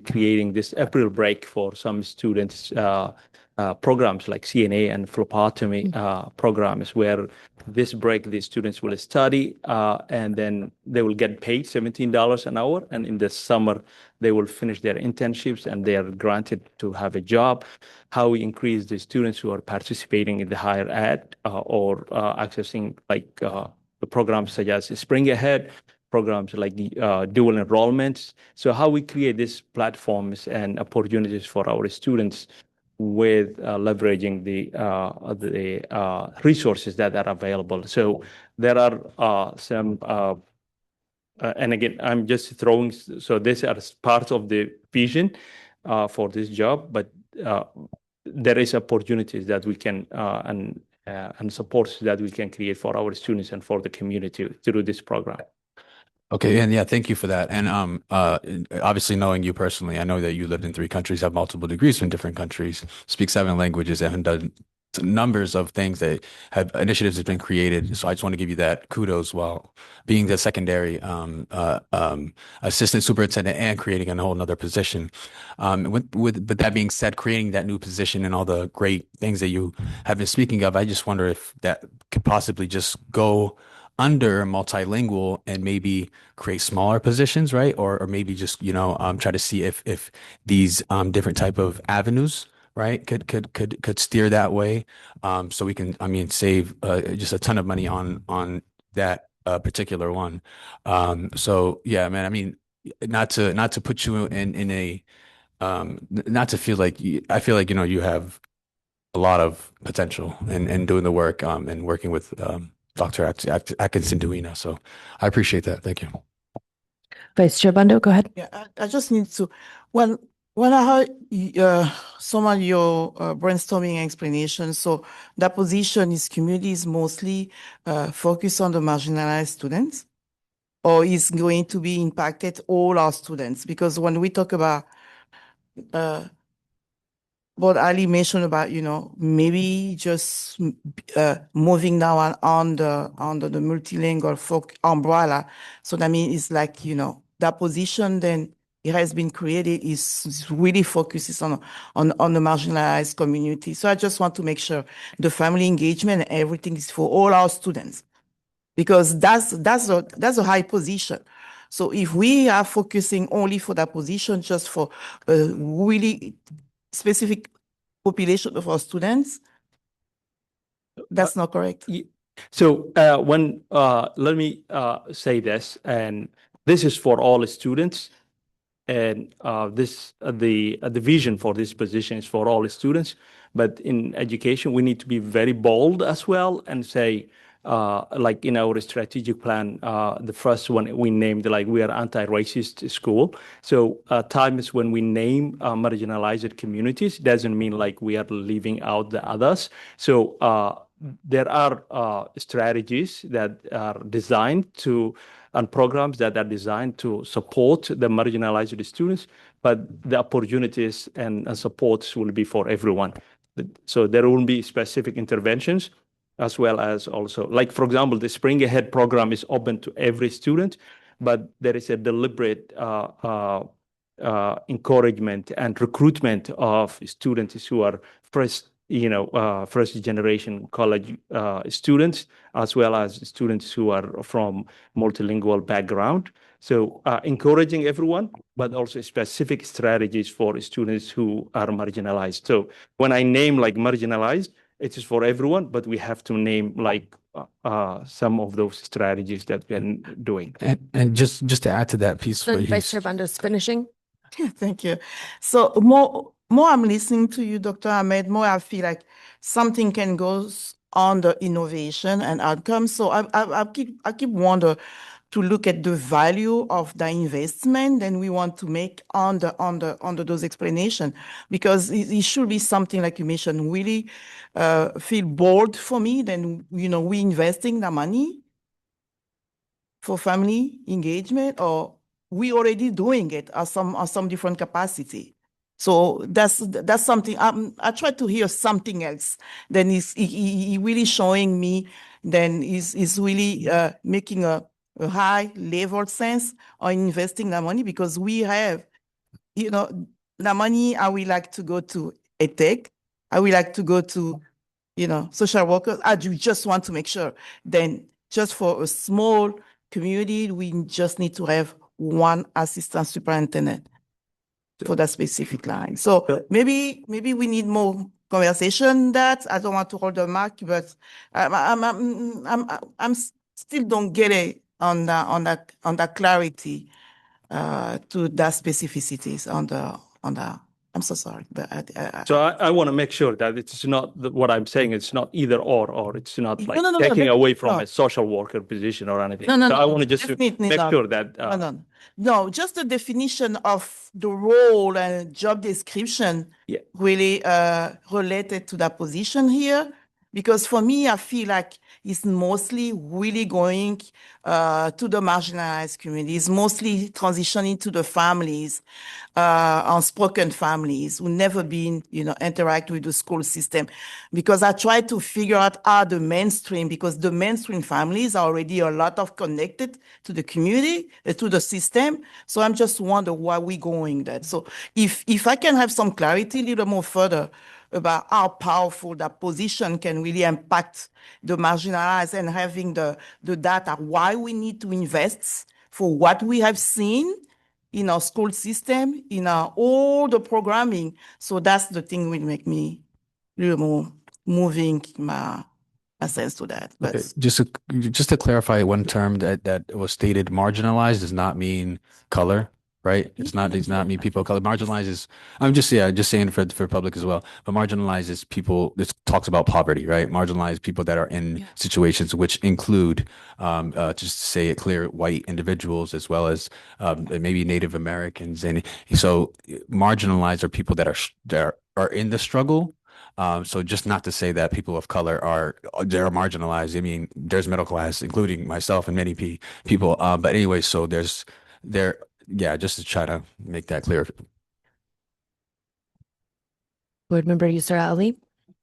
creating this April break for some students, programs like CNA and phlebotomy programs, where this break the students will study and then they will get paid $17 an hour. And in the summer, they will finish their internships and they are granted to have a job. How we increase the students who are participating in the higher ed or accessing like the programs such as Spring Ahead, programs like dual enrollments. So how we create these platforms and opportunities for our students with leveraging the resources that are available. So there are some, and again, I'm just throwing, so these are part of the vision for this job, but there is opportunities that we can and supports that we can create for our students and for the community through this program. Okay, and yeah, thank you for that. And obviously knowing you personally, I know that you lived in 3 countries, have multiple degrees from different countries, speak 7 languages, and done numbers of things that have initiatives have been created. So I just want to give you that kudos while being the secondary assistant superintendent and creating a whole nother position. But that being said, creating that new position and all the great things that you have been speaking of, I just wonder if that could possibly just go under multilingual and maybe create smaller positions, right? Or maybe just, try to see if these different type of avenues, right, could steer that way. So we can, save just a ton of money on that particular one. So yeah, man, not to put you in a not to feel like I feel like, you have a lot of potential in doing the work and working with Dr. Atkinson Duina. So I appreciate that. Thank you. Vice Chair Bundo, go ahead. Yeah, I just need to, when I heard some of your brainstorming explanations, so that position is communities mostly focused on the marginalized students, or is going to be impacted all our students? Because when we talk about what Ali mentioned about, maybe just moving now under the multilingual folk umbrella. So that means it's like, that position then it has been created is really focuses on the marginalized community. So I just want to make sure the family engagement and everything is for all our students, because that's a high position. So if we are focusing only for that position, just for really specific population of our students, that's not correct. So let me say this, and this is for all students, and the vision for this position is for all students. But in education, we need to be very bold as well and say, like in our strategic plan, the first one we named, like, we are anti-racist school. So times when we name marginalized communities doesn't mean like we are leaving out the others. So there are strategies that are designed to, and programs that are designed to support the marginalized students, but the opportunities and supports will be for everyone. So there will be specific interventions, as well as also, like, for example, the Spring Ahead program is open to every student, but there is a deliberate encouragement and recruitment of students who are first generation college students, as well as students who are from multilingual background. So encouraging everyone, but also specific strategies for students who are marginalized. So when I name like marginalized, it is for everyone, but we have to name like some of those strategies that we're doing. And just to add to that piece, So Vice Chair Bundo's finishing. Thank you. So more I'm listening to you, Dr. Ahmed, more I feel like something can go on the innovation and outcomes. So I keep wonder to look at the value of the investment then we want to make under those explanations, because it should be something like you mentioned, really feel bold for me. Then we investing the money for family engagement, or we already doing it at some different capacity. So that's something I try to hear something else. Then he really showing me. Then is really making a high level sense on investing the money, because we have, the money I would like to go to EdTech. I would like to go to, social workers. I do just want to make sure. Then just for a small community, we just need to have one assistant superintendent for that specific line. So maybe we need more conversation. That I don't want to hold the mark, but I'm still don't get it on that clarity to that specificities on the. I'm so sorry, but so I want to make sure that it's not what I'm saying. It's not either or it's not like no, taking away from no. a social worker position or anything. No, So I want to just definitely make not. sure that No, just the definition of the role and job description really related to that position here. Because for me, I feel like it's mostly really going to the marginalized communities, mostly transitioning to the families, unspoken families who never been, interact with the school system. Because I try to figure out how the mainstream, because the mainstream families are already a lot of connected to the community, to the system. So I'm just wonder why we going that. So if I can have some clarity a little more further about how powerful that position can really impact the marginalized, and having the data, why we need to invest for what we have seen in our school system, in all the programming. So that's the thing will make me a little more moving my sense to that. But okay, just to clarify, one term that was stated, marginalized does not mean color. right? It's not me, people of color. Marginalizes, I'm just, yeah, just saying for public as well, but marginalizes people, this talks about poverty, right? Marginalized people that are in situations which include, just to say it clear, white individuals as well as maybe Native Americans. And so marginalized are people that are in the struggle. So just not to say that people of color they're marginalized. I mean, there's middle class, including myself and many people. But anyway, so there, yeah, just to try to make that clear. Board Member Yusra Ali.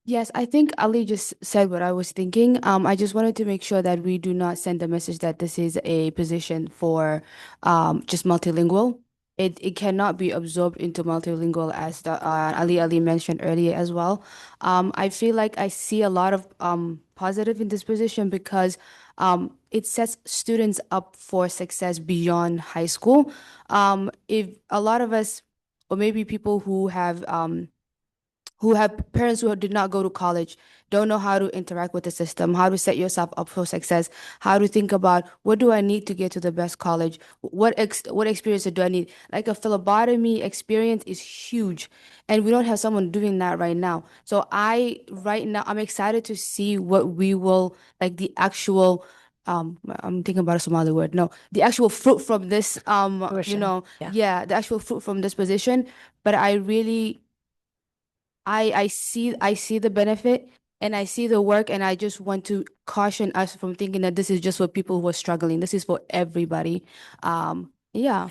Yes, I think Ali just said what I was thinking. I just wanted to make sure that we do not send the message that this is a position for just multilingual. It cannot be absorbed into multilingual as the Ali mentioned earlier as well. I feel like I see a lot of positive in this position because it sets students up for success beyond high school. If a lot of us, or maybe people who have parents who did not go to college, don't know how to interact with the system, how to set yourself up for success, how to think about what do I need to get to the best college, what experience do I need? Like a phlebotomy experience is huge, and we don't have someone doing that right now. So right now I'm excited to see what we will like the actual. I'm thinking about a Somali word. No, the actual fruit from this. Fruition. The actual fruit from this position. But I really I see the benefit and I see the work, and I just want to caution us from thinking that this is just for people who are struggling. This is for everybody. Yeah.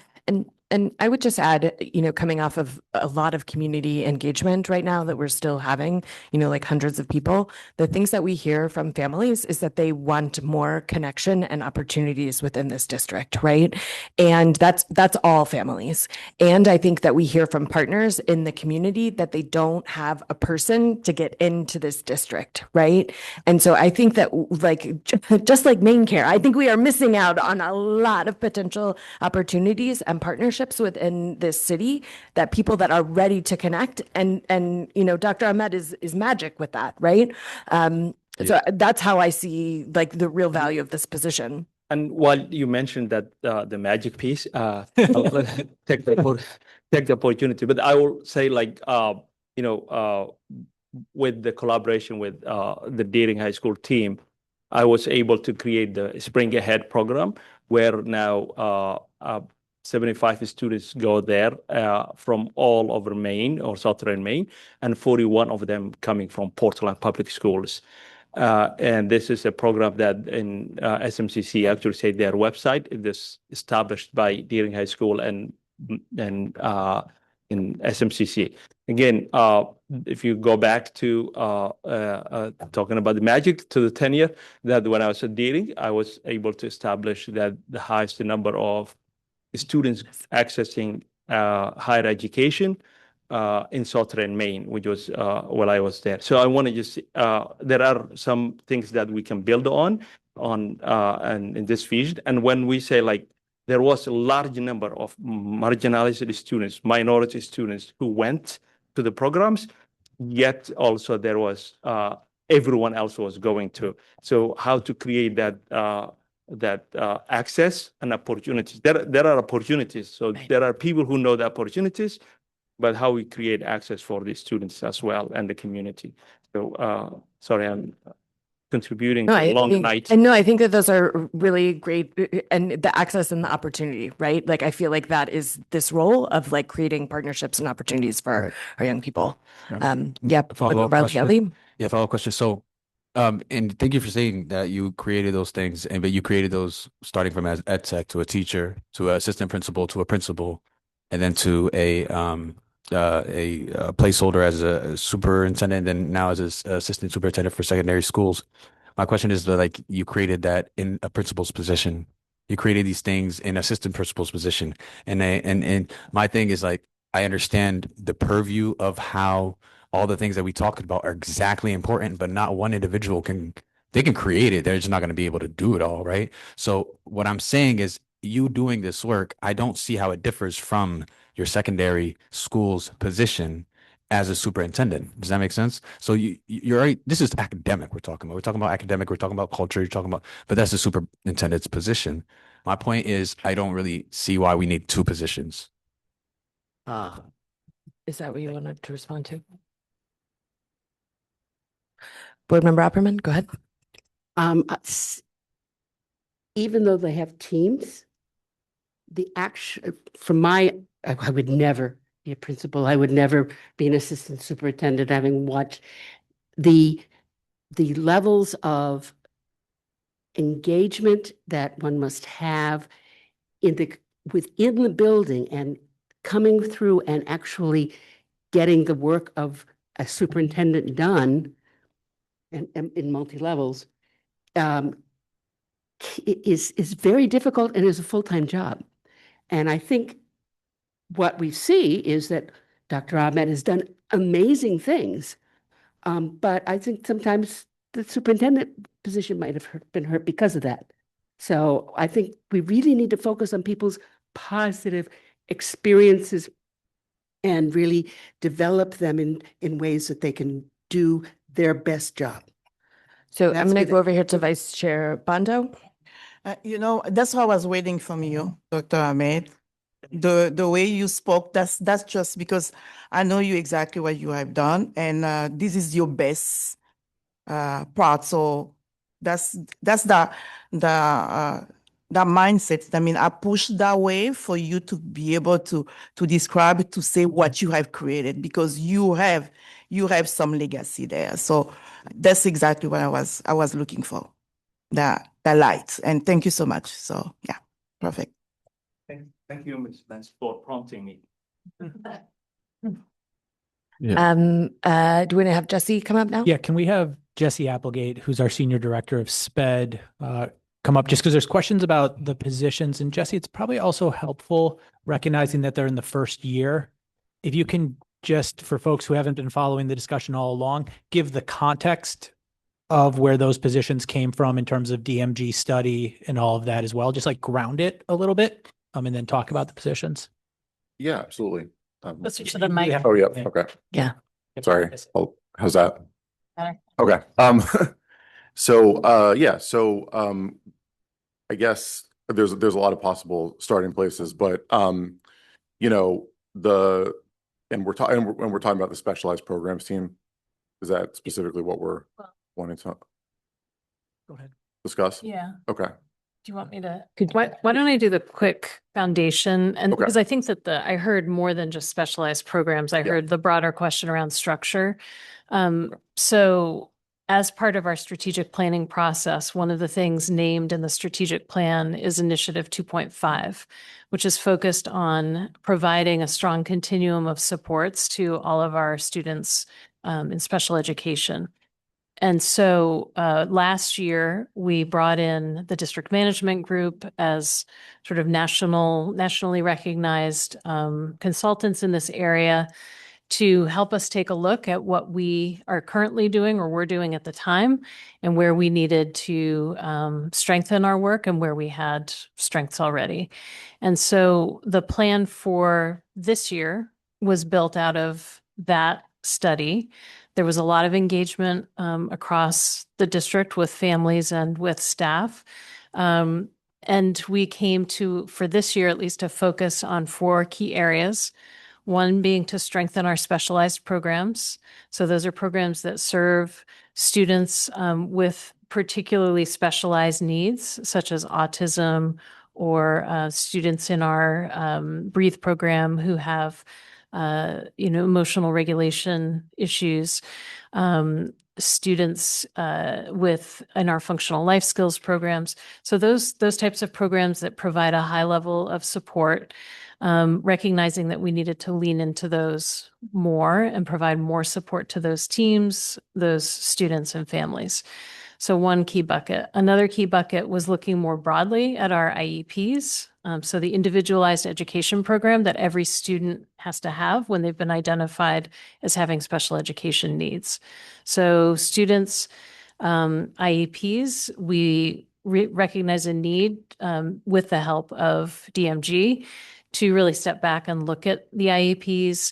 And I would just add, coming off of a lot of community engagement right now that we're still having, like hundreds of people, the things that we hear from families is that they want more connection and opportunities within this district, right? And that's all families. And I think that we hear from partners in the community that they don't have a person to get into this district, right? And so I think that just like main care, I think we are missing out on a lot of potential opportunities and partnerships within this city that people that are ready to connect and Dr. Ahmed is magic with that, right? So that's how I see like the real value of this position. And while you mentioned that the magic piece, I'll take the opportunity, but I will say with the collaboration with the Deering High School team, I was able to create the Spring Ahead program where now 75 students go there from all over Maine or Southern Maine, and 41 of them coming from Portland Public Schools. And this is a program that in SMCC actually say their website. It is established by Deering High School and in SMCC. Again, if you go back to talking about the magic to the tenure, that when I was at Deering, I was able to establish that the highest number of students accessing higher education in Southern Maine, which was while I was there. So I want to just there are some things that we can build on and in this vision. And when we say there was a large number of marginalized students, minority students who went to the programs, yet also there was everyone else was going to. So how to create that access and opportunities. There are opportunities. So there are people who know the opportunities, but how we create access for the students as well and the community. So sorry, I'm contributing to a long night. And no, I think that those are really great, and the access and the opportunity, right? Like I feel like that is this role of like creating partnerships and opportunities for our young people. Follow-up question. So and thank you for saying that you created those things, but you created those starting from as Exec to a teacher, to an assistant principal, to a principal, and then to a placeholder as a superintendent, and now as an assistant superintendent for secondary schools. My question is that you created that in a principal's position. You created these things in assistant principal's position, and my thing is I understand the purview of how all the things that we talked about are exactly important, but not one individual can create it. They're just not going to be able to do it all, right? So what I'm saying is you doing this work, I don't see how it differs from your secondary school's position as a superintendent. Does that make sense? So you're right. This is academic we're talking about. We're talking about academic, we're talking about culture, but that's the superintendent's position. My point is I don't really see why we need two positions. Is that what you wanted to respond to? Board Member Opperman, go ahead. Even though they have teams, the action, I would never be a principal. I would never be an assistant superintendent, having watched the levels of engagement that one must have within the building and coming through and actually getting the work of a superintendent done and in multi-levels is very difficult and is a full-time job. And I think what we see is that Dr. Ahmed has done amazing things. But I think sometimes the superintendent position might have been hurt because of that. So I think we really need to focus on people's positive experiences and really develop them in ways that they can do their best job. So I'm going to go over here to Vice Chair Bondo. That's what I was waiting from you, Dr. Ahmed. The way you spoke, that's just because I know you exactly what you have done, and this is your best part. So that's the mindset. I mean, I push that way for you to be able to describe, to say what you have created, because you have some legacy there. So that's exactly what I was looking for, the light. And thank you so much. So yeah, perfect. Thank you, Ms. Lance, for prompting me. Do we want to have Jesse come up now? Yeah, can we have Jesse Applegate, who's our Senior Director of SPED, come up, just because there's questions about the positions. And Jesse, it's probably also helpful recognizing that they're in the first year. If you can just, for folks who haven't been following the discussion all along, give the context of where those positions came from in terms of DMG study and all of that as well, just like ground it a little bit, and then talk about the positions. Yeah, absolutely. Let's switch to the mic. Oh, yeah. Okay. Yeah. Sorry. Oh, how's that? Better. Okay. I guess there's a lot of possible starting places, but and we're talking about the specialized programs team. Is that specifically what we're wanting to Go ahead. discuss? Yeah. Okay. Do you want me to? Why don't I do the quick foundation? And because I think that I heard more than just specialized programs. I heard the broader question around structure. So as part of our strategic planning process, one of the things named in the strategic plan is Initiative 2.5, which is focused on providing a strong continuum of supports to all of our students in special education. And so last year, we brought in the district management group as sort of nationally recognized consultants in this area to help us take a look at what we are currently doing or were doing at the time and where we needed to strengthen our work and where we had strengths already. And so the plan for this year was built out of that study. There was a lot of engagement across the district with families and with staff. And we came to, for this year at least, to focus on 4 key areas. One being to strengthen our specialized programs. So those are programs that serve students with particularly specialized needs, such as autism or students in our Breathe program who have emotional regulation issues, students in our functional life skills programs. So those types of programs that provide a high level of support, recognizing that we needed to lean into those more and provide more support to those teams, those students and families. So one key bucket. Another key bucket was looking more broadly at our IEPs. So the individualized education program that every student has to have when they've been identified as having special education needs. So students, IEPs, we recognize a need with the help of DMG to really step back and look at the IEPs,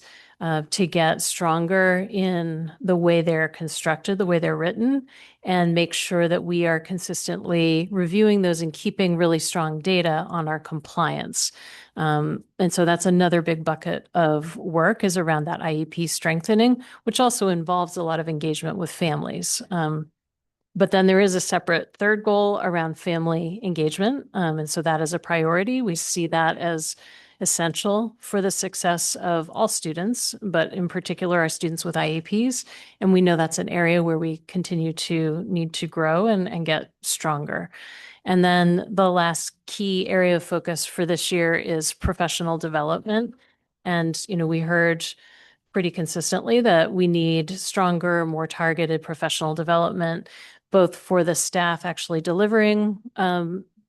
to get stronger in the way they're constructed, the way they're written, and make sure that we are consistently reviewing those and keeping really strong data on our compliance. And so that's another big bucket of work is around that IEP strengthening, which also involves a lot of engagement with families. But then there is a separate third goal around family engagement. And so that is a priority. We see that as essential for the success of all students, but in particular our students with IEPs. And we know that's an area where we continue to need to grow and get stronger. And then the last key area of focus for this year is professional development. And, we heard pretty consistently that we need stronger, more targeted professional development, both for the staff actually delivering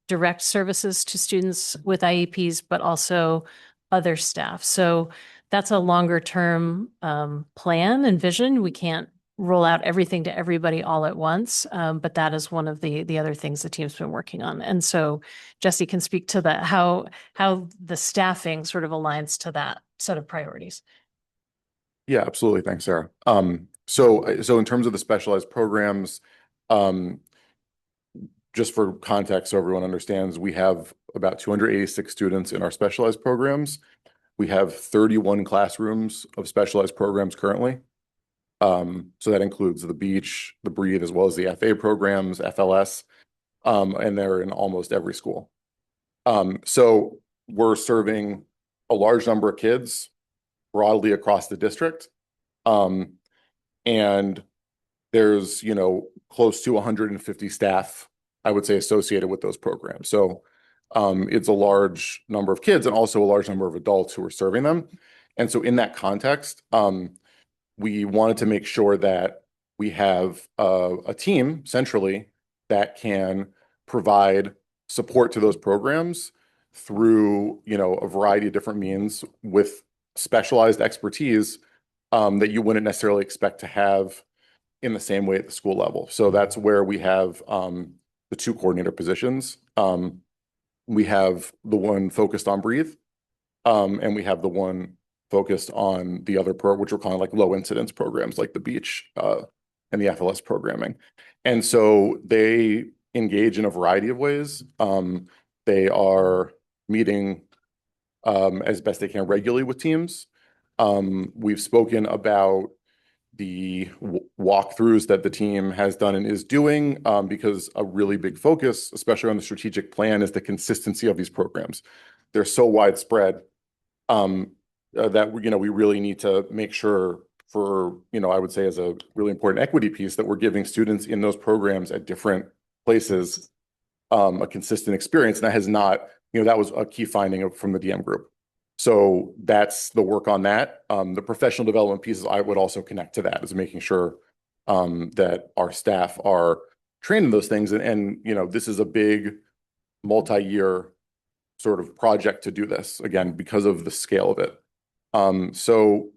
direct services to students with IEPs, but also other staff. So that's a longer term plan and vision. We can't roll out everything to everybody all at once, but that is one of the other things the team's been working on. And so Jesse can speak to that, how the staffing sort of aligns to that set of priorities. Yeah, absolutely. Thanks, Sarah. So in terms of the specialized programs, just for context, so everyone understands, we have about 286 students in our specialized programs. We have 31 classrooms of specialized programs currently. So that includes the Beach, the Breathe, as well as the FA programs, FLS, and they're in almost every school. So we're serving a large number of kids broadly across the district. And there's, close to 150 staff, I would say, associated with those programs. So it's a large number of kids and also a large number of adults who are serving them. And so in that context, we wanted to make sure that we have a team centrally that can provide support to those programs through, a variety of different means with specialized expertise that you wouldn't necessarily expect to have in the same way at the school level. So that's where we have the two coordinator positions. We have the one focused on Breathe, and we have the one focused on the other which are kind of like low incidence programs like the Beach and the FLS programming. And so they engage in a variety of ways. They are meeting as best they can regularly with teams. We've spoken about the walkthroughs that the team has done and is doing, because a really big focus, especially on the strategic plan, is the consistency of these programs. They're so widespread that we really need to make sure for, I would say as a really important equity piece, that we're giving students in those programs at different places a consistent experience. And that has not, that was a key finding from the DM group. So that's the work on that. The professional development pieces I would also connect to that, is making sure that our staff are trained in those things. And this is a big multi-year sort of project to do this, again, because of the scale of it. So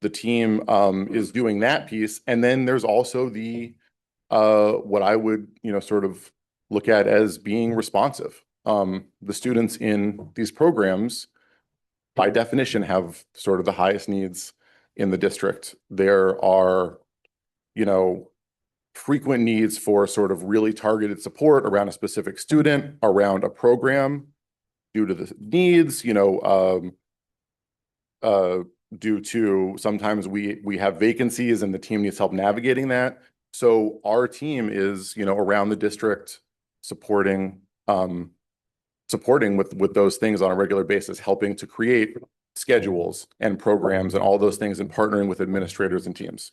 the team is doing that piece. And then there's also the what I would sort of look at as being responsive. The students in these programs, by definition, have sort of the highest needs in the district. There are, frequent needs for sort of really targeted support around a specific student, around a program, due to the needs, due to sometimes we have vacancies and the team needs help navigating that. So our team is, around the district supporting with those things on a regular basis, helping to create schedules and programs and all those things, and partnering with administrators and teams.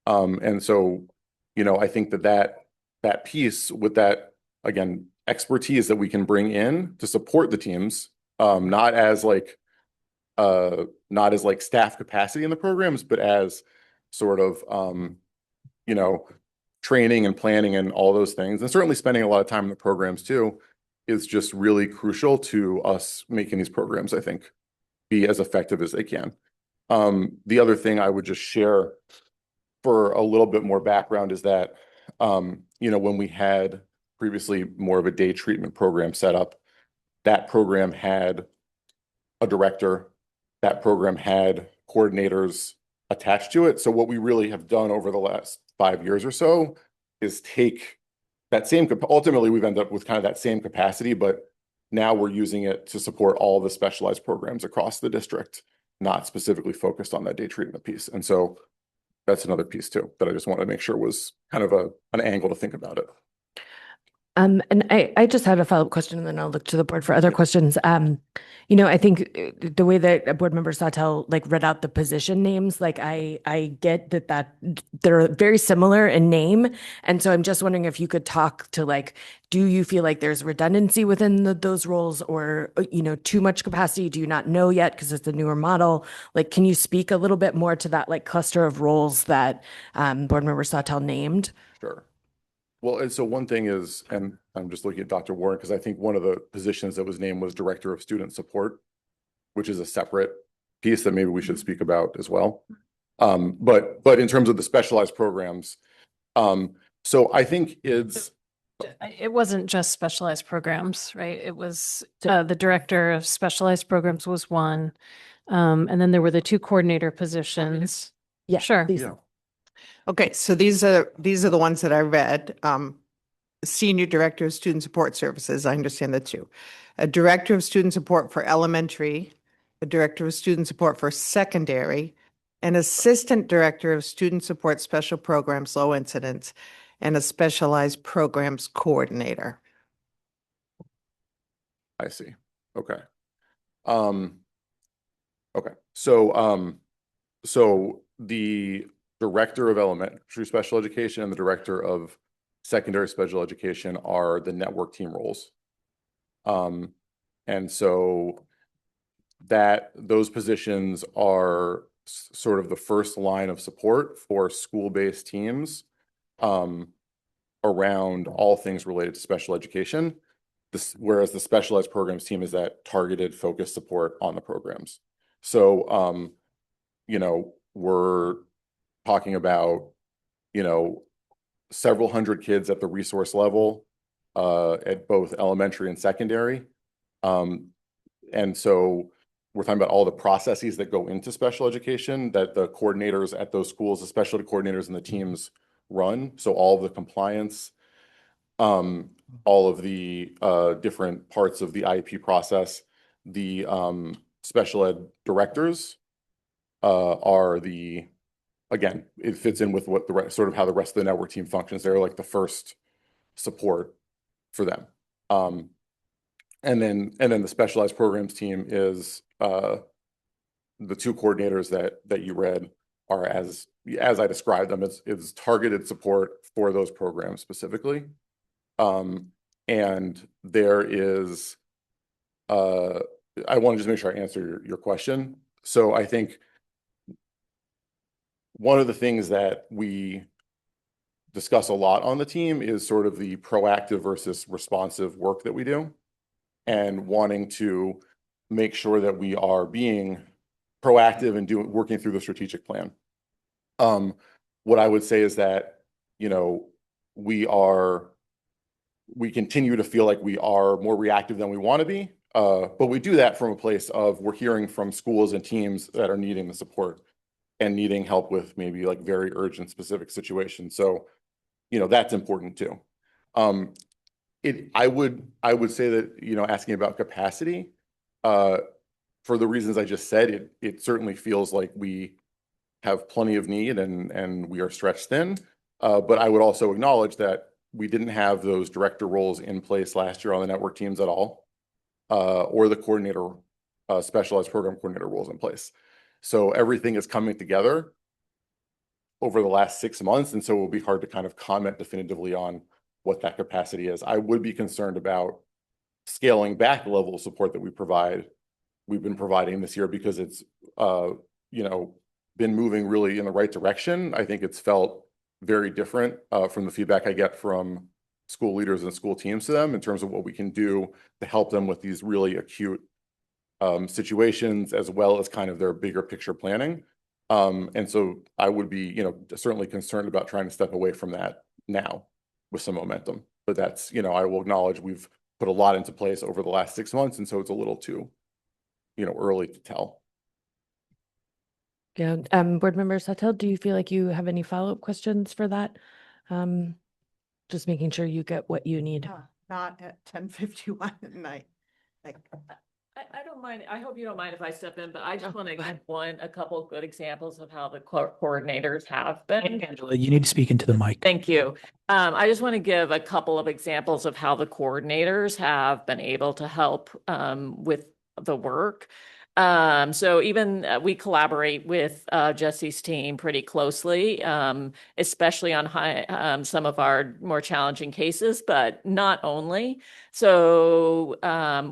And so, I think that piece with that, again, expertise that we can bring in to support the teams, not as staff capacity in the programs, but as sort of, training and planning and all those things, and certainly spending a lot of time in the programs too, is just really crucial to us making these programs, I think, be as effective as they can. The other thing I would just share for a little bit more background is that, when we had previously more of a day treatment program set up, that program had a director, that program had coordinators attached to it. So what we really have done over the last 5 years or so is take that same, ultimately we've ended up with kind of that same capacity, but now we're using it to support all the specialized programs across the district, not specifically focused on that day treatment piece. And so that's another piece too, that I just wanted to make sure was kind of an angle to think about it. And I just had a follow-up question, and then I'll look to the board for other questions. I think the way that Board Member Sawtelle like read out the position names, like I get that they're very similar in name, and so I'm just wondering if you could talk to like, do you feel like there's redundancy within those roles, or too much capacity? Do you not know yet because it's a newer model? Like, can you speak a little bit more to that like cluster of roles that Board Member Sawtelle named? Sure. Well, and so one thing is, and I'm just looking at Dr. Warren, because I think one of the positions that was named was Director of Student Support, which is a separate piece that maybe we should speak about as well. But in terms of the specialized programs, so I think it wasn't just specialized programs, right? It was the director of specialized programs was one. And then there were the two coordinator positions. Yeah, sure. Yeah. Okay, so these are the ones that I read. Senior Director of Student Support Services, I understand that too. A Director of Student Support for Elementary, a Director of Student Support for Secondary, an Assistant Director of Student Support Special Programs, Low Incidence, and a Specialized Programs Coordinator. I see. Okay. Okay. So the Director of Elementary Special Education and the Director of Secondary Special Education are the network team roles. And so those positions are sort of the first line of support for school-based teams around all things related to special education. Whereas the specialized programs team is that targeted, focused support on the programs. So, we're talking about, several hundred kids at the resource level at both elementary and secondary. And so we're talking about all the processes that go into special education that the coordinators at those schools, the specialty coordinators and the teams run. So all of the compliance, all of the different parts of the IEP process, the special ed directors are again, it fits in with what sort of how the rest of the network team functions. They're like the first support for them. And then the specialized programs team is the two coordinators that you read are as I described them, it's targeted support for those programs specifically. And there is I want to just make sure I answer your question. So I think one of the things that we discuss a lot on the team is sort of the proactive versus responsive work that we do, and wanting to make sure that we are being proactive and working through the strategic plan. What I would say is that, we continue to feel like we are more reactive than we want to be, but we do that from a place of we're hearing from schools and teams that are needing the support and needing help with maybe like very urgent specific situations. So, that's important too. I would say that, asking about capacity, for the reasons I just said, it certainly feels like we have plenty of need and we are stretched thin. But I would also acknowledge that we didn't have those director roles in place last year on the network teams at all, or the coordinator, specialized program coordinator roles in place. So everything is coming together over the last 6 months. And so it will be hard to kind of comment definitively on what that capacity is. I would be concerned about scaling back the level of support that we've been providing this year, because it's, been moving really in the right direction. I think it's felt very different from the feedback I get from school leaders and school teams to them in terms of what we can do to help them with these really acute situations, as well as kind of their bigger picture planning. And so I would be, certainly concerned about trying to step away from that now with some momentum. But that's, I will acknowledge we've put a lot into place over the last 6 months. And so it's a little too, early to tell. Yeah, Board Member Satel, do you feel like you have any follow-up questions for that? Just making sure you get what you need. Not at 10:51 at night. Like, I don't mind. I hope you don't mind if I step in, but I just want to give a couple of good examples of how the coordinators have been. Angela, you need to speak into the mic. Thank you. I just want to give a couple of examples of how the coordinators have been able to help with the work. So even we collaborate with Jesse's team pretty closely, especially on some of our more challenging cases, but not only. So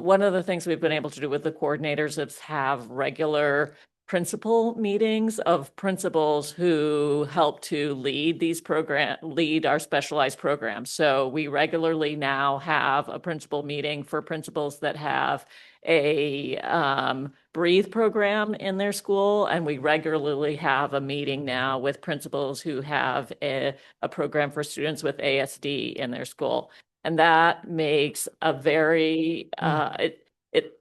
one of the things we've been able to do with the coordinators is have regular principal meetings of principals who help to lead our specialized programs. So we regularly now have a principal meeting for principals that have a breathe program in their school, and we regularly have a meeting now with principals who have a program for students with ASD in their school. And that makes a very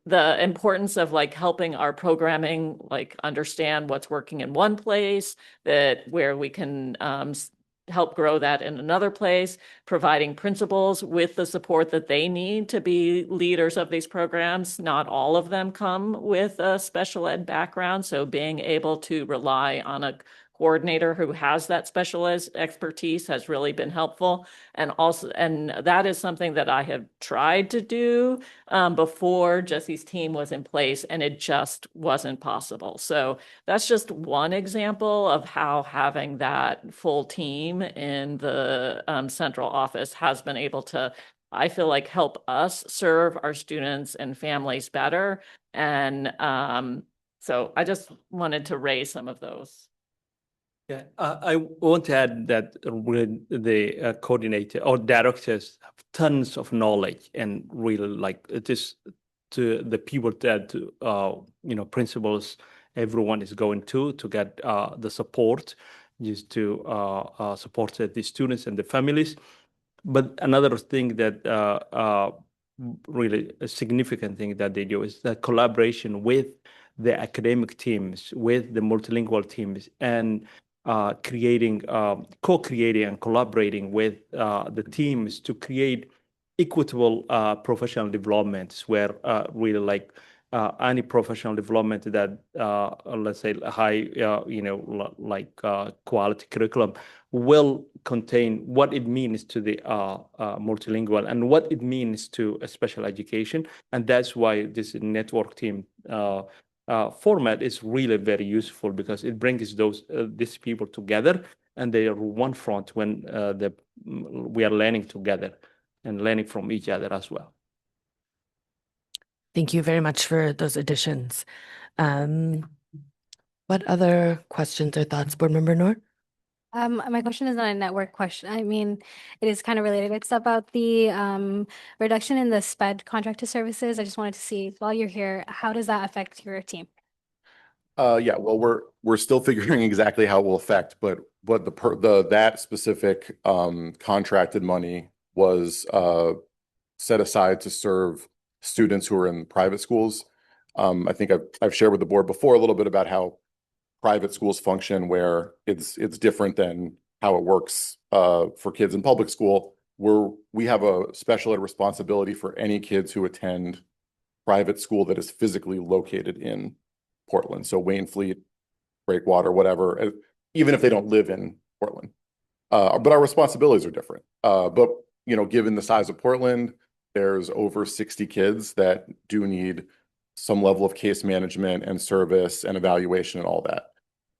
the importance of like helping our programming like understand what's working in one place, that where we can help grow that in another place, providing principals with the support that they need to be leaders of these programs. Not all of them come with a special ed background, so being able to rely on a coordinator who has that specialist expertise has really been helpful. And that is something that I have tried to do before Jesse's team was in place, and it just wasn't possible. So that's just one example of how having that full team in the central office has been able to, I feel like, help us serve our students and families better. And so I just wanted to raise some of those. Yeah, I want to add that the coordinator or directors have tons of knowledge, and really like it is to the people that principals, everyone is going to get the support just to support the students and the families. But another thing that really a significant thing that they do is the collaboration with the academic teams, with the multilingual teams, and co-creating and collaborating with the teams to create equitable professional developments where really like any professional development that let's say high quality curriculum will contain what it means to the multilingual and what it means to a special education. And that's why this network team format is really very useful, because it brings these people together, and they are one front when we are learning together and learning from each other as well. Thank you very much for those additions. What other questions or thoughts, Board Member Noor? My question is not a network question. I mean, it is kind of related. It's about the reduction in the SPED contracted services. I just wanted to see, while you're here, how does that affect your team? Yeah, well, we're still figuring exactly how it will affect, but that specific contracted money was set aside to serve students who are in private schools. I think I've shared with the board before a little bit about how private schools function, where it's different than how it works for kids in public school, where we have a special ed responsibility for any kids who attend private school that is physically located in Portland. So Waynfleet, Breakwater, whatever, even if they don't live in Portland. But our responsibilities are different. But given the size of Portland, there's over 60 kids that do need some level of case management and service and evaluation and all that.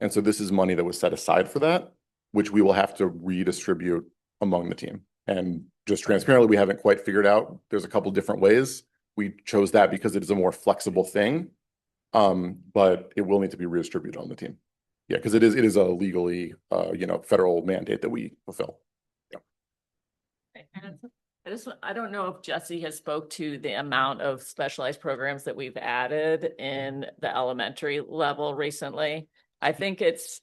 And so this is money that was set aside for that, which we will have to redistribute among the team. And just transparently, we haven't quite figured out. There's a couple different ways. We chose that because it is a more flexible thing, but it will need to be redistributed on the team. Yeah, because it is a legally, federal mandate that we fulfill. Yeah. I don't know if Jesse has spoke to the amount of specialized programs that we've added in the elementary level recently. I think it's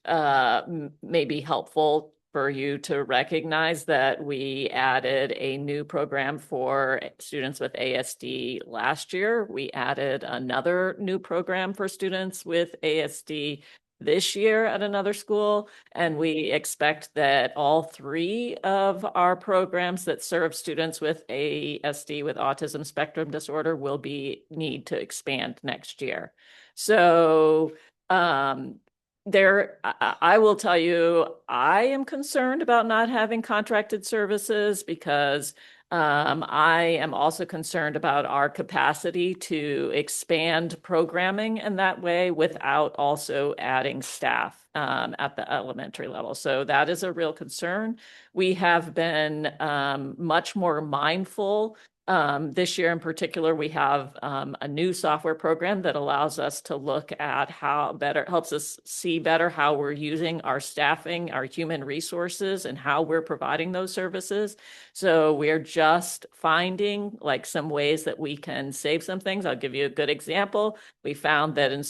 maybe helpful for you to recognize that we added a new program for students with ASD last year. We added another new program for students with ASD this year at another school. And we expect that all 3 of our programs that serve students with ASD, with autism spectrum disorder, will need to expand next year. So I will tell you, I am concerned about not having contracted services because I am also concerned about our capacity to expand programming in that way without also adding staff at the elementary level. So that is a real concern. We have been much more mindful. This year in particular, we have a new software program that allows us to look at helps us see better how we're using our staffing, our human resources, and how we're providing those services. So we're just finding like some ways that we can save some things. I'll give you a good example. We found that in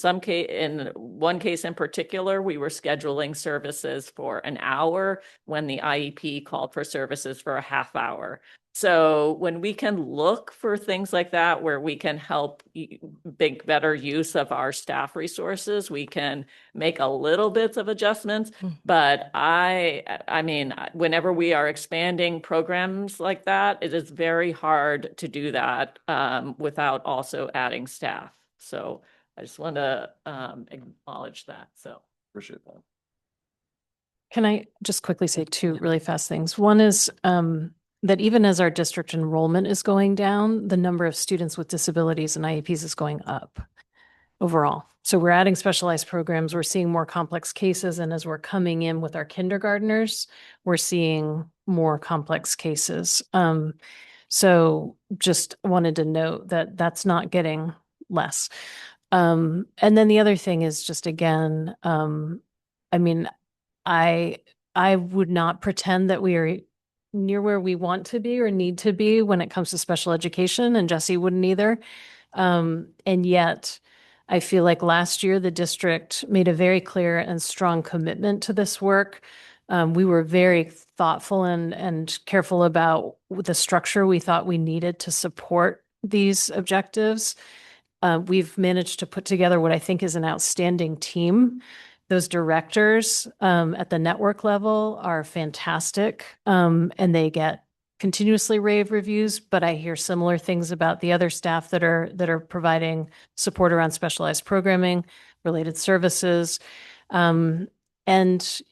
one case in particular, we were scheduling services for an hour when the IEP called for services for a half hour. So when we can look for things like that, where we can help make better use of our staff resources, we can make a little bits of adjustments. But I mean, whenever we are expanding programs like that, it is very hard to do that without also adding staff. So I just want to acknowledge that. So Appreciate that. Can I just quickly say 2 really fast things? One is that even as our district enrollment is going down, the number of students with disabilities and IEPs is going up overall. So we're adding specialized programs, we're seeing more complex cases, and as we're coming in with our kindergartners, we're seeing more complex cases. So just wanted to note that that's not getting less. And then the other thing is just, again, I mean, I would not pretend that we are near where we want to be or need to be when it comes to special education, and Jesse wouldn't either. And yet, I feel like last year the district made a very clear and strong commitment to this work. We were very thoughtful and careful about the structure we thought we needed to support these objectives. We've managed to put together what I think is an outstanding team. Those directors at the network level are fantastic, and they get continuously rave reviews, but I hear similar things about the other staff that are providing support around specialized programming, related services. And,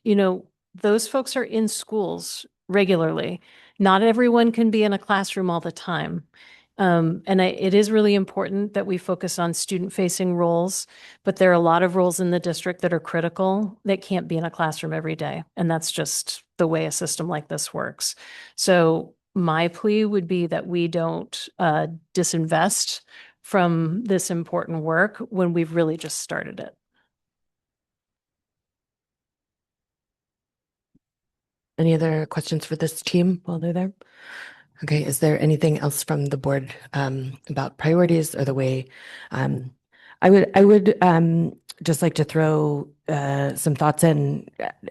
you know, those folks are in schools regularly. Not everyone can be in a classroom all the time. It is really important that we focus on student-facing roles, but there are a lot of roles in the district that are critical that can't be in a classroom every day. And that's just the way a system like this works. So my plea would be that we don't disinvest from this important work when we've really just started it. Any other questions for this team while they're there? Okay, is there anything else from the board about priorities or the way? I would just like to throw some thoughts in.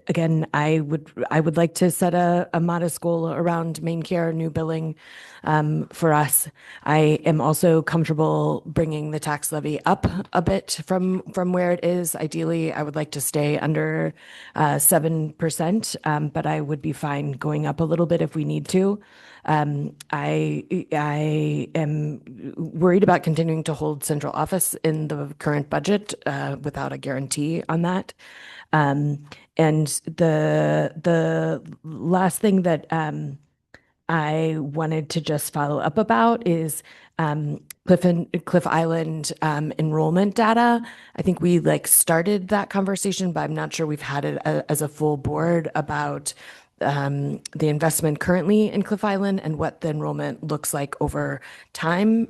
Again, I would like to set a modest goal around main care new billing for us. I am also comfortable bringing the tax levy up a bit from where it is. Ideally, I would like to stay under 7%, but I would be fine going up a little bit if we need to. I am worried about continuing to hold central office in the current budget without a guarantee on that. And the last thing that I wanted to just follow up about is Cliff Island enrollment data. I think we started that conversation, but I'm not sure we've had it as a full board about the investment currently in Cliff Island and what the enrollment looks like over time.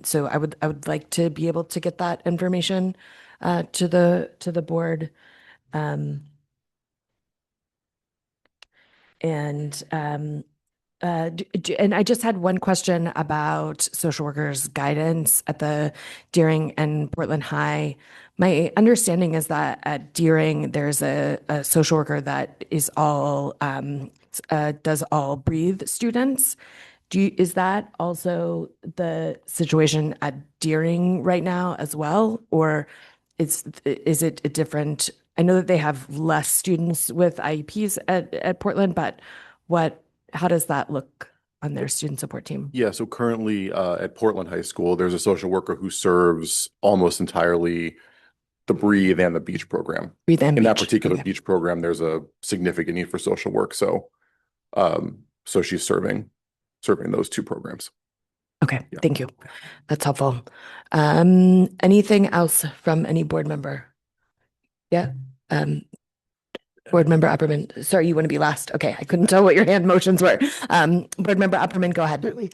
So I would like to be able to get that information to the board. And I just had one question about social workers guidance at the Deering and Portland High. My understanding is that at Deering, there's a social worker that is does all breathe students. Is that also the situation at Deering right now as well? Or is it a different I know that they have less students with IEPs at Portland, but how does that look on their student support team? Yeah, so currently at Portland High School, there's a social worker who serves almost entirely the Breathe and the Beach program. Breathe and In that Beach, particular okay. Beach program, there's a significant need for social work. So she's serving those two programs. Okay, thank you. That's helpful. Anything else from any board member? Yeah. Board member Upperman, sorry, you want to be last. Okay, I couldn't tell what your hand motions were. Board member Upperman, go ahead. Certainly.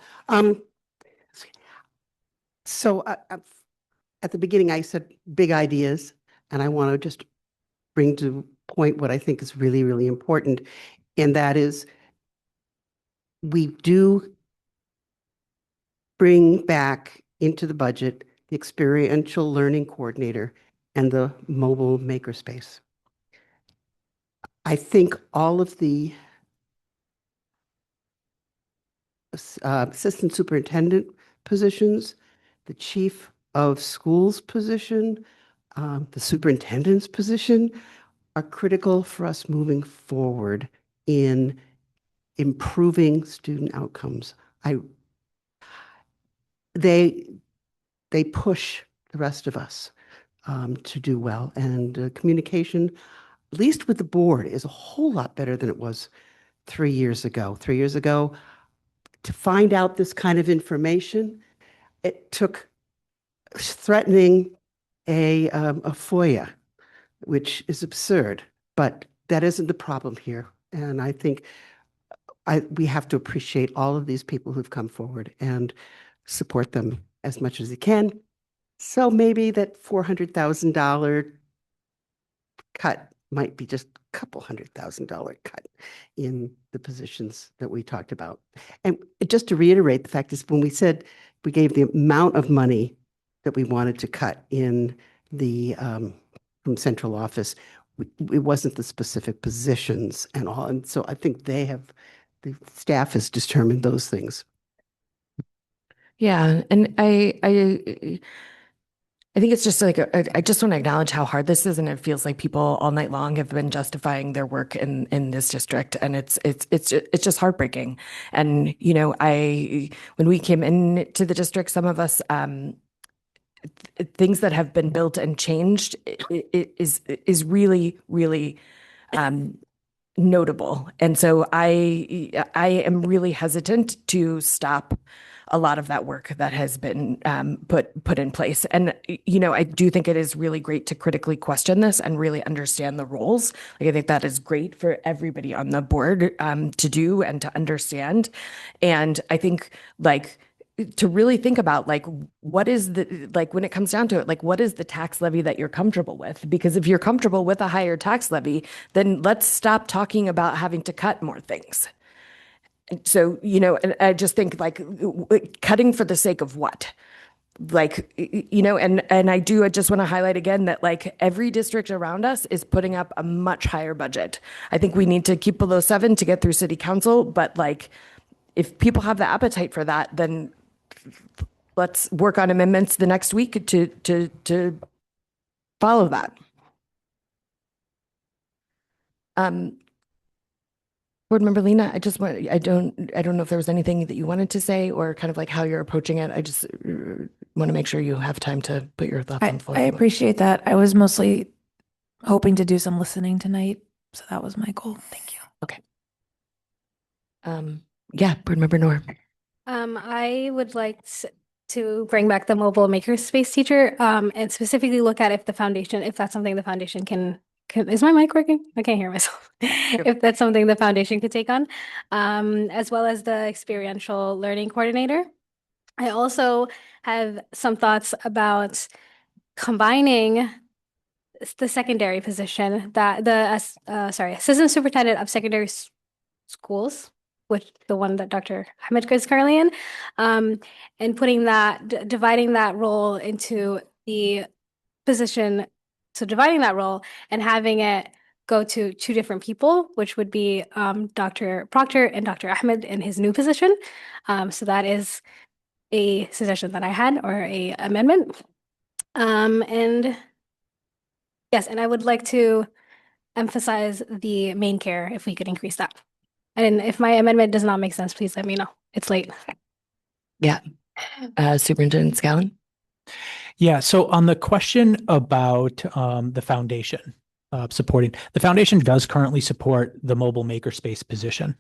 So at the beginning, I said big ideas, and I want to just bring to point what I think is really, really important, and that is we do bring back into the budget the experiential learning coordinator and the mobile makerspace. I think all of the assistant superintendent positions, the chief of schools position, the superintendent's position are critical for us moving forward in improving student outcomes. They push the rest of us to do well, and communication, at least with the board, is a whole lot better than it was 3 years ago. 3 years ago, to find out this kind of information, it took threatening a FOIA, which is absurd, but that isn't the problem here. And I think we have to appreciate all of these people who've come forward and support them as much as we can. So maybe that $400,000 cut might be just a couple $100,000 cut in the positions that we talked about. And just to reiterate, the fact is when we said we gave the amount of money that we wanted to cut in the from central office, it wasn't the specific positions and all. And so I think the staff has determined those things. Yeah, and I think it's just like I just want to acknowledge how hard this is, and it feels like people all night long have been justifying their work in this district, and it's just heartbreaking. And you know, when we came into the district, some of us things that have been built and changed is really notable, and so I am really hesitant to stop a lot of that work that has been put in place. And, you know, I do think it is really great to critically question this and really understand the roles. Like, I think that is great for everybody on the board to do and to understand. And I think, like, to really think about, like, what is when it comes down to it, like, what is the tax levy that you're comfortable with? Because if you're comfortable with a higher tax levy, then let's stop talking about having to cut more things. So, you know, and I just think, like, cutting for the sake of what? Like, you know, and I just want to highlight again that, like, every district around us is putting up a much higher budget. I think we need to keep below 7 to get through city council, but, like, if people have the appetite for that, then let's work on amendments the next week to follow that. Board Member Lena, I don't know if there was anything that you wanted to say or kind of like how you're approaching it. I just want to make sure you have time to put your thoughts on the floor. I appreciate that. I was mostly hoping to do some listening tonight, so that was my goal. Thank you. Okay. Yeah, Board Member Noor. I would like to bring back the mobile makerspace teacher and specifically look at if that's something the foundation can is my mic working? I can't hear myself. If that's something the foundation could take on, as well as the experiential learning coordinator. I also have some thoughts about combining the secondary position that assistant superintendent of secondary schools, which the one that Dr. Ahmed is currently in, and putting dividing that role into the position. So dividing that role and having it go to 2 different people, which would be Dr. Proctor and Dr. Ahmed in his new position. So that is a suggestion that I had, or a amendment. And Yes, and I would like to emphasize the main care if we could increase that. And if my amendment does not make sense, please let me know. It's late. Yeah. Superintendent Scallon? Yeah, so on the question about the foundation supporting, the foundation does currently support the mobile makerspace position.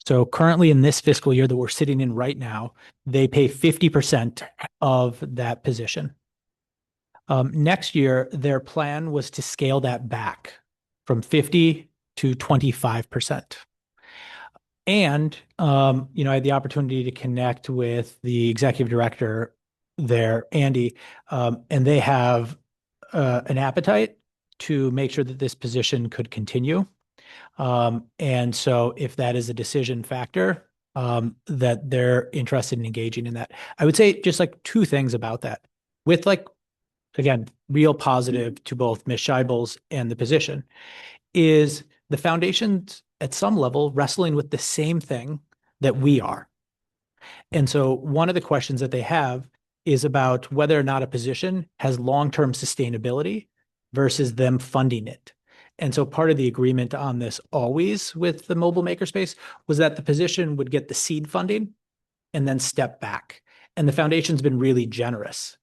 So currently in this fiscal year that we're sitting in right now, they pay 50% of that position. Next year, their plan was to scale that back from 50 to 25%. And, I had the opportunity to connect with the executive director there, Andy, and they have an appetite to make sure that this position could continue. And so if that is a decision factor, that they're interested in engaging in that. I would say just like two things about that. With again, real positive to both Ms. Scheibels and the position, is the foundation's at some level wrestling with the same thing that we are. And so one of the questions that they have is about whether or not a position has long-term sustainability versus them funding it. And so part of the agreement on this always with the mobile makerspace was that the position would get the seed funding and then step back. And the foundation's been really generous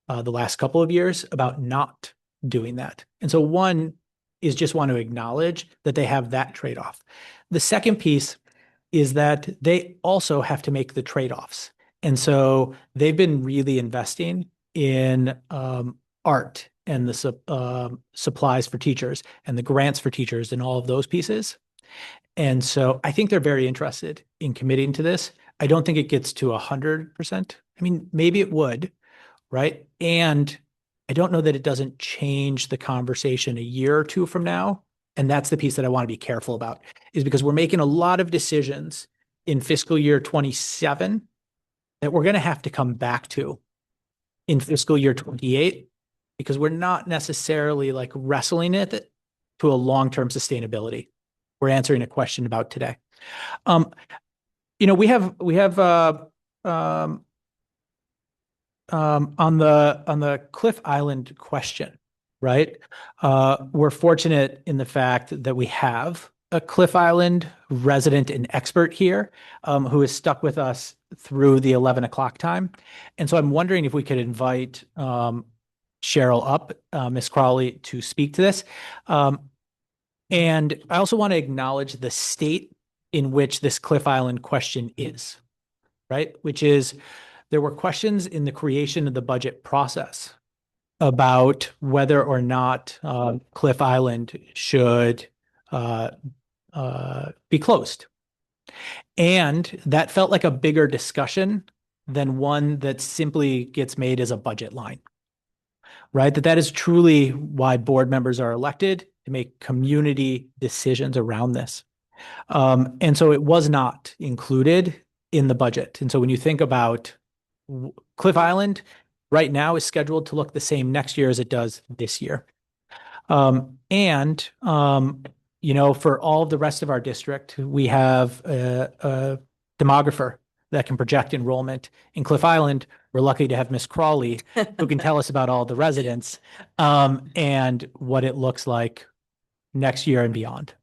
the last couple of years about not doing that. And so one is just want to acknowledge that they have that trade-off. The second piece is that they also have to make the trade-offs. And so they've been really investing in art and the supplies for teachers and the grants for teachers and all of those pieces. And so I think they're very interested in committing to this. I don't think it gets to 100%. I mean, maybe it would, right? And I don't know that it doesn't change the conversation a year or two from now. And that's the piece that I want to be careful about, is because we're making a lot of decisions in fiscal year 27 that we're going to have to come back to in fiscal year 28, because we're not necessarily like wrestling it to a long-term sustainability. We're answering a question about today. We have on the Cliff Island question, right? We're fortunate in the fact that we have a Cliff Island resident and expert here who has stuck with us through the 11 o'clock time. And so I'm wondering if we could invite Cheryl up, Ms. Crawley, to speak to this. And I also want to acknowledge the state in which this Cliff Island question is, right? Which is, there were questions in the creation of the budget process about whether or not Cliff Island should be closed. And that felt like a bigger discussion than one that simply gets made as a budget line, right? That is truly why board members are elected, to make community decisions around this. And so it was not included in the budget. And so when you think about Cliff Island, right now is scheduled to look the same next year as it does this year. For all of the rest of our district, we have a demographer that can project enrollment. In Cliff Island, we're lucky to have Miss Crawley, who can tell us about all the residents and what it looks like next year and beyond.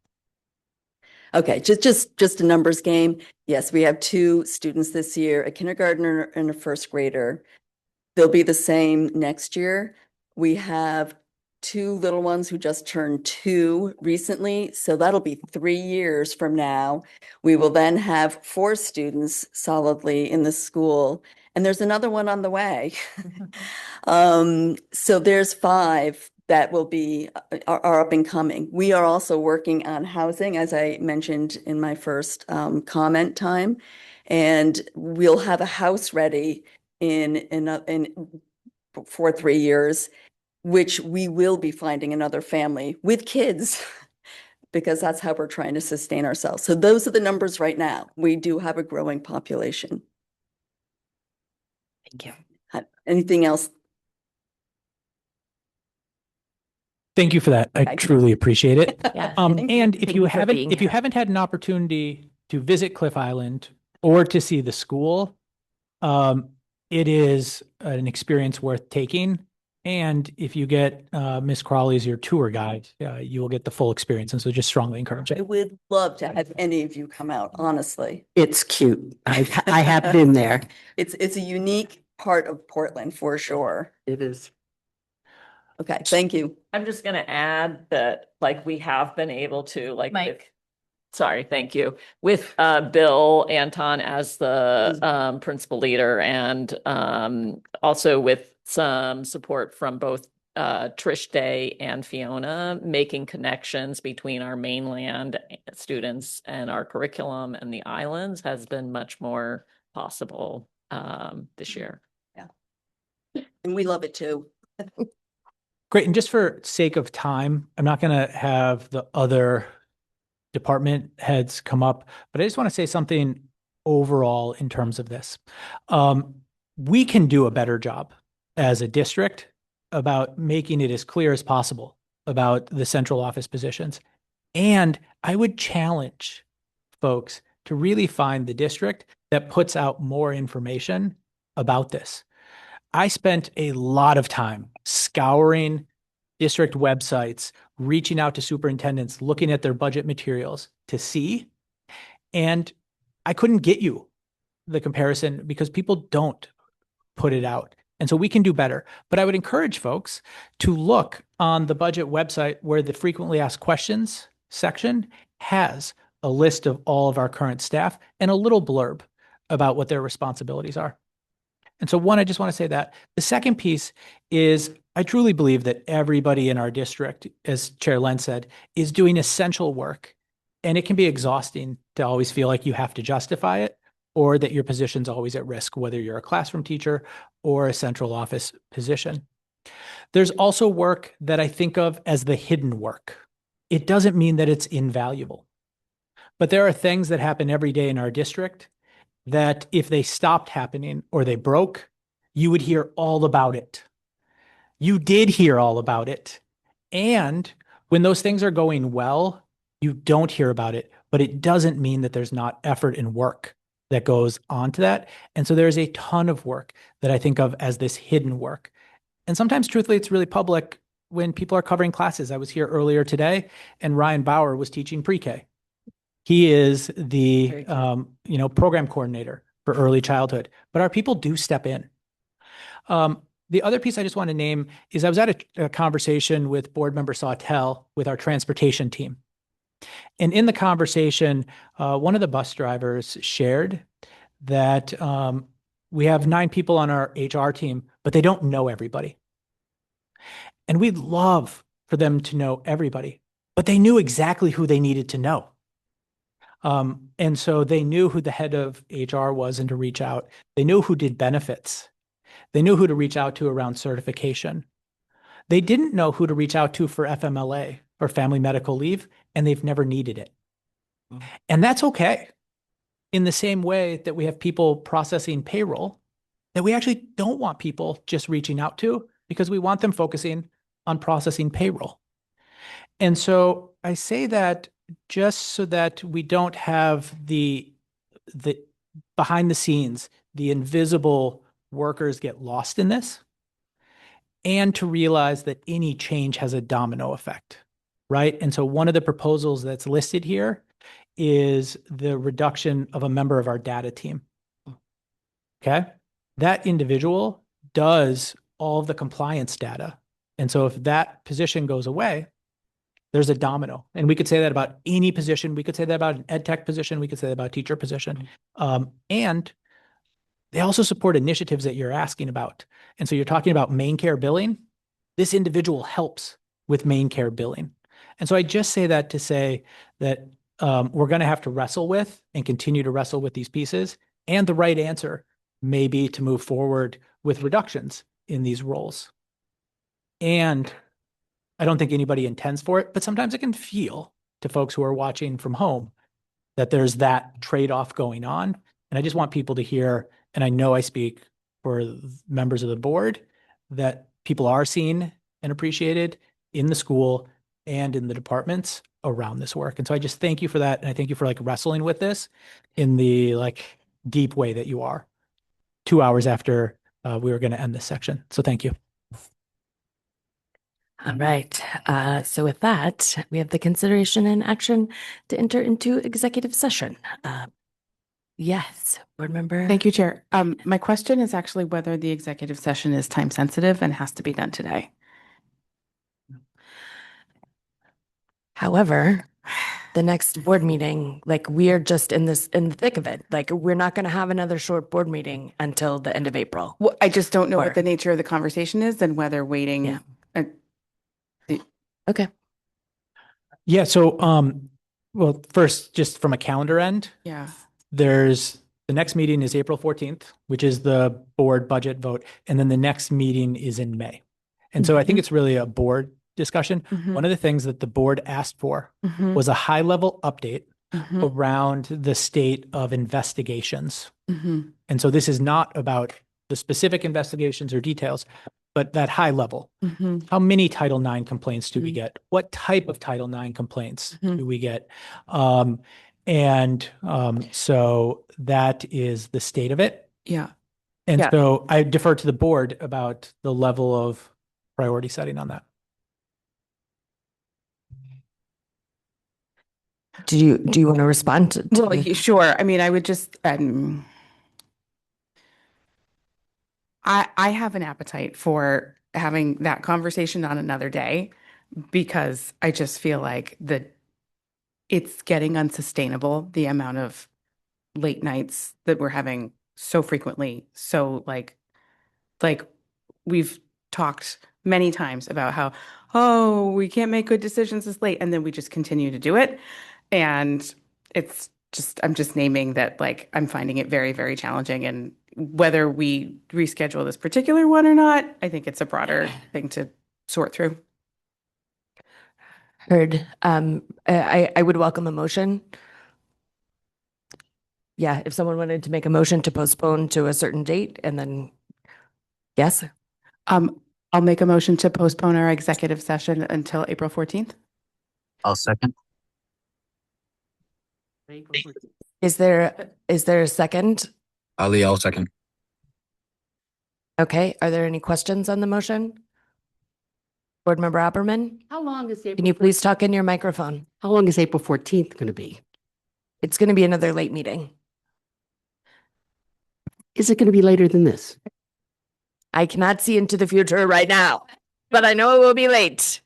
Okay, just a numbers game. Yes, we have 2 students this year, a kindergartner and a first grader. They'll be the same next year. We have 2 little ones who just turned 2 recently, so that'll be 3 years from now. We will then have 4 students solidly in the school, and there's another one on the way. So there's 5 that will be are up and coming. We are also working on housing, as I mentioned in my first comment time, and we'll have a house ready for 3 years, which we will be finding another family with kids, because that's how we're trying to sustain ourselves. So those are the numbers right now. We do have a growing population. Thank you. Anything else? Thank you for that. I truly appreciate it. Yeah, and if you haven't had an opportunity to visit Cliff Island or to see the school, it is an experience worth taking. And if you get Miss Crawley as your tour guide, you will get the full experience. And so just strongly encourage I it. would love to have any of you come out, honestly. It's cute. I have been there. It's a unique part of Portland for sure. It is. Okay, thank you. I'm just gonna add that, like, we have been able to, like, Mike. sorry, thank you. With Bill Anton as the principal leader, and also with some support from both Trish Day and Fiona, making connections between our mainland students and our curriculum and the islands has been much more possible this year. Yeah. And we love it too. Great. And just for sake of time, I'm not going to have the other department heads come up, but I just want to say something overall in terms of this. We can do a better job as a district about making it as clear as possible about the central office positions. And I would challenge folks to really find the district that puts out more information about this. I spent a lot of time scouring district websites, reaching out to superintendents, looking at their budget materials to see, and I couldn't get you the comparison because people don't put it out. And so we can do better. But I would encourage folks to look on the budget website where the frequently asked questions section has a list of all of our current staff and a little blurb about what their responsibilities are. And so one, I just want to say that. The second piece is I truly believe that everybody in our district, as Chair Len said, is doing essential work. And it can be exhausting to always feel like you have to justify it or that your position's always at risk, whether you're a classroom teacher or a central office position. There's also work that I think of as the hidden work. It doesn't mean that it's invaluable, but there are things that happen every day in our district that if they stopped happening or they broke, you would hear all about it. You did hear all about it. And when those things are going well, you don't hear about it, but it doesn't mean that there's not effort and work that goes on to that. And so there's a ton of work that I think of as this hidden work. And sometimes, truthfully, it's really public when people are covering classes. I was here earlier today and Ryan Bauer was teaching pre-K. He is the program coordinator for early childhood, but our people do step in. The other piece I just want to name is I was at a conversation with board member Sawtell with our transportation team. And in the conversation, one of the bus drivers shared that we have 9 people on our HR team, but they don't know everybody. And we'd love for them to know everybody, but they knew exactly who they needed to know. And so they knew who the head of HR was and to reach out. They knew who did benefits. They knew who to reach out to around certification. They didn't know who to reach out to for FMLA or family medical leave, and they've never needed it. And that's okay. In the same way that we have people processing payroll, that we actually don't want people just reaching out to because we want them focusing on processing payroll. And so I say that just so that we don't have the behind the scenes, the invisible workers get lost in this, and to realize that any change has a domino effect, right? And so one of the proposals that's listed here is the reduction of a member of our data team. Okay? That individual does all of the compliance data. And so if that position goes away, there's a domino. And we could say that about any position. We could say that about an ed tech position. We could say that about a teacher position. And they also support initiatives that you're asking about. And so you're talking about main care billing. This individual helps with main care billing. And so I just say that to say that we're going to have to wrestle with and continue to wrestle with these pieces. And the right answer may be to move forward with reductions in these roles. And I don't think anybody intends for it, but sometimes it can feel to folks who are watching from home that there's that trade-off going on. And I just want people to hear, and I know I speak for members of the board, that people are seen and appreciated in the school and in the departments around this work. And so I just thank you for that. And I thank you for wrestling with this in the deep way that you are 2 hours after we were going to end this section. So thank you. All right. So with that, we have the consideration and action to enter into executive session. Yes, board member. Thank you, Chair. My question is actually whether the executive session is time sensitive and has to be done today. However, the next board meeting, like we are just in the thick of it. Like we're not going to have another short board meeting until the end of April. Well, I just don't know Or- what the nature of the conversation is and whether waiting. Yeah. uh, Okay. Yeah, so well, first, just from a calendar end, Yeah. there's the next meeting is April 14th, which is the board budget vote, and then the next meeting is in May. And so I think it's really a board discussion. One of the things that the board asked for was a high level update around the state of investigations. And so this is not about the specific investigations or details, but that high level. How many Title IX complaints do we get? What type of Title IX complaints do we get? So that is the state of it. Yeah. And Yeah. so I defer to the board about the level of priority setting on that. Do you want to respond to Well, sure. I mean, I would just, I have an appetite for having that conversation on another day because I just feel like it's getting unsustainable, the amount of late nights that we're having so frequently. So like we've talked many times about how, oh, we can't make good decisions this late. And then we just continue to do it. And I'm just naming that, like, I'm finding it very, very challenging. And whether we reschedule this particular one or not, I think it's a broader thing to sort through. Heard. I would welcome a motion. Yeah, if someone wanted to make a motion to postpone to a certain date and then, yes. I'll make a motion to postpone our executive session until April 14th. I'll second. Is there a second? Ali, I'll second. Okay, are there any questions on the motion? Board Member Opperman? How long is April? Can you please talk in your microphone? How long is April 14th going to be? It's going to be another late meeting. Is it going to be later than this? I cannot see into the future right now, but I know it will be late.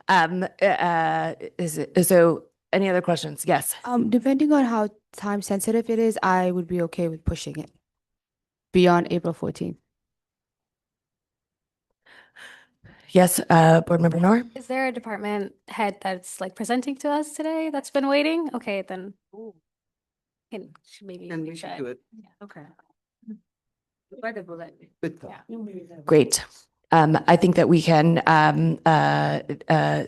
So any other questions? Yes. Depending on how time sensitive it is, I would be okay with pushing it beyond April 14th. Yes, Board Member Noor? Is there a department head that's like presenting to us today that's been waiting? Okay, then maybe Then we should do it. Okay. Good thought. Great. I think that we can,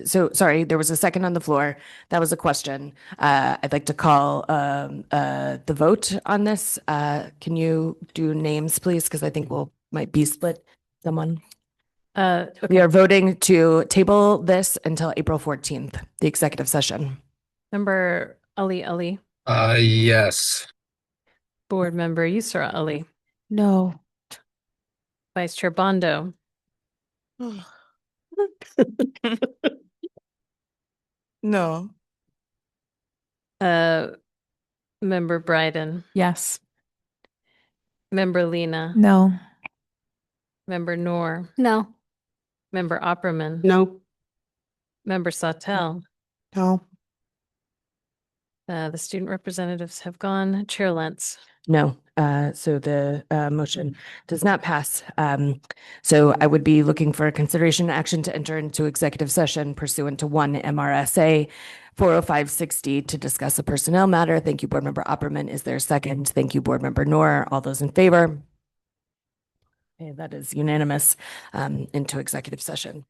so sorry, there was a second on the floor. That was a question. I'd like to call the vote on this. Can you do names, please? Because I think might be split. Someone? We are voting to table this until April 14th, the executive session. Member Ali. Yes. Board Member Yusra Ali. No. Vice Chair Bondo. No. Member Bryden. Yes. Member Lena. No. Member Noor. No. Member Opperman. No. Member Sautel. No. The student representatives have gone. Chair Lentz. No. So the motion does not pass. So I would be looking for a consideration action to enter into executive session pursuant to 1 MRSA 40560 to discuss a personnel matter. Thank you, Board Member Opperman. Is there a second? Thank you, Board Member Noor. All those in favor? Okay, that is unanimous into executive session.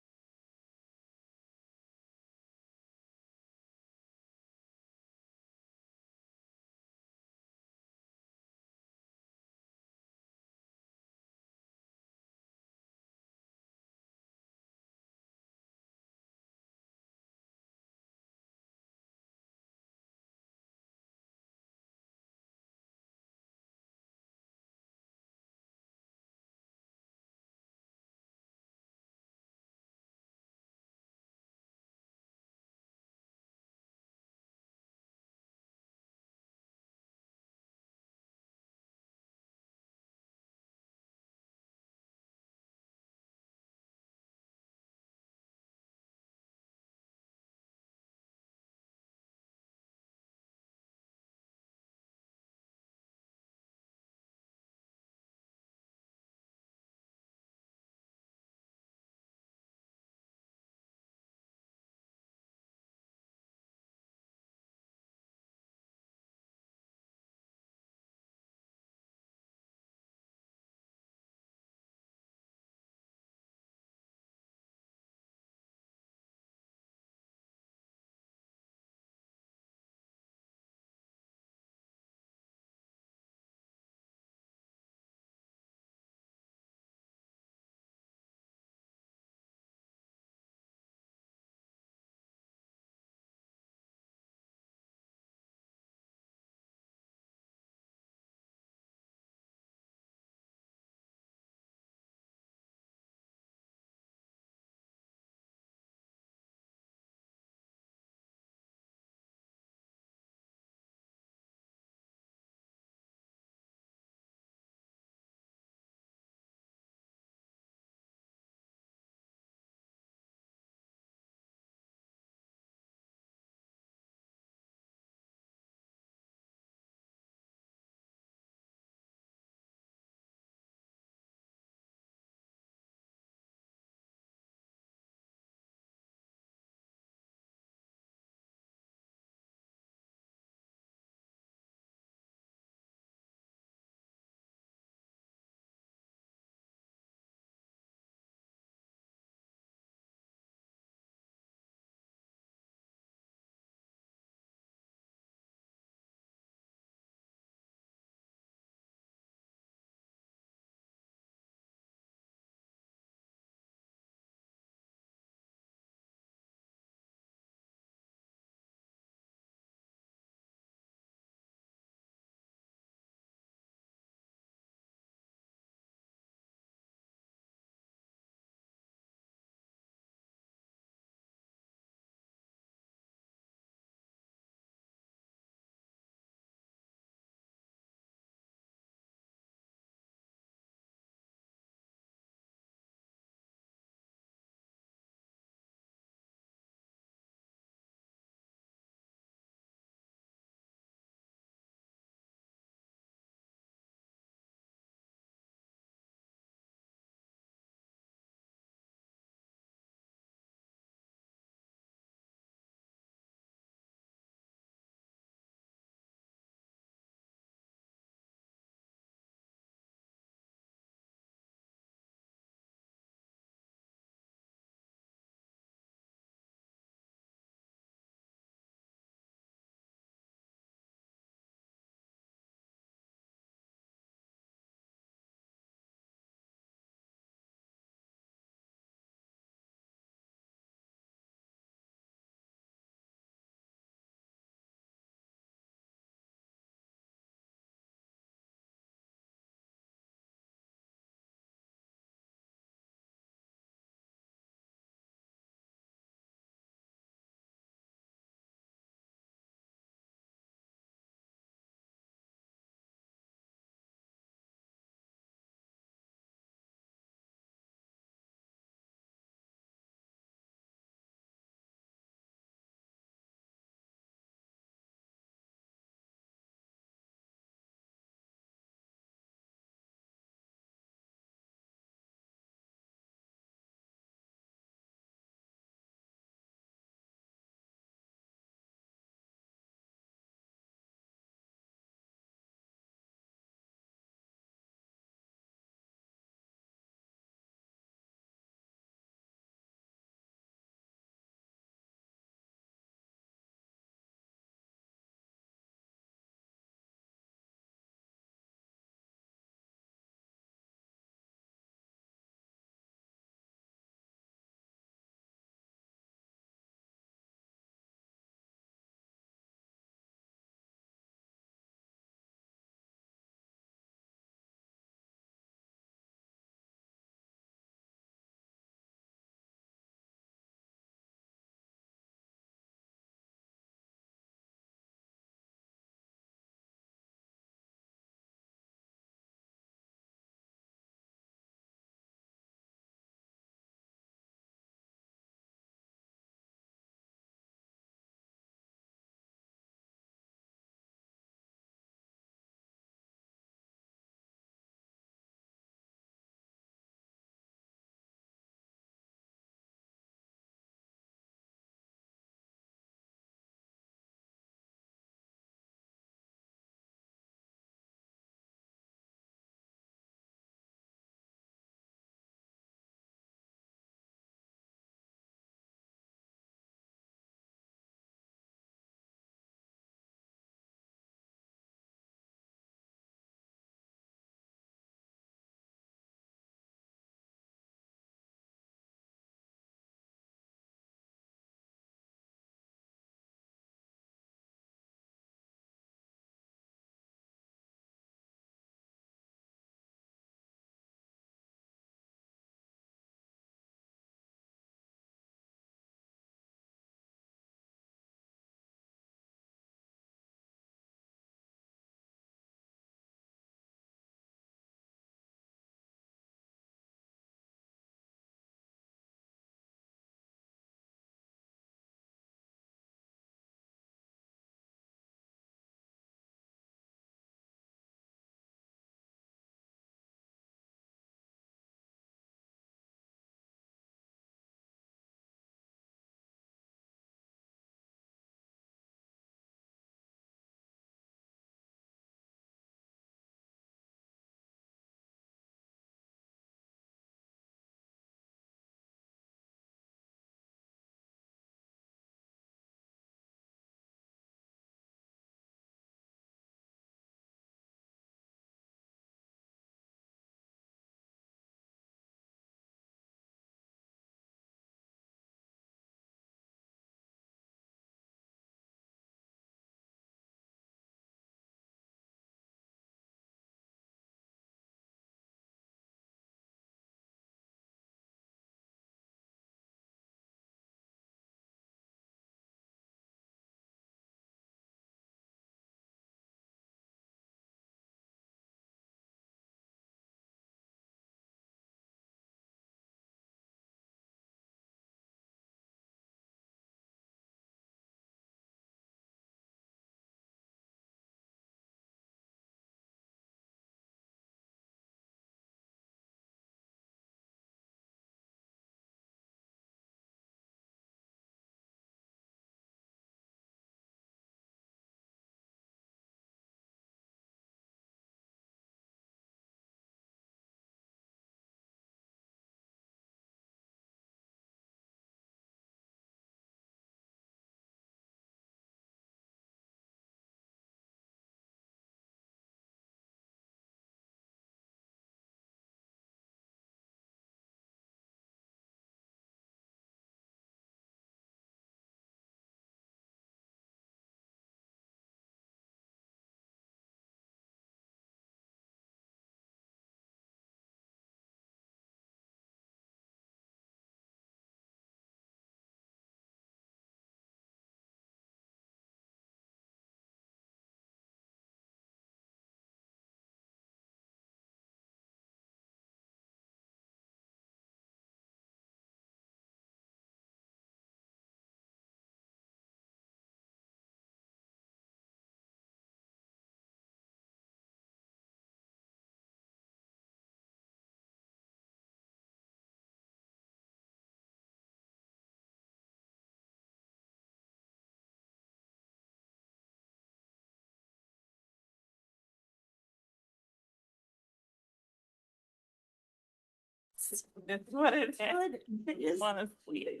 That's what it is. I just want to sleep.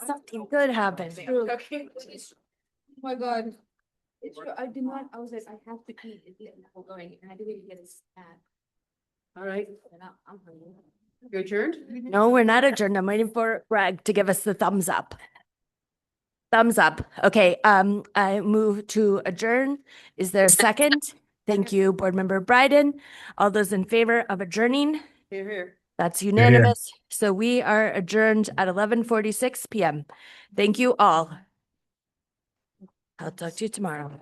Something good happened. Oh my God. I did not, I was like, I have to eat and get going, and I didn't even get a snack. All right, And I'm hungry. you're adjourned? No, we're not adjourned. I'm waiting for Greg to give us the thumbs up. Thumbs up. Okay, I move to adjourn. Is there a second? Thank you, Board Member Bryden. All those in favor of adjourning? Here, here. That's unanimous. So we are adjourned at 11:46 p.m. Thank you all. I'll talk to you tomorrow.